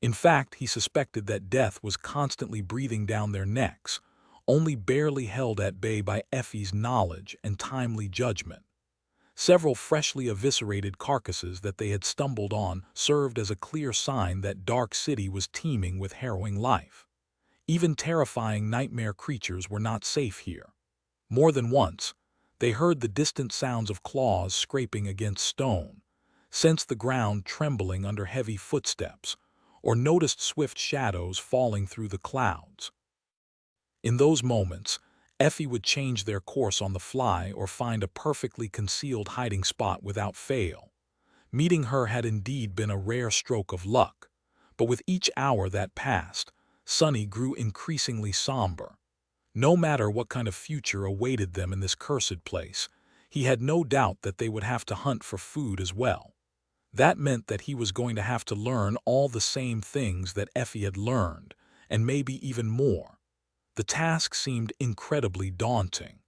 In fact, he suspected that death was constantly breathing down their necks, only barely held at bay by Effie's knowledge and timely judgment. Several freshly eviscerated carcasses that they had stumbled on served as a clear sign that Dark City was teeming with harrowing life. Even terrifying nightmare creatures were not safe here. More than once, They heard the distant sounds of claws scraping against stone, sensed the ground trembling under heavy footsteps, or noticed swift shadows falling through the clouds. In those moments, Effie would change their course on the fly or find a perfectly concealed hiding spot without fail. Meeting her had indeed been a rare stroke of luck, but with each hour that passed, Sonny grew increasingly somber. No matter what kind of future awaited them in this cursed place, he had no doubt that they would have to hunt for food as well. That meant that he was going to have to learn all the same things that Effie had learned, and maybe even more. The task seemed incredibly daunting.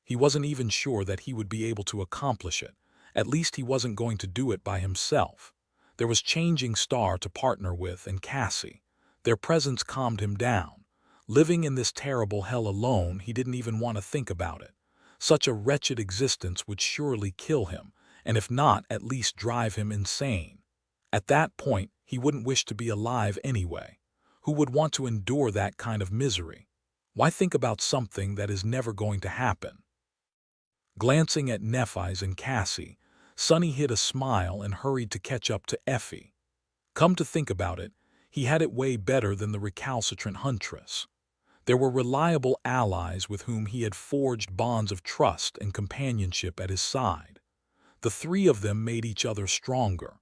He wasn't even sure that he would be able to accomplish it. At least he wasn't going to do it by himself. There was Changing Star to partner with and Cassie. Their presence calmed him down. Living in this terrible hell alone, he didn't even want to think about it. Such a wretched existence would surely kill him, and if not, at least drive him insane. At that point, he wouldn't wish to be alive anyway. Who would want to endure that kind of misery? Why think about something that is never going to happen? Glancing at Nephi's and Cassie, Sonny hid a smile and hurried to catch up to Effie. Come to think about it, he had it way better than the recalcitrant huntress. There were reliable allies with whom he had forged bonds of trust and companionship at his side. The three of them made each other stronger.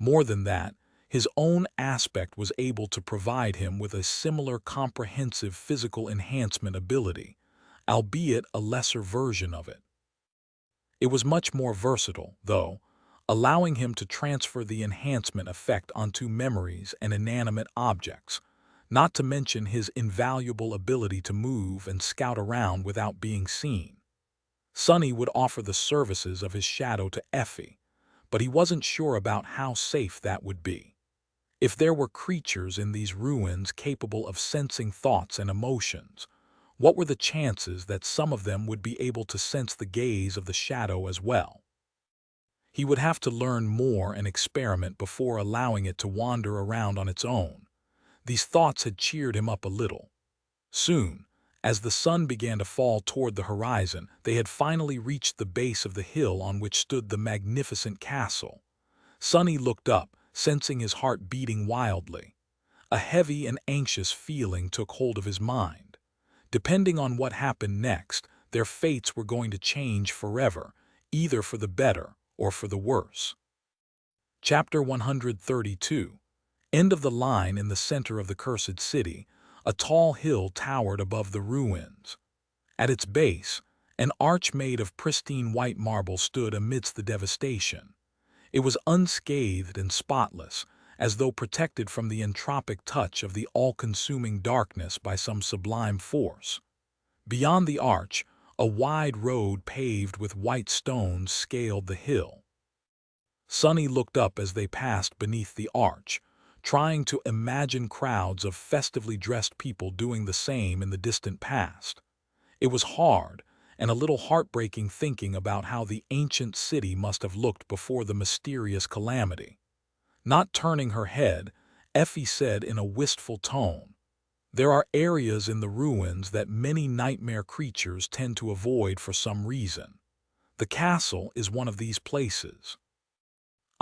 More than that, his own aspect was able to provide him with a similar comprehensive physical enhancement ability, albeit a lesser version of it. It was much more versatile, though, allowing him to transfer the enhancement effect onto memories and inanimate objects, not to mention his invaluable ability to move and scout around without being seen. Sonny would offer the services of his shadow to Effie, but he wasn't sure about how safe that would be. If there were creatures in these ruins capable of sensing thoughts and emotions, what were the chances that some of them would be able to sense the gaze of the shadow as well? He would have to learn more and experiment before allowing it to wander around on its own. These thoughts had cheered him up a little. Soon, as the sun began to fall toward the horizon, they had finally reached the base of the hill on which stood the magnificent castle. Sonny looked up, sensing his heart beating wildly. A heavy and anxious feeling took hold of his mind. Depending on what happened next, their fates were going to change forever, either for the better or for the worse. Chapter 132. End of the line. In the center of the cursed city, a tall hill towered above the ruins. At its base, an arch made of pristine white marble stood amidst the devastation. It was unscathed and spotless, as though protected from the entropic touch of the all-consuming darkness by some sublime force. Beyond the arch, a wide road paved with white stones scaled the hill. Sonny looked up as they passed beneath the arch, trying to imagine crowds of festively dressed people doing the same in the distant past. It was hard, and a little heartbreaking thinking about how the ancient city must have looked before the mysterious calamity. Not turning her head, Effie said in a wistful tone, "There are areas in the ruins that many nightmare creatures tend to avoid for some reason. The castle is one of these places.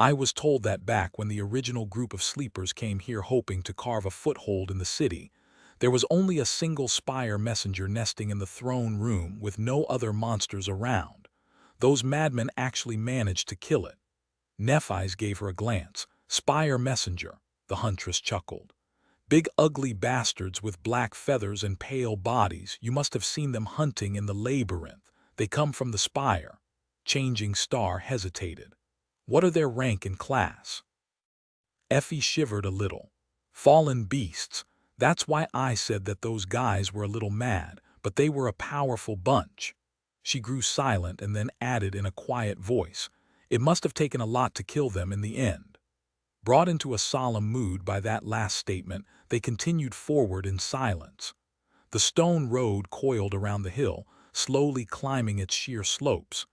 I was told that back when the original group of sleepers came here hoping to carve a foothold in the city, there was only a single spire messenger nesting in the throne room with no other monsters around. Those madmen actually managed to kill it." Nephi's gave her a glance. "Spire messenger," the huntress chuckled. "Big ugly bastards with black feathers and pale bodies. You must have seen them hunting in the labyrinth. They come from the spire." Changing Star hesitated. "What are their rank and class?" Effie shivered a little. "Fallen beasts. That's why I said that those guys were a little mad, but they were a powerful bunch." She grew silent and then added in a quiet voice, "It must have taken a lot to kill them in the end." Brought into a solemn mood by that last statement, they continued forward in silence. The stone road coiled around the hill, slowly climbing its sheer slopes.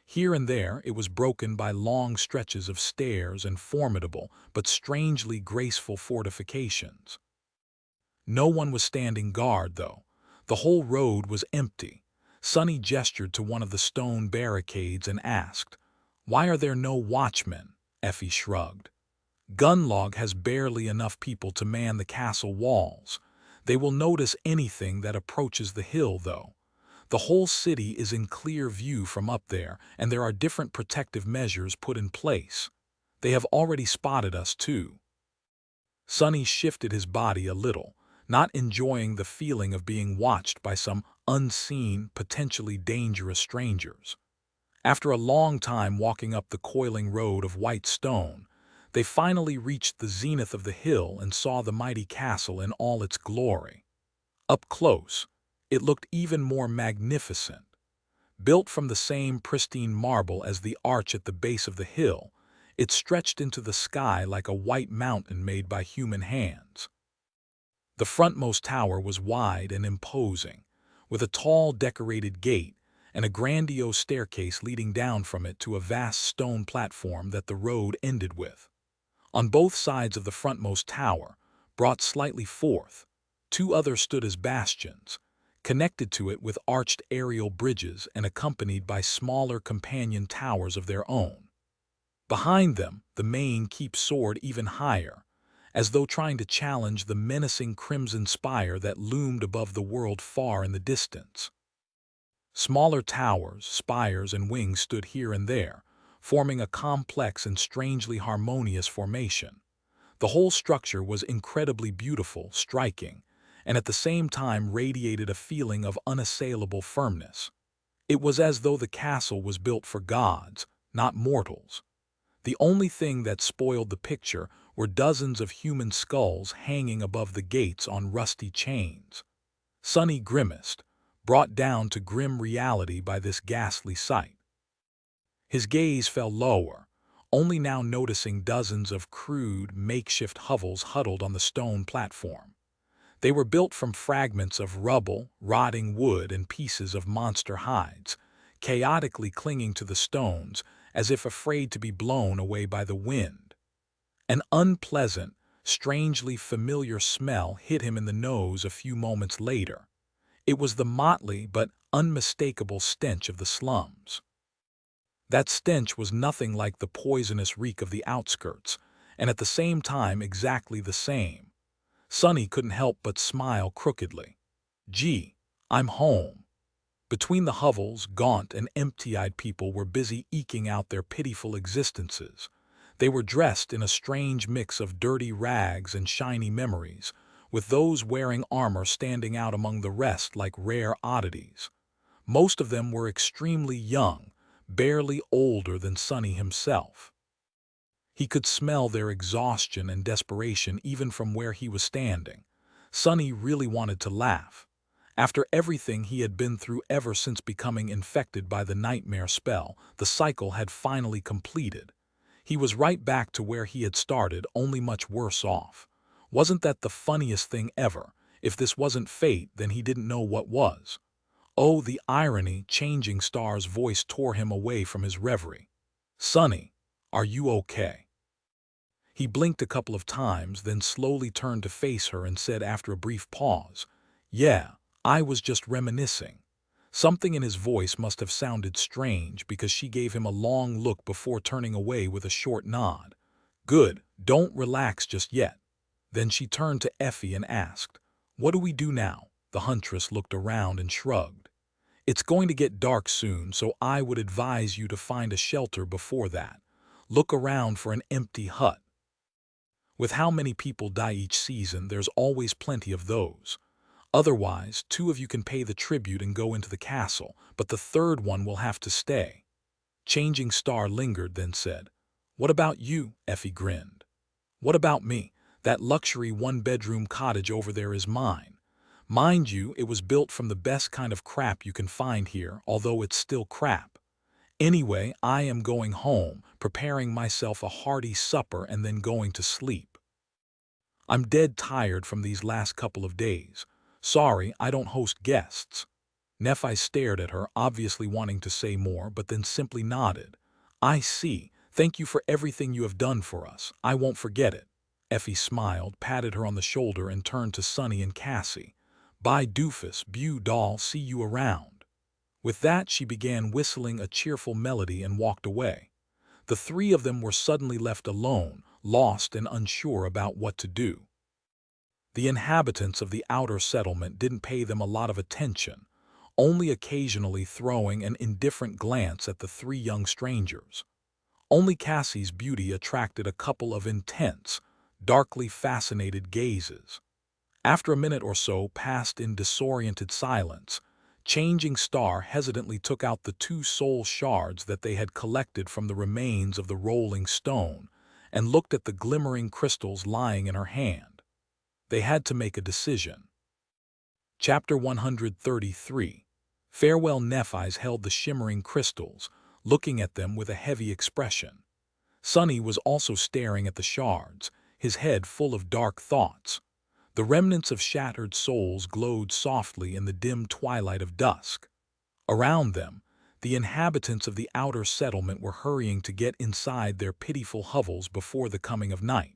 Here and there it was broken by long stretches of stairs and formidable but strangely graceful fortifications. No one was standing guard, though. The whole road was empty. Sonny gestured to one of the stone barricades and asked, "Why are there no watchmen?" Effie shrugged. "Gunlog has barely enough people to man the castle walls. They will notice anything that approaches the hill, though. The whole city is in clear view from up there, and there are different protective measures put in place. They have already spotted us, too." Sonny shifted his body a little, not enjoying the feeling of being watched by some unseen, potentially dangerous strangers. After a long time walking up the coiling road of white stone, they finally reached the zenith of the hill and saw the mighty castle in all its glory. Up close, it looked even more magnificent. Built from the same pristine marble as the arch at the base of the hill, it stretched into the sky like a white mountain made by human hands. The frontmost tower was wide and imposing, with a tall decorated gate and a grandiose staircase leading down from it to a vast stone platform that the road ended with. On both sides of the frontmost tower, brought slightly forth, two others stood as bastions, connected to it with arched aerial bridges and accompanied by smaller companion towers of their own. Behind them, the main keep soared even higher, as though trying to challenge the menacing crimson spire that loomed above the world far in the distance. Smaller towers, spires, and wings stood here and there, forming a complex and strangely harmonious formation. The whole structure was incredibly beautiful, striking, and at the same time radiated a feeling of unassailable firmness. It was as though the castle was built for gods, not mortals. The only thing that spoiled the picture were dozens of human skulls hanging above the gates on rusty chains. Sonny grimaced, brought down to grim reality by this ghastly sight. His gaze fell lower, only now noticing dozens of crude, makeshift hovels huddled on the stone platform. They were built from fragments of rubble, rotting wood, and pieces of monster hides, chaotically clinging to the stones as if afraid to be blown away by the wind. An unpleasant, strangely familiar smell hit him in the nose a few moments later. It was the motley but unmistakable stench of the slums. That stench was nothing like the poisonous reek of the outskirts, and at the same time exactly the same. Sonny couldn't help but smile crookedly. "Gee, I'm home." Between the hovels, gaunt and empty-eyed people were busy eking out their pitiful existences. They were dressed in a strange mix of dirty rags and shiny memories, with those wearing armor standing out among the rest like rare oddities. Most of them were extremely young, barely older than Sonny himself. He could smell their exhaustion and desperation even from where he was standing. Sonny really wanted to laugh. After everything he had been through ever since becoming infected by the nightmare spell, the cycle had finally completed. He was right back to where he had started, only much worse off. Wasn't that the funniest thing ever? If this wasn't fate, then he didn't know what was. Oh, the irony! Changing Star's voice tore him away from his reverie. "Sonny, are you okay?" He blinked a couple of times, then slowly turned to face her and said after a brief pause, "Yeah, I was just reminiscing." Something in his voice must have sounded strange because she gave him a long look before turning away with a short nod. "Good, don't relax just yet." Then she turned to Effie and asked, "What do we do now?" The huntress looked around and shrugged. "It's going to get dark soon, so I would advise you to find a shelter before that. Look around for an empty hut. With how many people die each season, there's always plenty of those. Otherwise, two of you can pay the tribute and go into the castle, but the third one will have to stay." Changing Star lingered, then said, "What about you?" Effie grinned. "What about me? That luxury one-bedroom cottage over there is mine. Mind you, it was built from the best kind of crap you can find here, although it's still crap. Anyway, I am going home, preparing myself a hearty supper and then going to sleep. I'm dead tired from these last couple of days. Sorry, I don't host guests." Nephi stared at her, obviously wanting to say more, but then simply nodded. "I see. Thank you for everything you have done for us. I won't forget it." Effie smiled, patted her on the shoulder, and turned to Sonny and Cassie. "Bye, doofus, beau doll, see you around." With that, she began whistling a cheerful melody and walked away. The three of them were suddenly left alone, lost and unsure about what to do. The inhabitants of the outer settlement didn't pay them a lot of attention, only occasionally throwing an indifferent glance at the three young strangers. Only Cassie's beauty attracted a couple of intense, darkly fascinated gazes. After a minute or so passed in disoriented silence, Changing Star hesitantly took out the two soul shards that they had collected from the remains of the rolling stone and looked at the glimmering crystals lying in her hand. They had to make a decision. Chapter 133. Farewell. Nephi's held the shimmering crystals, looking at them with a heavy expression. Sunny was also staring at the shards, his head full of dark thoughts. The remnants of shattered souls glowed softly in the dim twilight of dusk. Around them, the inhabitants of the outer settlement were hurrying to get inside their pitiful hovels before the coming of night.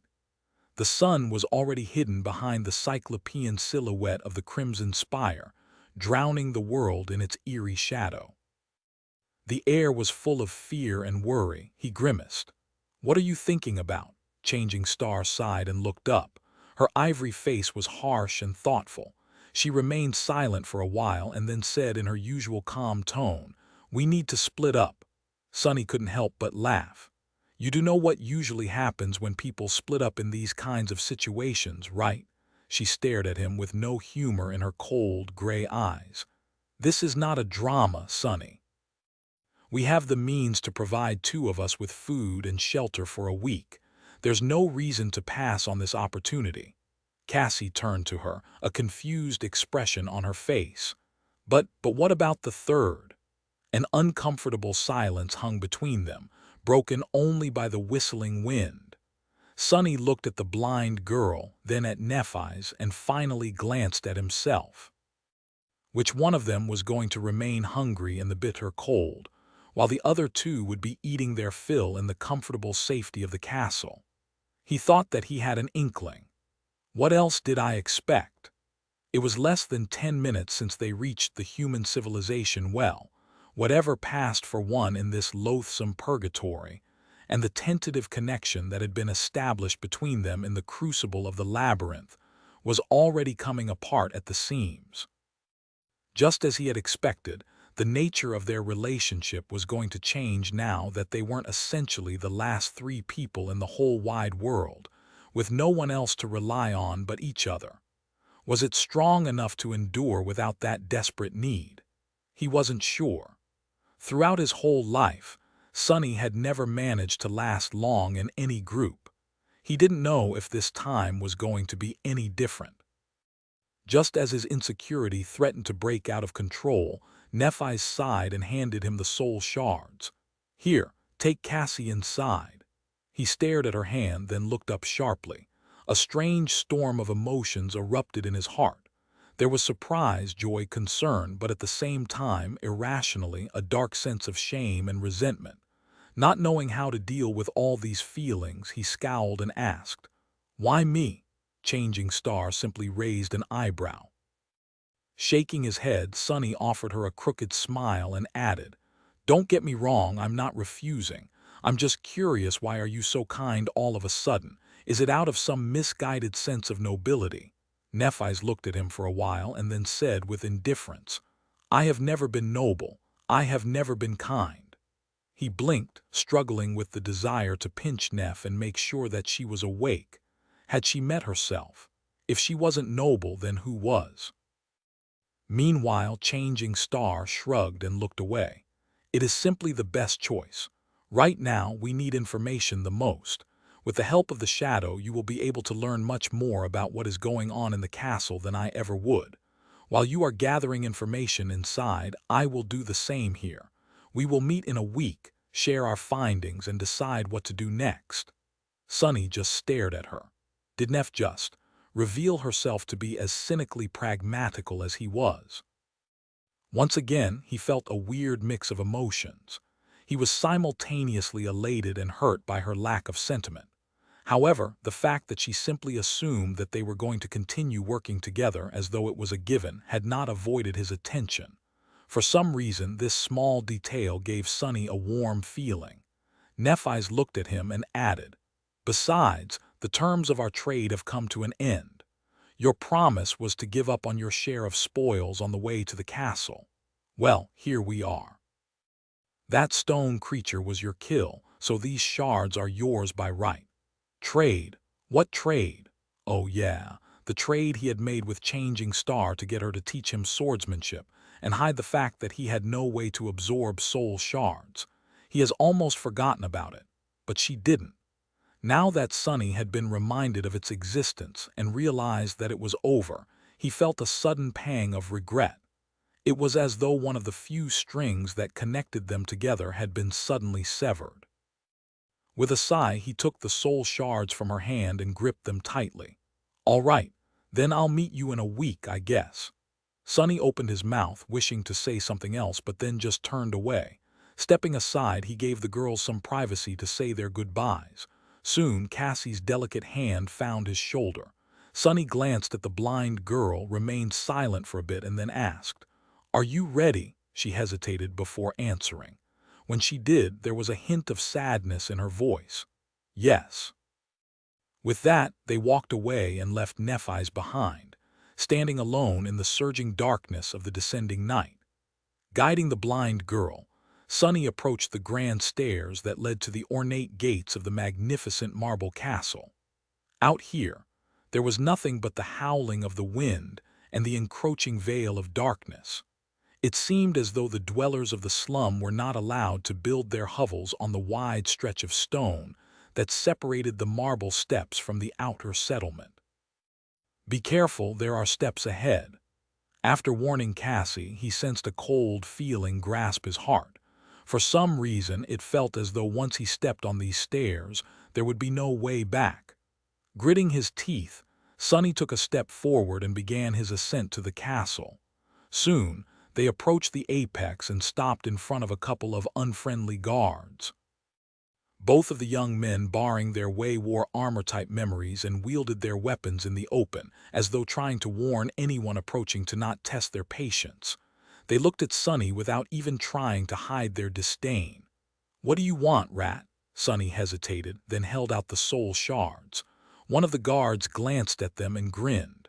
The sun was already hidden behind the cyclopean silhouette of the crimson spire, drowning the world in its eerie shadow. The air was full of fear and worry. He grimaced. "What are you thinking about?" Changing Star sighed and looked up. Her ivory face was harsh and thoughtful. She remained silent for a while and then said in her usual calm tone, "We need to split up." Sunny couldn't help but laugh. "You do know what usually happens when people split up in these kinds of situations, right?" She stared at him with no humor in her cold, gray eyes. "This is not a drama, Sunny. We have the means to provide two of us with food and shelter for a week. There's no reason to pass on this opportunity." Cassie turned to her, a confused expression on her face. But what about the third?" An uncomfortable silence hung between them, broken only by the whistling wind. Sunny looked at the blind girl, then at Nephi's, and finally glanced at himself. Which one of them was going to remain hungry in the bitter cold, while the other two would be eating their fill in the comfortable safety of the castle? He thought that he had an inkling. What else did I expect? It was less than 10 minutes since they reached the human civilization well. Whatever passed for one in this loathsome purgatory, and the tentative connection that had been established between them in the crucible of the labyrinth, was already coming apart at the seams. Just as he had expected, the nature of their relationship was going to change now that they weren't essentially the last three people in the whole wide world, with no one else to rely on but each other. Was it strong enough to endure without that desperate need? He wasn't sure. Throughout his whole life, Sunny had never managed to last long in any group. He didn't know if this time was going to be any different. Just as his insecurity threatened to break out of control, Nephi sighed and handed him the soul shards. "Here, take Cassie inside." He stared at her hand, then looked up sharply. A strange storm of emotions erupted in his heart. There was surprise, joy, concern, but at the same time, irrationally, a dark sense of shame and resentment. Not knowing how to deal with all these feelings, he scowled and asked, "Why me?" Changing Star simply raised an eyebrow. Shaking his head, Sunny offered her a crooked smile and added, "Don't get me wrong, I'm not refusing. I'm just curious, why are you so kind all of a sudden? Is it out of some misguided sense of nobility?" Nephi's looked at him for a while and then said with indifference, "I have never been noble. I have never been kind." He blinked, struggling with the desire to pinch Neph and make sure that she was awake. Had she met herself? If she wasn't noble, then who was? Meanwhile, Changing Star shrugged and looked away. "It is simply the best choice. Right now, we need information the most. With the help of the shadow, you will be able to learn much more about what is going on in the castle than I ever would. While you are gathering information inside, I will do the same here. We will meet in a week, share our findings, and decide what to do next." Sunny just stared at her. Did Neff just reveal herself to be as cynically pragmatical as he was? Once again, he felt a weird mix of emotions. He was simultaneously elated and hurt by her lack of sentiment. However, the fact that she simply assumed that they were going to continue working together as though it was a given had not avoided his attention. For some reason, this small detail gave Sonny a warm feeling. Nephi's looked at him and added, "Besides, the terms of our trade have come to an end. Your promise was to give up on your share of spoils on the way to the castle. Well, here we are. That stone creature was your kill, so these shards are yours by right. Trade? What trade? Oh yeah, the trade he had made with Changing Star to get her to teach him swordsmanship and hide the fact that he had no way to absorb soul shards. He has almost forgotten about it, but she didn't. Now that Sonny had been reminded of its existence and realized that it was over, he felt a sudden pang of regret. It was as though one of the few strings that connected them together had been suddenly severed. With a sigh, he took the soul shards from her hand and gripped them tightly. "All right, then I'll meet you in a week, I guess." Sonny opened his mouth, wishing to say something else, but then just turned away. Stepping aside, he gave the girls some privacy to say their goodbyes. Soon, Cassie's delicate hand found his shoulder. Sonny glanced at the blind girl, remained silent for a bit, and then asked, "Are you ready?" She hesitated before answering. When she did, there was a hint of sadness in her voice. "Yes." With that, they walked away and left Nephi's behind, standing alone in the surging darkness of the descending night. Guiding the blind girl, Sonny approached the grand stairs that led to the ornate gates of the magnificent marble castle. Out here, there was nothing but the howling of the wind and the encroaching veil of darkness. It seemed as though the dwellers of the slum were not allowed to build their hovels on the wide stretch of stone that separated the marble steps from the outer settlement. "Be careful, there are steps ahead." After warning Cassie, he sensed a cold feeling grasp his heart. For some reason, it felt as though once he stepped on these stairs, there would be no way back. Gritting his teeth, Sonny took a step forward and began his ascent to the castle. Soon, they approached the apex and stopped in front of a couple of unfriendly guards. Both of the young men, barring their way, wore armor-type memories and wielded their weapons in the open, as though trying to warn anyone approaching to not test their patience. They looked at Sonny without even trying to hide their disdain. "What do you want, rat?" Sonny hesitated, then held out the soul shards. One of the guards glanced at them and grinned.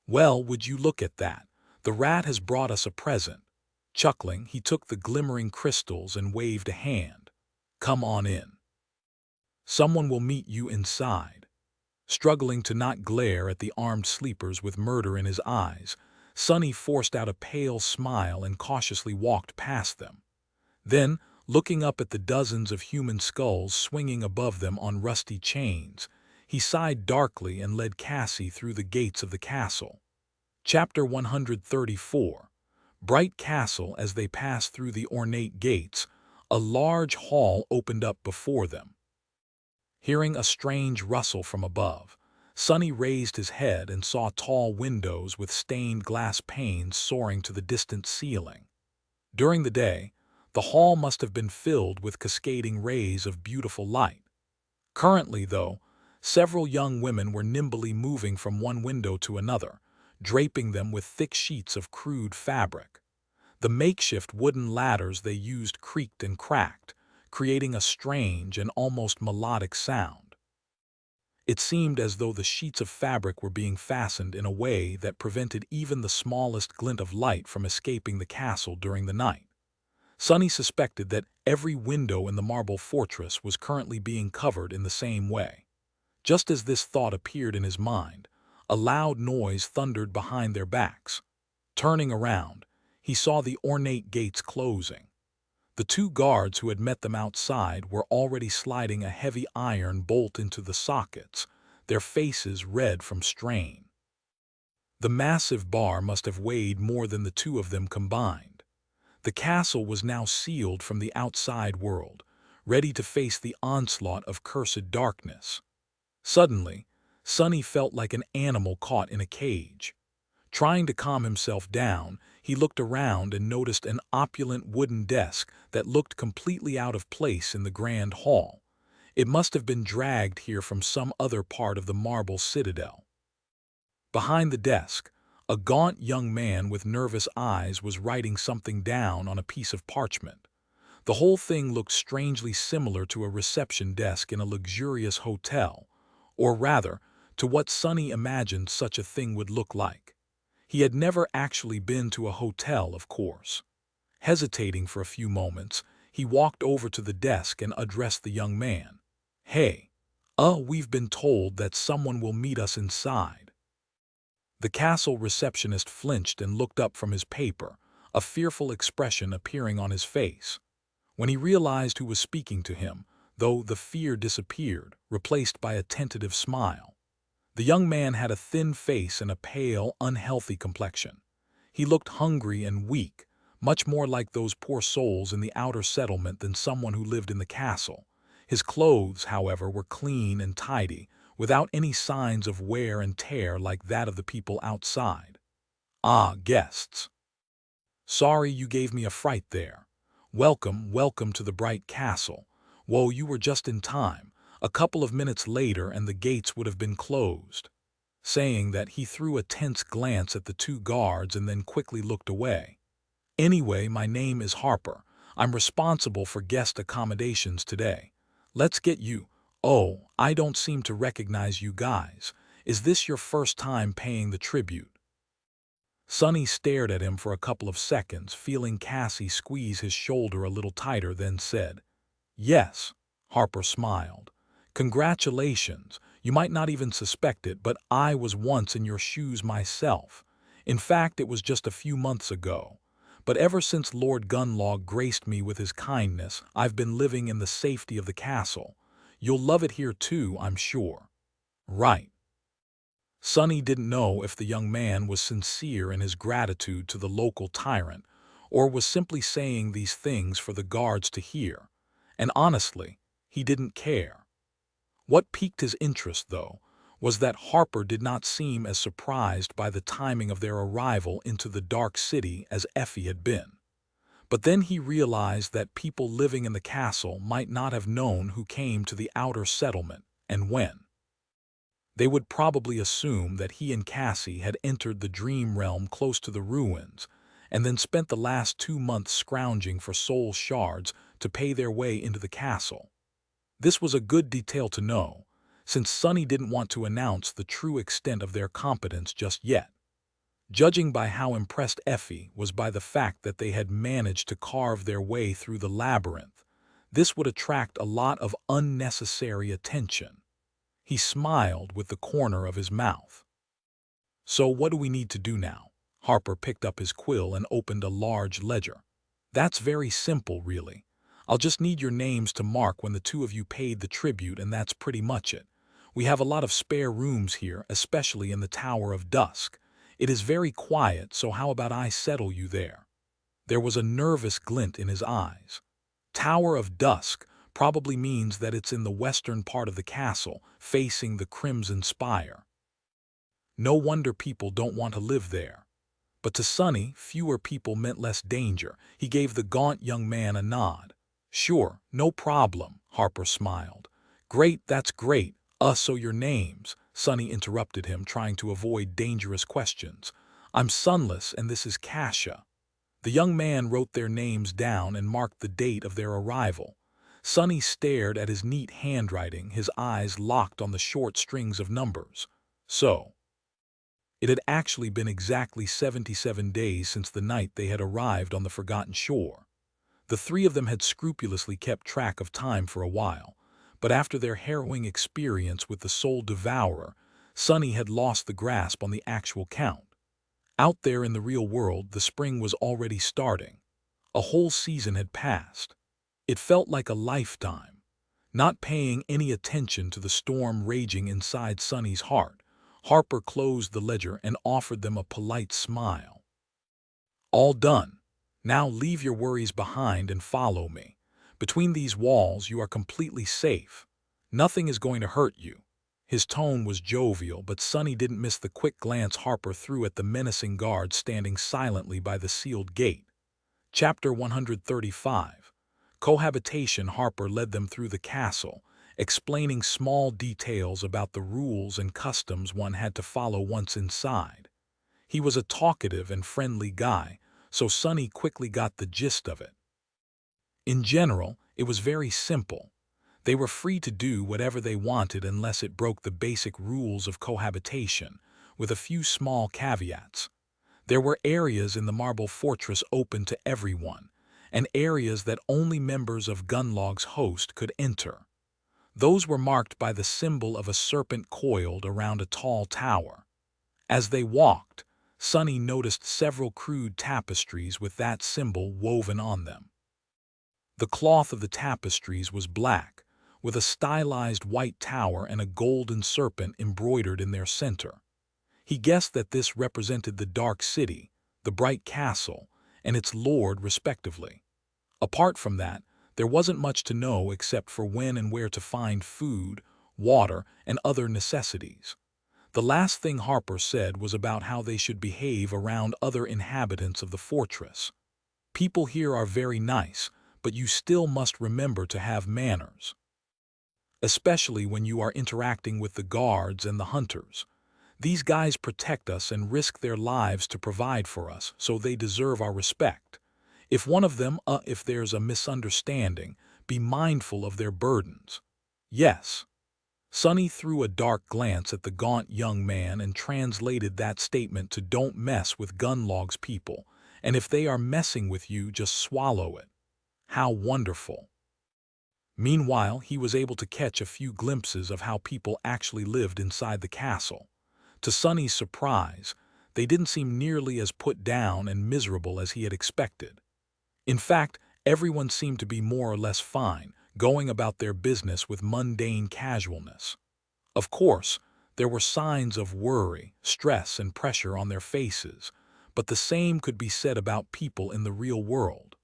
"Well, would you look at that? The rat has brought us a present." Chuckling, he took the glimmering crystals and waved a hand. "Come on in. Someone will meet you inside." Struggling to not glare at the armed sleepers with murder in his eyes, Sonny forced out a pale smile and cautiously walked past them. Then, looking up at the dozens of human skulls swinging above them on rusty chains, he sighed darkly and led Cassie through the gates of the castle. Chapter 134. Bright Castle. As they passed through the ornate gates, a large hall opened up before them. Hearing a strange rustle from above, Sonny raised his head and saw tall windows with stained glass panes soaring to the distant ceiling. During the day, the hall must have been filled with cascading rays of beautiful light. Currently, though, several young women were nimbly moving from one window to another, draping them with thick sheets of crude fabric. The makeshift wooden ladders they used creaked and cracked, creating a strange and almost melodic sound. It seemed as though the sheets of fabric were being fastened in a way that prevented even the smallest glint of light from escaping the castle during the night. Sonny suspected that every window in the marble fortress was currently being covered in the same way. Just as this thought appeared in his mind, a loud noise thundered behind their backs. Turning around, he saw the ornate gates closing. The two guards who had met them outside were already sliding a heavy iron bolt into the sockets, their faces red from strain. The massive bar must have weighed more than the two of them combined. The castle was now sealed from the outside world, ready to face the onslaught of cursed darkness. Suddenly, Sonny felt like an animal caught in a cage. Trying to calm himself down, he looked around and noticed an opulent wooden desk that looked completely out of place in the grand hall. It must have been dragged here from some other part of the marble citadel. Behind the desk, A gaunt young man with nervous eyes was writing something down on a piece of parchment. The whole thing looked strangely similar to a reception desk in a luxurious hotel, or rather, to what Sonny imagined such a thing would look like. He had never actually been to a hotel, of course. Hesitating for a few moments, he walked over to the desk and addressed the young man. "Hey, we've been told that someone will meet us inside." The castle receptionist flinched and looked up from his paper, a fearful expression appearing on his face. When he realized who was speaking to him, though, the fear disappeared, replaced by a tentative smile. The young man had a thin face and a pale, unhealthy complexion. He looked hungry and weak, much more like those poor souls in the outer settlement than someone who lived in the castle. His clothes, however, were clean and tidy, without any signs of wear and tear like that of the people outside. "Ah, guests. Sorry you gave me a fright there. Welcome, welcome to the bright castle. Whoa, you were just in time. A couple of minutes later and the gates would have been closed." Saying that, he threw a tense glance at the two guards and then quickly looked away. "Anyway, my name is Harper. I'm responsible for guest accommodations today. Let's get you. Oh, I don't seem to recognize you guys. Is this your first time paying the tribute?" Sonny stared at him for a couple of seconds, feeling Cassie squeeze his shoulder a little tighter, then said, "Yes." Harper smiled. "Congratulations. You might not even suspect it, but I was once in your shoes myself. In fact, it was just a few months ago. But ever since Lord Gunlaw graced me with his kindness, I've been living in the safety of the castle. You'll love it here too, I'm sure." "Right." Sonny didn't know if the young man was sincere in his gratitude to the local tyrant, or was simply saying these things for the guards to hear. And honestly, he didn't care. What piqued his interest, though, was that Harper did not seem as surprised by the timing of their arrival into the dark city as Effie had been. But then he realized that people living in the castle might not have known who came to the outer settlement and when. They would probably assume that he and Cassie had entered the dream realm close to the ruins, and then spent the last 2 months scrounging for soul shards to pay their way into the castle. This was a good detail to know, since Sonny didn't want to announce the true extent of their competence just yet. Judging by how impressed Effie was by the fact that they had managed to carve their way through the labyrinth, this would attract a lot of unnecessary attention. He smiled with the corner of his mouth. "So what do we need to do now?" Harper picked up his quill and opened a large ledger. "That's very simple, really. I'll just need your names to mark when the two of you paid the tribute, and that's pretty much it. We have a lot of spare rooms here, especially in the Tower of Dusk. It is very quiet, so how about I settle you there?" There was a nervous glint in his eyes. Tower of Dusk probably means that it's in the western part of the castle, facing the Crimson Spire. No wonder people don't want to live there. But to Sonny, fewer people meant less danger. He gave the gaunt young man a nod. "Sure, no problem," Harper smiled. "Great, that's great. So your names," Sonny interrupted him, trying to avoid dangerous questions. "I'm Sunless, and this is Kasha." The young man wrote their names down and marked the date of their arrival. Sonny stared at his neat handwriting, his eyes locked on the short strings of numbers. So, it had actually been exactly 77 days since the night they had arrived on the forgotten shore. The three of them had scrupulously kept track of time for a while, but after their harrowing experience with the Soul Devourer, Sonny had lost the grasp on the actual count. Out there in the real world, the spring was already starting. A whole season had passed. It felt like a lifetime. Not paying any attention to the storm raging inside Sonny's heart, Harper closed the ledger and offered them a polite smile. "All done. Now leave your worries behind and follow me. Between these walls you are completely safe. Nothing is going to hurt you." His tone was jovial, but Sonny didn't miss the quick glance Harper threw at the menacing guard standing silently by the sealed gate. Chapter 135. Cohabitation. Harper led them through the castle, explaining small details about the rules and customs one had to follow once inside. He was a talkative and friendly guy, so Sonny quickly got the gist of it. In general, it was very simple. They were free to do whatever they wanted unless it broke the basic rules of cohabitation, with a few small caveats. There were areas in the marble fortress open to everyone, and areas that only members of Gunlog's host could enter. Those were marked by the symbol of a serpent coiled around a tall tower. As they walked, Sonny noticed several crude tapestries with that symbol woven on them. The cloth of the tapestries was black, with a stylized white tower and a golden serpent embroidered in their center. He guessed that this represented the dark city, the bright castle, and its lord respectively. Apart from that, there wasn't much to know except for when and where to find food, water, and other necessities. The last thing Harper said was about how they should behave around other inhabitants of the fortress. People here are very nice, but you still must remember to have manners, especially when you are interacting with the guards and the hunters. These guys protect us and risk their lives to provide for us, so they deserve our respect. If one of them, if there's a misunderstanding, be mindful of their burdens. Yes. Sonny threw a dark glance at the gaunt young man and translated that statement to "Don't mess with Gunlog's people, and if they are messing with you, just swallow it." How wonderful. Meanwhile, he was able to catch a few glimpses of how people actually lived inside the castle. To Sonny's surprise, they didn't seem nearly as put down and miserable as he had expected. In fact, everyone seemed to be more or less fine, going about their business with mundane casualness. Of course, there were signs of worry, stress, and pressure on their faces, but the same could be said about people in the real world.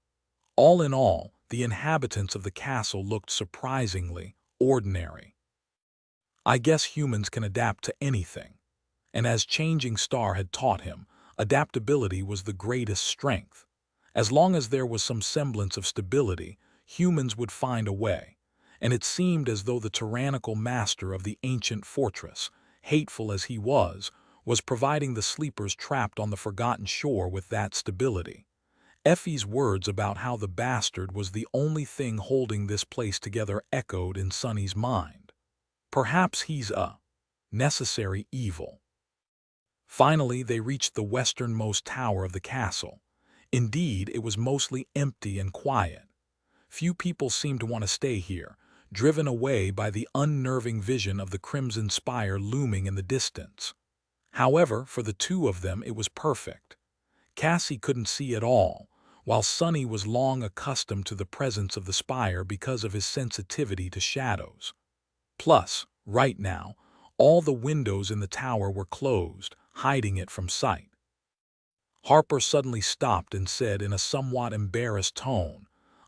All in all, the inhabitants of the castle looked surprisingly ordinary. I guess humans can adapt to anything, and as Changing Star had taught him, adaptability was the greatest strength. As long as there was some semblance of stability, humans would find a way, and it seemed as though the tyrannical master of the ancient fortress, hateful as he was providing the sleepers trapped on the forgotten shore with that stability. Effie's words about how the bastard was the only thing holding this place together echoed in Sonny's mind. Perhaps he's a necessary evil. Finally, they reached the westernmost tower of the castle. Indeed, it was mostly empty and quiet. Few people seemed to want to stay here, driven away by the unnerving vision of the crimson spire looming in the distance. However, for the two of them it was perfect. Cassie couldn't see at all, while Sonny was long accustomed to the presence of the spire because of his sensitivity to shadows. Plus, right now, all the windows in the tower were closed, hiding it from sight. Harper suddenly stopped and said in a somewhat embarrassed tone,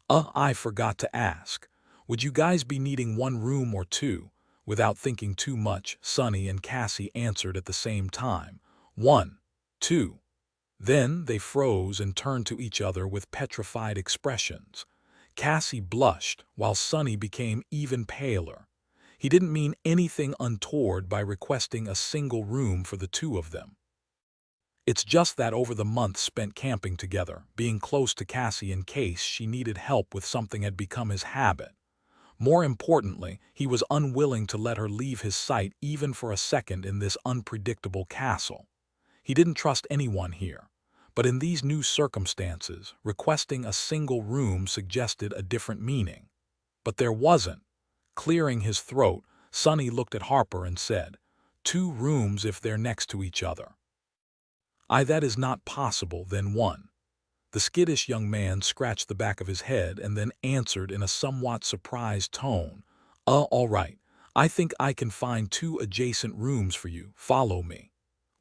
I forgot to ask. Would you guys be needing one room or two?" Without thinking too much, Sonny and Cassie answered at the same time, "One, two." Then they froze and turned to each other with petrified expressions. Cassie blushed, while Sonny became even paler. He didn't mean anything untoward by requesting a single room for the two of them. It's just that over the months spent camping together, being close to Cassie in case she needed help with something had become his habit. More importantly, he was unwilling to let her leave his sight even for a second in this unpredictable castle. He didn't trust anyone here, but in these new circumstances, requesting a single room suggested a different meaning. But there wasn't. Clearing his throat, Sonny looked at Harper and said, "2 rooms if they're next to each other." That is not possible, then one." The skittish young man scratched the back of his head and then answered in a somewhat surprised tone, all right. I think I can find 2 adjacent rooms for you. Follow me."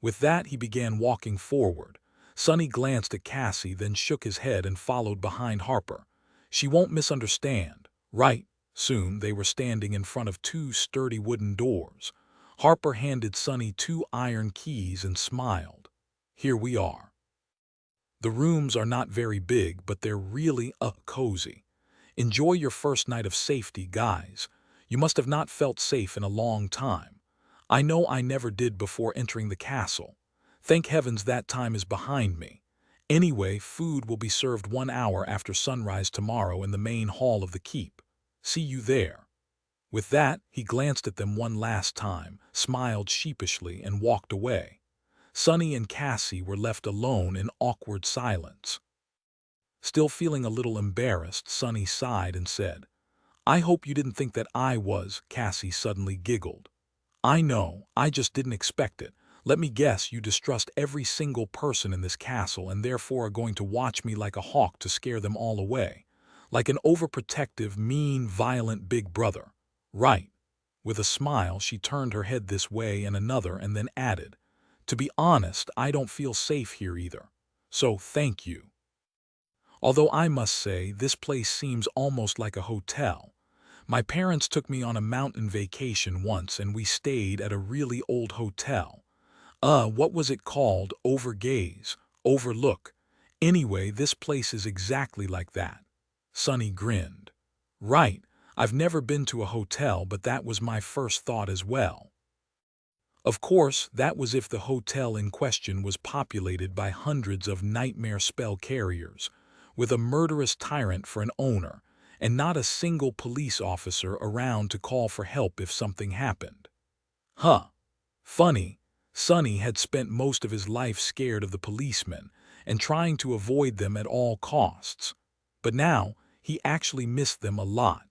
With that, he began walking forward. Sonny glanced at Cassie, then shook his head and followed behind Harper. "She won't misunderstand, right?" Soon they were standing in front of 2 sturdy wooden doors. Harper handed Sonny 2 iron keys and smiled. "Here we are. The rooms are not very big, but they're really cozy. Enjoy your first night of safety, guys. You must have not felt safe in a long time. I know I never did before entering the castle. Thank heavens that time is behind me. Anyway, food will be served 1 hour after sunrise tomorrow in the main hall of the keep. See you there." With that, he glanced at them one last time, smiled sheepishly, and walked away. Sonny and Cassie were left alone in awkward silence. Still feeling a little embarrassed, Sonny sighed and said, "I hope you didn't think that I was." Cassie suddenly giggled. "I know, I just didn't expect it. Let me guess, you distrust every single person in this castle and therefore are going to watch me like a hawk to scare them all away. Like an overprotective, mean, violent big brother. Right." With a smile, she turned her head this way and another and then added, "To be honest, I don't feel safe here either. So thank you. Although I must say, this place seems almost like a hotel. My parents took me on a mountain vacation once and we stayed at a really old hotel. What was it called? Overgaze, Overlook. Anyway, this place is exactly like that." Sonny grinned. "Right, I've never been to a hotel, but that was my first thought as well." Of course, that was if the hotel in question was populated by hundreds of nightmare spell carriers, with a murderous tyrant for an owner, and not a single police officer around to call for help if something happened. Huh. Funny, Sonny had spent most of his life scared of the policemen and trying to avoid them at all costs. But now, he actually missed them a lot.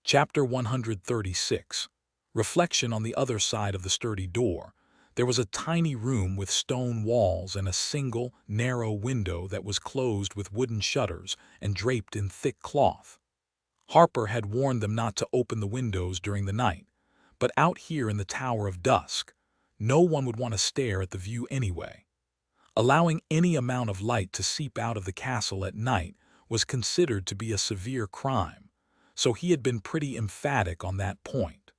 Chapter 136. Reflection. On the other side of the sturdy door, there was a tiny room with stone walls and a single, narrow window that was closed with wooden shutters and draped in thick cloth. Harper had warned them not to open the windows during the night, but out here in the Tower of Dusk, no one would want to stare at the view anyway. Allowing any amount of light to seep out of the castle at night was considered to be a severe crime, so he had been pretty emphatic on that point.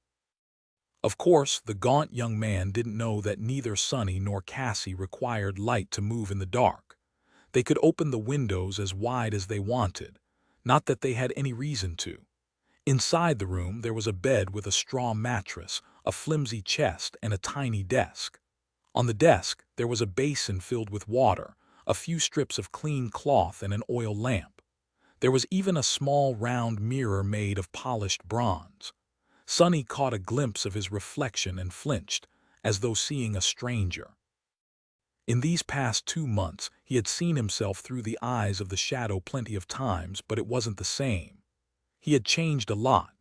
Of course, the gaunt young man didn't know that neither Sonny nor Cassie required light to move in the dark. They could open the windows as wide as they wanted, not that they had any reason to. Inside the room there was a bed with a straw mattress, a flimsy chest, and a tiny desk. On the desk there was a basin filled with water, a few strips of clean cloth, and an oil lamp. There was even a small round mirror made of polished bronze. Sonny caught a glimpse of his reflection and flinched, as though seeing a stranger. In these past 2 months, he had seen himself through the eyes of the shadow plenty of times, but it wasn't the same. He had changed a lot.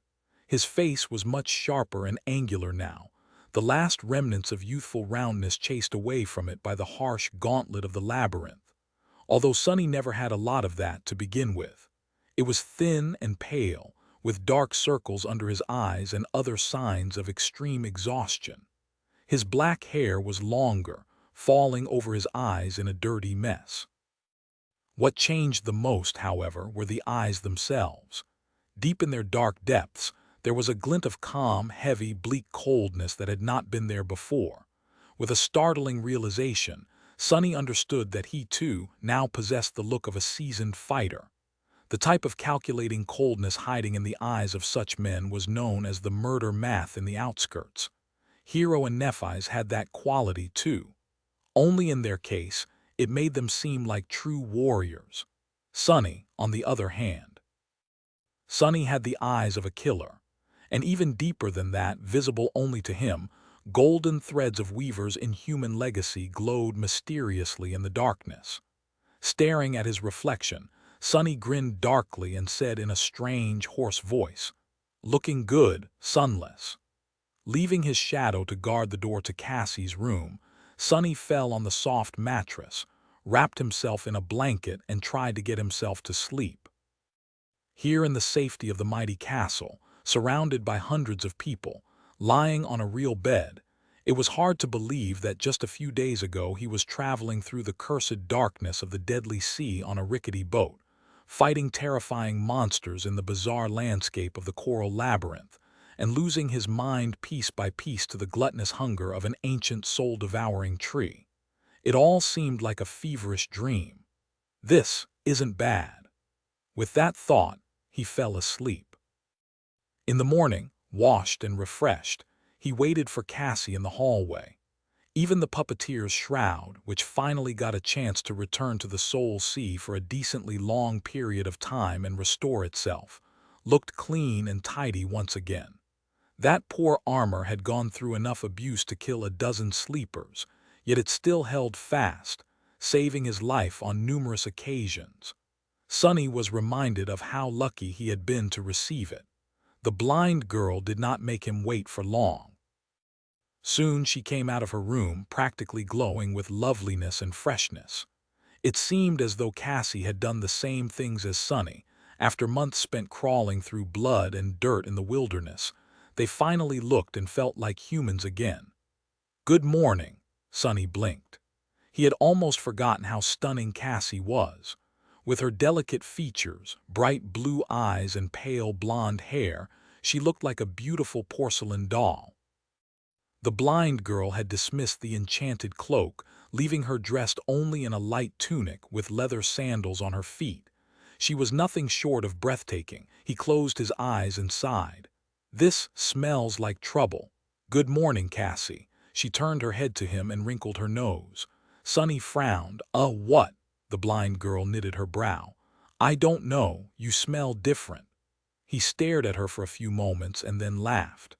His face was much sharper and angular now, the last remnants of youthful roundness chased away from it by the harsh gauntlet of the labyrinth. Although Sonny never had a lot of that to begin with. It was thin and pale, with dark circles under his eyes and other signs of extreme exhaustion. His black hair was longer, falling over his eyes in a dirty mess. What changed the most, however, were the eyes themselves. Deep in their dark depths, there was a glint of calm, heavy, bleak coldness that had not been there before. With a startling realization, Sonny understood that he, too, now possessed the look of a seasoned fighter. The type of calculating coldness hiding in the eyes of such men was known as the murder math in the outskirts. Hero and Nephi's had that quality, too. Only in their case, it made them seem like true warriors. Sonny, on the other hand. Sonny had the eyes of a killer. And even deeper than that, visible only to him, golden threads of Weaver's inhuman legacy glowed mysteriously in the darkness. Staring at his reflection, Sonny grinned darkly and said in a strange, hoarse voice, "Looking good, Sunless." Leaving his shadow to guard the door to Cassie's room, Sonny fell on the soft mattress, wrapped himself in a blanket, and tried to get himself to sleep. Here in the safety of the mighty castle, surrounded by hundreds of people, lying on a real bed, it was hard to believe that just a few days ago he was traveling through the cursed darkness of the deadly sea on a rickety boat, fighting terrifying monsters in the bizarre landscape of the coral labyrinth, and losing his mind piece by piece to the gluttonous hunger of an ancient soul-devouring tree. It all seemed like a feverish dream. This isn't bad. With that thought, he fell asleep. In the morning, washed and refreshed, he waited for Cassie in the hallway. Even the puppeteer's shroud, which finally got a chance to return to the Soul Sea for a decently long period of time and restore itself, looked clean and tidy once again. That poor armor had gone through enough abuse to kill a dozen sleepers, yet it still held fast, saving his life on numerous occasions. Sonny was reminded of how lucky he had been to receive it. The blind girl did not make him wait for long. Soon she came out of her room, practically glowing with loveliness and freshness. It seemed as though Cassie had done the same things as Sonny. After months spent crawling through blood and dirt in the wilderness, they finally looked and felt like humans again. "Good morning," Sonny blinked. He had almost forgotten how stunning Cassie was. With her delicate features, bright blue eyes, and pale blonde hair, she looked like a beautiful porcelain doll. The blind girl had dismissed the enchanted cloak, leaving her dressed only in a light tunic with leather sandals on her feet. She was nothing short of breathtaking. He closed his eyes and sighed. "This smells like trouble." "Good morning, Cassie." She turned her head to him and wrinkled her nose. Sonny frowned. What?" The blind girl knitted her brow. "I don't know. You smell different." He stared at her for a few moments and then laughed.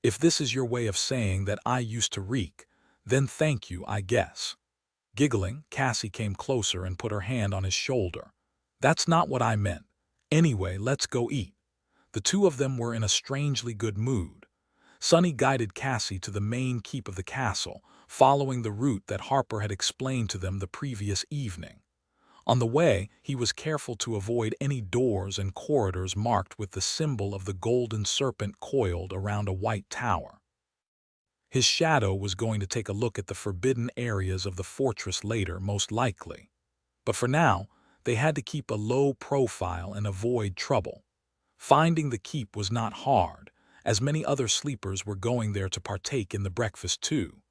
"If this is your way of saying that I used to reek, then thank you, I guess." Giggling, Cassie came closer and put her hand on his shoulder. "That's not what I meant. Anyway, let's go eat." The two of them were in a strangely good mood. Sonny guided Cassie to the main keep of the castle, following the route that Harper had explained to them the previous evening. On the way, he was careful to avoid any doors and corridors marked with the symbol of the golden serpent coiled around a white tower. His shadow was going to take a look at the forbidden areas of the fortress later, most likely. But for now, they had to keep a low profile and avoid trouble. Finding the keep was not hard, as many other sleepers were going there to partake in the breakfast too.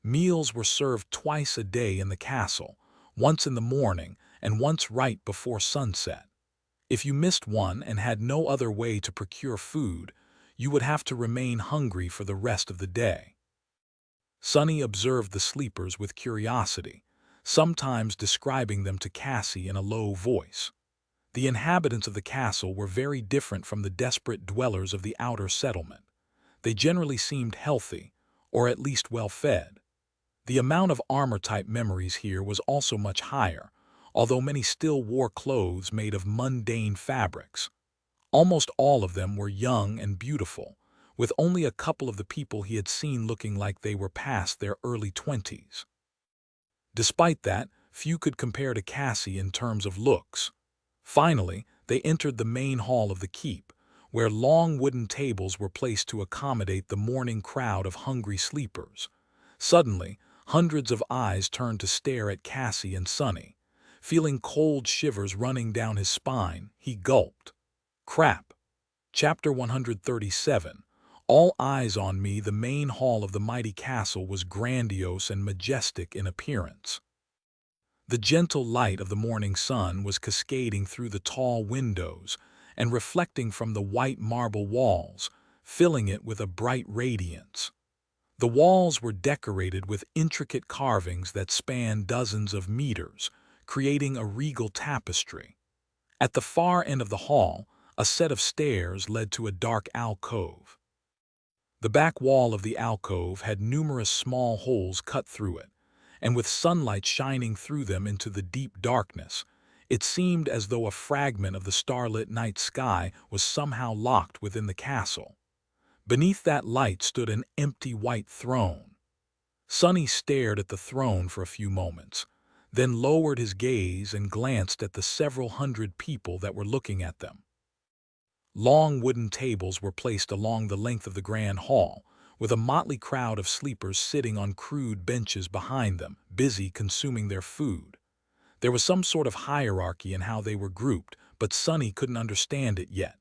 Meals were served twice a day in the castle, once in the morning and once right before sunset. If you missed one and had no other way to procure food, you would have to remain hungry for the rest of the day. Sonny observed the sleepers with curiosity, sometimes describing them to Cassie in a low voice. The inhabitants of the castle were very different from the desperate dwellers of the outer settlement. They generally seemed healthy, or at least well-fed. The amount of armor-type memories here was also much higher, although many still wore clothes made of mundane fabrics. Almost all of them were young and beautiful, with only a couple of the people he had seen looking like they were past their early 20s. Despite that, few could compare to Cassie in terms of looks. Finally, they entered the main hall of the keep, where long wooden tables were placed to accommodate the morning crowd of hungry sleepers. Suddenly, hundreds of eyes turned to stare at Cassie and Sonny. Feeling cold shivers running down his spine, he gulped. Crap. Chapter 137. All eyes on me. The main hall of the mighty castle was grandiose and majestic in appearance. The gentle light of the morning sun was cascading through the tall windows and reflecting from the white marble walls, filling it with a bright radiance. The walls were decorated with intricate carvings that spanned dozens of meters, creating a regal tapestry. At the far end of the hall, a set of stairs led to a dark alcove. The back wall of the alcove had numerous small holes cut through it, and with sunlight shining through them into the deep darkness, it seemed as though a fragment of the starlit night sky was somehow locked within the castle. Beneath that light stood an empty white throne. Sonny stared at the throne for a few moments, then lowered his gaze and glanced at the several hundred people that were looking at them. Long wooden tables were placed along the length of the grand hall, with a motley crowd of sleepers sitting on crude benches behind them, busy consuming their food. There was some sort of hierarchy in how they were grouped, but Sonny couldn't understand it yet.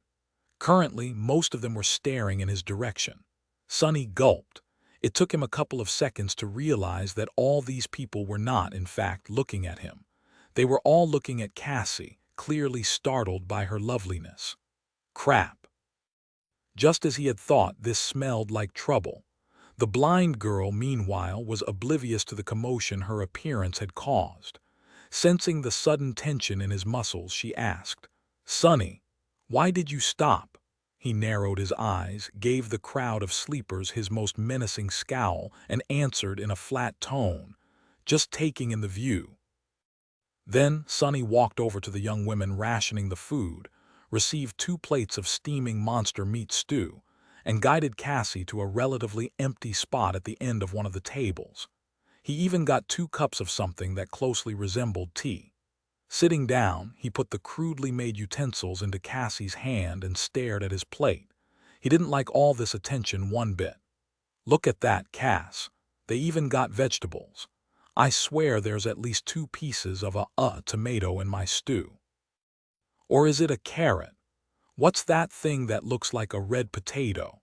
Currently, most of them were staring in his direction. Sonny gulped. It took him a couple of seconds to realize that all these people were not, in fact, looking at him. They were all looking at Cassie, clearly startled by her loveliness. Crap. Just as he had thought, this smelled like trouble. The blind girl, meanwhile, was oblivious to the commotion her appearance had caused. Sensing the sudden tension in his muscles, she asked, "Sonny, why did you stop?" He narrowed his eyes, gave the crowd of sleepers his most menacing scowl, and answered in a flat tone, "Just taking in the view." Then Sonny walked over to the young women rationing the food, received 2 plates of steaming monster meat stew, and guided Cassie to a relatively empty spot at the end of one of the tables. He even got 2 cups of something that closely resembled tea. Sitting down, he put the crudely made utensils into Cassie's hand and stared at his plate. He didn't like all this attention one bit. "Look at that, Cass. They even got vegetables. I swear there's at least 2 pieces of a tomato in my stew. Or is it a carrot? What's that thing that looks like a red potato?"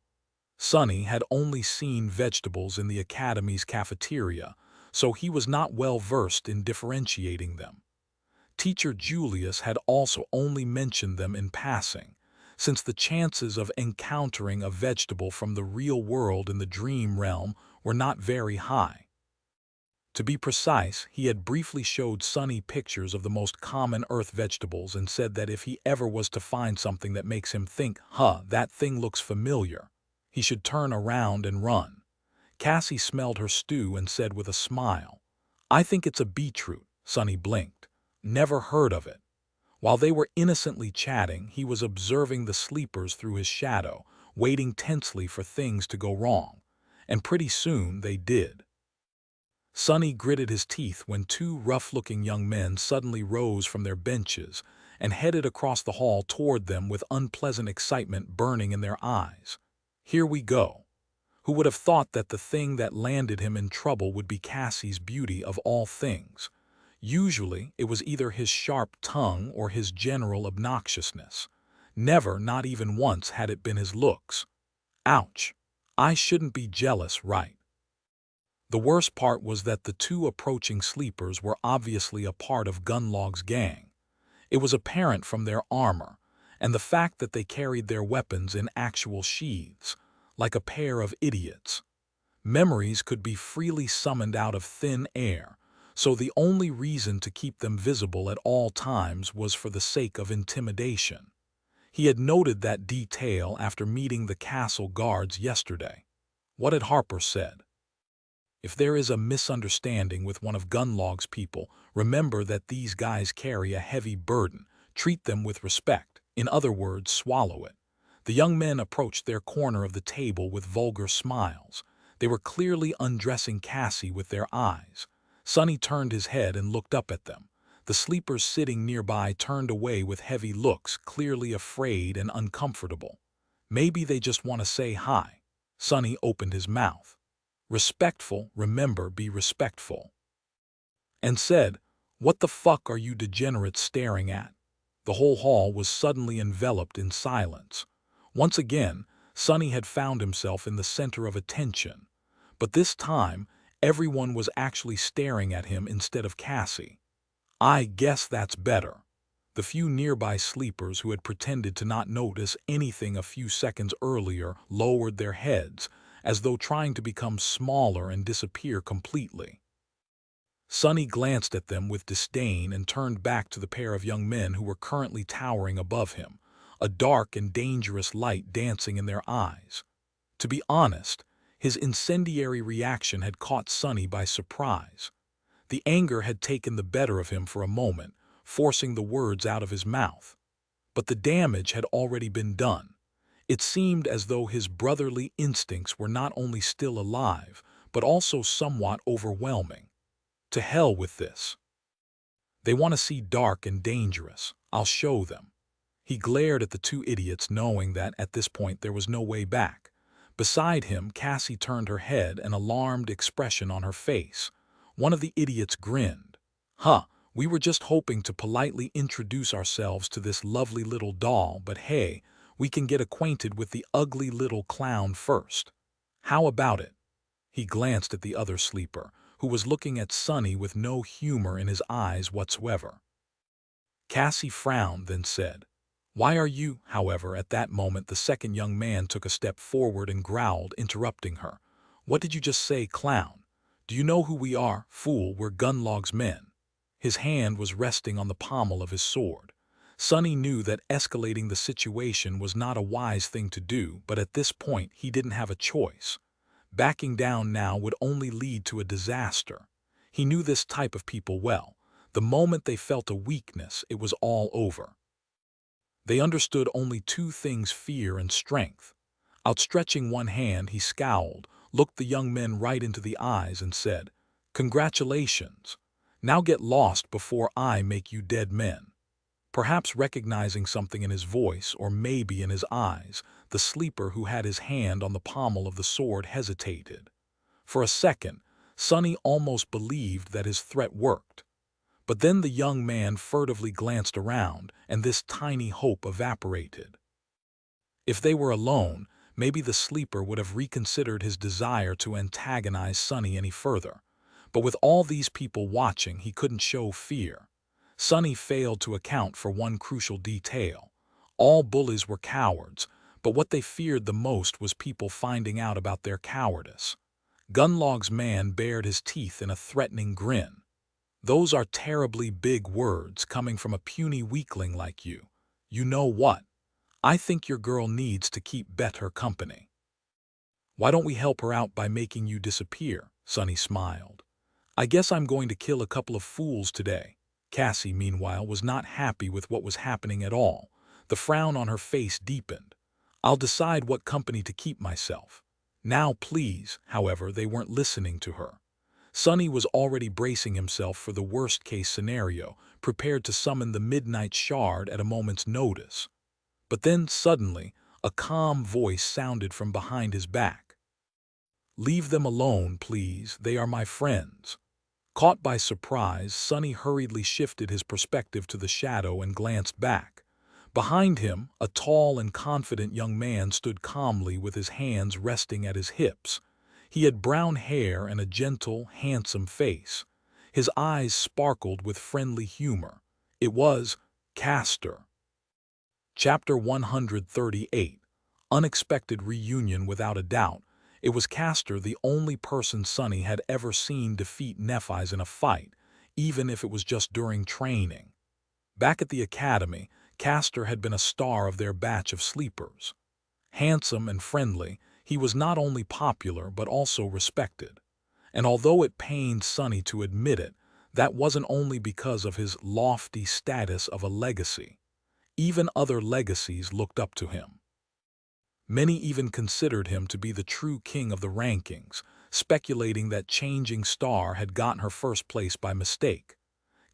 Sonny had only seen vegetables in the academy's cafeteria, so he was not well versed in differentiating them. Teacher Julius had also only mentioned them in passing, since the chances of encountering a vegetable from the real world in the dream realm were not very high. To be precise, he had briefly showed Sonny pictures of the most common earth vegetables and said that if he ever was to find something that makes him think, that thing looks familiar, he should turn around and run. Cassie smelled her stew and said with a smile, "I think it's a beetroot." Sonny blinked. "Never heard of it." While they were innocently chatting, he was observing the sleepers through his shadow, waiting tensely for things to go wrong. And pretty soon they did. Sonny gritted his teeth when 2 rough-looking young men suddenly rose from their benches and headed across the hall toward them with unpleasant excitement burning in their eyes. Here we go. Who would have thought that the thing that landed him in trouble would be Cassie's beauty of all things? Usually, it was either his sharp tongue or his general obnoxiousness. Never, not even once, had it been his looks. Ouch. I shouldn't be jealous, right? The worst part was that the 2 approaching sleepers were obviously a part of Gunlog's gang. It was apparent from their armor, and the fact that they carried their weapons in actual sheaths, like a pair of idiots. Memories could be freely summoned out of thin air, so the only reason to keep them visible at all times was for the sake of intimidation. He had noted that detail after meeting the castle guards yesterday. What had Harper said? If there is a misunderstanding with one of Gunlog's people, remember that these guys carry a heavy burden. Treat them with respect. In other words, swallow it. The young men approached their corner of the table with vulgar smiles. They were clearly undressing Cassie with their eyes. Sonny turned his head and looked up at them. The sleepers sitting nearby turned away with heavy looks, clearly afraid and uncomfortable. Maybe they just want to say hi. Sonny opened his mouth. "Respectful, remember, be respectful." And said, "What the fuck are you degenerates staring at?" The whole hall was suddenly enveloped in silence. Once again, Sonny had found himself in the center of attention. But this time, everyone was actually staring at him instead of Cassie. "I guess that's better." The few nearby sleepers who had pretended to not notice anything a few seconds earlier lowered their heads, as though trying to become smaller and disappear completely. Sonny glanced at them with disdain and turned back to the pair of young men who were currently towering above him, a dark and dangerous light dancing in their eyes. To be honest, his incendiary reaction had caught Sonny by surprise. The anger had taken the better of him for a moment, forcing the words out of his mouth. But the damage had already been done. It seemed as though his brotherly instincts were not only still alive, but also somewhat overwhelming. To hell with this. They want to see dark and dangerous. I'll show them. He glared at the 2 idiots, knowing that at this point there was no way back. Beside him, Cassie turned her head, an alarmed expression on her face. One of the idiots grinned. We were just hoping to politely introduce ourselves to this lovely little doll, but hey, we can get acquainted with the ugly little clown first. How about it?" He glanced at the other sleeper, who was looking at Sonny with no humor in his eyes whatsoever. Cassie frowned, then said, "Why are you?" However, at that moment the second young man took a step forward and growled, interrupting her. "What did you just say, clown? Do you know who we are, fool? We're Gunlog's men." His hand was resting on the pommel of his sword. Sonny knew that escalating the situation was not a wise thing to do, but at this point he didn't have a choice. Backing down now would only lead to a disaster. He knew this type of people well. The moment they felt a weakness, it was all over. They understood only two things: fear and strength. Outstretching one hand, he scowled, looked the young men right into the eyes, and said, "Congratulations. Now get lost before I make you dead men." Perhaps recognizing something in his voice, or maybe in his eyes, the sleeper who had his hand on the pommel of the sword hesitated. For a second, Sonny almost believed that his threat worked. But then the young man furtively glanced around, and this tiny hope evaporated. If they were alone, maybe the sleeper would have reconsidered his desire to antagonize Sonny any further. But with all these people watching, he couldn't show fear. Sonny failed to account for one crucial detail. All bullies were cowards, but what they feared the most was people finding out about their cowardice. Gunlog's man bared his teeth in a threatening grin. "Those are terribly big words coming from a puny weakling like you. You know what? I think your girl needs to keep better company." "Why don't we help her out by making you disappear?" Sonny smiled. "I guess I'm going to kill a couple of fools today." Cassie, meanwhile, was not happy with what was happening at all. The frown on her face deepened. "I'll decide what company to keep myself." "Now, please." However, they weren't listening to her. Sonny was already bracing himself for the worst-case scenario, prepared to summon the Midnight Shard at a moment's notice. But then, suddenly, a calm voice sounded from behind his back. "Leave them alone, please. They are my friends." Caught by surprise, Sonny hurriedly shifted his perspective to the shadow and glanced back. Behind him, a tall and confident young man stood calmly with his hands resting at his hips. He had brown hair and a gentle, handsome face. His eyes sparkled with friendly humor. It was Castor. Chapter 138. Unexpected Reunion. Without a doubt, it was Castor, the only person Sonny had ever seen defeat Nephi's in a fight, even if it was just during training. Back at the academy, Castor had been a star of their batch of sleepers. Handsome and friendly, he was not only popular but also respected. And although it pained Sonny to admit it, that wasn't only because of his lofty status of a legacy. Even other legacies looked up to him. Many even considered him to be the true king of the rankings, speculating that Changing Star had gotten her first place by mistake.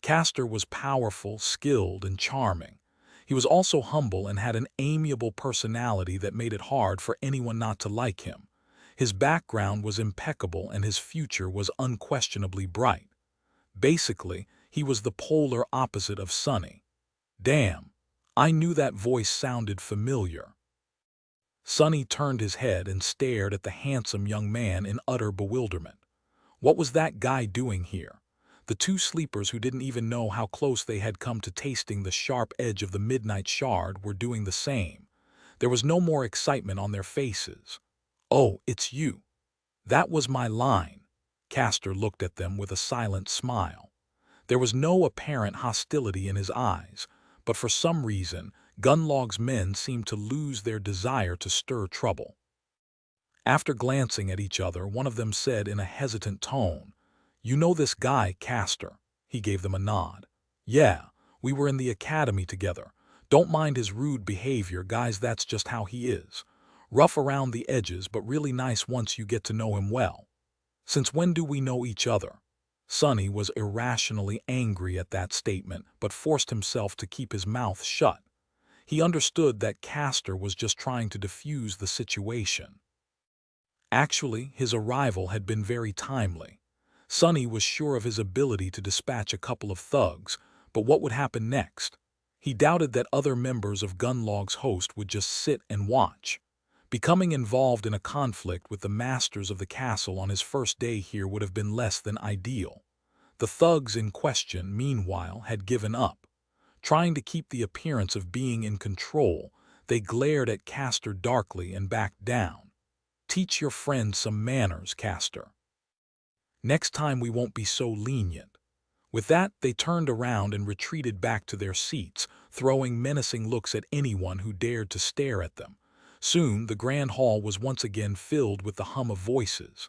Castor was powerful, skilled, and charming. He was also humble and had an amiable personality that made it hard for anyone not to like him. His background was impeccable and his future was unquestionably bright. Basically, he was the polar opposite of Sonny. Damn, I knew that voice sounded familiar. Sonny turned his head and stared at the handsome young man in utter bewilderment. What was that guy doing here? The two sleepers, who didn't even know how close they had come to tasting the sharp edge of the Midnight Shard, were doing the same. There was no more excitement on their faces. "Oh, it's you. That was my line." Castor looked at them with a silent smile. There was no apparent hostility in his eyes, but for some reason, Gunlog's men seemed to lose their desire to stir trouble. After glancing at each other, one of them said in a hesitant tone, "You know this guy, Castor?" He gave them a nod. "Yeah, we were in the academy together. Don't mind his rude behavior, guys, that's just how he is. Rough around the edges, but really nice once you get to know him well." "Since when do we know each other?" Sonny was irrationally angry at that statement, but forced himself to keep his mouth shut. He understood that Castor was just trying to defuse the situation. Actually, his arrival had been very timely. Sonny was sure of his ability to dispatch a couple of thugs, but what would happen next? He doubted that other members of Gunlog's host would just sit and watch. Becoming involved in a conflict with the masters of the castle on his first day here would have been less than ideal. The thugs in question, meanwhile, had given up. Trying to keep the appearance of being in control, they glared at Castor darkly and backed down. Teach your friend some manners, Castor. Next time we won't be so lenient." With that, they turned around and retreated back to their seats, throwing menacing looks at anyone who dared to stare at them. Soon, the grand hall was once again filled with the hum of voices.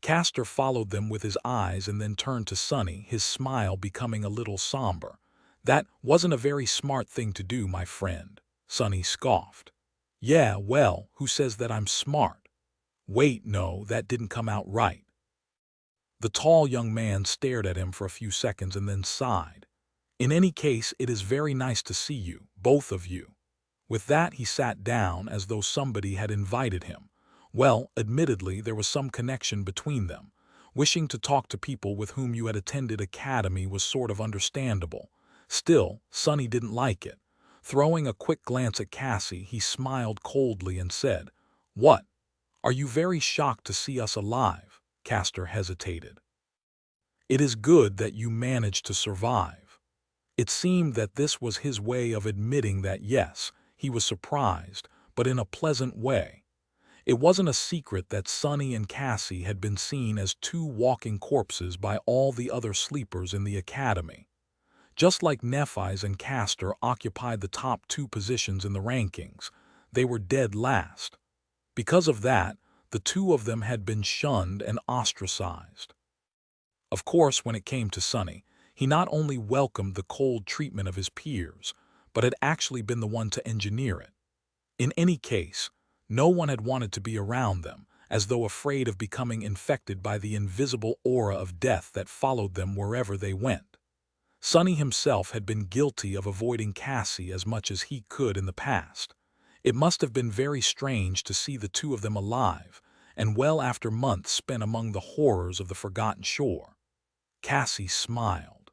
Castor followed them with his eyes and then turned to Sonny, his smile becoming a little somber. "That wasn't a very smart thing to do, my friend," Sonny scoffed. "Yeah, well, who says that I'm smart? Wait, no, that didn't come out right." The tall young man stared at him for a few seconds and then sighed. "In any case, it is very nice to see you, both of you." With that, he sat down as though somebody had invited him. Well, admittedly, there was some connection between them. Wishing to talk to people with whom you had attended academy was sort of understandable. Still, Sonny didn't like it. Throwing a quick glance at Cassie, he smiled coldly and said, "What? Are you very shocked to see us alive?" Castor hesitated. "It is good that you managed to survive." It seemed that this was his way of admitting that yes, he was surprised, but in a pleasant way. It wasn't a secret that Sonny and Cassie had been seen as two walking corpses by all the other sleepers in the academy. Just like Nephi's and Castor occupied the top two positions in the rankings, they were dead last. Because of that, the two of them had been shunned and ostracized. Of course, when it came to Sonny, he not only welcomed the cold treatment of his peers, but had actually been the one to engineer it. In any case, no one had wanted to be around them, as though afraid of becoming infected by the invisible aura of death that followed them wherever they went. Sonny himself had been guilty of avoiding Cassie as much as he could in the past. It must have been very strange to see the two of them alive, and well after months spent among the horrors of the Forgotten Shore. Cassie smiled.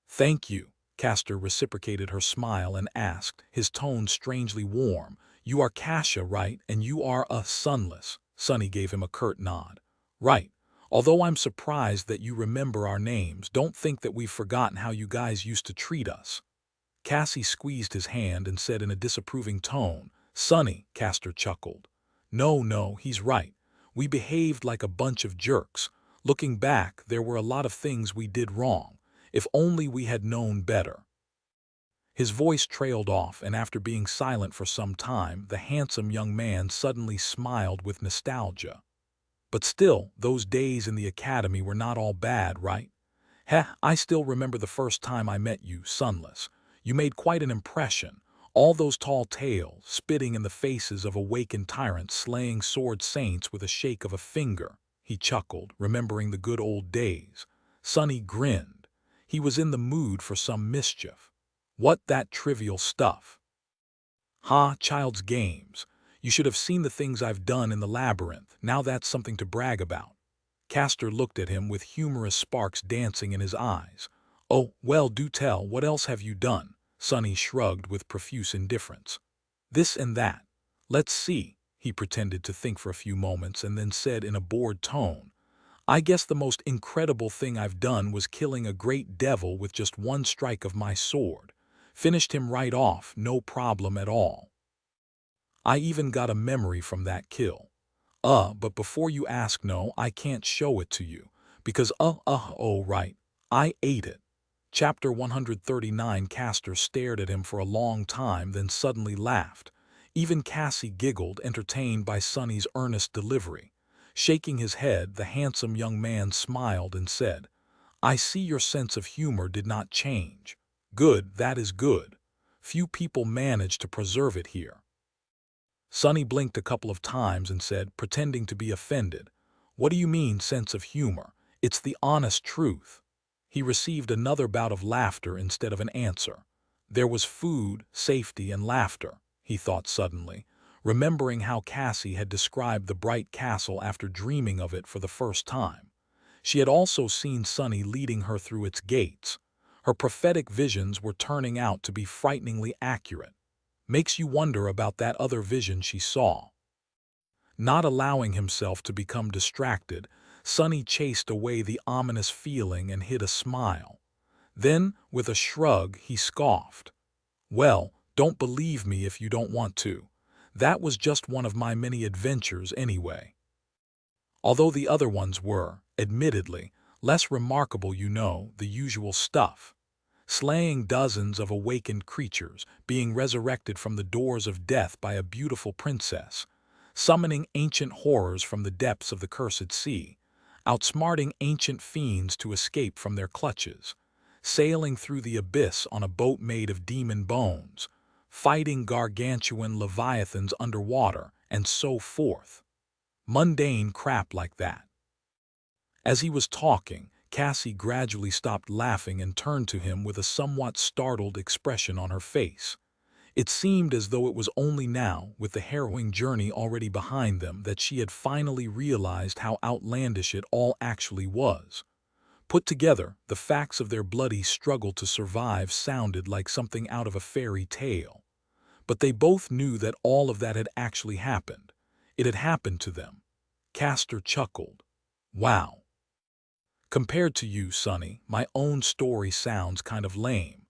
"Thank you." Castor reciprocated her smile and asked, his tone strangely warm, "You are Kasha, right? And you are Sunless." Sonny gave him a curt nod. "Right. Although I'm surprised that you remember our names, don't think that we've forgotten how you guys used to treat us." Cassie squeezed his hand and said in a disapproving tone, "Sonny," Castor chuckled. No, he's right. We behaved like a bunch of jerks. Looking back, there were a lot of things we did wrong. If only we had known better." His voice trailed off, and after being silent for some time, the handsome young man suddenly smiled with nostalgia. "But still, those days in the academy were not all bad, right? I still remember the first time I met you, Sunless. You made quite an impression. All those tall tales, spitting in the faces of awakened tyrants, slaying sword saints with a shake of a finger." He chuckled, remembering the good old days. Sonny grinned. He was in the mood for some mischief. "What, that trivial stuff?" "Ha, child's games. You should have seen the things I've done in the labyrinth. Now that's something to brag about." Castor looked at him with humorous sparks dancing in his eyes. "Oh, well, do tell, what else have you done?" Sonny shrugged with profuse indifference. "This and that. Let's see." He pretended to think for a few moments and then said in a bored tone, "I guess the most incredible thing I've done was killing a great devil with just one strike of my sword. Finished him right off, no problem at all. I even got a memory from that kill. But before you ask, no, I can't show it to you, because oh right, I ate it." Chapter 139. Castor stared at him for a long time, then suddenly laughed. Even Cassie giggled, entertained by Sonny's earnest delivery. Shaking his head, the handsome young man smiled and said, "I see your sense of humor did not change. Good, that is good. Few people manage to preserve it here." Sonny blinked a couple of times and said, pretending to be offended, "What do you mean, sense of humor? It's the honest truth." He received another bout of laughter instead of an answer. There was food, safety, and laughter, he thought suddenly, remembering how Cassie had described the bright castle after dreaming of it for the first time. She had also seen Sonny leading her through its gates. Her prophetic visions were turning out to be frighteningly accurate. Makes you wonder about that other vision she saw. Not allowing himself to become distracted, Sonny chased away the ominous feeling and hid a smile. Then, with a shrug, he scoffed. "Well, don't believe me if you don't want to. That was just one of my many adventures anyway. Although the other ones were, admittedly, less remarkable, the usual stuff. Slaying dozens of awakened creatures, being resurrected from the doors of death by a beautiful princess, summoning ancient horrors from the depths of the cursed sea, outsmarting ancient fiends to escape from their clutches, sailing through the abyss on a boat made of demon bones, fighting gargantuan leviathans underwater, and so forth. Mundane crap like that. As he was talking, Cassie gradually stopped laughing and turned to him with a somewhat startled expression on her face. It seemed as though it was only now, with the harrowing journey already behind them, that she had finally realized how outlandish it all actually was. Put together, the facts of their bloody struggle to survive sounded like something out of a fairy tale. But they both knew that all of that had actually happened. It had happened to them. Castor chuckled. Wow. Compared to you, Sonny, my own story sounds kind of lame.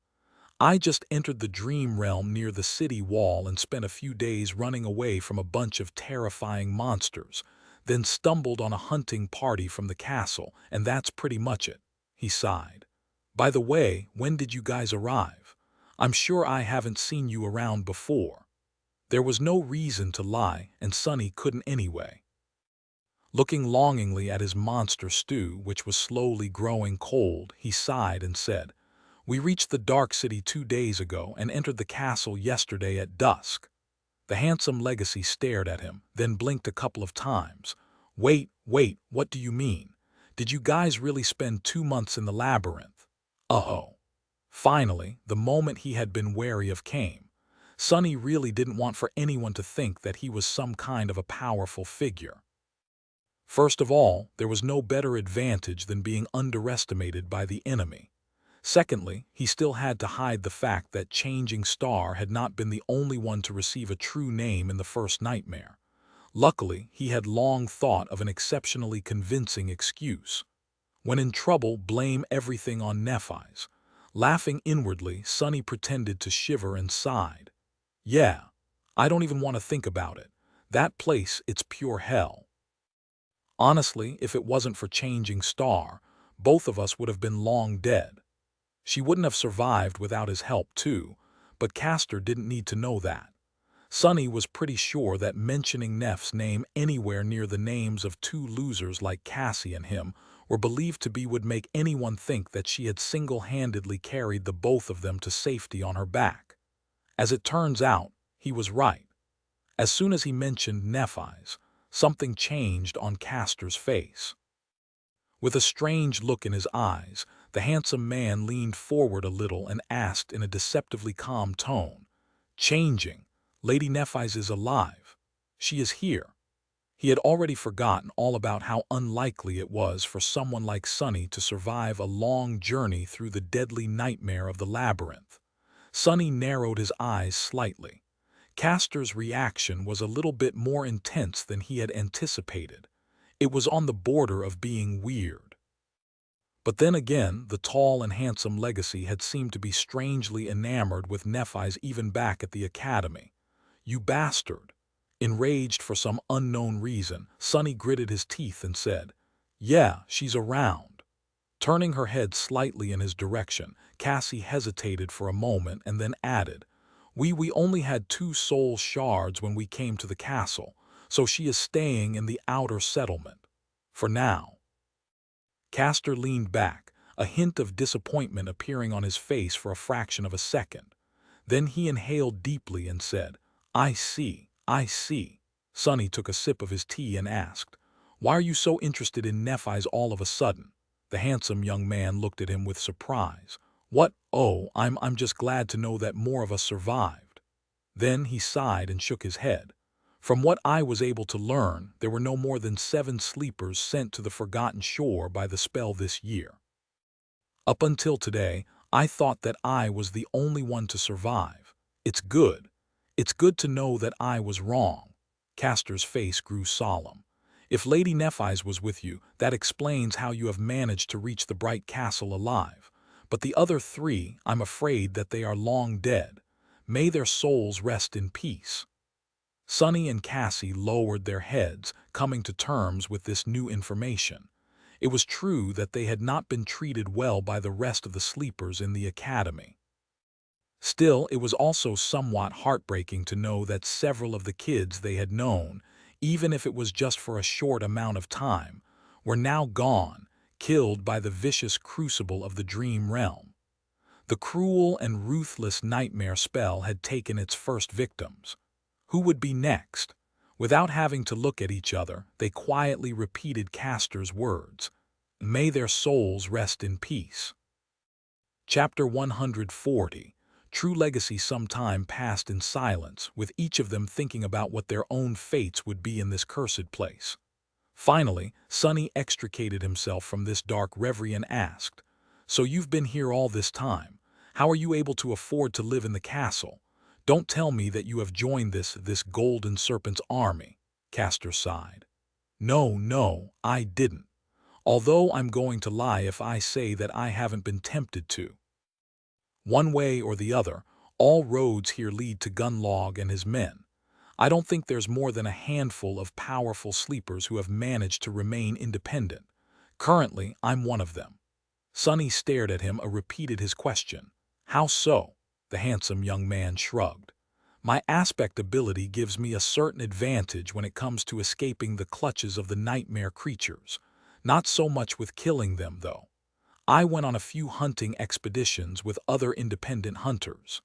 I just entered the dream realm near the city wall and spent a few days running away from a bunch of terrifying monsters, then stumbled on a hunting party from the castle, and that's pretty much it, he sighed. By the way, when did you guys arrive? I'm sure I haven't seen you around before. There was no reason to lie, and Sonny couldn't anyway. Looking longingly at his monster stew, which was slowly growing cold, he sighed and said, "We reached the Dark City 2 days ago and entered the castle yesterday at dusk." The handsome legacy stared at him, then blinked a couple of times. Wait, what do you mean? Did you guys really spend 2 months in the labyrinth? Uh-oh. Finally, the moment he had been wary of came. Sonny really didn't want for anyone to think that he was some kind of a powerful figure. First of all, there was no better advantage than being underestimated by the enemy. Secondly, he still had to hide the fact that Changing Star had not been the only one to receive a true name in the first nightmare. Luckily, he had long thought of an exceptionally convincing excuse. When in trouble, blame everything on Nephi's. Laughing inwardly, Sonny pretended to shiver and sighed. Yeah, I don't even want to think about it. That place, it's pure hell. Honestly, if it wasn't for Changing Star, both of us would have been long dead. She wouldn't have survived without his help, too, but Castor didn't need to know that. Sonny was pretty sure that mentioning Neff's name anywhere near the names of two losers like Cassie and him were believed to be would make anyone think that she had single-handedly carried the both of them to safety on her back. As it turns out, he was right. As soon as he mentioned Nephi's, something changed on Castor's face. With a strange look in his eyes, the handsome man leaned forward a little and asked in a deceptively calm tone, "Changing, Lady Nephi's is alive. She is here." He had already forgotten all about how unlikely it was for someone like Sonny to survive a long journey through the deadly nightmare of the labyrinth. Sonny narrowed his eyes slightly. Castor's reaction was a little bit more intense than he had anticipated. It was on the border of being weird. But then again, the tall and handsome legacy had seemed to be strangely enamored with Nephi's even back at the academy. "You bastard!" Enraged for some unknown reason, Sonny gritted his teeth and said, "Yeah, she's around." Turning her head slightly in his direction, Cassie hesitated for a moment and then added, We only had 2 soul shards when we came to the castle, so she is staying in the outer settlement. For now." Castor leaned back, a hint of disappointment appearing on his face for a fraction of a second. Then he inhaled deeply and said, I see. Sonny took a sip of his tea and asked, "Why are you so interested in Nephi's all of a sudden?" The handsome young man looked at him with surprise. "What? Oh, I'm just glad to know that more of us survived." Then he sighed and shook his head. "From what I was able to learn, there were no more than 7 sleepers sent to the Forgotten Shore by the spell this year. Up until today, I thought that I was the only one to survive. It's good. It's good to know that I was wrong." Castor's face grew solemn. "If Lady Nephi's was with you, that explains how you have managed to reach the Bright Castle alive. But the other 3, I'm afraid that they are long dead. May their souls rest in peace." Sonny and Cassie lowered their heads, coming to terms with this new information. It was true that they had not been treated well by the rest of the sleepers in the academy. Still, it was also somewhat heartbreaking to know that several of the kids they had known, even if it was just for a short amount of time, were now gone, killed by the vicious crucible of the dream realm. The cruel and ruthless nightmare spell had taken its first victims. Who would be next? Without having to look at each other, they quietly repeated Castor's words. May their souls rest in peace. Chapter 140. True Legacy. Some time passed in silence, with each of them thinking about what their own fates would be in this cursed place. Finally, Sonny extricated himself from this dark reverie and asked, "So you've been here all this time. How are you able to afford to live in the castle? Don't tell me that you have joined this Golden Serpent's army." Castor sighed. "No, no, I didn't. Although I'm going to lie if I say that I haven't been tempted to. One way or the other, all roads here lead to Gunlog and his men. I don't think there's more than a handful of powerful sleepers who have managed to remain independent. Currently, I'm one of them." Sonny stared at him and repeated his question. "How so?" The handsome young man shrugged. "My aspect ability gives me a certain advantage when it comes to escaping the clutches of the nightmare creatures. Not so much with killing them, though. I went on a few hunting expeditions with other independent hunters.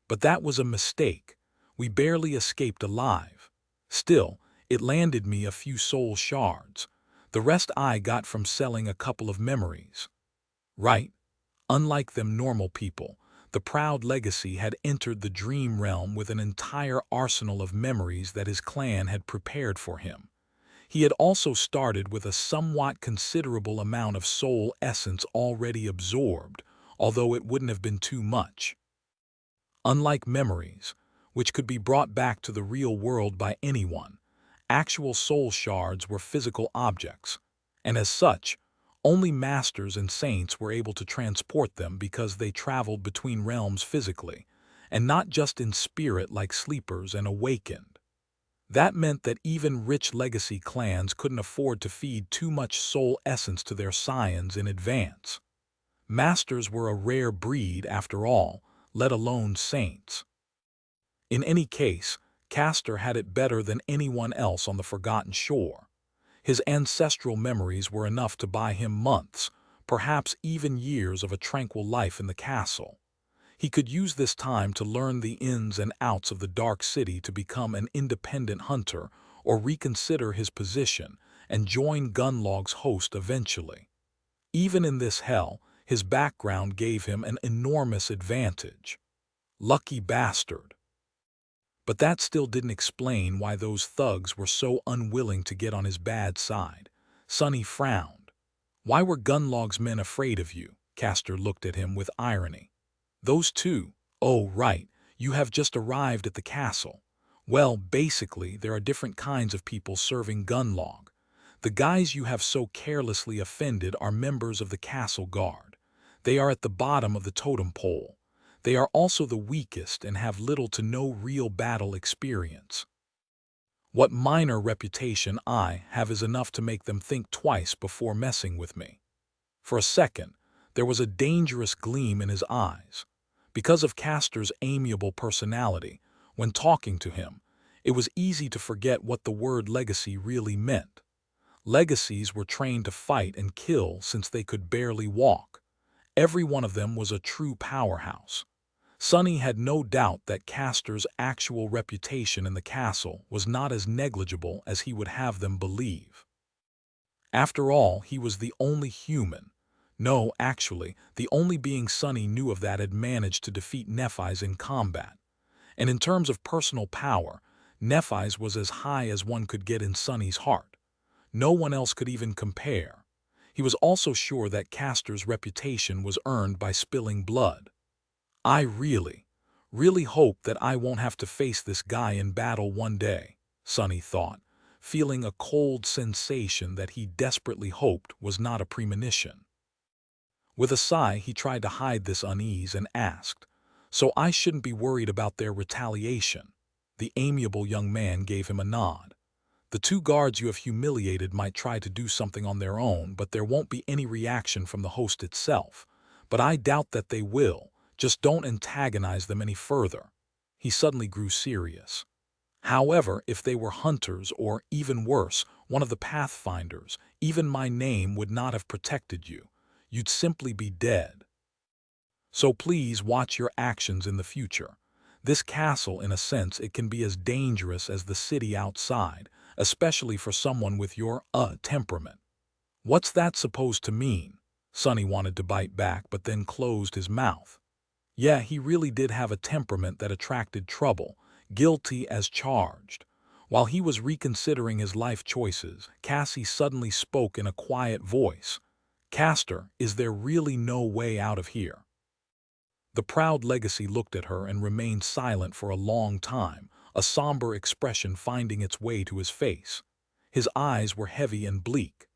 But that was a mistake. We barely escaped alive. Still, it landed me a few soul shards. The rest I got from selling a couple of memories." Right. Unlike them normal people, the proud Legacy had entered the dream realm with an entire arsenal of memories that his clan had prepared for him. He had also started with a somewhat considerable amount of soul essence already absorbed, although it wouldn't have been too much. Unlike memories, which could be brought back to the real world by anyone, actual soul shards were physical objects, and as such, only masters and saints were able to transport them because they traveled between realms physically, and not just in spirit like sleepers and awakened. That meant that even rich legacy clans couldn't afford to feed too much soul essence to their scions in advance. Masters were a rare breed after all, let alone saints. In any case, Castor had it better than anyone else on the Forgotten Shore. His ancestral memories were enough to buy him months, perhaps even years of a tranquil life in the castle. He could use this time to learn the ins and outs of the Dark City to become an independent hunter or reconsider his position and join Gunlog's host eventually. Even in this hell, his background gave him an enormous advantage. Lucky bastard. But that still didn't explain why those thugs were so unwilling to get on his bad side. Sonny frowned. "Why were Gunlog's men afraid of you?" Castor looked at him with irony. "Those two? Oh, right, you have just arrived at the castle. Well, basically, there are different kinds of people serving Gunlog. The guys you have so carelessly offended are members of the castle guard. They are at the bottom of the totem pole. They are also the weakest and have little to no real battle experience. What minor reputation I have is enough to make them think twice before messing with me." For a second, there was a dangerous gleam in his eyes. Because of Castor's amiable personality, when talking to him, it was easy to forget what the word legacy really meant. Legacies were trained to fight and kill since they could barely walk. Every one of them was a true powerhouse. Sonny had no doubt that Castor's actual reputation in the castle was not as negligible as he would have them believe. After all, he was the only human. No, actually, the only being Sonny knew of that had managed to defeat Nephi's in combat. And in terms of personal power, Nephi's was as high as one could get in Sonny's heart. No one else could even compare. He was also sure that Castor's reputation was earned by spilling blood. "I really hope that I won't have to face this guy in battle one day," Sonny thought, feeling a cold sensation that he desperately hoped was not a premonition. With a sigh, he tried to hide this unease and asked, "So I shouldn't be worried about their retaliation?" The amiable young man gave him a nod. The two guards you have humiliated might try to do something on their own, but there won't be any reaction from the host itself. But I doubt that they will. Just don't antagonize them any further. He suddenly grew serious. However, if they were hunters or, even worse, one of the pathfinders, even my name would not have protected you. You'd simply be dead. So please watch your actions in the future. This castle, in a sense, it can be as dangerous as the city outside, especially for someone with your, temperament. What's that supposed to mean? Sonny wanted to bite back, but then closed his mouth. Yeah, he really did have a temperament that attracted trouble, guilty as charged. While he was reconsidering his life choices, Cassie suddenly spoke in a quiet voice. Castor, is there really no way out of here? The proud legacy looked at her and remained silent for a long time, a somber expression finding its way to his face. His eyes were heavy and bleak.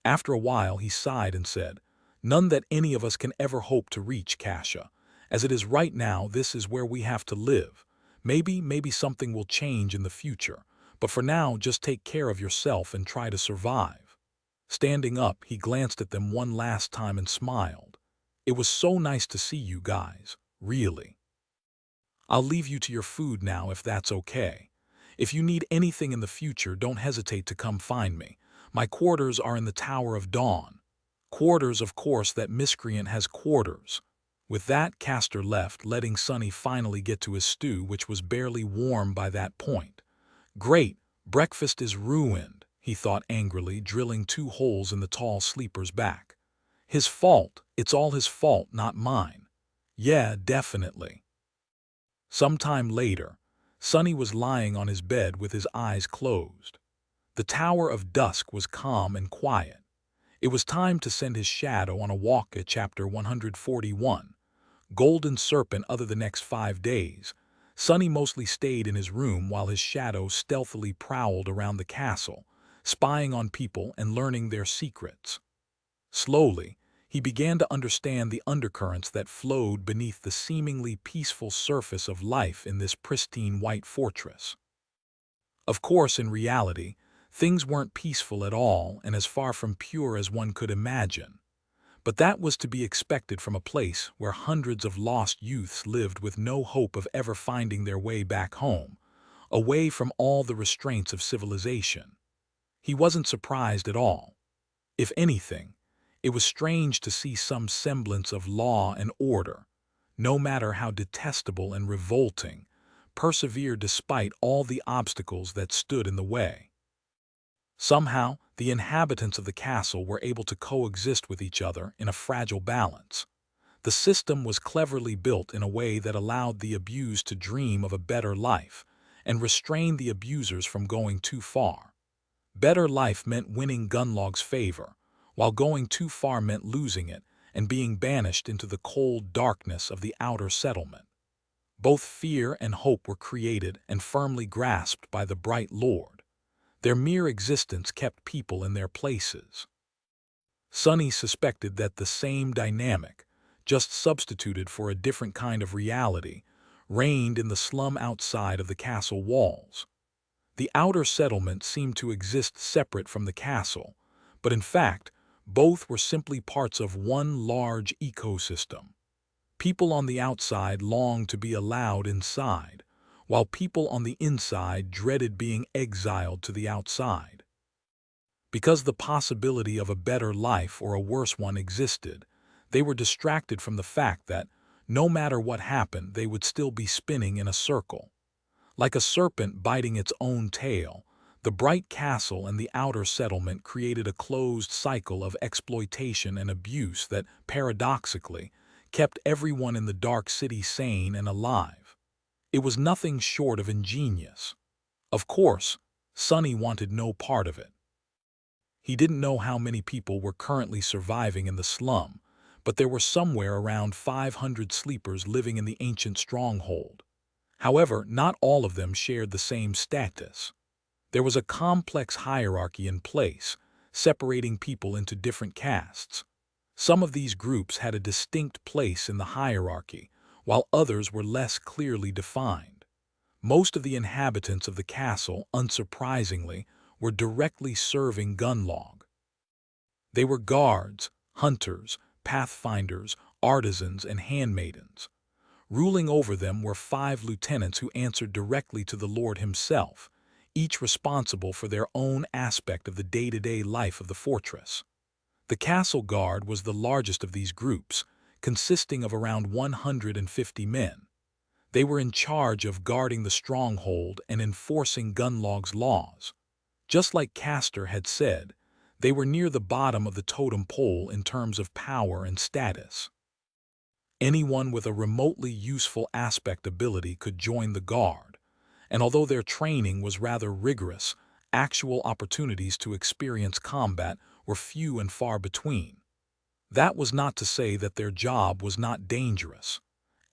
After a while he sighed and said, "None that any of us can ever hope to reach, Kasia. As it is right now, this is where we have to live. Maybe something will change in the future, but for now just take care of yourself and try to survive." Standing up, he glanced at them one last time and smiled. "It was so nice to see you guys, really. I'll leave you to your food now if that's okay. If you need anything in the future, don't hesitate to come find me. My quarters are in the Tower of Dawn." Quarters, of course, that miscreant has quarters. With that, Castor left, letting Sonny finally get to his stew, which was barely warm by that point. Great, breakfast is ruined, he thought angrily, drilling 2 holes in the tall sleeper's back. His fault, it's all his fault, not mine. Yeah, definitely. Sometime later, Sonny was lying on his bed with his eyes closed. The Tower of Dusk was calm and quiet. It was time to send his shadow on a walk at chapter 141. Golden Serpent. Other the next 5 days, Sonny mostly stayed in his room while his shadow stealthily prowled around the castle, spying on people and learning their secrets. Slowly, he began to understand the undercurrents that flowed beneath the seemingly peaceful surface of life in this pristine white fortress. Of course, in reality, things weren't peaceful at all and as far from pure as one could imagine. But that was to be expected from a place where hundreds of lost youths lived with no hope of ever finding their way back home, away from all the restraints of civilization. He wasn't surprised at all. If anything, it was strange to see some semblance of law and order, no matter how detestable and revolting, persevere despite all the obstacles that stood in the way. Somehow, the inhabitants of the castle were able to coexist with each other in a fragile balance. The system was cleverly built in a way that allowed the abused to dream of a better life and restrained the abusers from going too far. Better life meant winning Gunlog's favor, while going too far meant losing it and being banished into the cold darkness of the outer settlement. Both fear and hope were created and firmly grasped by the Bright Lord. Their mere existence kept people in their places. Sonny suspected that the same dynamic, just substituted for a different kind of reality, reigned in the slum outside of the castle walls. The outer settlement seemed to exist separate from the castle, but in fact, both were simply parts of one large ecosystem. People on the outside longed to be allowed inside, while people on the inside dreaded being exiled to the outside. Because the possibility of a better life or a worse one existed, they were distracted from the fact that, no matter what happened, they would still be spinning in a circle. Like a serpent biting its own tail, the bright castle and the outer settlement created a closed cycle of exploitation and abuse that, paradoxically, kept everyone in the dark city sane and alive. It was nothing short of ingenious. Of course, Sonny wanted no part of it. He didn't know how many people were currently surviving in the slum, but there were somewhere around 500 sleepers living in the ancient stronghold. However, not all of them shared the same status. There was a complex hierarchy in place, separating people into different castes. Some of these groups had a distinct place in the hierarchy, while others were less clearly defined. Most of the inhabitants of the castle, unsurprisingly, were directly serving Gunlog. They were guards, hunters, pathfinders, artisans, and handmaidens. Ruling over them were 5 lieutenants who answered directly to the Lord himself, each responsible for their own aspect of the day-to-day life of the fortress. The castle guard was the largest of these groups, consisting of around 150 men. They were in charge of guarding the stronghold and enforcing Gunlog's laws. Just like Castor had said, they were near the bottom of the totem pole in terms of power and status. Anyone with a remotely useful aspect ability could join the guard, and although their training was rather rigorous, actual opportunities to experience combat were few and far between. That was not to say that their job was not dangerous.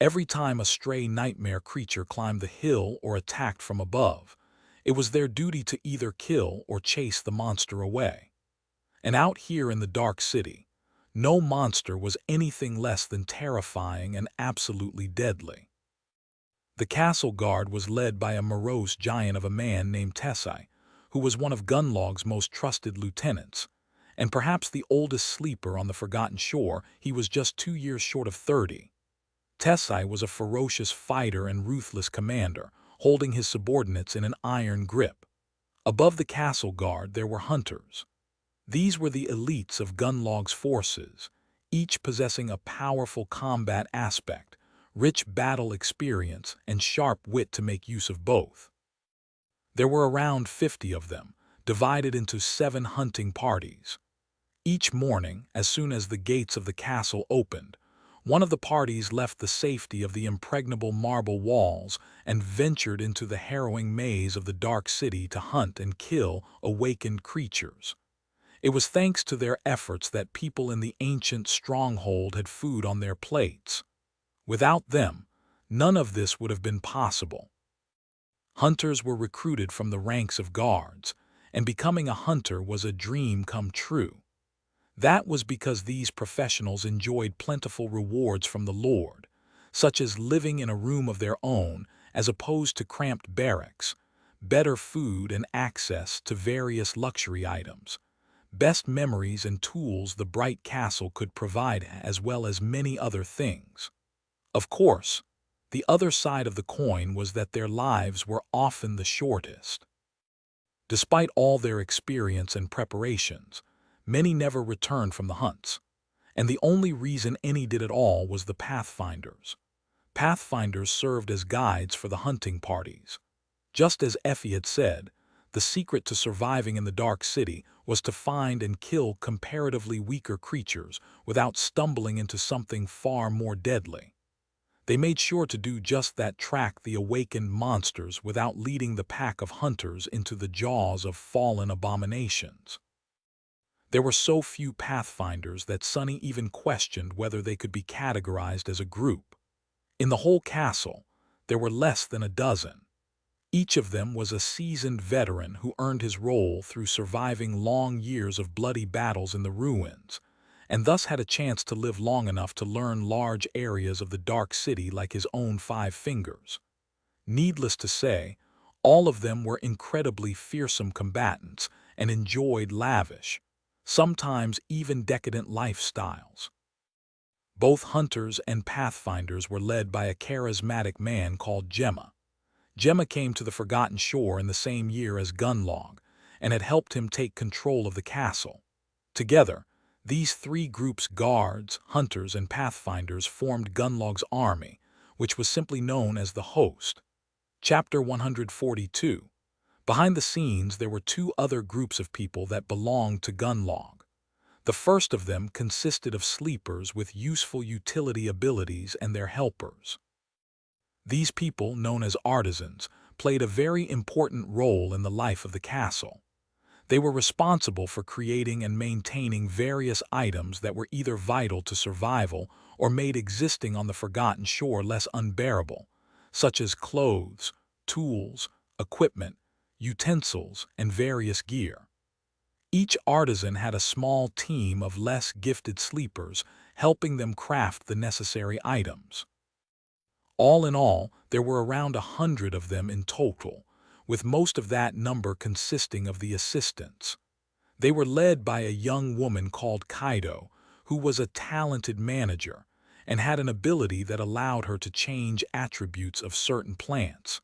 Every time a stray nightmare creature climbed the hill or attacked from above, it was their duty to either kill or chase the monster away. And out here in the Dark City, no monster was anything less than terrifying and absolutely deadly. The castle guard was led by a morose giant of a man named Tessai, who was one of Gunlog's most trusted lieutenants, and perhaps the oldest sleeper on the Forgotten Shore. He was just 2 years short of 30. Tessai was a ferocious fighter and ruthless commander, holding his subordinates in an iron grip. Above the castle guard there were hunters. These were the elites of Gunlog's forces, each possessing a powerful combat aspect, rich battle experience, and sharp wit to make use of both. There were around 50 of them, divided into 7 hunting parties. Each morning, as soon as the gates of the castle opened, one of the parties left the safety of the impregnable marble walls and ventured into the harrowing maze of the Dark City to hunt and kill awakened creatures. It was thanks to their efforts that people in the ancient stronghold had food on their plates. Without them, none of this would have been possible. Hunters were recruited from the ranks of guards, and becoming a hunter was a dream come true. That was because these professionals enjoyed plentiful rewards from the Lord, such as living in a room of their own as opposed to cramped barracks, better food and access to various luxury items, best memories and tools the bright castle could provide, as well as many other things. Of course, the other side of the coin was that their lives were often the shortest. Despite all their experience and preparations, many never returned from the hunts, and the only reason any did at all was the pathfinders. Pathfinders served as guides for the hunting parties. Just as Effie had said, the secret to surviving in the Dark City was to find and kill comparatively weaker creatures without stumbling into something far more deadly. They made sure to do just that, track the awakened monsters without leading the pack of hunters into the jaws of fallen abominations. There were so few pathfinders that Sunny even questioned whether they could be categorized as a group. In the whole castle, there were less than a dozen. Each of them was a seasoned veteran who earned his role through surviving long years of bloody battles in the ruins, and thus had a chance to live long enough to learn large areas of the Dark City like his own 5 fingers. Needless to say, all of them were incredibly fearsome combatants and enjoyed lavish, sometimes even decadent lifestyles. Both hunters and pathfinders were led by a charismatic man called Gemma. Gemma came to the Forgotten Shore in the same year as Gunlog and had helped him take control of the castle. Together, these 3 groups, guards, hunters, and pathfinders, formed Gunlog's army, which was simply known as the Host. Chapter 142. Behind the scenes, there were 2 other groups of people that belonged to Gunlog. The first of them consisted of sleepers with useful utility abilities and their helpers. These people, known as artisans, played a very important role in the life of the castle. They were responsible for creating and maintaining various items that were either vital to survival or made existing on the Forgotten Shore less unbearable, such as clothes, tools, equipment, utensils, and various gear. Each artisan had a small team of less gifted sleepers helping them craft the necessary items. All in all, there were around 100 of them in total, with most of that number consisting of the assistants. They were led by a young woman called Kaido, who was a talented manager and had an ability that allowed her to change attributes of certain plants.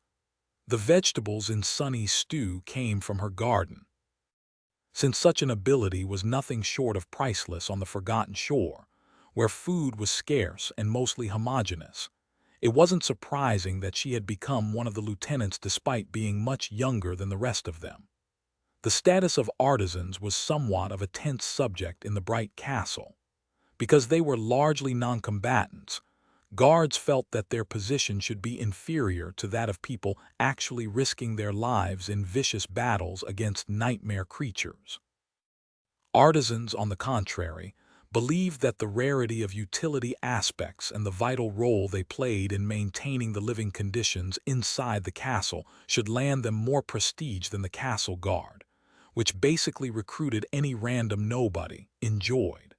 The vegetables in Sunny's stew came from her garden. Since such an ability was nothing short of priceless on the Forgotten Shore, where food was scarce and mostly homogeneous, it wasn't surprising that she had become one of the lieutenants despite being much younger than the rest of them. The status of artisans was somewhat of a tense subject in the Bright Castle. Because they were largely non-combatants, guards felt that their position should be inferior to that of people actually risking their lives in vicious battles against nightmare creatures. Artisans, on the contrary, believed that the rarity of utility aspects and the vital role they played in maintaining the living conditions inside the castle should land them more prestige than the castle guard, which basically recruited any random nobody, enjoyed.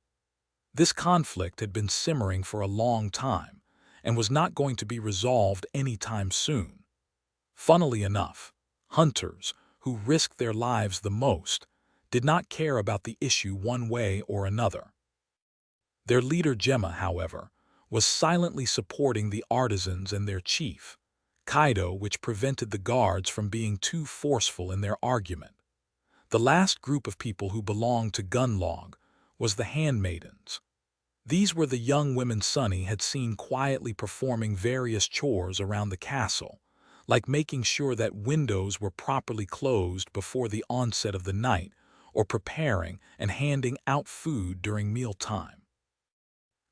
This conflict had been simmering for a long time and was not going to be resolved anytime soon. Funnily enough, hunters, who risked their lives the most, did not care about the issue one way or another. Their leader Gemma, however, was silently supporting the artisans and their chief, Kaido, which prevented the guards from being too forceful in their argument. The last group of people who belonged to Gunlog was the handmaidens. These were the young women Sunny had seen quietly performing various chores around the castle, like making sure that windows were properly closed before the onset of the night, or preparing and handing out food during mealtime.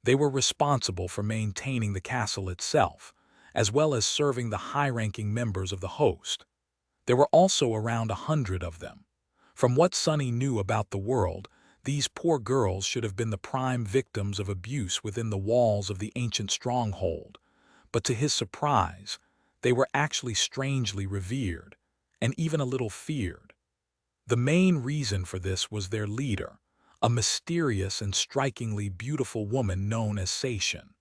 They were responsible for maintaining the castle itself, as well as serving the high-ranking members of the host. There were also around 100 of them. From what Sunny knew about the world, these poor girls should have been the prime victims of abuse within the walls of the ancient stronghold, but to his surprise, they were actually strangely revered, and even a little feared. The main reason for this was their leader, a mysterious and strikingly beautiful woman known as Seishin.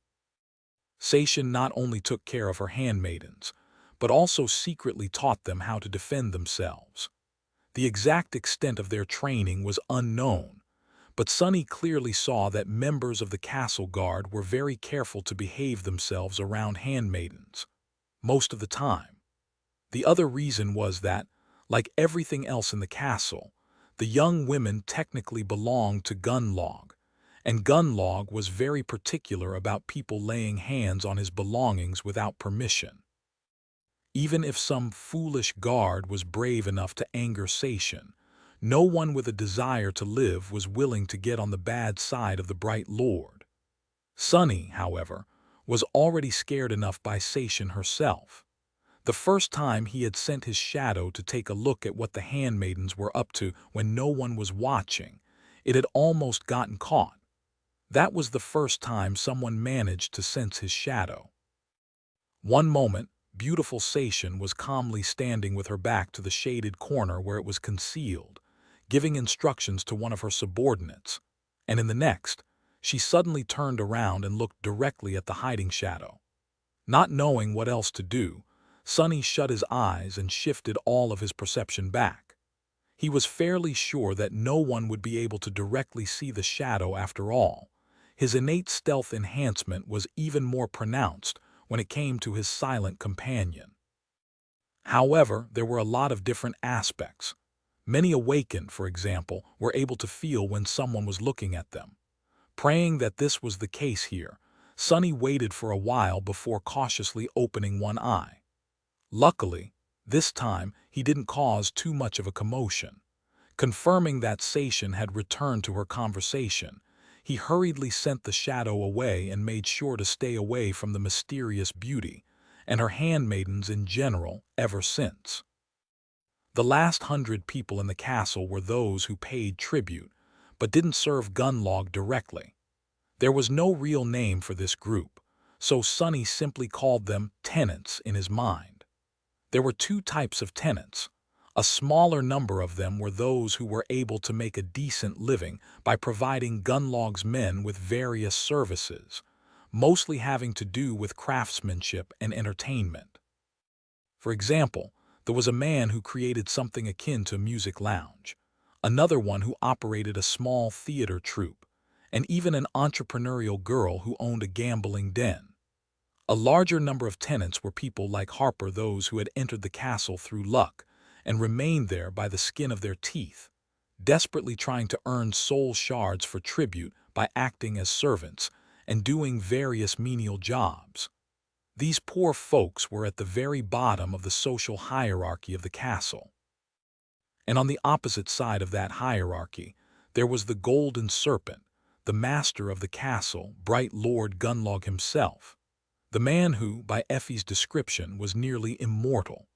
Seishin not only took care of her handmaidens, but also secretly taught them how to defend themselves. The exact extent of their training was unknown, but Sunny clearly saw that members of the castle guard were very careful to behave themselves around handmaidens, most of the time. The other reason was that, like everything else in the castle, the young women technically belonged to Gunlog, and Gunlog was very particular about people laying hands on his belongings without permission. Even if some foolish guard was brave enough to anger Seishin, no one with a desire to live was willing to get on the bad side of the Bright Lord. Sunny, however, was already scared enough by Seishin herself. The first time he had sent his shadow to take a look at what the handmaidens were up to when no one was watching, it had almost gotten caught. That was the first time someone managed to sense his shadow. One moment, beautiful Seishin was calmly standing with her back to the shaded corner where it was concealed, giving instructions to one of her subordinates, and in the next, she suddenly turned around and looked directly at the hiding shadow. Not knowing what else to do, Sunny shut his eyes and shifted all of his perception back. He was fairly sure that no one would be able to directly see the shadow after all. His innate stealth enhancement was even more pronounced when it came to his silent companion. However, there were a lot of different aspects. Many awakened, for example, were able to feel when someone was looking at them. Praying that this was the case here, Sunny waited for a while before cautiously opening one eye. Luckily, this time he didn't cause too much of a commotion. Confirming that Seishin had returned to her conversation, he hurriedly sent the shadow away and made sure to stay away from the mysterious beauty, and her handmaidens in general, ever since. The last 100 people in the castle were those who paid tribute, but didn't serve Gunlog directly. There was no real name for this group, so Sunny simply called them tenants in his mind. There were two types of tenants. A smaller number of them were those who were able to make a decent living by providing Gunlog's men with various services, mostly having to do with craftsmanship and entertainment. For example, there was a man who created something akin to a music lounge, another one who operated a small theater troupe, and even an entrepreneurial girl who owned a gambling den. A larger number of tenants were people like Harper, those who had entered the castle through luck and remained there by the skin of their teeth, desperately trying to earn soul shards for tribute by acting as servants and doing various menial jobs. These poor folks were at the very bottom of the social hierarchy of the castle. And on the opposite side of that hierarchy, there was the Golden Serpent, the master of the castle, bright Lord Gunlog himself, the man who, by Effie's description, was nearly immortal.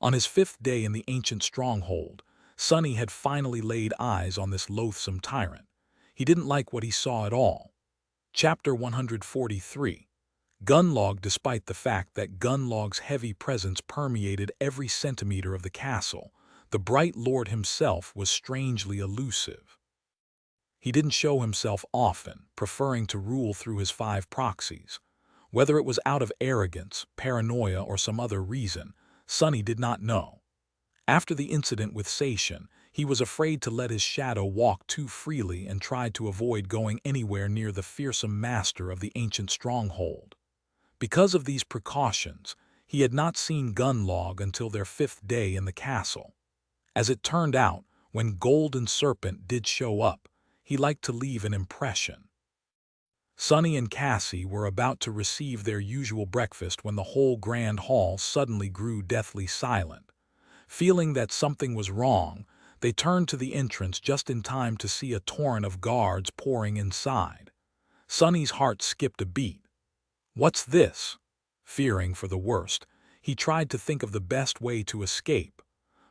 On his 5th day in the ancient stronghold, Sonny had finally laid eyes on this loathsome tyrant. He didn't like what he saw at all. Chapter 143. Gunlog. Despite the fact that Gunlog's heavy presence permeated every centimeter of the castle, the bright lord himself was strangely elusive. He didn't show himself often, preferring to rule through his 5 proxies. Whether it was out of arrogance, paranoia, or some other reason, Sonny did not know. After the incident with Sation, he was afraid to let his shadow walk too freely and tried to avoid going anywhere near the fearsome master of the ancient stronghold. Because of these precautions, he had not seen Gunlog until their 5th day in the castle. As it turned out, when Golden Serpent did show up, he liked to leave an impression. Sonny and Cassie were about to receive their usual breakfast when the whole grand hall suddenly grew deathly silent. Feeling that something was wrong, they turned to the entrance just in time to see a torrent of guards pouring inside. Sonny's heart skipped a beat. What's this? Fearing for the worst, he tried to think of the best way to escape,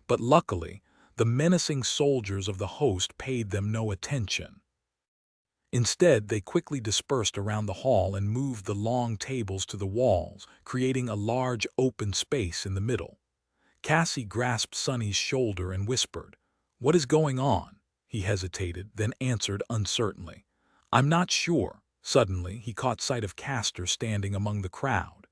but luckily, the menacing soldiers of the host paid them no attention. Instead, they quickly dispersed around the hall and moved the long tables to the walls, creating a large open space in the middle. Cassie grasped Sonny's shoulder and whispered, "What is going on?" He hesitated, then answered uncertainly, "I'm not sure." Suddenly, he caught sight of Castor standing among the crowd.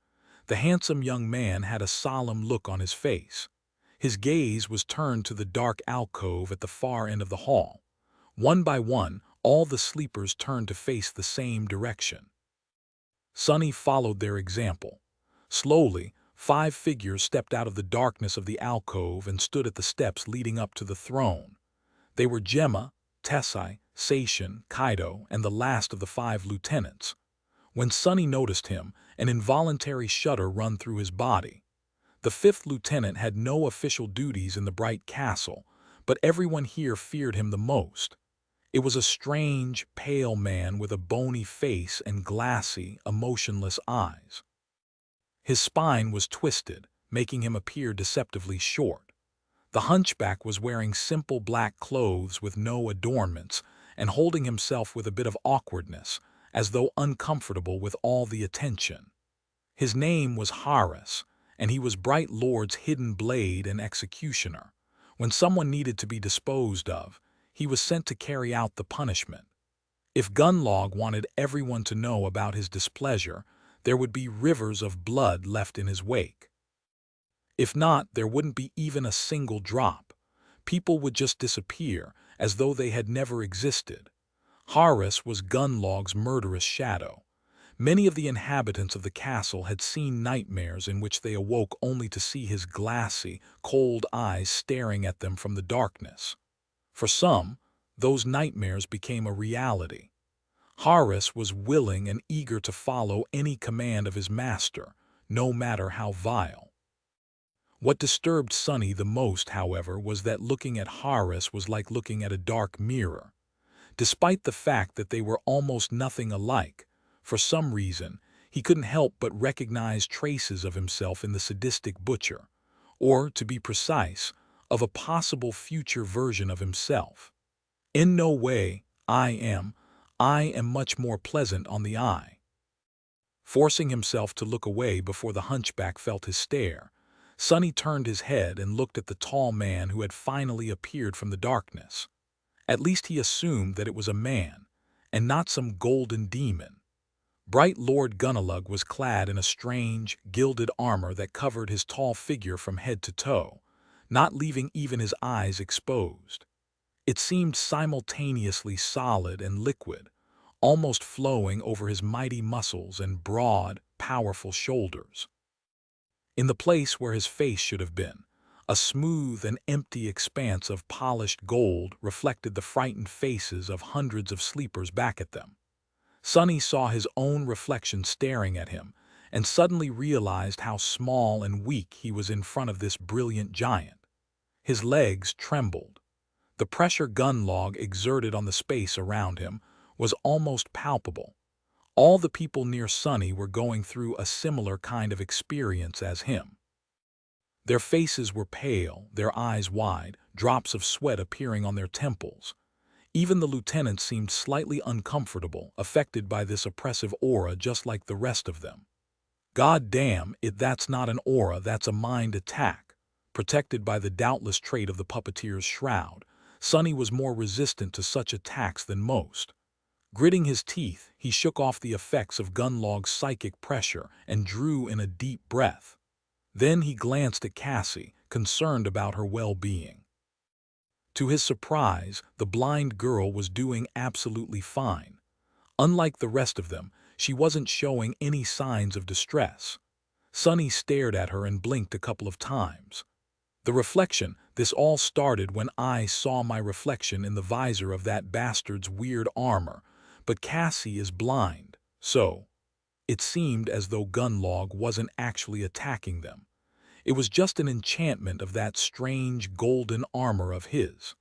The handsome young man had a solemn look on his face. His gaze was turned to the dark alcove at the far end of the hall. One by one, all the sleepers turned to face the same direction. Sonny followed their example. Slowly, 5 figures stepped out of the darkness of the alcove and stood at the steps leading up to the throne. They were Gemma, Tessai, Sation, Kaido, and the last of the 5 lieutenants. When Sonny noticed him, an involuntary shudder ran through his body. The 5th lieutenant had no official duties in the bright castle, but everyone here feared him the most. It was a strange, pale man with a bony face and glassy, emotionless eyes. His spine was twisted, making him appear deceptively short. The hunchback was wearing simple black clothes with no adornments and holding himself with a bit of awkwardness, as though uncomfortable with all the attention. His name was Harris, and he was Bright Lord's hidden blade and executioner. When someone needed to be disposed of, he was sent to carry out the punishment. If Gunlog wanted everyone to know about his displeasure, there would be rivers of blood left in his wake. If not, there wouldn't be even a single drop. People would just disappear, as though they had never existed. Harris was Gunlog's murderous shadow. Many of the inhabitants of the castle had seen nightmares in which they awoke only to see his glassy, cold eyes staring at them from the darkness. For some, those nightmares became a reality. Harris was willing and eager to follow any command of his master, no matter how vile. What disturbed Sonny the most, however, was that looking at Harris was like looking at a dark mirror. Despite the fact that they were almost nothing alike, for some reason, he couldn't help but recognize traces of himself in the sadistic butcher, or, to be precise, of a possible future version of himself. In no way, I am much more pleasant on the eye. Forcing himself to look away before the hunchback felt his stare, Sonny turned his head and looked at the tall man who had finally appeared from the darkness. At least he assumed that it was a man, and not some golden demon. Bright Lord Gunnalug was clad in a strange, gilded armor that covered his tall figure from head to toe, not leaving even his eyes exposed. It seemed simultaneously solid and liquid, almost flowing over his mighty muscles and broad, powerful shoulders. In the place where his face should have been, a smooth and empty expanse of polished gold reflected the frightened faces of hundreds of sleepers back at them. Sonny saw his own reflection staring at him and suddenly realized how small and weak he was in front of this brilliant giant. His legs trembled. The pressure Gunlog exerted on the space around him was almost palpable. All the people near Sonny were going through a similar kind of experience as him. Their faces were pale, their eyes wide, drops of sweat appearing on their temples. Even the lieutenant seemed slightly uncomfortable, affected by this oppressive aura just like the rest of them. God damn it, that's not an aura, that's a mind attack. Protected by the doubtless trait of the puppeteer's shroud, Sonny was more resistant to such attacks than most. Gritting his teeth, he shook off the effects of Gunlog's psychic pressure and drew in a deep breath. Then he glanced at Cassie, concerned about her well-being. To his surprise, the blind girl was doing absolutely fine. Unlike the rest of them, she wasn't showing any signs of distress. Sonny stared at her and blinked a couple of times. The reflection, this all started when I saw my reflection in the visor of that bastard's weird armor, but Cassie is blind, so it seemed as though Gunlog wasn't actually attacking them. It was just an enchantment of that strange golden armor of his.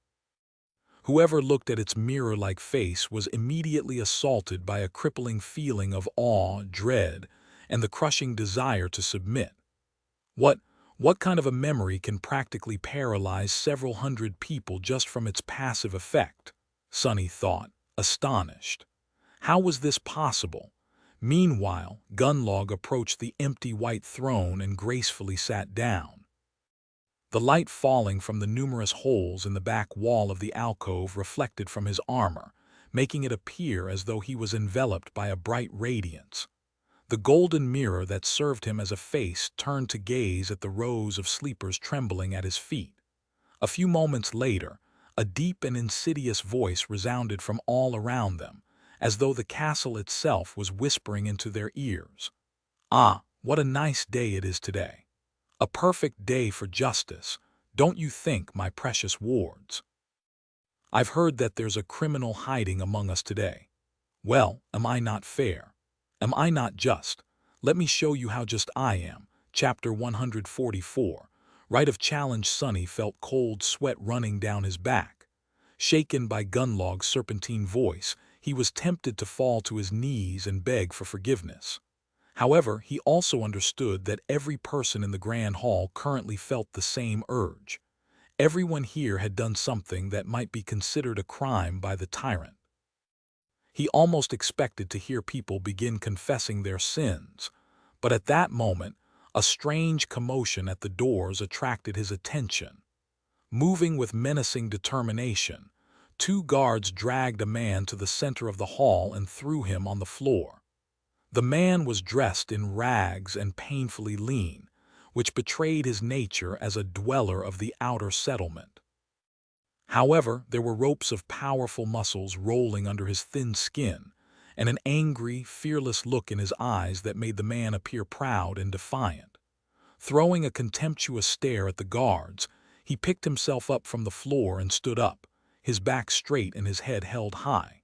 Whoever looked at its mirror-like face was immediately assaulted by a crippling feeling of awe, dread, and the crushing desire to submit. What kind of a memory can practically paralyze several hundred people just from its passive effect? Sonny thought, astonished. How was this possible? Meanwhile, Gunlog approached the empty white throne and gracefully sat down. The light falling from the numerous holes in the back wall of the alcove reflected from his armor, making it appear as though he was enveloped by a bright radiance. The golden mirror that served him as a face turned to gaze at the rows of sleepers trembling at his feet. A few moments later, a deep and insidious voice resounded from all around them, as though the castle itself was whispering into their ears. "Ah, what a nice day it is today. A perfect day for justice, don't you think, my precious wards? I've heard that there's a criminal hiding among us today. Well, am I not fair? Am I not just? Let me show you how just I am." Chapter 144. Right of Challenge. Sonny felt cold sweat running down his back. Shaken by Gunlog's serpentine voice, he was tempted to fall to his knees and beg for forgiveness. However, he also understood that every person in the Grand Hall currently felt the same urge. Everyone here had done something that might be considered a crime by the tyrant. He almost expected to hear people begin confessing their sins, but at that moment, a strange commotion at the doors attracted his attention. Moving with menacing determination, two guards dragged a man to the center of the hall and threw him on the floor. The man was dressed in rags and painfully lean, which betrayed his nature as a dweller of the outer settlement. However, there were ropes of powerful muscles rolling under his thin skin, and an angry, fearless look in his eyes that made the man appear proud and defiant. Throwing a contemptuous stare at the guards, he picked himself up from the floor and stood up, his back straight and his head held high.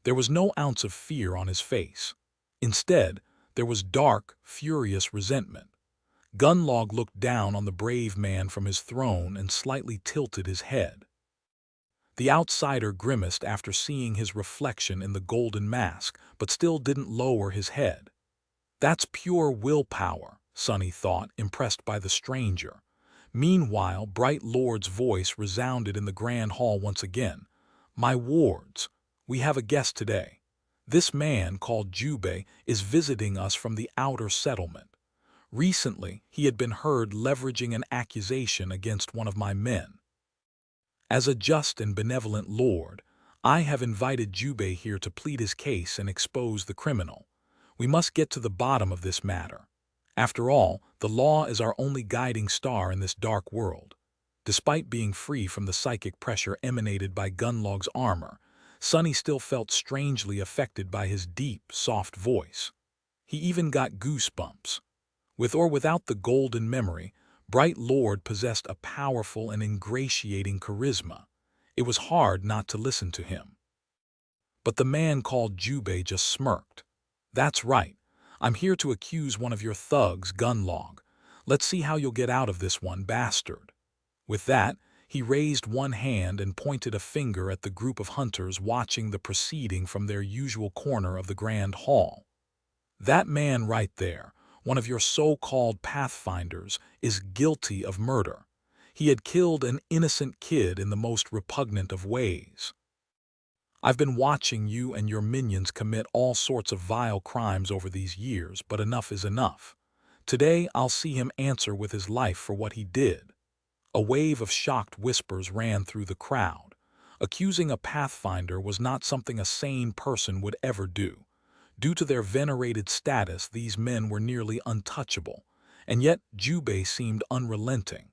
There was no ounce of fear on his face. Instead, there was dark, furious resentment. Gunlog looked down on the brave man from his throne and slightly tilted his head. The outsider grimaced after seeing his reflection in the golden mask, but still didn't lower his head. That's pure willpower, Sonny thought, impressed by the stranger. Meanwhile, Bright Lord's voice resounded in the Grand Hall once again. "My wards, we have a guest today. This man, called Jubei, is visiting us from the outer settlement. Recently, he had been heard leveraging an accusation against one of my men. As a just and benevolent lord, I have invited Jubei here to plead his case and expose the criminal. We must get to the bottom of this matter. After all, the law is our only guiding star in this dark world. Despite being free from the psychic pressure emanated by Gunlog's armor, Sonny still felt strangely affected by his deep, soft voice. He even got goosebumps. With or without the golden memory, Bright Lord possessed a powerful and ingratiating charisma. It was hard not to listen to him. But the man called Jubei just smirked. "That's right. I'm here to accuse one of your thugs, Gunlog. Let's see how you'll get out of this one, bastard." With that, he raised one hand and pointed a finger at the group of hunters watching the proceeding from their usual corner of the grand hall. "That man right there, one of your so-called pathfinders, is guilty of murder. He had killed an innocent kid in the most repugnant of ways. I've been watching you and your minions commit all sorts of vile crimes over these years, but enough is enough. Today I'll see him answer with his life for what he did." A wave of shocked whispers ran through the crowd. Accusing a pathfinder was not something a sane person would ever do. Due to their venerated status, these men were nearly untouchable, and yet Jubei seemed unrelenting.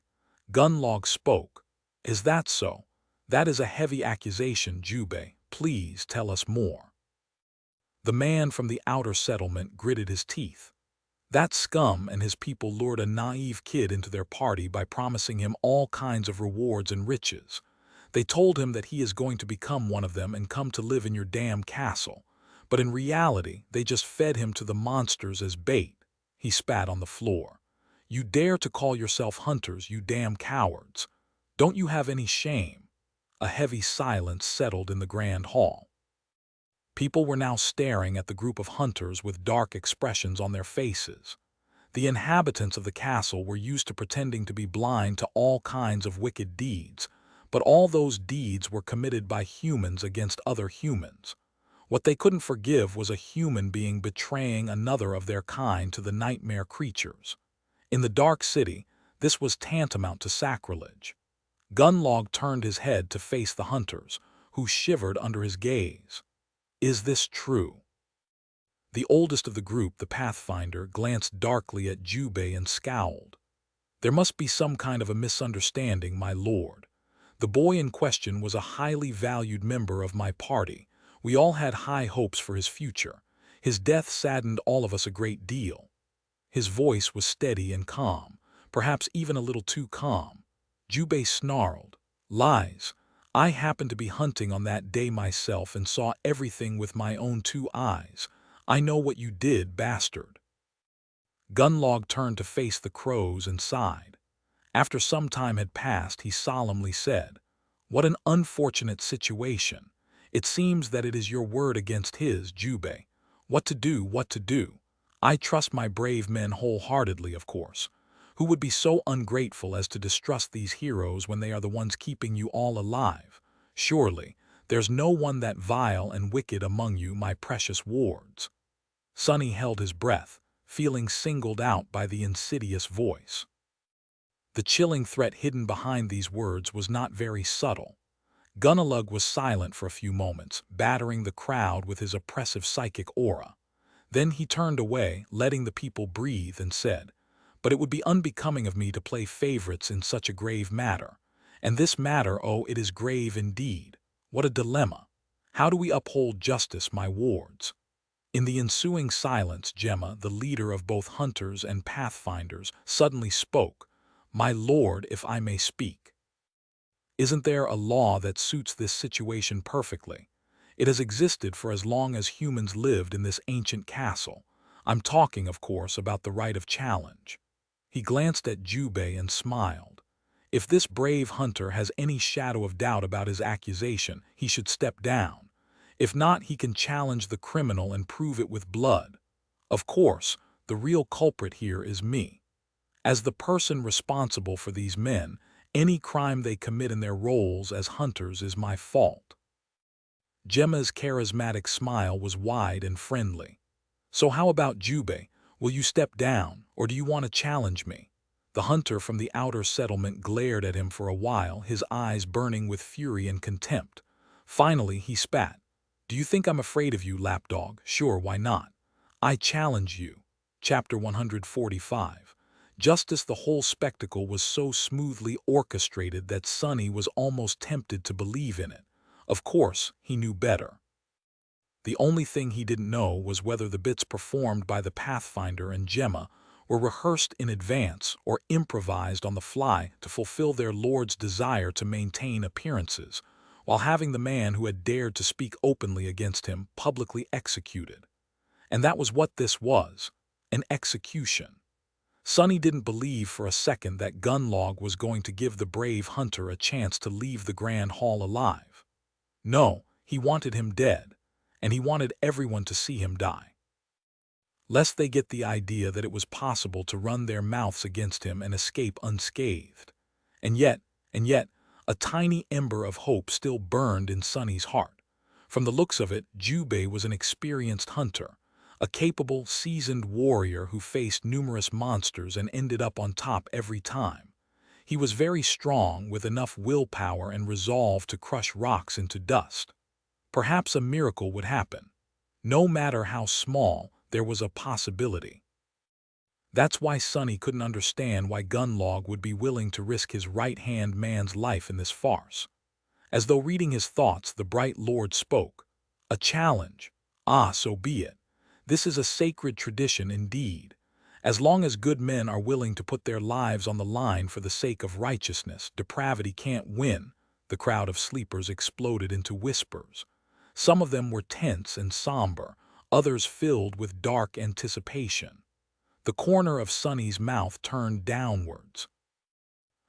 Gunlog spoke. "Is that so? That is a heavy accusation, Jubei. Please tell us more." The man from the outer settlement gritted his teeth. "That scum and his people lured a naive kid into their party by promising him all kinds of rewards and riches. They told him that he is going to become one of them and come to live in your damn castle. But in reality, they just fed him to the monsters as bait." He spat on the floor. "You dare to call yourself hunters, you damn cowards. Don't you have any shame?" A heavy silence settled in the grand hall. People were now staring at the group of hunters with dark expressions on their faces. The inhabitants of the castle were used to pretending to be blind to all kinds of wicked deeds, but all those deeds were committed by humans against other humans. What they couldn't forgive was a human being betraying another of their kind to the nightmare creatures. In the dark city, this was tantamount to sacrilege. Gunlog turned his head to face the hunters, who shivered under his gaze. "Is this true?" The oldest of the group, the Pathfinder, glanced darkly at Jubei and scowled. "There must be some kind of a misunderstanding, my lord. The boy in question was a highly valued member of my party. We all had high hopes for his future. His death saddened all of us a great deal." His voice was steady and calm, perhaps even a little too calm. Jubei snarled. "Lies. I happened to be hunting on that day myself and saw everything with my own 2 eyes. I know what you did, bastard." Gunlog turned to face the crows and sighed. After some time had passed, he solemnly said, "What an unfortunate situation. It seems that it is your word against his, Jubei. What to do, what to do? I trust my brave men wholeheartedly, of course. Who would be so ungrateful as to distrust these heroes when they are the ones keeping you all alive? Surely, there's no one that vile and wicked among you, my precious wards." Sonny held his breath, feeling singled out by the insidious voice. The chilling threat hidden behind these words was not very subtle. Gunalug was silent for a few moments, battering the crowd with his oppressive psychic aura. Then he turned away, letting the people breathe, and said, "But it would be unbecoming of me to play favorites in such a grave matter. And this matter, oh, it is grave indeed. What a dilemma! How do we uphold justice, my wards?" In the ensuing silence, Gemma, the leader of both hunters and pathfinders, suddenly spoke. "My lord, if I may speak. Isn't there a law that suits this situation perfectly? It has existed for as long as humans lived in this ancient castle. I'm talking, of course, about the right of challenge." He glanced at Jubei and smiled. If this brave hunter has any shadow of doubt about his accusation, he should step down. If not, he can challenge the criminal and prove it with blood. Of course, the real culprit here is me. As the person responsible for these men, any crime they commit in their roles as hunters is my fault. Gemma's charismatic smile was wide and friendly. "So how about Jubei? Will you step down, or do you want to challenge me?" The hunter from the outer settlement glared at him for a while, his eyes burning with fury and contempt. Finally, he spat. "Do you think I'm afraid of you, lapdog? Sure, why not? I challenge you. Chapter 145. Just as the whole spectacle was so smoothly orchestrated that Sonny was almost tempted to believe in it. Of course, he knew better. The only thing he didn't know was whether the bits performed by the Pathfinder and Gemma were rehearsed in advance or improvised on the fly to fulfill their lord's desire to maintain appearances, while having the man who had dared to speak openly against him publicly executed. And that was what this was, an execution. Sonny didn't believe for a second that Gunlog was going to give the brave hunter a chance to leave the Grand Hall alive. No, he wanted him dead, and he wanted everyone to see him die. Lest they get the idea that it was possible to run their mouths against him and escape unscathed. And yet, a tiny ember of hope still burned in Sonny's heart. From the looks of it, Jubei was an experienced hunter, a capable, seasoned warrior who faced numerous monsters and ended up on top every time. He was very strong, with enough willpower and resolve to crush rocks into dust. Perhaps a miracle would happen. No matter how small, there was a possibility. That's why Sonny couldn't understand why Gunlog would be willing to risk his right-hand man's life in this farce. As though reading his thoughts, the bright lord spoke. A challenge. Ah, so be it. This is a sacred tradition indeed. As long as good men are willing to put their lives on the line for the sake of righteousness, depravity can't win. The crowd of sleepers exploded into whispers. Some of them were tense and somber, others filled with dark anticipation. The corner of Sonny's mouth turned downwards.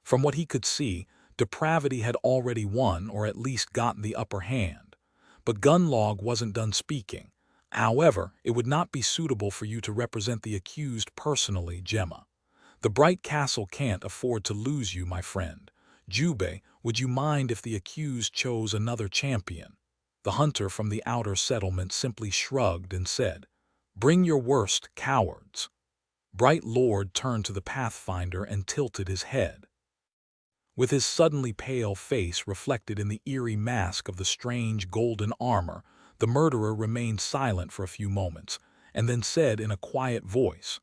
From what he could see, depravity had already won, or at least gotten the upper hand. But Gunlog wasn't done speaking. However, it would not be suitable for you to represent the accused personally, Gemma. The Bright Castle can't afford to lose you, my friend. Jubei, would you mind if the accused chose another champion? The hunter from the outer settlement simply shrugged and said, Bring your worst, cowards. Bright Lord turned to the Pathfinder and tilted his head. With his suddenly pale face reflected in the eerie mask of the strange golden armor, the murderer remained silent for a few moments, and then said in a quiet voice,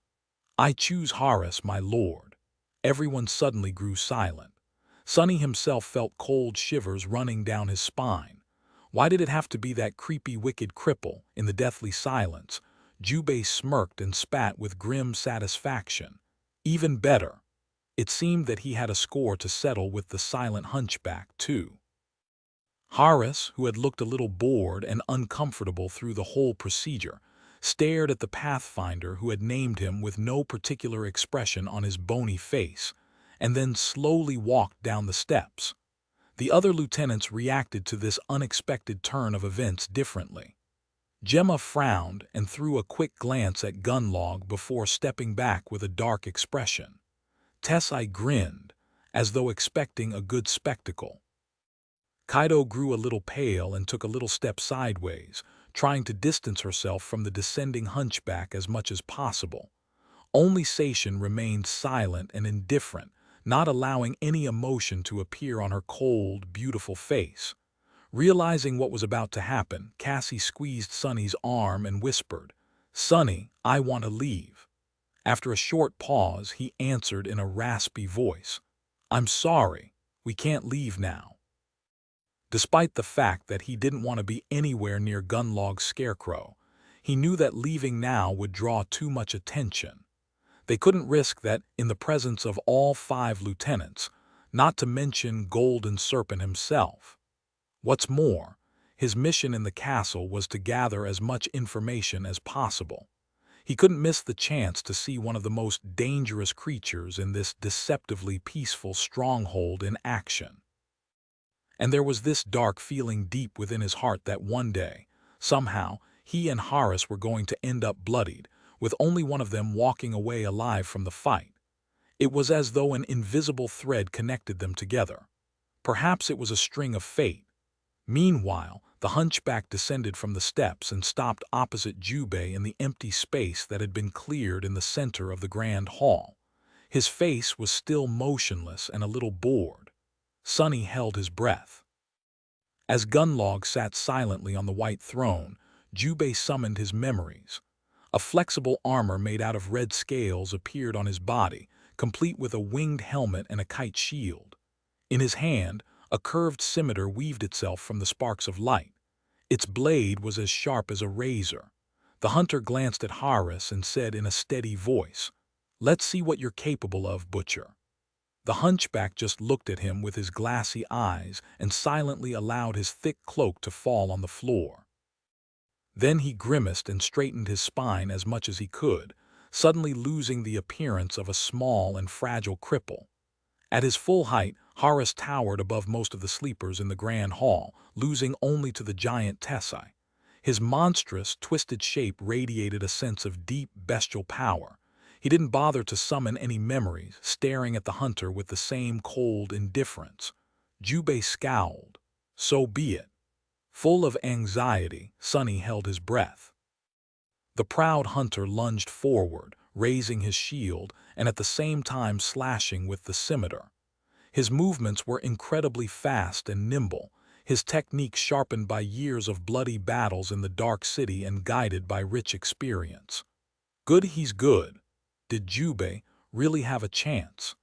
I choose Horus, my lord. Everyone suddenly grew silent. Sonny himself felt cold shivers running down his spine. Why did it have to be that creepy wicked cripple? In the deathly silence, Jubei smirked and spat with grim satisfaction. Even better. It seemed that he had a score to settle with the silent hunchback, too. Horus, who had looked a little bored and uncomfortable through the whole procedure, stared at the Pathfinder who had named him with no particular expression on his bony face, and then slowly walked down the steps. The other lieutenants reacted to this unexpected turn of events differently. Gemma frowned and threw a quick glance at Gunlog before stepping back with a dark expression. Tessie grinned, as though expecting a good spectacle. Kaido grew a little pale and took a little step sideways, trying to distance herself from the descending hunchback as much as possible. Only Seishin remained silent and indifferent, not allowing any emotion to appear on her cold, beautiful face. Realizing what was about to happen, Cassie squeezed Sonny's arm and whispered, Sonny, I want to leave. After a short pause, he answered in a raspy voice, I'm sorry, we can't leave now. Despite the fact that he didn't want to be anywhere near Gunlog's scarecrow, he knew that leaving now would draw too much attention. They couldn't risk that in the presence of all 5 lieutenants, not to mention Golden Serpent himself. What's more, his mission in the castle was to gather as much information as possible. He couldn't miss the chance to see one of the most dangerous creatures in this deceptively peaceful stronghold in action. And there was this dark feeling deep within his heart that one day, somehow, he and Horus were going to end up bloodied, with only one of them walking away alive from the fight. It was as though an invisible thread connected them together. Perhaps it was a string of fate. Meanwhile, the hunchback descended from the steps and stopped opposite Jubei in the empty space that had been cleared in the center of the grand hall. His face was still motionless and a little bored. Sonny held his breath. As Gunlog sat silently on the white throne, Jubei summoned his memories. A flexible armor made out of red scales appeared on his body, complete with a winged helmet and a kite shield. In his hand, a curved scimitar weaved itself from the sparks of light. Its blade was as sharp as a razor. The hunter glanced at Horus and said in a steady voice, "Let's see what you're capable of, butcher." The hunchback just looked at him with his glassy eyes and silently allowed his thick cloak to fall on the floor. Then he grimaced and straightened his spine as much as he could, suddenly losing the appearance of a small and fragile cripple. At his full height, Horus towered above most of the sleepers in the grand hall, losing only to the giant Tessie. His monstrous, twisted shape radiated a sense of deep, bestial power. He didn't bother to summon any memories, staring at the hunter with the same cold indifference. Jubei scowled. So be it. Full of anxiety, Sonny held his breath. The proud hunter lunged forward, raising his shield and at the same time slashing with the scimitar. His movements were incredibly fast and nimble, his technique sharpened by years of bloody battles in the Dark City and guided by rich experience. Good he's good. Did Jubei really have a chance?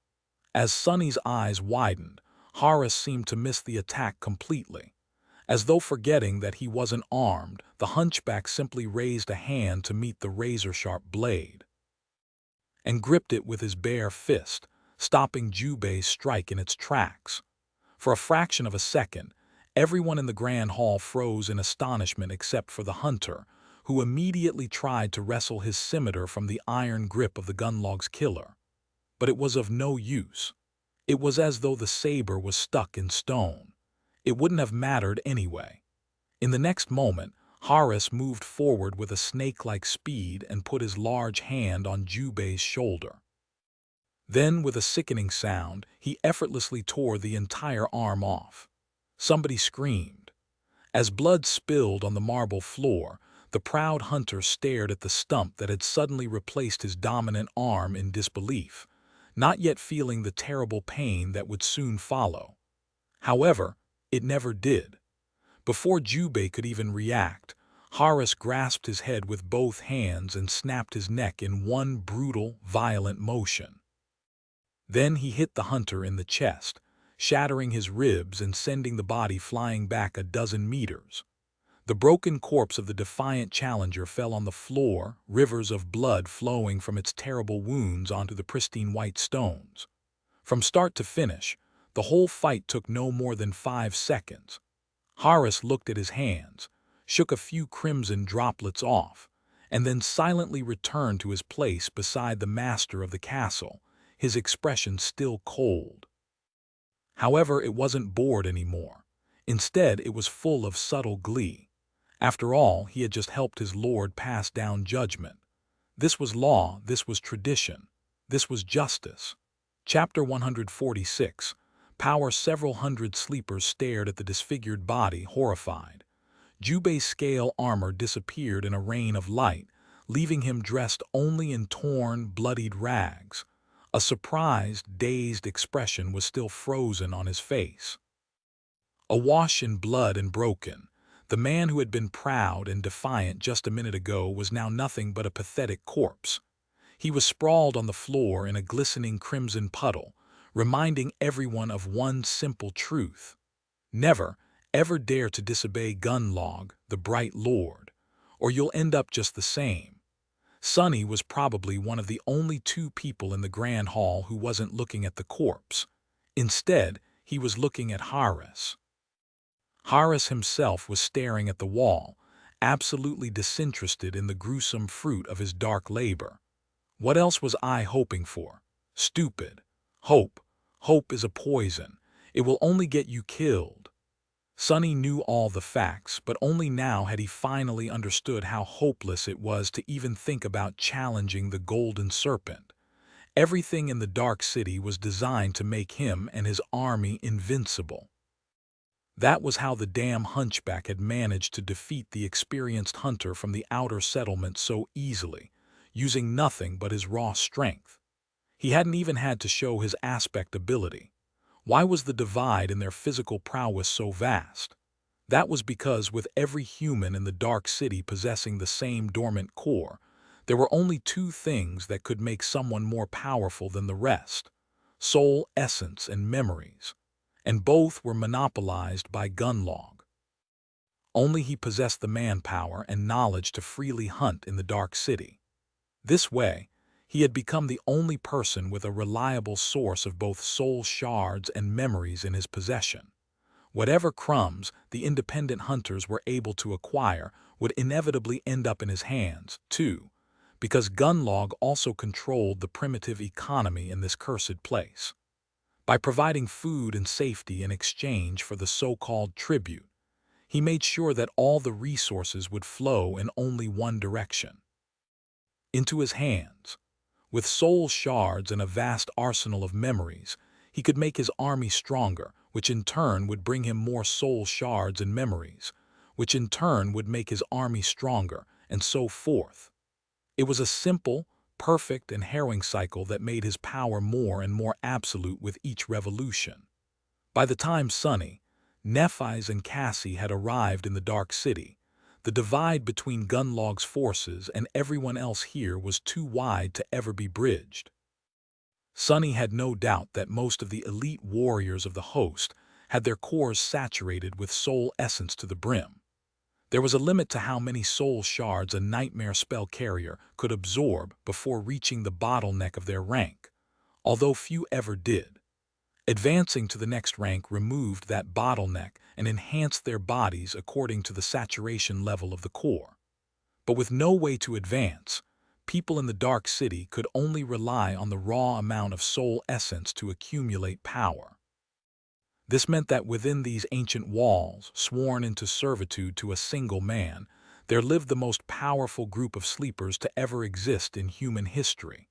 As Sonny's eyes widened, Horus seemed to miss the attack completely. As though forgetting that he wasn't armed, the hunchback simply raised a hand to meet the razor-sharp blade and gripped it with his bare fist, stopping Jubei's strike in its tracks. For a fraction of a second, everyone in the grand hall froze in astonishment except for the hunter, who immediately tried to wrestle his scimitar from the iron grip of the gunlog's killer. But it was of no use. It was as though the saber was stuck in stone. It wouldn't have mattered anyway. In the next moment, Horus moved forward with a snake-like speed and put his large hand on Jubei's shoulder. Then, with a sickening sound, he effortlessly tore the entire arm off. Somebody screamed. As blood spilled on the marble floor, the proud hunter stared at the stump that had suddenly replaced his dominant arm in disbelief, not yet feeling the terrible pain that would soon follow. However, it never did. Before Jubei could even react, Horus grasped his head with both hands and snapped his neck in one brutal, violent motion. Then he hit the hunter in the chest, shattering his ribs and sending the body flying back a dozen meters. The broken corpse of the defiant challenger fell on the floor, rivers of blood flowing from its terrible wounds onto the pristine white stones. From start to finish, the whole fight took no more than 5 seconds. Horus looked at his hands, shook a few crimson droplets off, and then silently returned to his place beside the master of the castle, his expression still cold. However, it wasn't bored anymore. Instead, it was full of subtle glee. After all, he had just helped his lord pass down judgment. This was law, this was tradition, this was justice. Chapter 146. Power. Several hundred sleepers stared at the disfigured body, horrified. Jubei's scale armor disappeared in a rain of light, leaving him dressed only in torn, bloodied rags. A surprised, dazed expression was still frozen on his face. Awash in blood and broken, the man who had been proud and defiant just a minute ago was now nothing but a pathetic corpse. He was sprawled on the floor in a glistening crimson puddle, reminding everyone of one simple truth. Never, ever dare to disobey Gunlog, the Bright Lord, or you'll end up just the same. Sonny was probably one of the only 2 people in the grand hall who wasn't looking at the corpse. Instead, he was looking at Horus. Horus himself was staring at the wall, absolutely disinterested in the gruesome fruit of his dark labor. What else was I hoping for? Stupid. Hope. Hope is a poison. It will only get you killed. Sonny knew all the facts, but only now had he finally understood how hopeless it was to even think about challenging the Golden Serpent. Everything in the Dark City was designed to make him and his army invincible. That was how the damn hunchback had managed to defeat the experienced hunter from the outer settlement so easily, using nothing but his raw strength. He hadn't even had to show his aspect ability. Why was the divide in their physical prowess so vast? That was because with every human in the Dark City possessing the same dormant core, There were only two things that could make someone more powerful than the rest: soul essence and memories, and both were monopolized by Gunlog. Only he possessed the manpower and knowledge to freely hunt in the Dark City. This way, he had become the only person with a reliable source of both soul shards and memories in his possession. Whatever crumbs the independent hunters were able to acquire would inevitably end up in his hands, too, because Gunlog also controlled the primitive economy in this cursed place. By providing food and safety in exchange for the so-called tribute, he made sure that all the resources would flow in only one direction: into his hands. With soul shards and a vast arsenal of memories, he could make his army stronger, which in turn would bring him more soul shards and memories, which in turn would make his army stronger, and so forth. It was a simple, perfect, and harrowing cycle that made his power more and more absolute with each revolution. By the time Sonny, Nephi's, and Cassie had arrived in the Dark City, the divide between Gunlog's forces and everyone else here was too wide to ever be bridged. Sonny had no doubt that most of the elite warriors of the host had their cores saturated with soul essence to the brim. There was a limit to how many soul shards a nightmare spell carrier could absorb before reaching the bottleneck of their rank, although few ever did. Advancing to the next rank removed that bottleneck and enhanced their bodies according to the saturation level of the core. But with no way to advance, people in the Dark City could only rely on the raw amount of soul essence to accumulate power. This meant that within these ancient walls, sworn into servitude to a single man, there lived the most powerful group of sleepers to ever exist in human history.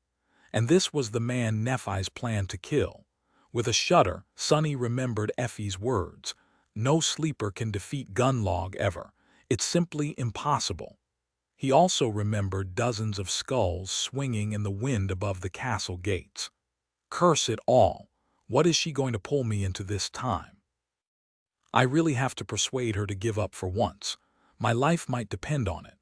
And this was the man Nephi's planned to kill. With a shudder, Sonny remembered Effie's words: "No sleeper can defeat Gunlog ever. It's simply impossible." He also remembered dozens of skulls swinging in the wind above the castle gates. Curse it all! What is she going to pull me into this time? I really have to persuade her to give up for once. My life might depend on it.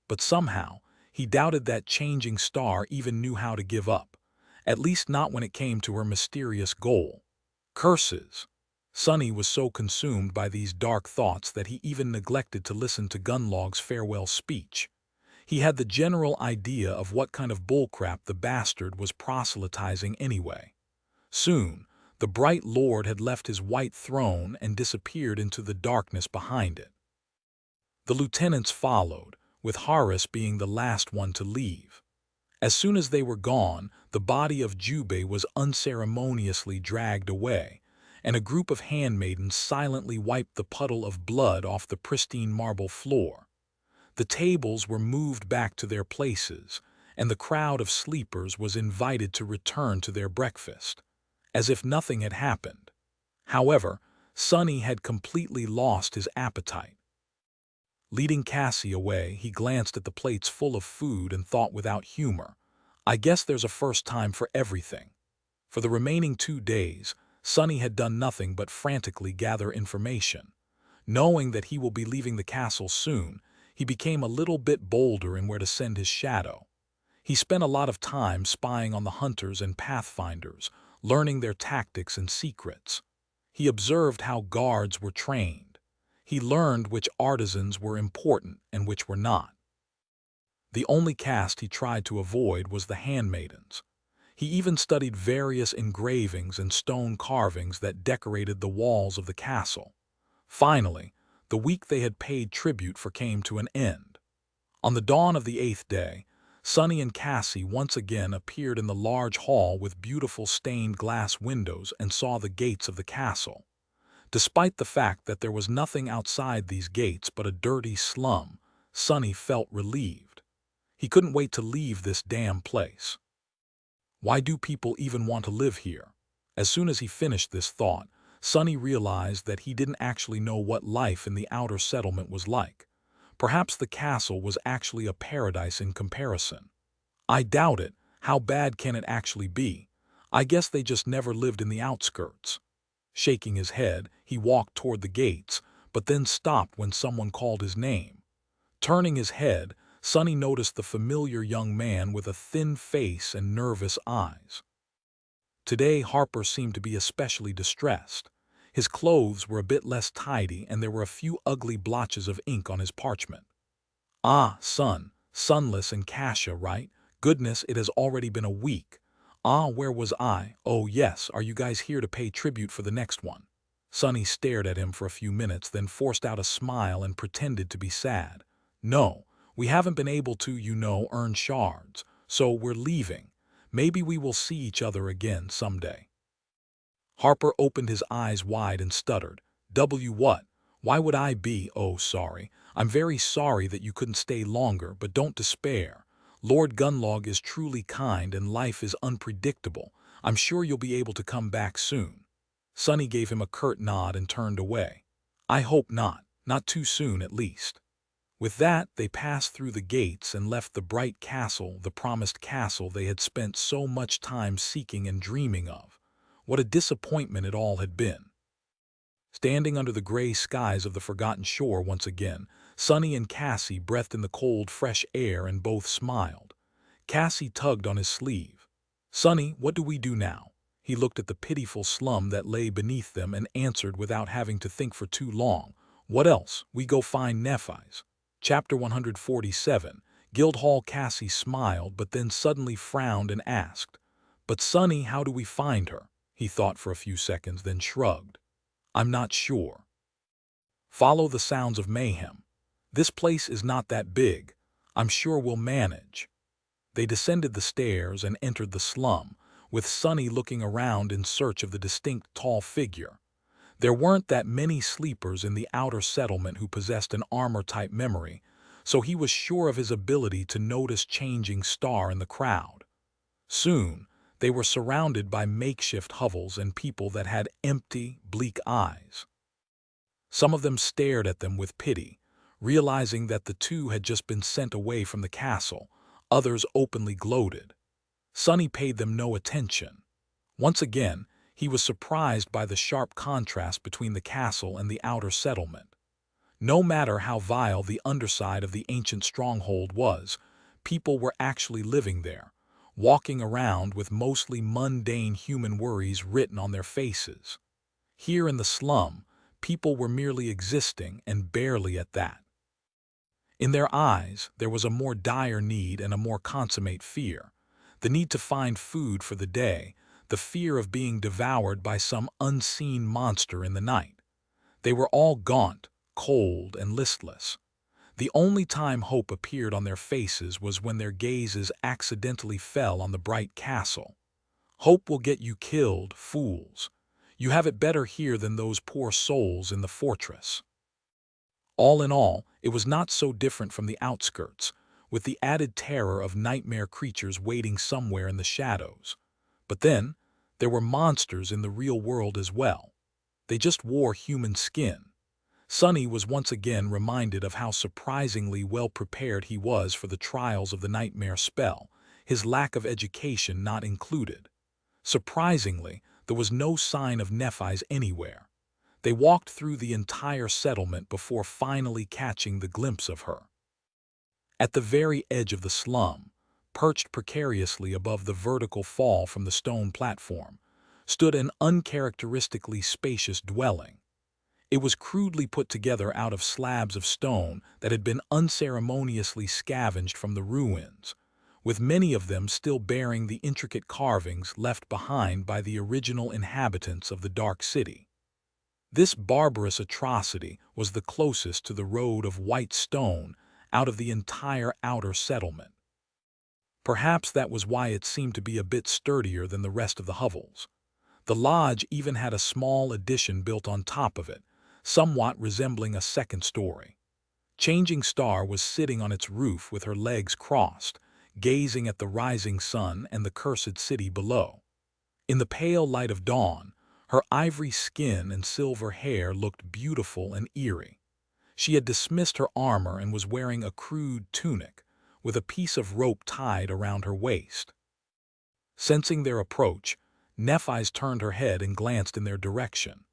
But somehow, he doubted that changing star even knew how to give up, at least not when it came to her mysterious goal. Curses! Sonny was so consumed by these dark thoughts that he even neglected to listen to Gunlog's farewell speech. He had the general idea of what kind of bullcrap the bastard was proselytizing anyway. Soon, the bright lord had left his white throne and disappeared into the darkness behind it. The lieutenants followed, with Harris being the last one to leave. As soon as they were gone, the body of Jubei was unceremoniously dragged away, and a group of handmaidens silently wiped the puddle of blood off the pristine marble floor. The tables were moved back to their places, and the crowd of sleepers was invited to return to their breakfast, as if nothing had happened. However, Sonny had completely lost his appetite. Leading Cassie away, he glanced at the plates full of food and thought without humor, "I guess there's a first time for everything." For the remaining 2 days, Sonny had done nothing but frantically gather information. Knowing that he will be leaving the castle soon, he became a little bit bolder in where to send his shadow. He spent a lot of time spying on the hunters and pathfinders, learning their tactics and secrets. He observed how guards were trained. He learned which artisans were important and which were not. The only caste he tried to avoid was the handmaidens. He even studied various engravings and stone carvings that decorated the walls of the castle. Finally, the week they had paid tribute for came to an end. On the dawn of the 8th day, Sonny and Cassie once again appeared in the large hall with beautiful stained glass windows and saw the gates of the castle. Despite the fact that there was nothing outside these gates but a dirty slum, Sonny felt relieved. He couldn't wait to leave this damn place. Why do people even want to live here? As soon as he finished this thought, Sonny realized that he didn't actually know what life in the outer settlement was like. Perhaps the castle was actually a paradise in comparison. I doubt it. How bad can it actually be? I guess they just never lived in the outskirts. Shaking his head, he walked toward the gates, but then stopped when someone called his name. Turning his head, Sonny noticed the familiar young man with a thin face and nervous eyes. Today, Harper seemed to be especially distressed. His clothes were a bit less tidy, and there were a few ugly blotches of ink on his parchment. "Ah, son, Sunless and Kasia, right? Goodness, it has already been a week. Ah, where was I? Oh yes, are you guys here to pay tribute for the next one?" Sonny stared at him for a few minutes, then forced out a smile and pretended to be sad. "No, we haven't been able to, earn shards, so we're leaving. Maybe we will see each other again someday." Harper opened his eyes wide and stuttered. What? Why would I be? Oh, sorry. I'm very sorry that you couldn't stay longer, but don't despair. Lord Gunlog is truly kind and life is unpredictable. I'm sure you'll be able to come back soon." Sonny gave him a curt nod and turned away. "I hope not. Not too soon, at least." With that, they passed through the gates and left the bright castle, the promised castle they had spent so much time seeking and dreaming of. What a disappointment it all had been. Standing under the gray skies of the forgotten shore once again, Sonny and Cassie breathed in the cold, fresh air and both smiled. Cassie tugged on his sleeve. "Sonny, what do we do now?" He looked at the pitiful slum that lay beneath them and answered without having to think for too long. "What else? We go find Nephi's." Chapter 147. Guildhall. Cassie smiled, but then suddenly frowned and asked, "But Sonny, how do we find her?" He thought for a few seconds, then shrugged. "I'm not sure. Follow the sounds of mayhem. This place is not that big. I'm sure we'll manage." They descended the stairs and entered the slum, with Sonny looking around in search of the distinct tall figure. There weren't that many sleepers in the outer settlement who possessed an armor-type memory, so he was sure of his ability to notice changing star in the crowd. Soon, they were surrounded by makeshift hovels and people that had empty, bleak eyes. Some of them stared at them with pity, realizing that the two had just been sent away from the castle. Others openly gloated. Sonny paid them no attention. Once again, he was surprised by the sharp contrast between the castle and the outer settlement. No matter how vile the underside of the ancient stronghold was, people were actually living there, walking around with mostly mundane human worries written on their faces. Here in the slum, people were merely existing, and barely at that. In their eyes, there was a more dire need and a more consummate fear. The need to find food for the day, the fear of being devoured by some unseen monster in the night. They were all gaunt, cold, and listless. The only time hope appeared on their faces was when their gazes accidentally fell on the bright castle. "Hope will get you killed, fools. You have it better here than those poor souls in the fortress." All in all, it was not so different from the outskirts, with the added terror of nightmare creatures waiting somewhere in the shadows. But then, there were monsters in the real world as well. They just wore human skin. Sonny was once again reminded of how surprisingly well prepared he was for the trials of the nightmare spell, his lack of education not included. Surprisingly, there was no sign of Nephi's anywhere. They walked through the entire settlement before finally catching the glimpse of her. At the very edge of the slum, perched precariously above the vertical fall from the stone platform, stood an uncharacteristically spacious dwelling. It was crudely put together out of slabs of stone that had been unceremoniously scavenged from the ruins, with many of them still bearing the intricate carvings left behind by the original inhabitants of the Dark City. This barbarous atrocity was the closest to the road of white stone out of the entire outer settlement. Perhaps that was why it seemed to be a bit sturdier than the rest of the hovels. The lodge even had a small addition built on top of it, somewhat resembling a second story. Changing Star was sitting on its roof with her legs crossed, gazing at the rising sun and the cursed city below. In the pale light of dawn, her ivory skin and silver hair looked beautiful and eerie. She had dismissed her armor and was wearing a crude tunic, with a piece of rope tied around her waist. Sensing their approach, Nephi's turned her head and glanced in their direction.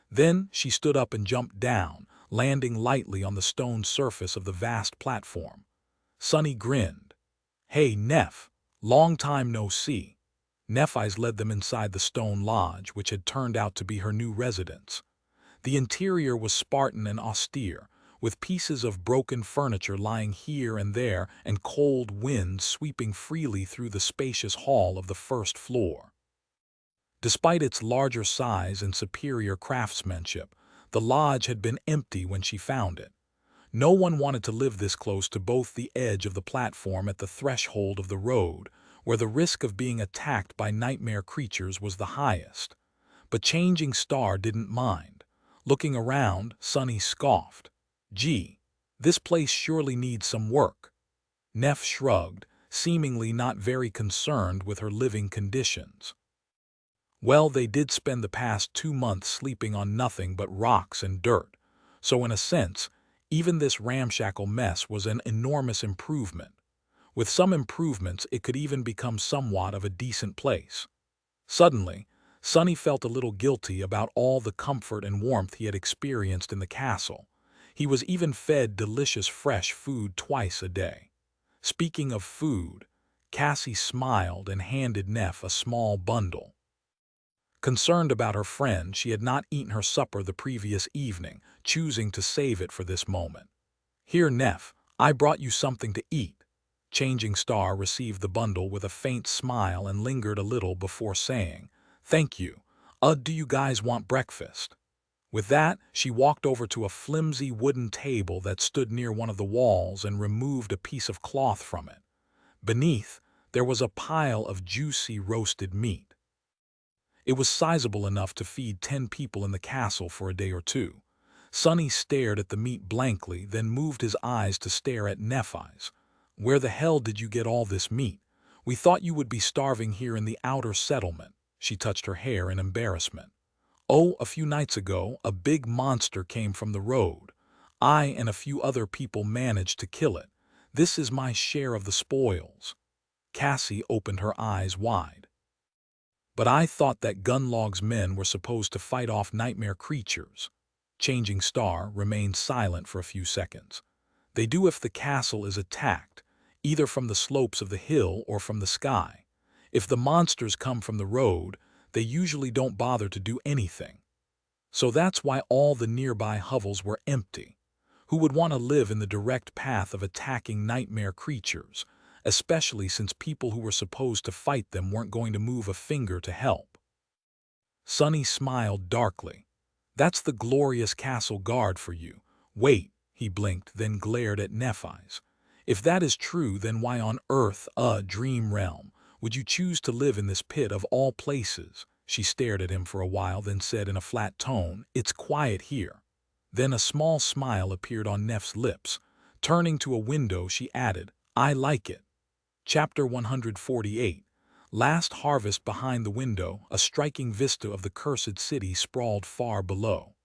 Then she stood up and jumped down, landing lightly on the stone surface of the vast platform. Sunny grinned. "Hey, Neff, long time no see." Nephis led them inside the stone lodge, which had turned out to be her new residence. The interior was Spartan and austere, with pieces of broken furniture lying here and there and cold winds sweeping freely through the spacious hall of the first floor. Despite its larger size and superior craftsmanship, the lodge had been empty when she found it. No one wanted to live this close to both the edge of the platform at the threshold of the road, where the risk of being attacked by nightmare creatures was the highest. But Changing Star didn't mind. Looking around, Sunny scoffed. "Gee, this place surely needs some work." Neff shrugged, seemingly not very concerned with her living conditions. Well, they did spend the past 2 months sleeping on nothing but rocks and dirt, so in a sense, even this ramshackle mess was an enormous improvement. With some improvements, it could even become somewhat of a decent place. Suddenly, Sonny felt a little guilty about all the comfort and warmth he had experienced in the castle. He was even fed delicious fresh food twice a day. Speaking of food, Cassie smiled and handed Neff a small bundle. Concerned about her friend, she had not eaten her supper the previous evening, choosing to save it for this moment. "Here, Neff, I brought you something to eat." Changing Star received the bundle with a faint smile and lingered a little before saying, "Thank you. Do you guys want breakfast?" With that, she walked over to a flimsy wooden table that stood near one of the walls and removed a piece of cloth from it. Beneath, there was a pile of juicy roasted meat. It was sizable enough to feed 10 people in the castle for a day or two. Sonny stared at the meat blankly, then moved his eyes to stare at Nephis. "Where the hell did you get all this meat? We thought you would be starving here in the outer settlement." She touched her hair in embarrassment. "Oh, a few nights ago, a big monster came from the road. I and a few other people managed to kill it. This is my share of the spoils." Cassie opened her eyes wide. "But I thought that Gunlog's men were supposed to fight off nightmare creatures." Changing Star remained silent for a few seconds. "They do if the castle is attacked, either from the slopes of the hill or from the sky. If the monsters come from the road, they usually don't bother to do anything. So that's why all the nearby hovels were empty. Who would want to live in the direct path of attacking nightmare creatures, especially since people who were supposed to fight them weren't going to move a finger to help?" Sonny smiled darkly. "That's the glorious castle guard for you. Wait," he blinked, then glared at Nephis. "If that is true, then why on earth, dream realm, would you choose to live in this pit of all places?" She stared at him for a while, then said in a flat tone, "It's quiet here." Then a small smile appeared on Neff's lips. Turning to a window, she added, "I like it." Chapter 148. Last harvest. Behind the window, a striking vista of the cursed city sprawled far below.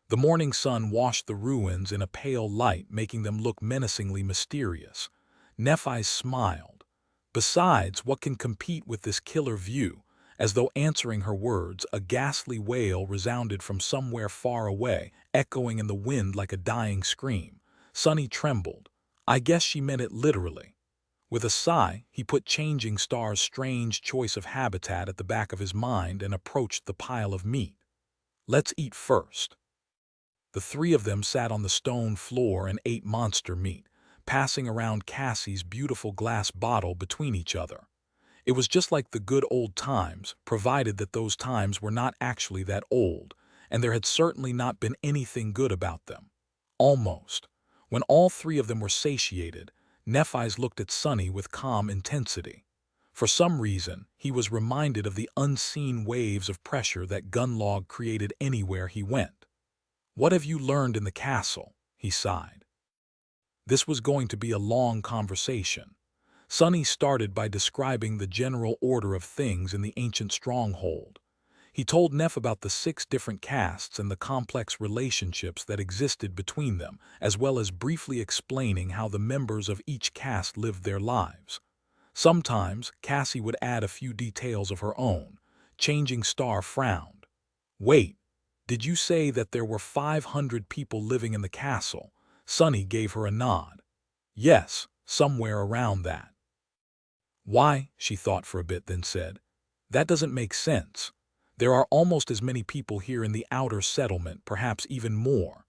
The morning sun washed the ruins in a pale light, making them look menacingly mysterious. Nephis smiled. "Besides, what can compete with this killer view?" As though answering her words, a ghastly wail resounded from somewhere far away, echoing in the wind like a dying scream. Sonny trembled. I guess she meant it literally. With a sigh, he put Changing Star's strange choice of habitat at the back of his mind and approached the pile of meat. "Let's eat first." The three of them sat on the stone floor and ate monster meat, passing around Cassie's beautiful glass bottle between each other. It was just like the good old times, provided that those times were not actually that old, and there had certainly not been anything good about them. Almost. When all three of them were satiated, Nephis looked at Sonny with calm intensity. For some reason, he was reminded of the unseen waves of pressure that Gunlog created anywhere he went. "What have you learned in the castle?" he sighed. This was going to be a long conversation. Sonny started by describing the general order of things in the ancient stronghold. He told Neff about the 6 different castes and the complex relationships that existed between them, as well as briefly explaining how the members of each caste lived their lives. Sometimes, Cassie would add a few details of her own. Changing Star frowned. "Wait, did you say that there were 500 people living in the castle?" Sonny gave her a nod. "Yes, somewhere around that. Why? She thought for a bit, then said, that doesn't make sense. There are almost as many people here in the outer settlement, perhaps even more.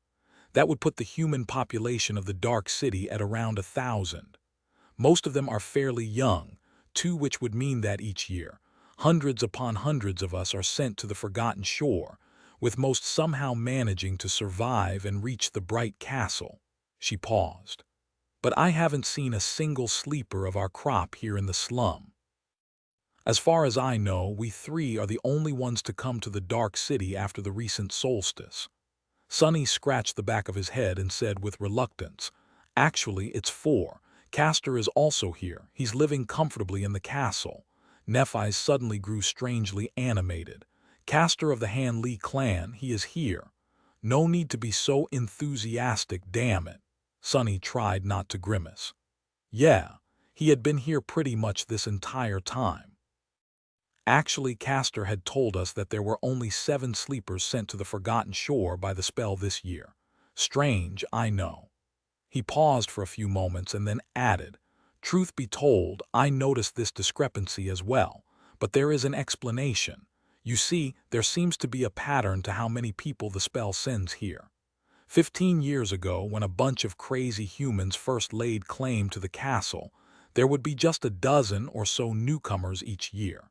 That would put the human population of the Dark City at around 1,000. Most of them are fairly young, too, which would mean that each year, hundreds upon hundreds of us are sent to the Forgotten Shore, with most somehow managing to survive and reach the bright castle. She paused. But I haven't seen a single sleeper of our crop here in the slum. As far as I know, we three are the only ones to come to the Dark City after the recent solstice. Sonny scratched the back of his head and said with reluctance, actually, it's 4. Castor is also here. He's living comfortably in the castle. Nephi's suddenly grew strangely animated. Castor of the Han Lee clan, he is here. No need to be so enthusiastic, damn it. Sonny tried not to grimace. Yeah, he had been here pretty much this entire time. Actually, Castor had told us that there were only 7 sleepers sent to the Forgotten Shore by the spell this year. Strange, I know. He paused for a few moments and then added, truth be told, I noticed this discrepancy as well, but there is an explanation. You see, there seems to be a pattern to how many people the spell sends here. 15 years ago, when a bunch of crazy humans first laid claim to the castle, there would be just a dozen or so newcomers each year.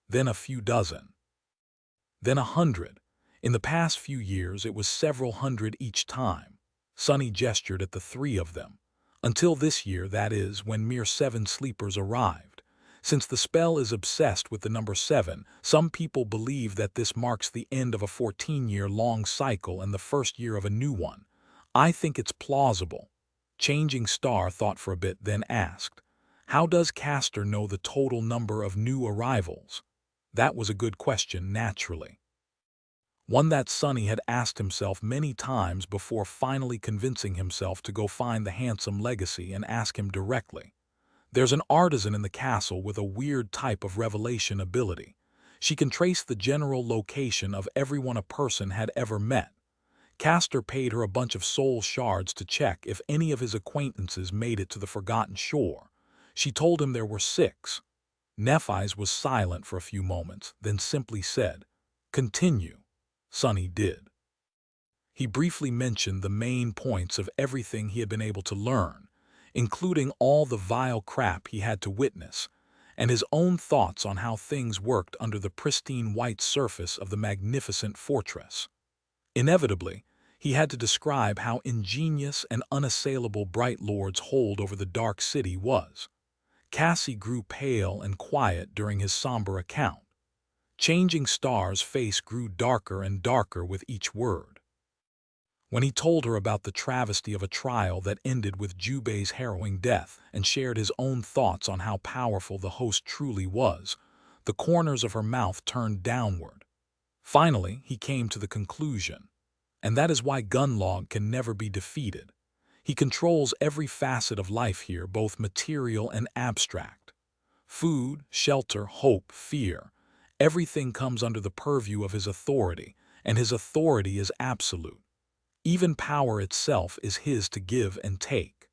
Then a few dozen. Then 100. In the past few years, it was several hundred each time. Sonny gestured at the 3 of them. Until this year, that is, when mere 7 sleepers arrived. Since the spell is obsessed with the number 7, some people believe that this marks the end of a 14-year-long cycle and the first year of a new one. I think it's plausible. Changing Star thought for a bit, then asked, how does Castor know the total number of new arrivals? That was a good question, naturally. One that Sonny had asked himself many times before finally convincing himself to go find the handsome Legacy and ask him directly. There's an artisan in the castle with a weird type of revelation ability. She can trace the general location of everyone a person had ever met. Castor paid her a bunch of soul shards to check if any of his acquaintances made it to the Forgotten Shore. She told him there were 6. Nephi's was silent for a few moments, then simply said, continue. Sonny did. He briefly mentioned the main points of everything he had been able to learn, including all the vile crap he had to witness, and his own thoughts on how things worked under the pristine white surface of the magnificent fortress. Inevitably, he had to describe how ingenious and unassailable Bright Lord's hold over the Dark City was. Cassie grew pale and quiet during his somber account. Changing Star's face grew darker and darker with each word. When he told her about the travesty of a trial that ended with Jubei's harrowing death and shared his own thoughts on how powerful the host truly was, the corners of her mouth turned downward. Finally, he came to the conclusion, and that is why Gunlog can never be defeated. He controls every facet of life here, both material and abstract. Food, shelter, hope, fear. Everything comes under the purview of his authority, and his authority is absolute. Even power itself is his to give and take.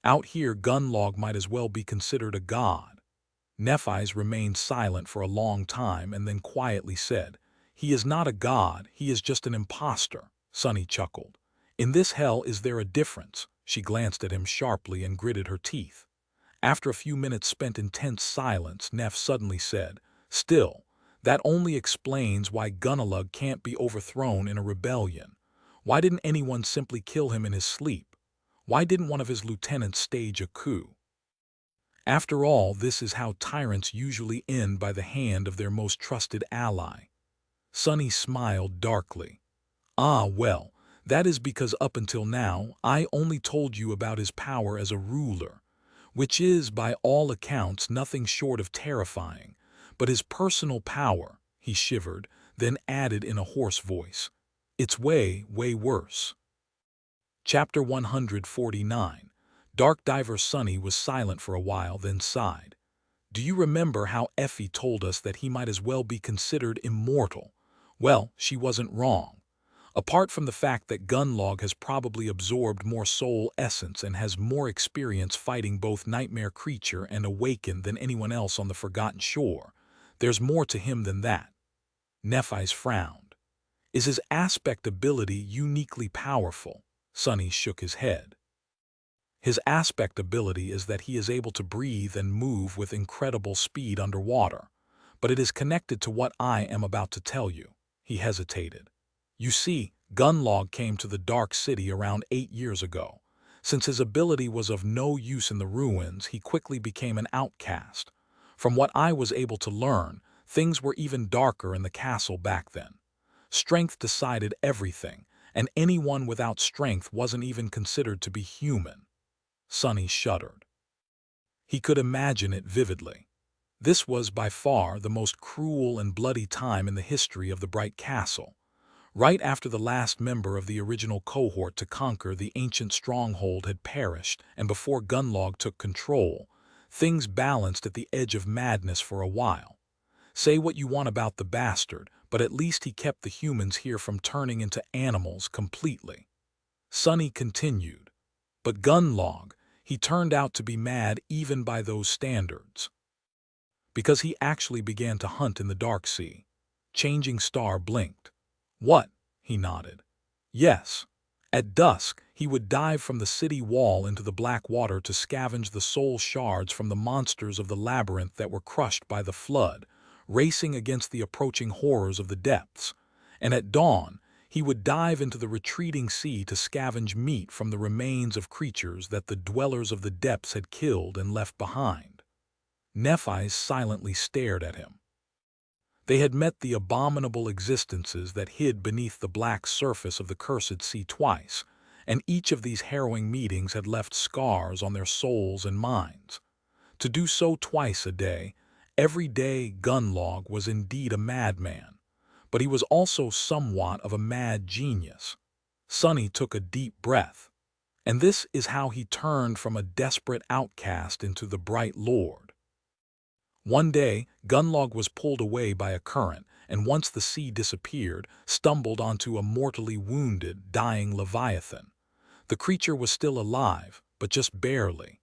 Out here, Gunlog might as well be considered a god. Nephi's remained silent for a long time and then quietly said, he is not a god, he is just an imposter. Sonny chuckled. In this hell is there a difference? She glanced at him sharply and gritted her teeth. After a few minutes spent in tense silence, Neph suddenly said, still, that only explains why Gunalug can't be overthrown in a rebellion. Why didn't anyone simply kill him in his sleep? Why didn't one of his lieutenants stage a coup? After all, this is how tyrants usually end, by the hand of their most trusted ally. Sonny smiled darkly. Ah, well, that is because up until now, I only told you about his power as a ruler, which is, by all accounts, nothing short of terrifying. But his personal power, he shivered, then added in a hoarse voice, it's way, way worse. Chapter 149. Dark Diver Sonny was silent for a while, then sighed. Do you remember how Effie told us that he might as well be considered immortal? Well, she wasn't wrong. Apart from the fact that Gunlog has probably absorbed more soul essence and has more experience fighting both nightmare creature and awakened than anyone else on the Forgotten Shore, there's more to him than that. Nephi's frowned. Is his aspect ability uniquely powerful? Sonny shook his head. His aspect ability is that he is able to breathe and move with incredible speed underwater, but it is connected to what I am about to tell you. He hesitated. You see, Gunlog came to the Dark City around 8 years ago. Since his ability was of no use in the ruins, he quickly became an outcast. From what I was able to learn, things were even darker in the castle back then. Strength decided everything, and anyone without strength wasn't even considered to be human. Sonny shuddered. He could imagine it vividly. This was by far the most cruel and bloody time in the history of the Bright Castle. Right after the last member of the original cohort to conquer the ancient stronghold had perished and before Gunlog took control, things balanced at the edge of madness for a while. Say what you want about the bastard, but at least he kept the humans here from turning into animals completely. Sonny continued. But Gunlog, he turned out to be mad even by those standards. Because he actually began to hunt in the Dark Sea. Changing Star blinked. What? He nodded. Yes. At dusk, he would dive from the city wall into the black water to scavenge the soul shards from the monsters of the labyrinth that were crushed by the flood, racing against the approaching horrors of the depths. And at dawn, he would dive into the retreating sea to scavenge meat from the remains of creatures that the dwellers of the depths had killed and left behind. Nephi silently stared at him. They had met the abominable existences that hid beneath the black surface of the cursed sea twice, and each of these harrowing meetings had left scars on their souls and minds. To do so twice a day, every day, Gunlog was indeed a madman, but he was also somewhat of a mad genius. Sonny took a deep breath, and this is how he turned from a desperate outcast into the Bright Lord. One day, Gunlog was pulled away by a current, and once the sea disappeared, stumbled onto a mortally wounded, dying Leviathan. The creature was still alive, but just barely.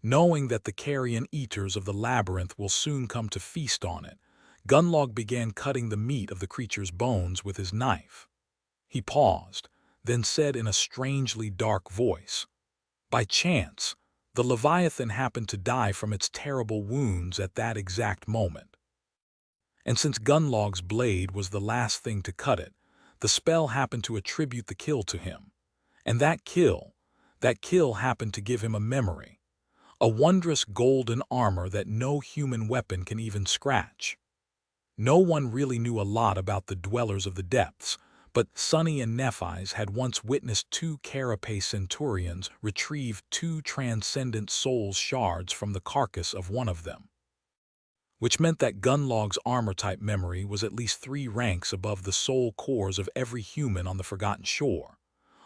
Knowing that the carrion eaters of the labyrinth will soon come to feast on it, Gunlog began cutting the meat of the creature's bones with his knife. He paused, then said in a strangely dark voice, "By chance, the Leviathan happened to die from its terrible wounds at that exact moment. And since Gunlog's blade was the last thing to cut it, the spell happened to attribute the kill to him. And that kill happened to give him a memory, a wondrous golden armor that no human weapon can even scratch." No one really knew a lot about the dwellers of the depths, but Sonny and Nephi's had once witnessed 2 carapace centurions retrieve 2 transcendent soul shards from the carcass of one of them, which meant that Gunlog's armor-type memory was at least 3 ranks above the soul cores of every human on the Forgotten Shore.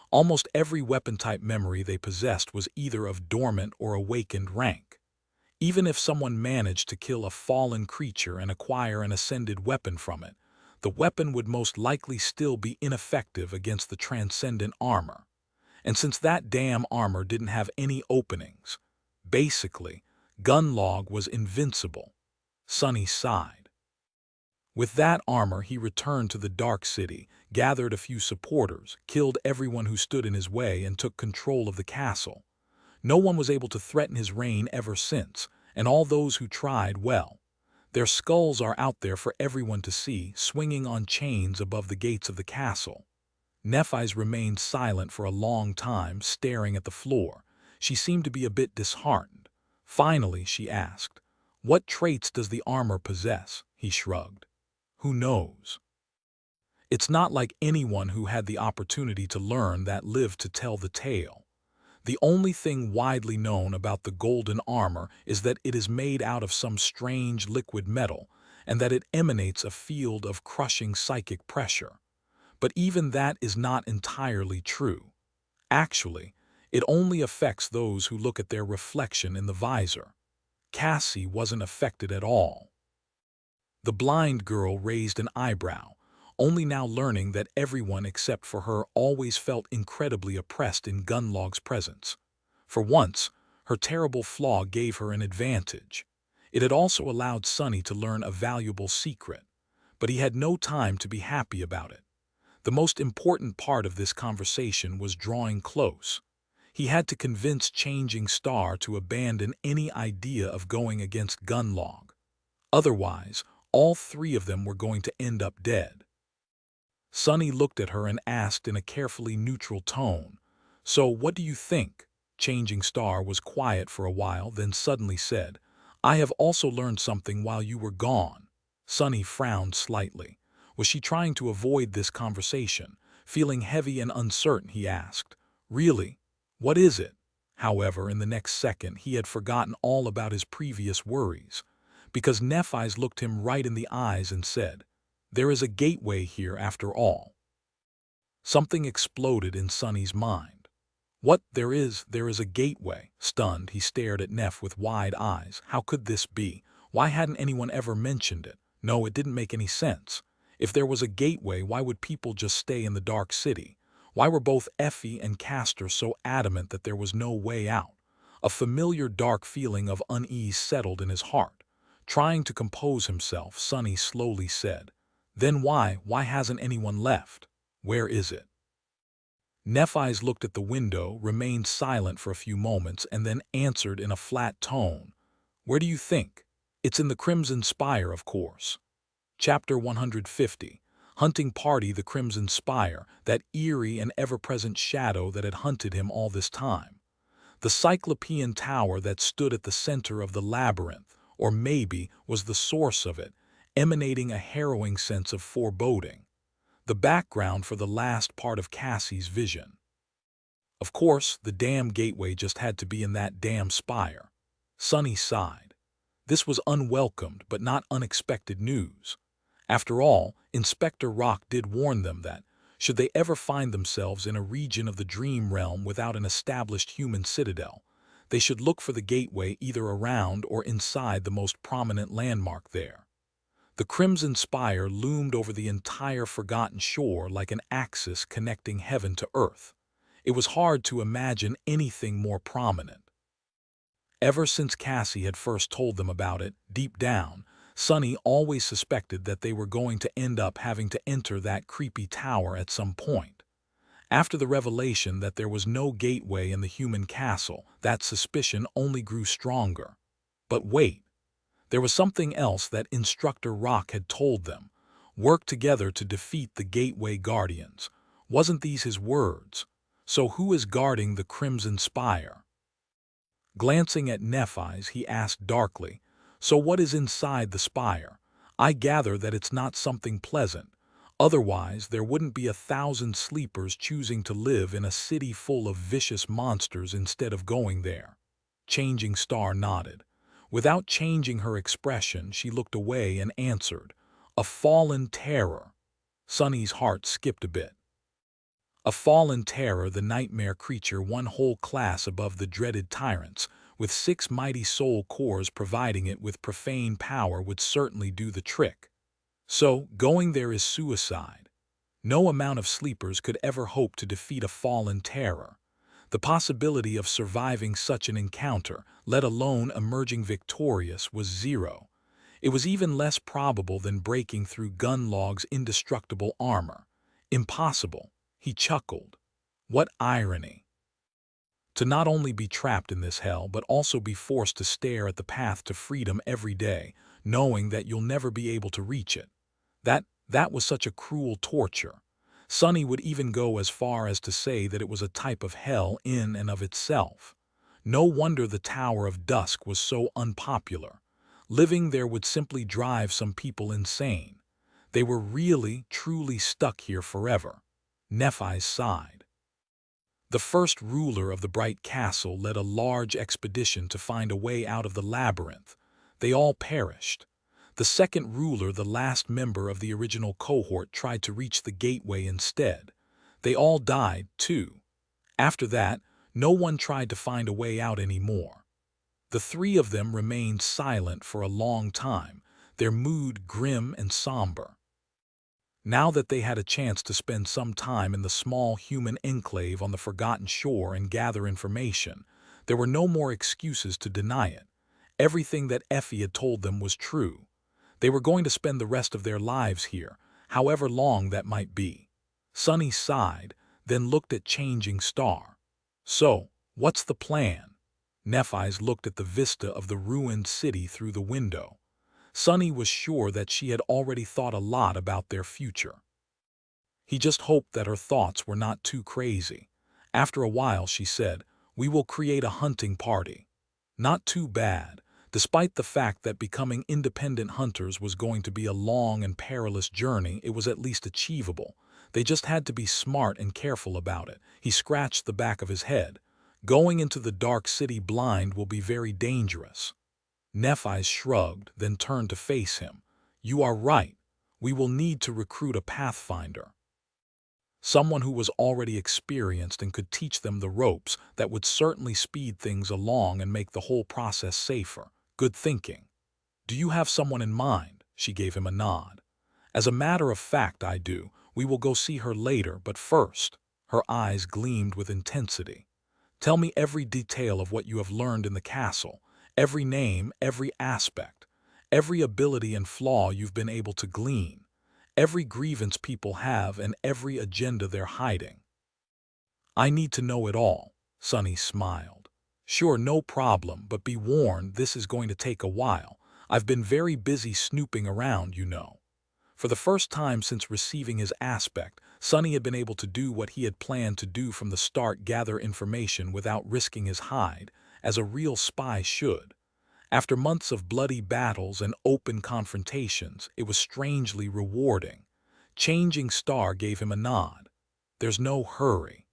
Almost every weapon-type memory they possessed was either of dormant or awakened rank. Even if someone managed to kill a fallen creature and acquire an ascended weapon from it, the weapon would most likely still be ineffective against the transcendent armor. And since that damn armor didn't have any openings, basically, Gunlog was invincible. Sonny sighed. With that armor, he returned to the Dark City, gathered a few supporters, killed everyone who stood in his way, and took control of the castle. No one was able to threaten his reign ever since, and all those who tried, well, their skulls are out there for everyone to see, swinging on chains above the gates of the castle. Nephi's remained silent for a long time, staring at the floor. She seemed to be a bit disheartened. Finally, she asked, "What traits does the armor possess?" He shrugged. "Who knows? It's not like anyone who had the opportunity to learn that lived to tell the tale. The only thing widely known about the golden armor is that it is made out of some strange liquid metal, and that it emanates a field of crushing psychic pressure. But even that is not entirely true. Actually, it only affects those who look at their reflection in the visor. Cassie wasn't affected at all." The blind girl raised an eyebrow. only now learning that everyone except for her always felt incredibly oppressed in Gunlog's presence. For once, her terrible flaw gave her an advantage. It had also allowed Sonny to learn a valuable secret, but he had no time to be happy about it. The most important part of this conversation was drawing close. He had to convince Changing Star to abandon any idea of going against Gunlog. Otherwise, all three of them were going to end up dead. Sonny looked at her and asked in a carefully neutral tone, "So what do you think?" Changing Star was quiet for a while, then suddenly said, "I have also learned something while you were gone." Sonny frowned slightly. Was she trying to avoid this conversation? Feeling heavy and uncertain, he asked, "Really? What is it?" However, in the next second, he had forgotten all about his previous worries, because Nephi's looked him right in the eyes and said, "There is a gateway here after all." Something exploded in Sonny's mind. What, there is a gateway? Stunned, he stared at Neph with wide eyes. How could this be? Why hadn't anyone ever mentioned it? No, it didn't make any sense. If there was a gateway, why would people just stay in the dark city? Why were both Effie and Castor so adamant that there was no way out? A familiar dark feeling of unease settled in his heart. Trying to compose himself, Sonny slowly said, "Then why hasn't anyone left? Where is it?" Nephi's looked at the window, remained silent for a few moments, and then answered in a flat tone, "Where do you think? It's in the Crimson Spire, of course." Chapter 150. Hunting Party. The Crimson Spire, that eerie and ever-present shadow that had hunted him all this time. The Cyclopean tower that stood at the center of the labyrinth, or maybe was the source of it, emanating a harrowing sense of foreboding. The background for the last part of Cassie's vision. Of course, the damn gateway just had to be in that damn spire. Sonny sighed. This was unwelcomed but not unexpected news. After all, Inspector Rock did warn them that, should they ever find themselves in a region of the dream realm without an established human citadel, they should look for the gateway either around or inside the most prominent landmark there. The Crimson Spire loomed over the entire forgotten shore like an axis connecting heaven to earth. It was hard to imagine anything more prominent. Ever since Cassie had first told them about it, deep down, Sonny always suspected that they were going to end up having to enter that creepy tower at some point. After the revelation that there was no gateway in the human castle, that suspicion only grew stronger. But wait. There was something else that Instructor Rock had told them. Work together to defeat the Gateway Guardians. Wasn't these his words? So who is guarding the Crimson Spire? Glancing at Nephi's, he asked darkly, "So what is inside the spire? I gather that it's not something pleasant. Otherwise, there wouldn't be 1,000 sleepers choosing to live in a city full of vicious monsters instead of going there." Changing Star nodded. Without changing her expression, she looked away and answered, "A fallen terror." Sonny's heart skipped a bit. A fallen terror, the nightmare creature one whole class above the dreaded tyrants, with 6 mighty soul cores providing it with profane power, would certainly do the trick. So, going there is suicide. No amount of sleepers could ever hope to defeat a fallen terror. The possibility of surviving such an encounter, let alone emerging victorious, was zero. It was even less probable than breaking through Gunlog's indestructible armor. Impossible, he chuckled. What irony. To not only be trapped in this hell, but also be forced to stare at the path to freedom every day, knowing that you'll never be able to reach it. That was such a cruel torture. Sonny would even go as far as to say that it was a type of hell in and of itself. No wonder the Tower of Dusk was so unpopular. Living there would simply drive some people insane. They were really, truly stuck here forever. Nephi sighed. The first ruler of the Bright Castle led a large expedition to find a way out of the labyrinth. They all perished. The second ruler, the last member of the original cohort, tried to reach the gateway instead. They all died, too. After that, no one tried to find a way out anymore. The 3 of them remained silent for a long time, their mood grim and somber. Now that they had a chance to spend some time in the small human enclave on the forgotten shore and gather information, there were no more excuses to deny it. Everything that Effie had told them was true. They were going to spend the rest of their lives here, however long that might be. Sunny sighed, then looked at Changing Star. So, what's the plan? Nephi's looked at the vista of the ruined city through the window. Sunny was sure that she had already thought a lot about their future. He just hoped that her thoughts were not too crazy. After a while she said, "We will create a hunting party." Not too bad. Despite the fact that becoming independent hunters was going to be a long and perilous journey, it was at least achievable. They just had to be smart and careful about it. He scratched the back of his head. Going into the dark city blind will be very dangerous. Nephi shrugged, then turned to face him. "You are right. We will need to recruit a pathfinder. Someone who was already experienced and could teach them the ropes that would certainly speed things along and make the whole process safer." Good thinking. "Do you have someone in mind?" She gave him a nod. "As a matter of fact, I do. We will go see her later, but first." Her eyes gleamed with intensity. "Tell me every detail of what you have learned in the castle. Every name, every aspect, every ability and flaw you've been able to glean. Every grievance people have and every agenda they're hiding." "I need to know it all," Sunny smiled. "Sure, no problem, but be warned, this is going to take a while. I've been very busy snooping around, you know." For the first time since receiving his aspect, Sunny had been able to do what he had planned to do from the start: gather information without risking his hide, as a real spy should. After months of bloody battles and open confrontations, it was strangely rewarding. Changing Star gave him a nod. "There's no hurry."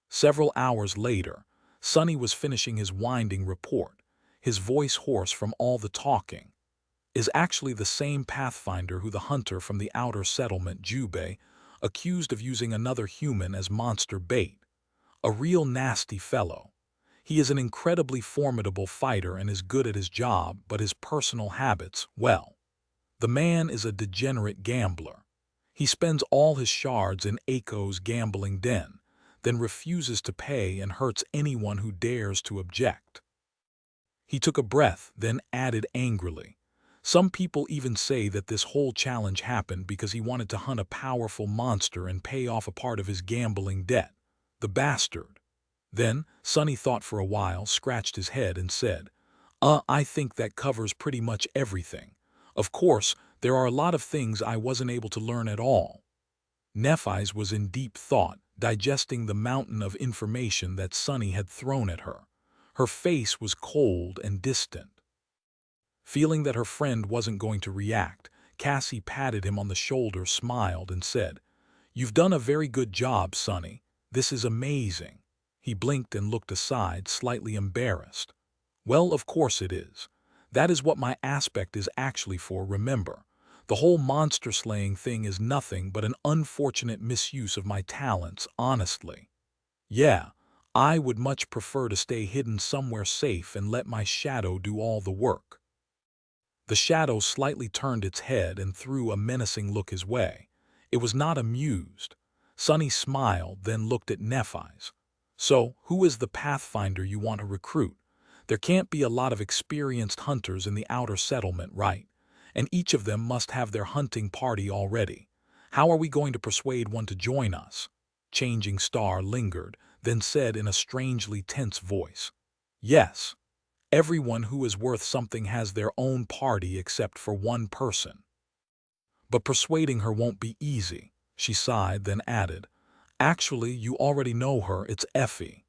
Several hours later, Sunny was finishing his winding report, his voice hoarse from all the talking. "Is actually the same pathfinder who the hunter from the outer settlement, Jubei, accused of using another human as monster bait. A real nasty fellow. He is an incredibly formidable fighter and is good at his job, but his personal habits, well. The man is a degenerate gambler. He spends all his shards in Aiko's gambling den, then refuses to pay and hurts anyone who dares to object." He took a breath, then added angrily, "Some people even say that this whole challenge happened because he wanted to hunt a powerful monster and pay off a part of his gambling debt. The bastard." Then, Sunny thought for a while, scratched his head and said, I think that covers pretty much everything. Of course, there are a lot of things I wasn't able to learn at all." Nephi's was in deep thought, digesting the mountain of information that Sunny had thrown at her. Her face was cold and distant. Feeling that her friend wasn't going to react, Cassie patted him on the shoulder, smiled, and said, "You've done a very good job, Sunny. This is amazing." He blinked and looked aside, slightly embarrassed. "Well, of course it is. That is what my aspect is actually for, remember. The whole monster-slaying thing is nothing but an unfortunate misuse of my talents, honestly. Yeah, I would much prefer to stay hidden somewhere safe and let my shadow do all the work." The shadow slightly turned its head and threw a menacing look his way. It was not amused. Sunny smiled, then looked at Nephi's. "So, who is the pathfinder you want to recruit? There can't be a lot of experienced hunters in the outer settlement, right? And each of them must have their hunting party already. How are we going to persuade one to join us?" Changing Star lingered, then said in a strangely tense voice, "Yes. Everyone who is worth something has their own party except for one person. But persuading her won't be easy." She sighed, then added, "Actually, you already know her, it's Effie."